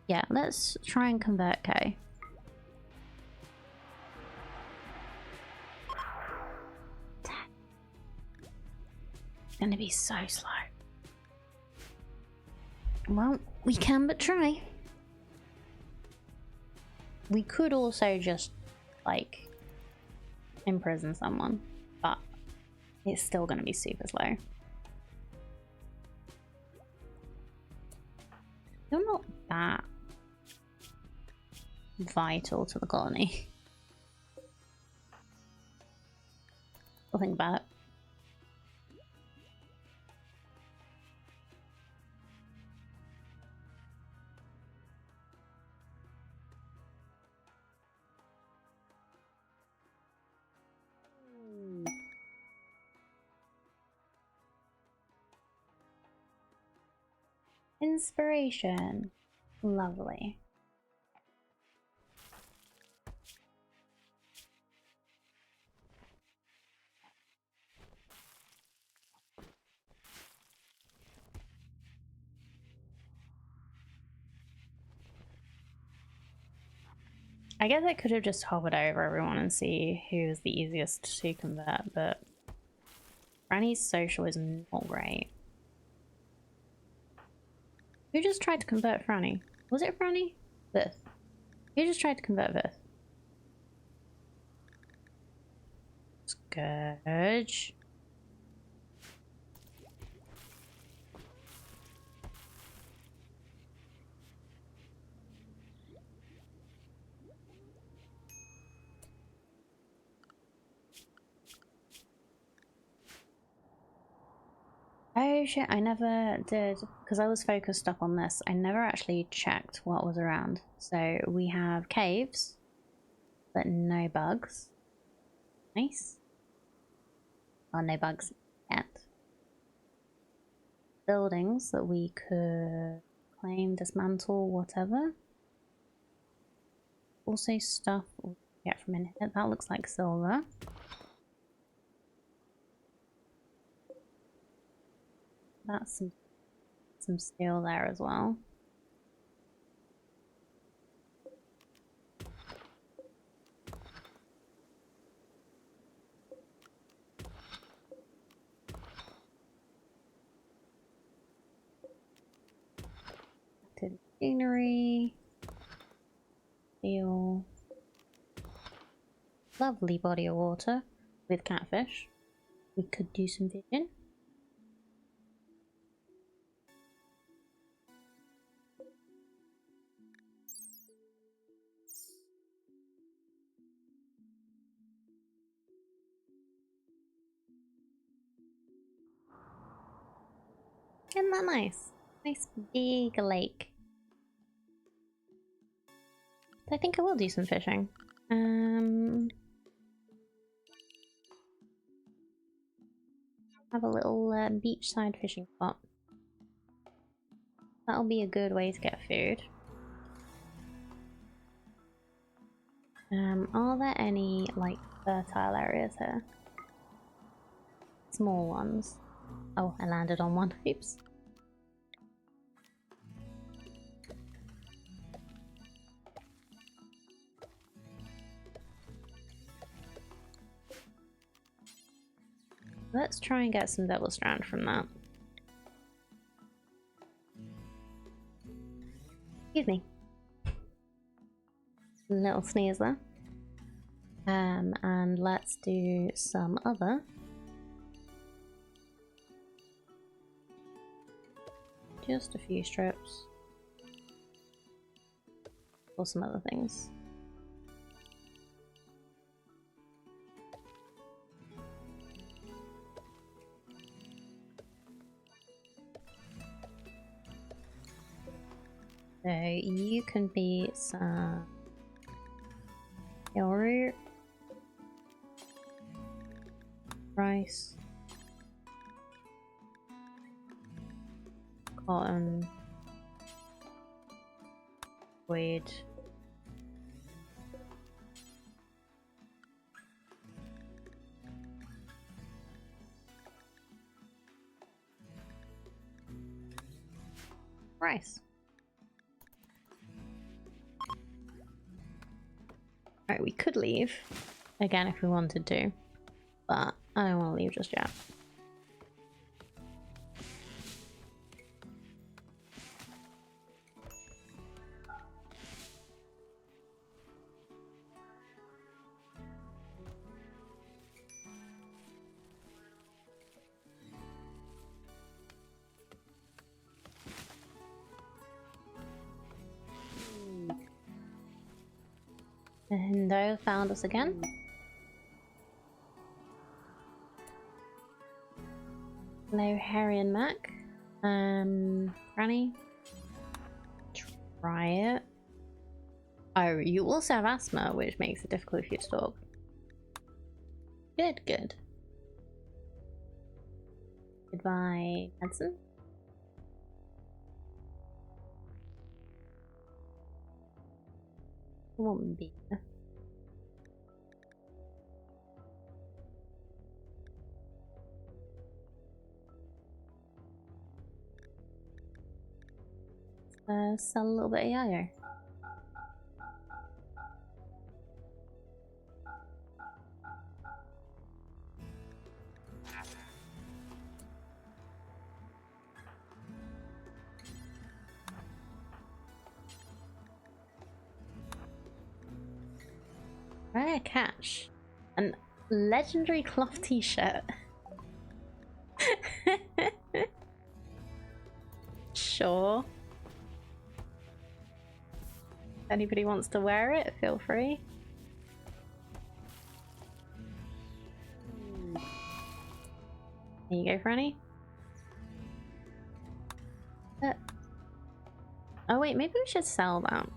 Yeah, let's try and convert Kai. It's gonna be so slow. Well, we can but try. We could also just, like, imprison someone, but it's still gonna be super slow. You're not that vital to the colony. I'll think about it. Inspiration. Lovely. I guess I could have just hovered over everyone and see who is the easiest to convert, but Franny's social is not great. Who just tried to convert Franny? Was it Franny? Vith. Who just tried to convert Vith? Scourge. Oh shit, I never did, because I was focused up on this. I never actually checked what was around. So we have caves, but no bugs. Nice. Oh, no bugs yet. Buildings that we could claim, dismantle, whatever. Also stuff we get from in here. That looks like silver. That's some steel there as well. Machinery. Steel. Lovely body of water with catfish. We could do some fishing. Isn't that nice? Nice big lake. I think I will do some fishing. Have a little beachside fishing spot. That'll be a good way to get food. Are there any, like, fertile areas here? Small ones. Oh, I landed on one. Oops. Let's try and get some double strand from that. Excuse me. Little sneeze there. And let's do some other. Just a few strips. Or some other things. So you can be some Rice. Cotton. Weed. Rice. Alright, we could leave again if we wanted to, but I don't want to leave just yet. Hindo found us again. Hello, Harry and Mac. Granny. Try it. Oh, you also have asthma, which makes it difficult for you to talk. Good, good. Goodbye, Hudson. Won't be. Sell a little bit of yayo. Rare catch. An legendary cloth t-shirt. Sure. If anybody wants to wear it, feel free. There you go, Franny. Oh wait, maybe we should sell that.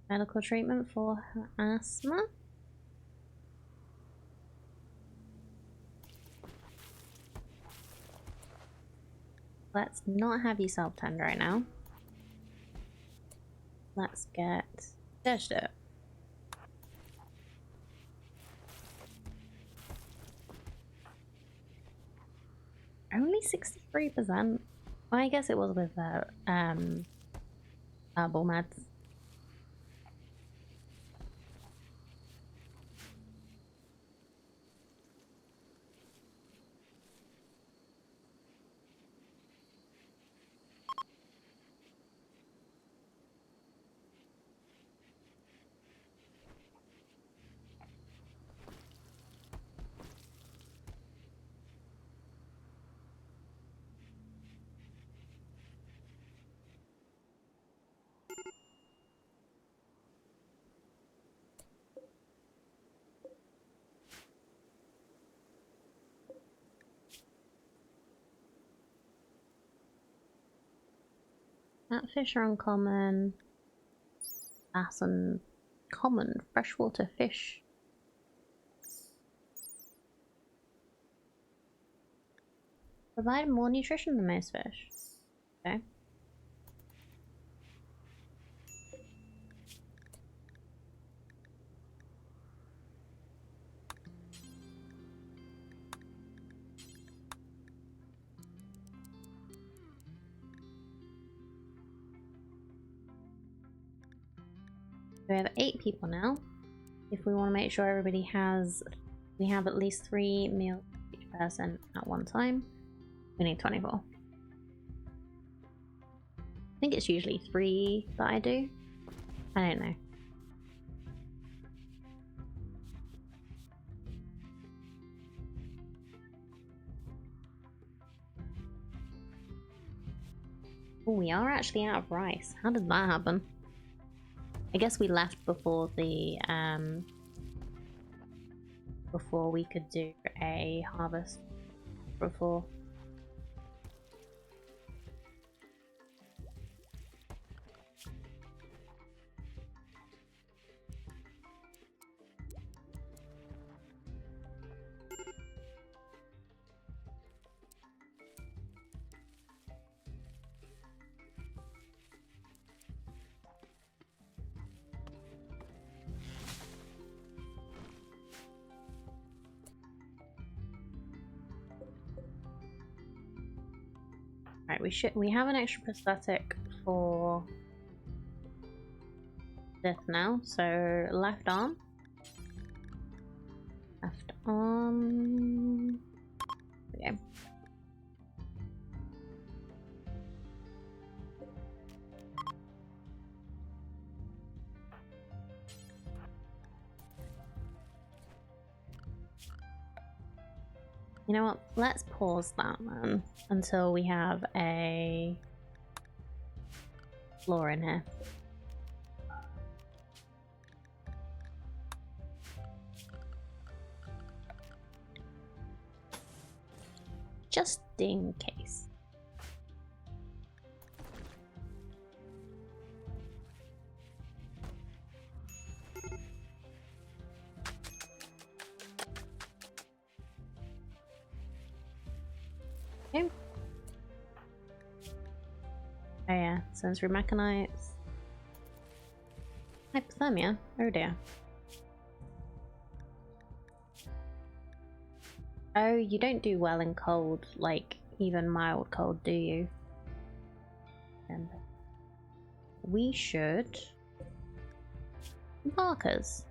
Medical treatment for her asthma. Let's not have you self-tend right now. Let's get dashed it. Only 63%. Well, I guess it was with herbal meds. Catfish are uncommon. Bass and common freshwater fish. Provide more nutrition than most fish. Okay. We have 8 people now. If we want to make sure everybody has, we have at least 3 meals each person at one time, we need 24. I think it's usually 3 that I do. I don't know. Oh, we are actually out of rice. How did that happen? I guess we left before the before we could do a harvest before. Right, we have an extra prosthetic for this now. So left arm. Left arm. Okay. You know what? Let's pause that then until we have a floor in here. Just in case. Okay. Oh yeah, sensory mechanites. Hypothermia? Oh dear. Oh, you don't do well in cold, like even mild cold, do you? And we should... markers.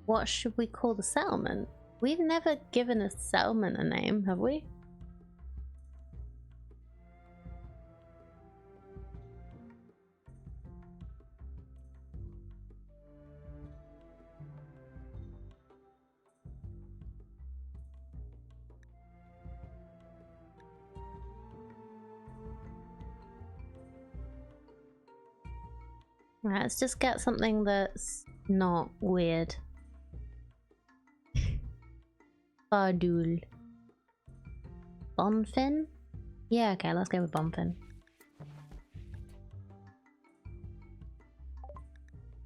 What should we call the settlement? We've never given a settlement a name, have we? Right, let's just get something that's not weird. Fardul. Bonfin? Yeah, okay, let's go with Bonfin.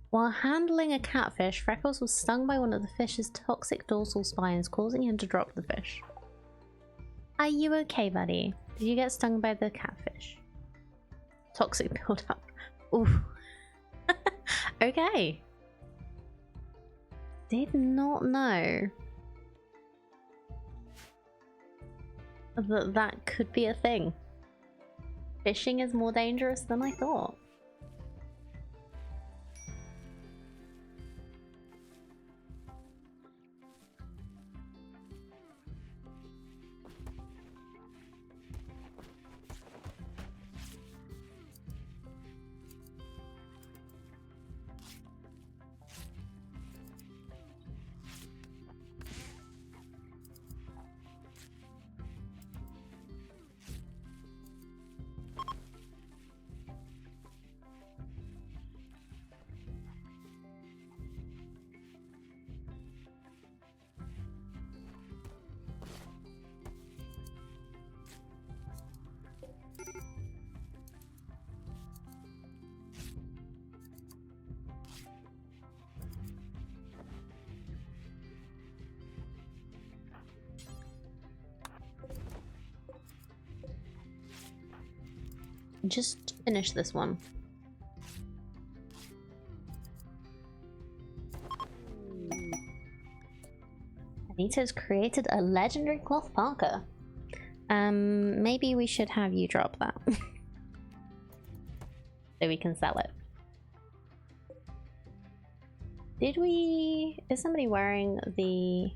While handling a catfish, Freckles was stung by one of the fish's toxic dorsal spines, causing him to drop the fish. Are you okay, buddy? Did you get stung by the catfish? Toxic buildup. Ooh. Okay. Did not know that that could be a thing. Fishing is more dangerous than I thought. just finish this one. Anita's created a legendary cloth parka. Maybe we should have you drop that. So we can sell it. Is somebody wearing the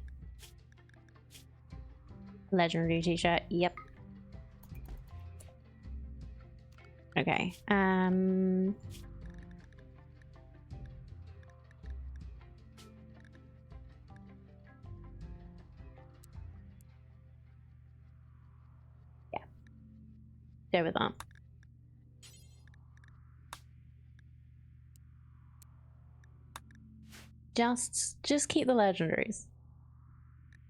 legendary t-shirt? Yep. Okay. Yeah. Go with that. Just keep the legendaries.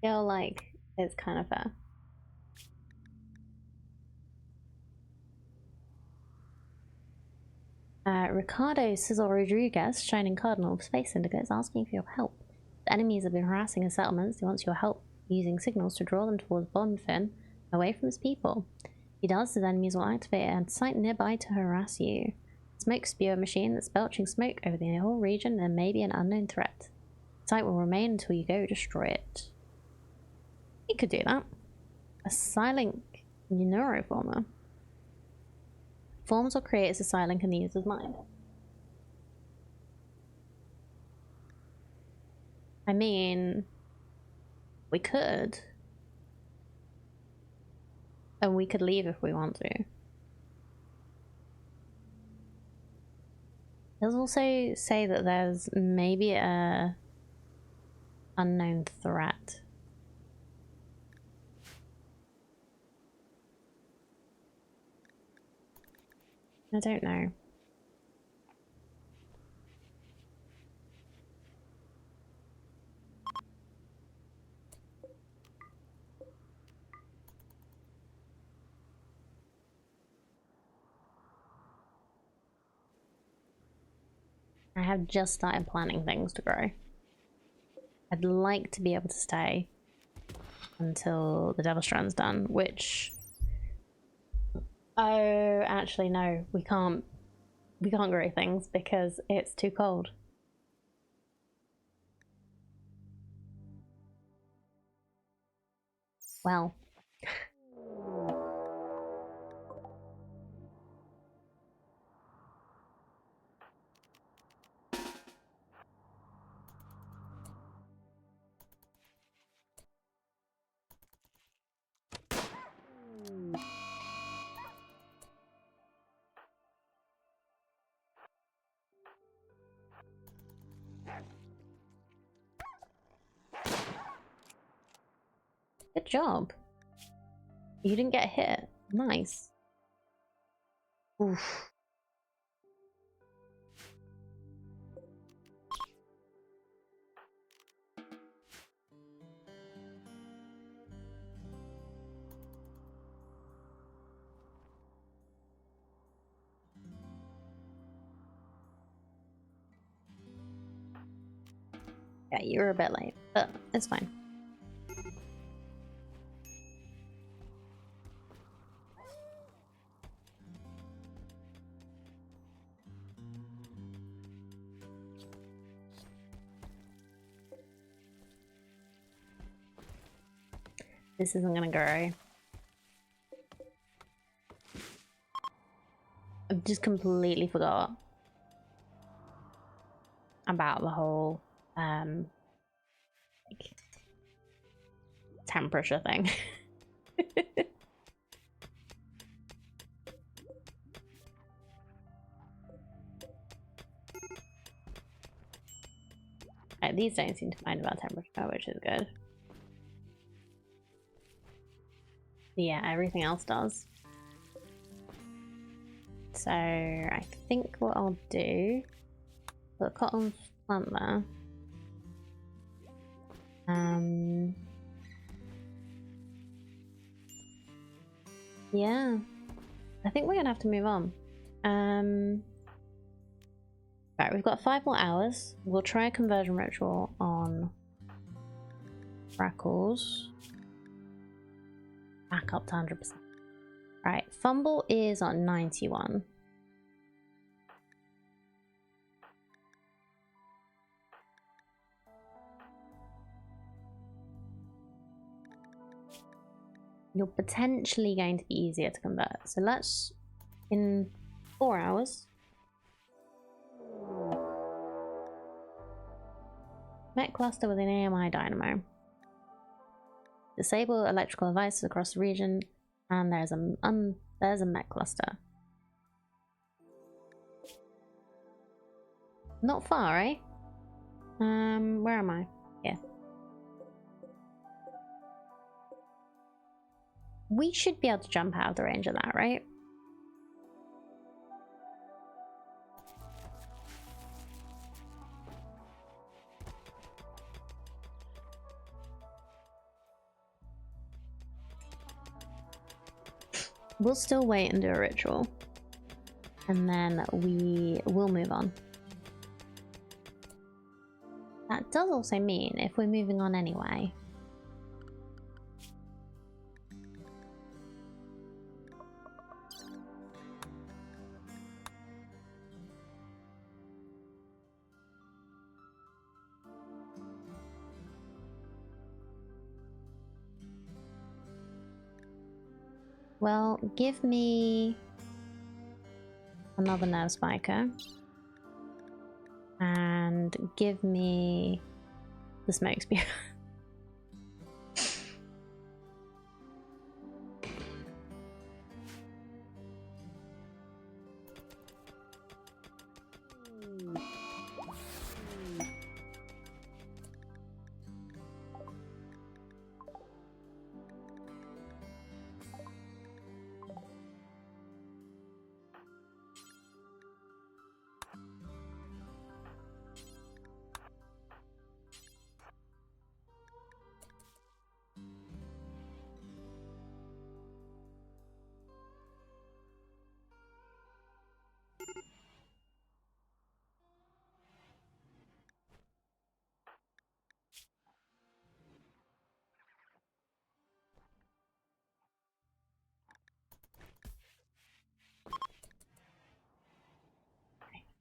Feel like it's kind of fair. Ricardo Sizzle Rodriguez, Shining Cardinal of Space Syndicate, is asking for your help. The enemies have been harassing his settlements. He wants your help using signals to draw them towards Bonfin, away from his people. If he does, his enemies will activate a site nearby to harass you. Smoke spewer machine that's belching smoke over the whole region and may be an unknown threat. The site will remain until you go destroy it. You could do that. A Silink Neuroformer. Forms or creates a Silink in the user's mind. I mean, we could. And we could leave if we want to. Does also say that there's maybe a unknown threat. I don't know. I have just started planning things to grow. I'd like to be able to stay until the Devil Strand's done, which... Oh, actually no, we can't grow things because it's too cold. Well. Good job. You didn't get hit. Nice. Oof. Yeah, you were a bit late, but it's fine. This isn't gonna grow. I've just completely forgot about the whole like temperature thing. Right, these don't seem to mind about temperature, which is good. Yeah, everything else does. So I think what I'll do, put a cotton plant there. Yeah, I think we're gonna have to move on. Right, we've got 5 more hours. We'll try a conversion ritual on Freckles. Back up to 100%. Right, fumble is on 91. You're potentially going to be easier to convert. So let's, in 4 hours, Met cluster with an AMI dynamo. Disable electrical devices across the region, and there's a Met cluster. Not far, eh? Where am I? Here. We should be able to jump out of the range of that, right? We'll still wait and do a ritual. And then we will move on. That does also mean if we're moving on anyway, well, give me another nerve spiker and give me the smoke spear.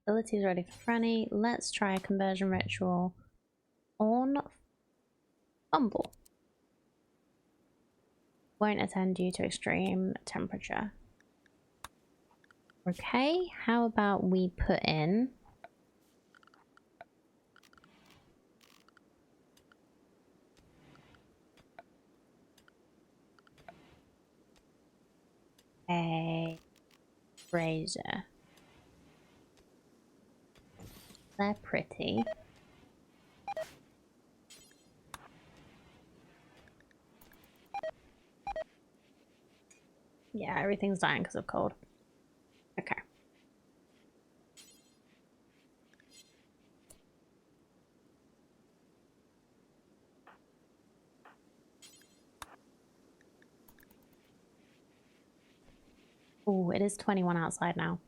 Ability's ready for Franny. Let's try a conversion ritual on Fumble. Won't attend due to extreme temperature. Okay, how about we put in a razor. They're pretty. Yeah, everything's dying because of cold. Okay. Oh, it is 21 outside now.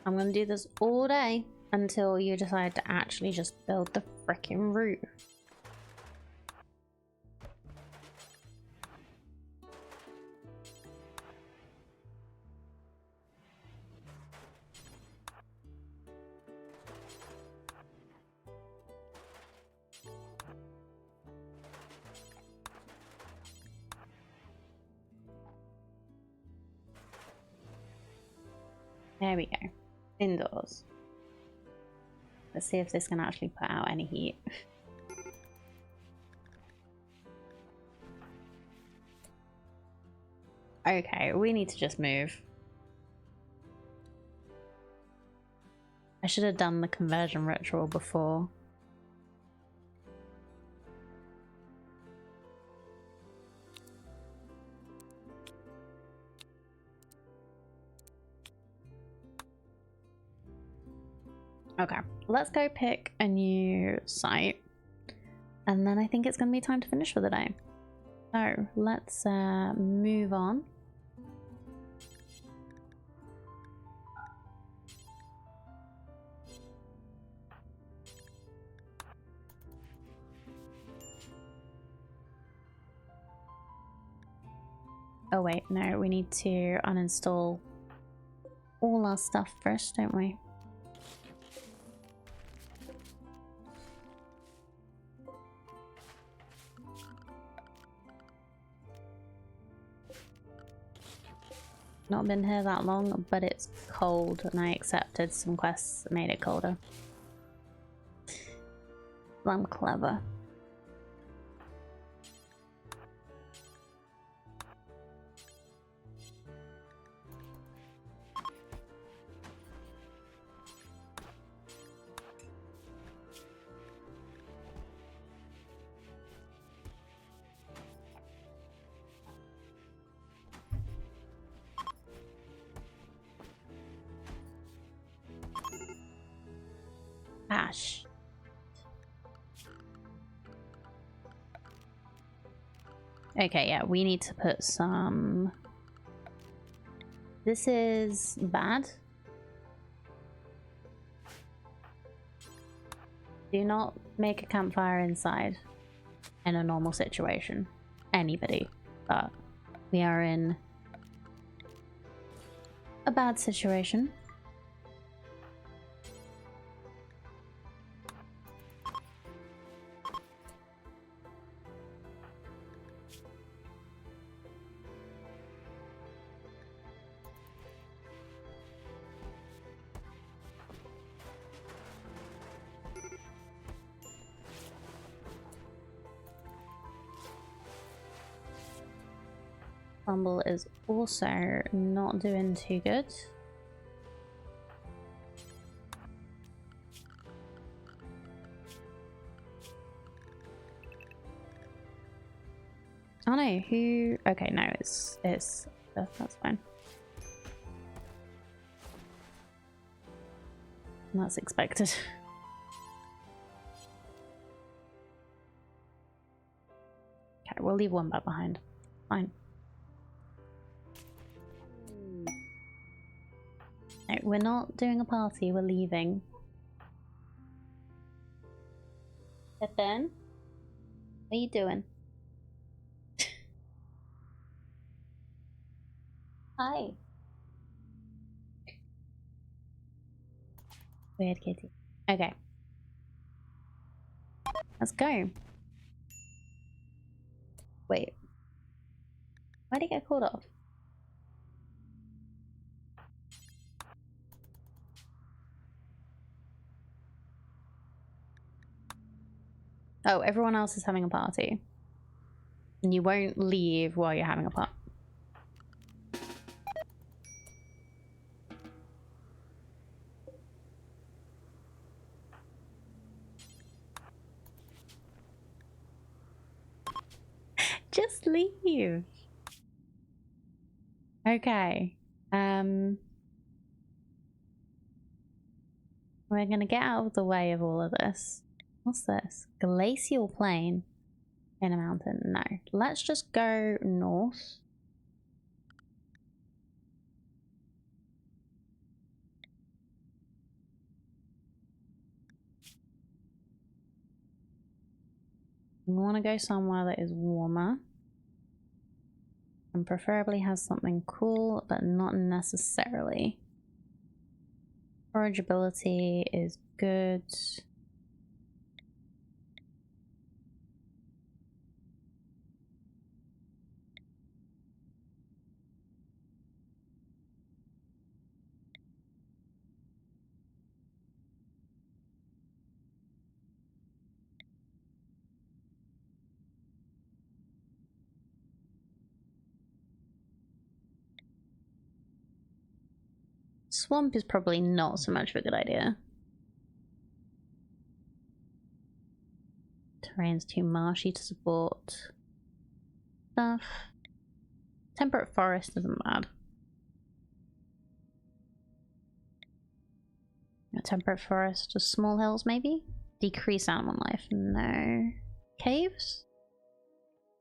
I'm gonna do this all day until you decide to actually just build the frickin' roof. There we go. Indoors. Let's see if this can actually put out any heat. Okay, we need to just move. I should have done the conversion ritual before. Okay, let's go pick a new site. And then I think it's going to be time to finish for the day. So let's move on. Oh wait, no, we need to uninstall all our stuff first, don't we? Not been here that long, but it's cold and I accepted some quests that made it colder. I'm clever. Ash. Okay, yeah, we need to put some... This is bad. Do not make a campfire inside in a normal situation. Anybody. But we are in a bad situation. Fumble is also not doing too good. Oh no, who? Okay, no, it's that's fine. That's expected. Okay, we'll leave one back behind. Fine. No, we're not doing a party, we're leaving. Ethan? What are you doing? Hi. Weird kitty. Okay. Let's go. Wait. Why'd he get called off? Oh, everyone else is having a party. And you won't leave while you're having a party. Just leave. Okay. We're gonna get out of the way of all of this. What's this? Glacial plain in a mountain? No. Let's just go north. We want to go somewhere that is warmer. And preferably has something cool, but not necessarily. Forageability is good. Swamp is probably not so much of a good idea. Terrain's too marshy to support stuff. Temperate forest isn't bad. A temperate forest, just small hills maybe? Decrease animal life, no. Caves?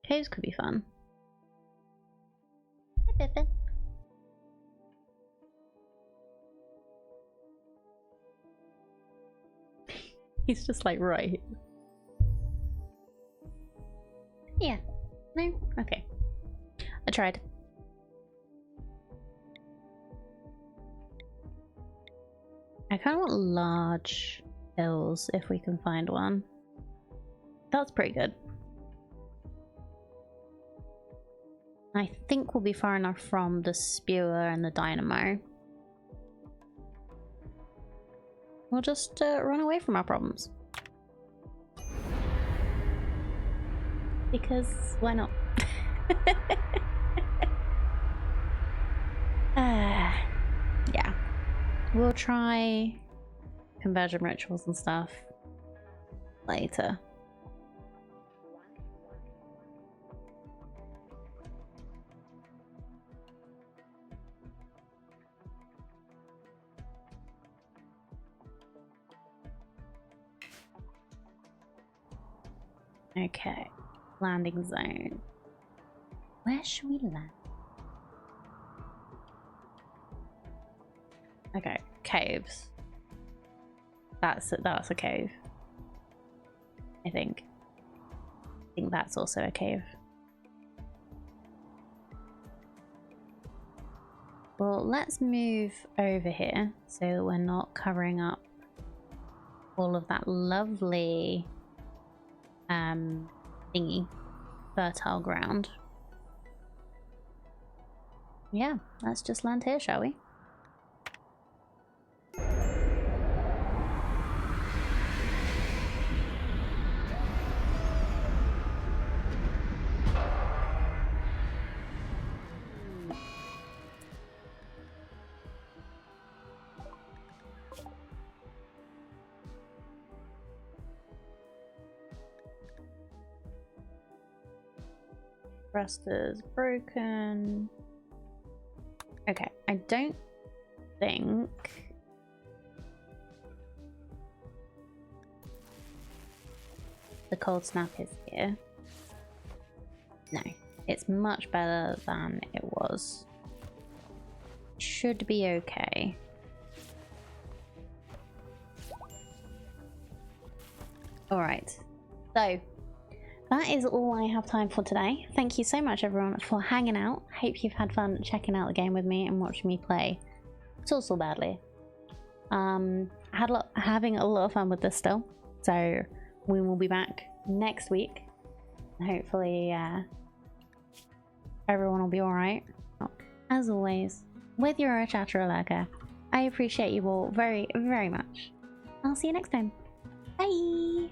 Caves could be fun. Hi, Pippin. He's just like, right. Yeah. No? Okay. I tried. I kind of want large hills if we can find one. That's pretty good. I think we'll be far enough from the spewer and the dynamo. We'll just run away from our problems. Because why not? Yeah. We'll try conversion rituals and stuff later. Okay, landing zone. Where should we land? Okay, caves. That's a cave. I think that's also a cave. Well, let's move over here so we're not covering up all of that lovely thingy, fertile ground. Yeah, let's just land here, shall we? Thruster's broken. Okay, I don't think the cold snap is here. No, it's much better than it was. Should be okay. Alright, so that is all I have time for today. Thank you so much everyone for hanging out. Hope you've had fun checking out the game with me and watching me play so badly. Having a lot of fun with this still. So we will be back next week. Hopefully everyone will be alright. As always, with your chatter lurker, I appreciate you all very, very much. I'll see you next time. Bye!